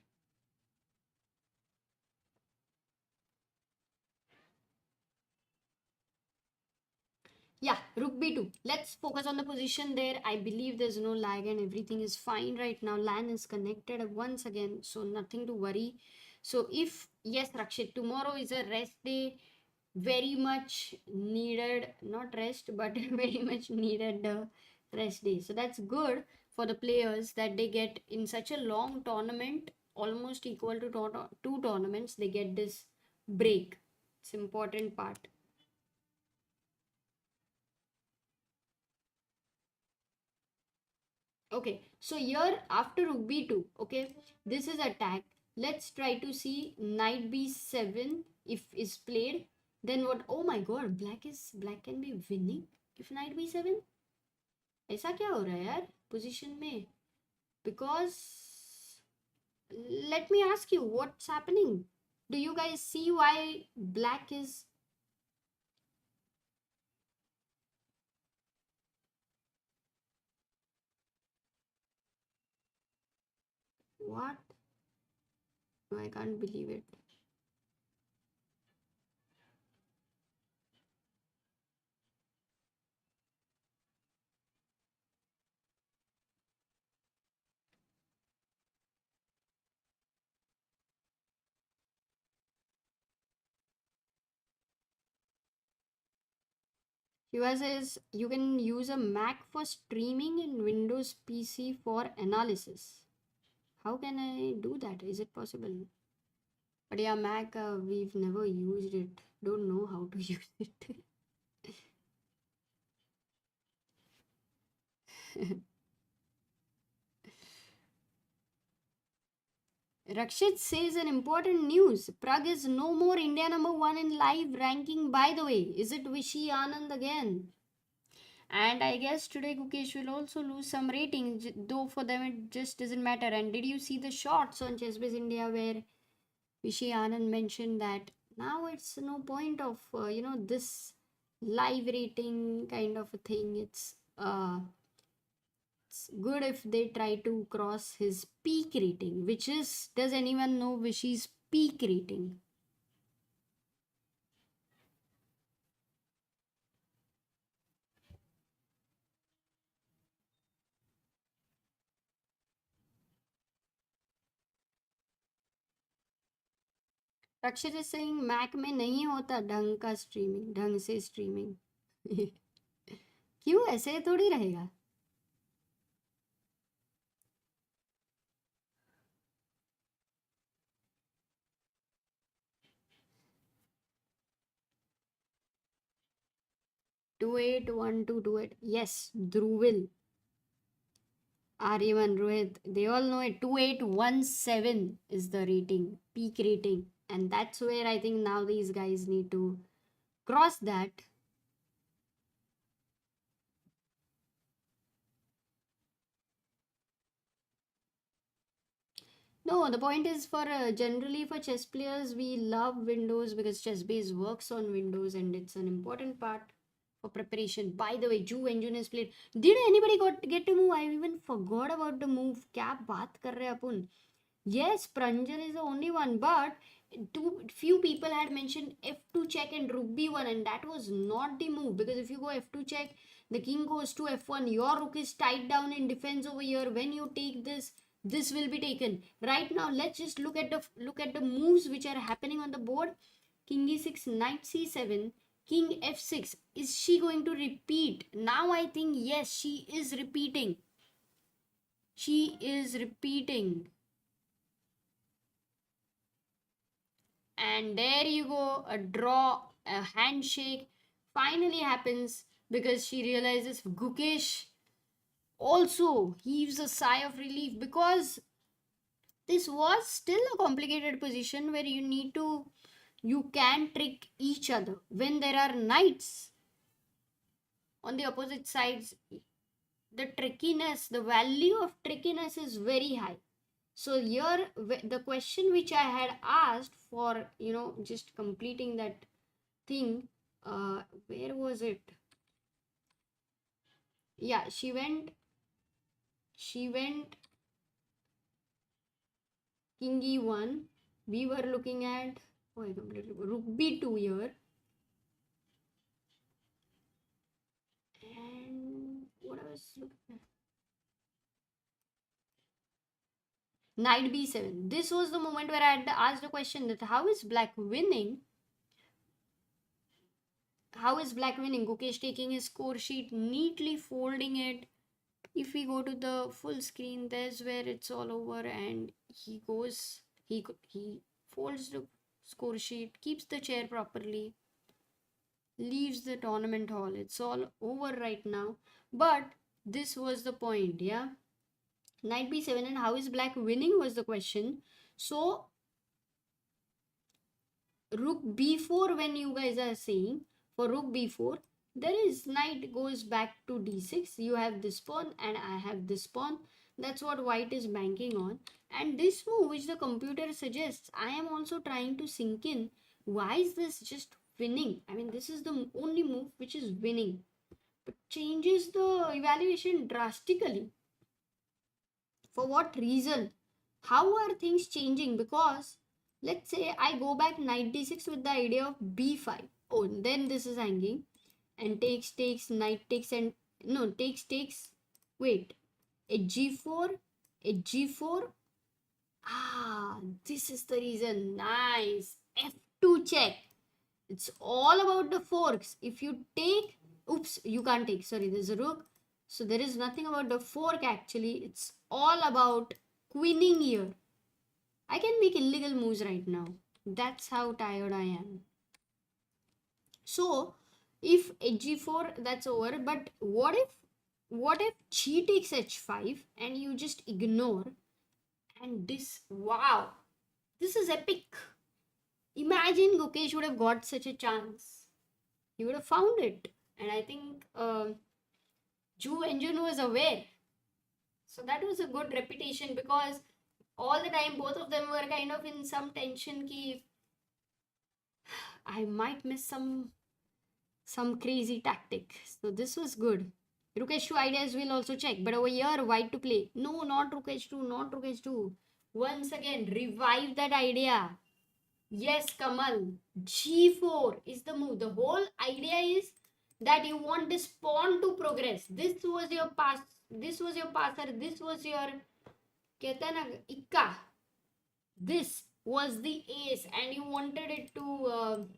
Yeah, rook b2. Let's focus on the position there. I believe there's no lag and everything is fine right now. LAN is connected once again, so nothing to worry. So if, yes, Rakshit, tomorrow is a rest day. Very much needed, not rest, but very much needed rest day. So that's good for the players that they get in such a long tournament, almost equal to two tournaments, they get this break. It's important part. Okay, so here after rook b2, okay, this is attack. Let's try to see knight b7 if is played. Then what? Oh my god, black can be winning if knight b7. ऐसा क्या हो रहा है यार position में? Because let me ask you what's happening. Do you guys see why black is what? No, I can't believe it. Shiva says you can use a Mac for streaming and Windows PC for analysis. How can I do that? Is it possible? But yeah, Mac, we've never used it. Don't know how to use it. Rakshit says an important news. Pragg is no more India number one in live ranking, by the way. Is it Vishy Anand again? And I guess today Gukesh will also lose some rating, though for them it just doesn't matter. And did you see the shots on ChessBase India where Vishy Anand mentioned that now it's no point of, this live rating kind of a thing. It's good if they try to cross his peak rating, which is, does anyone know Vishy's peak rating? Rakshit is saying Mac में नहीं होता ढंग का streaming ढंग से streaming क्यों ऐसे थोड़ी रहेगा 281228 yes Dhruvil Aryaman Rohit they all know it 2817 is the rating peak rating and that's where I think now these guys need to cross that. No, the point is for generally for chess players, we love Windows because ChessBase works on Windows and it's an important part for preparation. By the way, Ju Engine is played. Did anybody get to move? I even forgot about the move. क्या बात कर रहे हैं अपन? Yes, Pranjan is the only one, but too few people had mentioned f2 check and rook b1, and that was not the move because if you go f2 check, the king goes to f1. Your rook is tied down in defense over here. When you take this, this will be taken. Right now, let's just look at the moves which are happening on the board. King e6, knight c7, king f6. Is she going to repeat? Now I think yes, she is repeating. She is repeating. And there you go, a draw, a handshake finally happens because she realizes Gukesh also heaves a sigh of relief because this was still a complicated position where you can trick each other when there are knights on the opposite sides. The trickiness, the value of trickiness is very high. So here the question which I had asked for, just completing that thing, where was it? Yeah, she went king e1. We were looking at, oh, I completely rook b2 here. And what I was looking at? Knight b7. This was the moment where I had asked the question that how is black winning? How is black winning? Gukesh taking his score sheet, neatly folding it. If we go to the full screen, there's where it's all over, and he goes, he folds the score sheet, keeps the chair properly, leaves the tournament hall. It's all over right now. But this was the point, yeah. Knight b7 and how is black winning was the question. So rook b4, when you guys are saying for rook b4, there is knight goes back to d6. You have this pawn and I have this pawn. That's what white is banking on. And this move which the computer suggests, I am also trying to sink in. Why is this just winning? I mean, this is the only move which is winning, but changes the evaluation drastically. For what reason? How are things changing? Because let's say I go back knight d6 with the idea of b5. Oh, then this is hanging and takes knight takes and no takes. Wait, h4, h4. Ah, this is the reason. Nice. f2 check. It's all about the forks. If you take, oops, you can't take. Sorry, there's a rook. So there is nothing about the fork actually. It's all about queening here. I can make illegal moves right now. That's how tired I am. So if h4, that's over. But what if g takes h5 and you just ignore, and this, wow, this is epic. Imagine Gukesh would have got such a chance. He would have found it. And I think Ju Engine was aware. So that was a good reputation, because all the time both of them were kind of in some tension ki I might miss some crazy tactic. So this was good. Rook h2 ideas will also check, but over here white to play. No, not rook h2, not rook h2. Once again, revive that idea. Yes, Kamal. G4 is the move. The whole idea is that you want this pawn to progress. This was your pass. This was your passer. This was your कहता है ना इक्का. This was the ace, and you wanted it to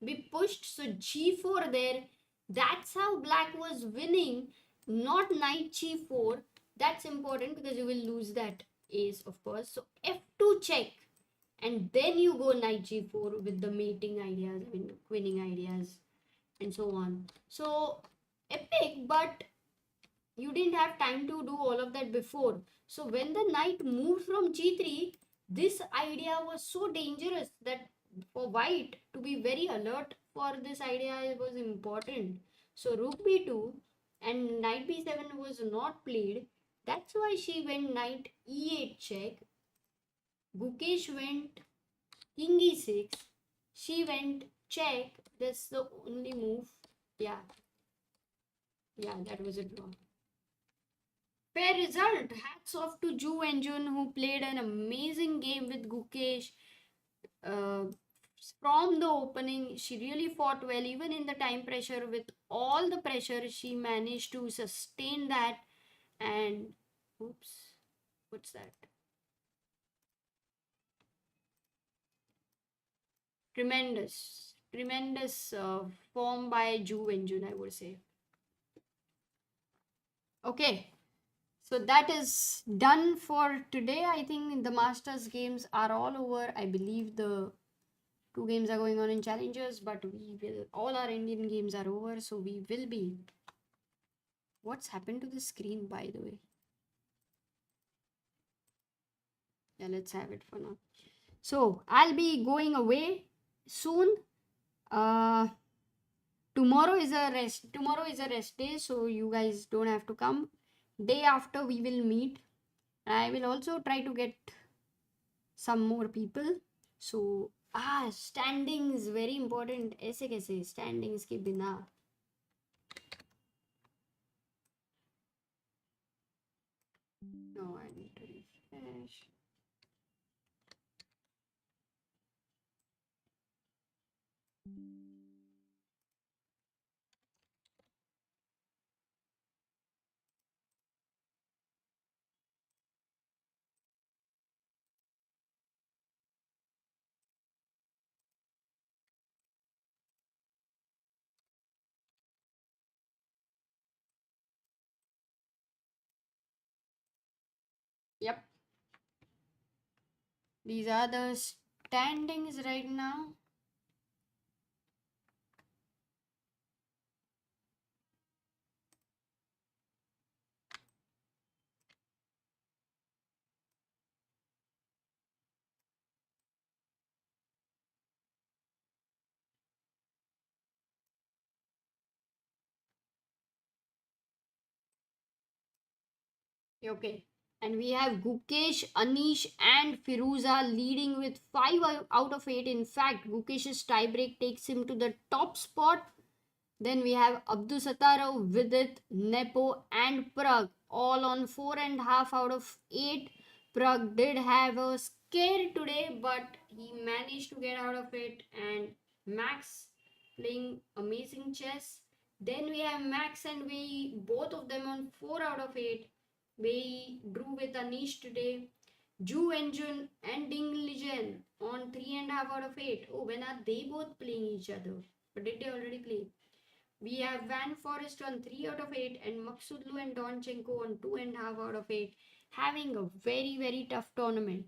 be pushed. So G4 there. That's how black was winning. Not knight G4. That's important because you will lose that ace, of course. So F2 check, and then you go knight g4 with the mating ideas, I mean queening ideas, and so on. So epic, but you didn't have time to do all of that before. So when the knight moved from g3, this idea was so dangerous that for white to be very alert for this idea was important. So rook b2 and knight b7 was not played. That's why she went knight e8 check. Gukesh went king e6. She went check. That's the only move. Yeah, yeah, that was a draw. Fair result. Hats off to Ju Enjun, who played an amazing game with Gukesh. Uh, from the opening, she really fought well, even in the time pressure. With all the pressure, she managed to sustain that. And oops, what's that? Tremendous form by Ju Enjun, I would say. Okay, so that is done for today. I think the Masters games are all over. I believe the two games are going on in Challengers, but all our Indian games are over. So we will be. What's happened to the screen, by the way? Yeah, let's have it for now. So I'll be going away soon. Uh, tomorrow is a rest. Tomorrow is a rest day, so you guys don't have to come. Day after we will meet. I will also try to get some more people. So standings very important. ऐसे कैसे standings के बिना. No, I need to refresh. Yep. These are the standings right now. Okay. And we have Gukesh, Anish, and Firouzja leading with 5 out of 8. In fact, Gukesh's tiebreak takes him to the top spot. Then we have Abdusattorov, Vidit, Nepo, and Pragg all on 4.5 out of 8. Pragg did have a scare today, but he managed to get out of it. And Max playing amazing chess. Then we have Max and we both of them on 4 out of 8. We drew with Anish today. Ju Engine and Ding Liren on 3.5 out of 8. Oh, when are they both playing each other? But did they already play? We have Van Forest on 3 out of 8 and Maghsoodloo and Donchenko on 2.5 out of 8, having a very, very tough tournament.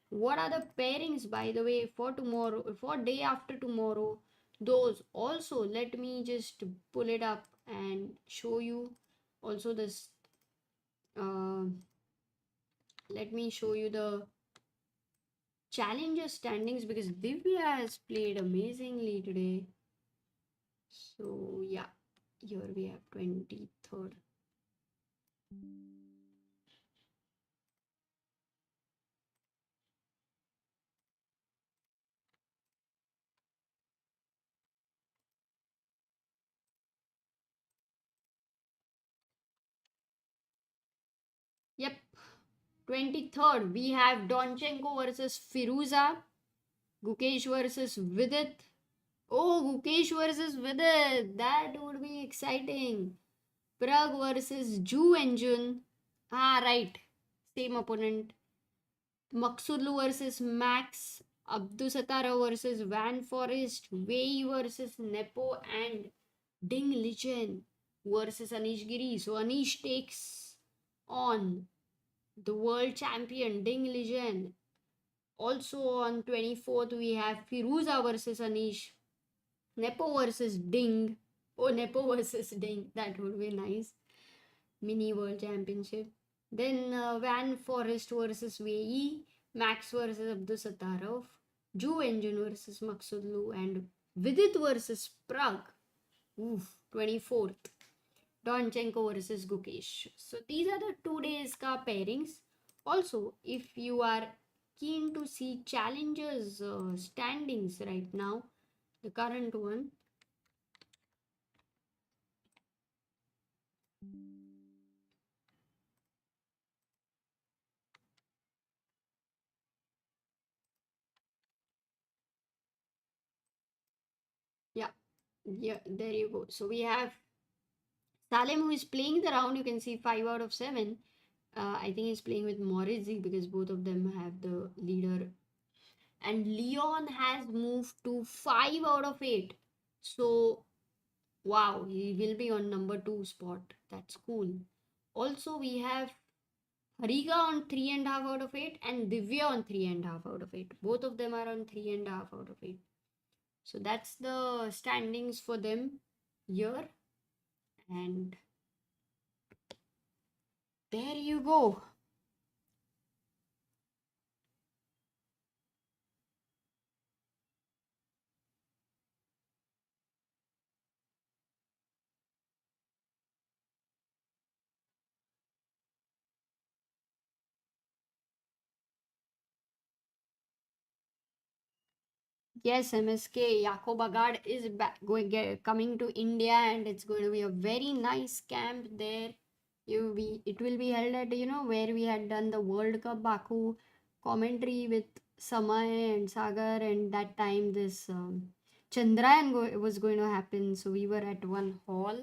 What are the pairings, by the way, for tomorrow, for day after tomorrow? Those also, let me just pull it up and show you. Also, this, uh, let me show you the challenger standings because Divya has played amazingly today. So, yeah, here we have 23rd. Yep, 23rd, we have Donchenko versus Firouzja, Gukesh versus Vidit. Oh, Gukesh versus Vidit. That would be exciting. Pragg versus Ju Engine. Ah, right. Same opponent. Maghsoodloo versus Max. Abdusattorov versus Van Forest. Wijk versus Nepo. And Ding Liren versus Anish Giri. So Anish takes on the world champion Ding Liren. Also on 24th, we have Firouzja versus Anish, Nepo versus Ding. Oh, Nepo versus Ding. That would be nice. Mini World Championship. Then Van Forest versus Wei, Max versus Abdusattorov, Ju Engine versus Maghsoodloo, and Vidit versus Pragg. Oof, 24th. Donchenko versus Gukesh. So these are the 2 days ka pairings. Also, if you are keen to see challengers standings right now, the current one. Yeah, yeah, there you go. So we have Salem who is playing the round. You can see 5 out of 7. I think he's playing with Morizzi because both of them have the leader. And Leon has moved to 5 out of 8. So, wow, he will be on number 2 spot. That's cool. Also, we have Harika on 3.5 out of 8 and Divya on 3.5 out of 8. Both of them are on 3.5 out of 8. So that's the standings for them here. And there you go. Yes, MSK Jakob Agard is coming to India, and it's going to be a very nice camp there. It will be held at where we had done the World Cup Baku commentary with Samay and Sagar, and that time this was going to happen. So we were at one hall.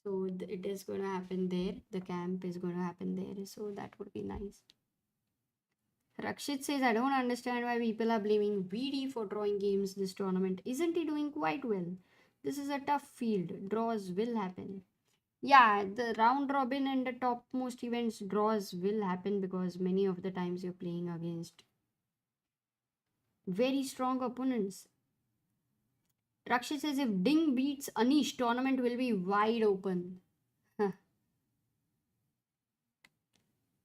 So it is going to happen there. The camp is going to happen there. So that would be nice. Rakshit says, I don't understand why people are blaming VD for drawing games this tournament. Isn't he doing quite well? This is a tough field. Draws will happen. Yeah, the round robin and the topmost events draws will happen because many of the times you're playing against very strong opponents. Rakshit says, if Ding beats Anish, tournament will be wide open.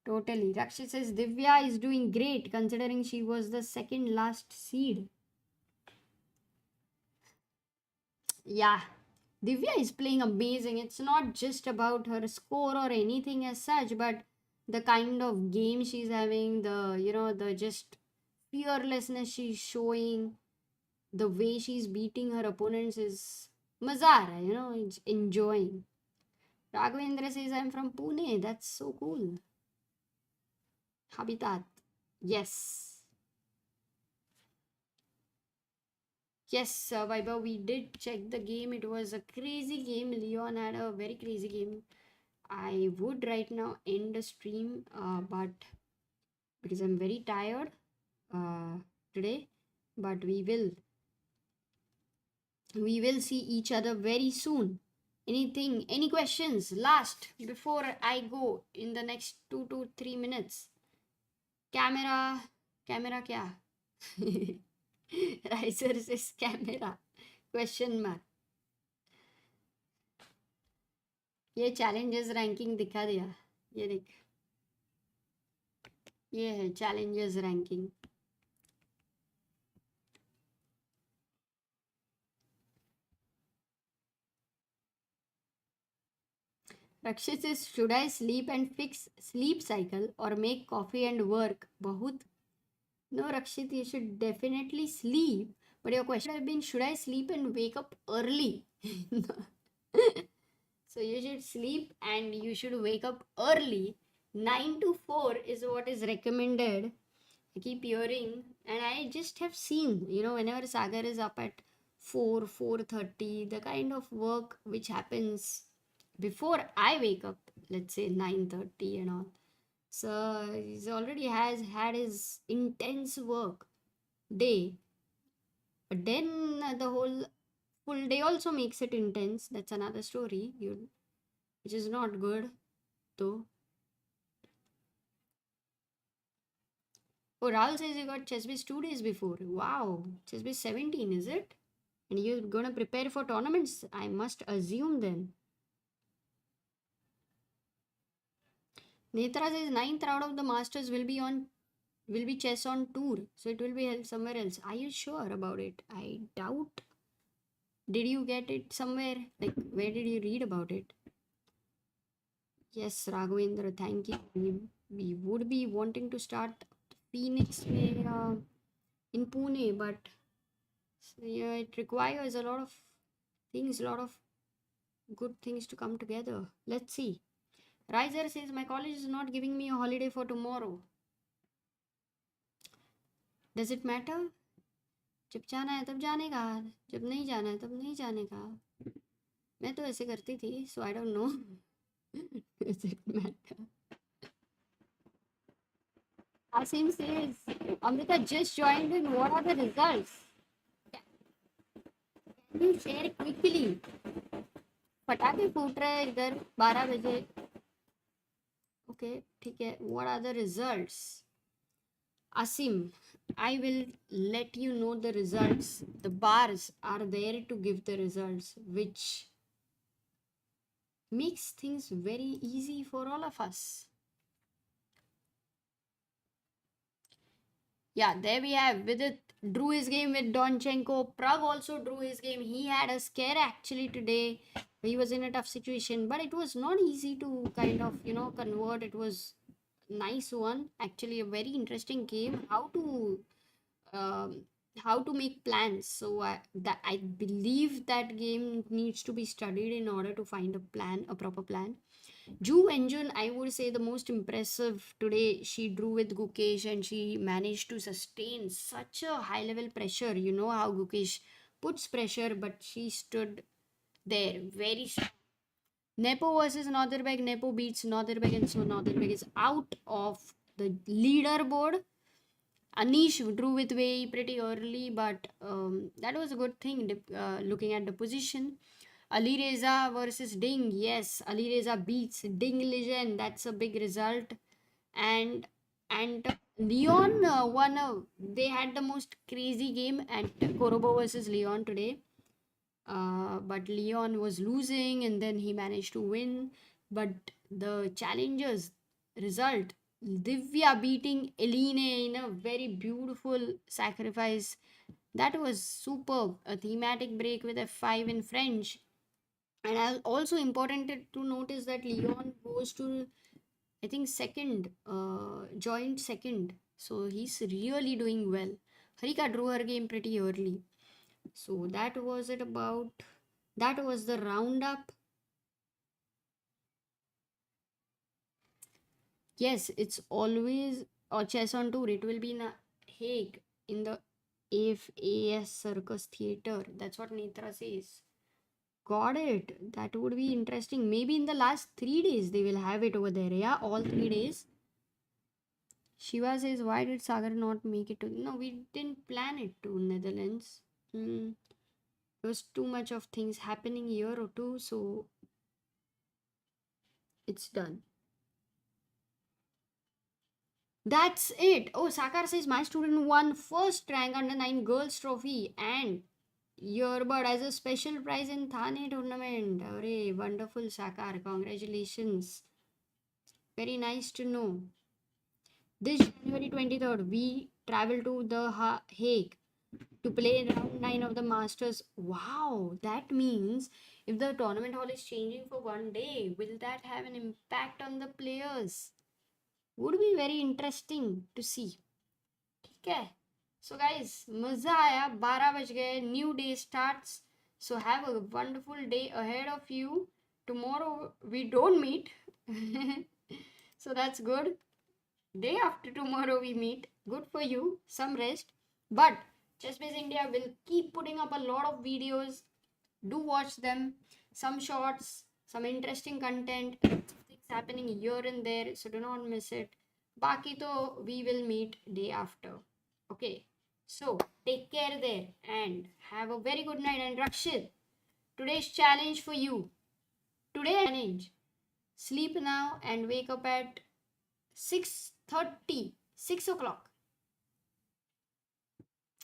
Totally. Rakshit says, Divya is doing great considering she was the second last seed. Yeah, Divya is playing amazing. It's not just about her score or anything as such, but The kind of game she's having, the just fearlessness she's showing, the way she's beating her opponents is mazar, it's enjoying. Raghavendra says, I'm from Pune. That's so cool. Habitat. Yes. Yes, Vaibhav, we did check the game. It was a crazy game. Leon had a very crazy game. I would right now end the stream, but because I'm very tired uh, today, but we will see each other very soon. Any questions last before I go in the next 2 to 3 minutes? Camera kya? Riser says camera question mark. ये challenges ranking दिखा दिया. ये देख, ये है challenges ranking. Rakshit says, should I sleep and fix sleep cycle or make coffee and work? बहुत. No, Rakshit, you should definitely sleep. But your question have been, should I sleep and wake up early? So you should sleep and you should wake up early. 9 to 4 is what is recommended. I keep hearing, and I just have seen, whenever Sagar is up at 4, 4:30, the kind of work which happens before I wake up, let's say 9:30 and all. So he's already has had his intense work day, but then the whole full day also makes it intense. That's another story, which is not good though. Oh, Rahul says you got ChessBase 2 days before. Wow, ChessBase 17, is it? And you're gonna prepare for tournaments, I must assume then. Netra says ninth round of the Masters will be chess on tour, so it will be held somewhere else. Are you sure about it? I doubt. Did you get it somewhere? Like, where did you read about it? Yes, Raghavendra, thank you. We would be wanting to start Phoenix in Pune, but yeah, it requires a lot of things, a lot of good things to come together. Let's see. Riser says, my college is not giving me a holiday for tomorrow. Does it matter? जब जाना है तब जाने का, जब नहीं जाना है तब नहीं जाने का. मैं तो ऐसे करती थी, so I don't know. Does it matter? Asim says, Amrita just joined in. What are the results? Can you share quickly? पटाखे फूट रहे हैं इधर 12 बजे. Okay, ठीक है. What are the results? Asim, I will let you know the results. The bars are there to give the results, which makes things very easy for all of us. Yeah, there we have. Vidit drew his game with Donchenko. Pragg also drew his game. He had a scare actually today. He was in a tough situation, but it was not easy to kind of, convert. It was nice one. Actually, a very interesting game. Um, how to make plans. So I believe that game needs to be studied in order to find a proper plan. Ju Engine, I would say the most impressive today. She drew with Gukesh and she managed to sustain such a high level pressure. You know how Gukesh puts pressure, but she stood there very strong. Nepo versus Northerbeg. Nepo beats Northerbeg, and so Northerbeg is out of the leaderboard. Anish drew with Wei pretty early, but that was a good thing looking at the position. Ali Reza versus Ding. Yes, Ali Reza beats Ding Liren. That's a big result. And Leon won they had the most crazy game at Korobo versus Leon today. But Leon was losing and then he managed to win. But the challengers result, Divya beating Eline in a very beautiful sacrifice. That was superb. A thematic break with F5 in French. And also important to notice that Leon goes to I think second, joint second. So he's really doing well. Harika drew her game pretty early. So that was it about. That was the roundup. Yes, it's always a chess on tour. It will be in a Hague in the FAS Circus Theatre. That's what Netra says. Got it. That would be interesting. Maybe in the last 3 days they will have it over there. Yeah, all 3 days. Shiva says, why did Sagar not make it to? No, we didn't plan it to Netherlands. Hmm. There was too much of things happening here or two, so it's done. That's it. Oh, Sakar says my student won first rank under 9 girls trophy and earbud as a special prize in Thane tournament. Hooray, wonderful Sakar. Congratulations. Very nice to know. This January 23rd, we travel to the Hague to play round 9 of the Masters. Wow, that means if the tournament hall is changing for one day, will that have an impact on the players? Would be very interesting to see. ठीक है. So guys, मजा आया. 12 बज गए. New day starts. So have a wonderful day ahead of you. Tomorrow we don't meet. So that's good. Day after tomorrow we meet. Good for you. Some rest. But ChessBase India will keep putting up a lot of videos. Do watch them. Some shorts, some interesting content, things happening here and there. So do not miss it. Baki to we will meet day after. Okay. So take care there and have a very good night. And Rakshit, today's challenge for you. Today challenge. Sleep now and wake up at 6:30. 6 o'clock.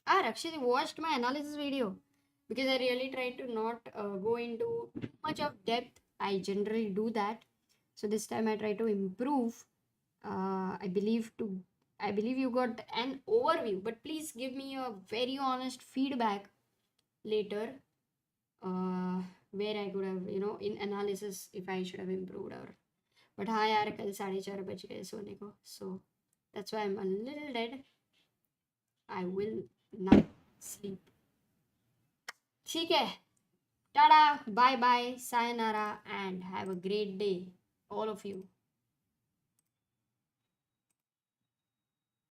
Ah, Rakshit watched my analysis video because I really try to not go into too much of depth. I generally do that. So this time I try to improve. I believe to I believe you got an overview, but please give me a very honest feedback later, where I could have, in analysis if I should have improved or. But हाँ यार कल 4:30 बज गए सोने को, so that's why I'm a little dead. I will now sleep. ठीक है. Tada, bye bye, sayonara, and have a great day, all of you.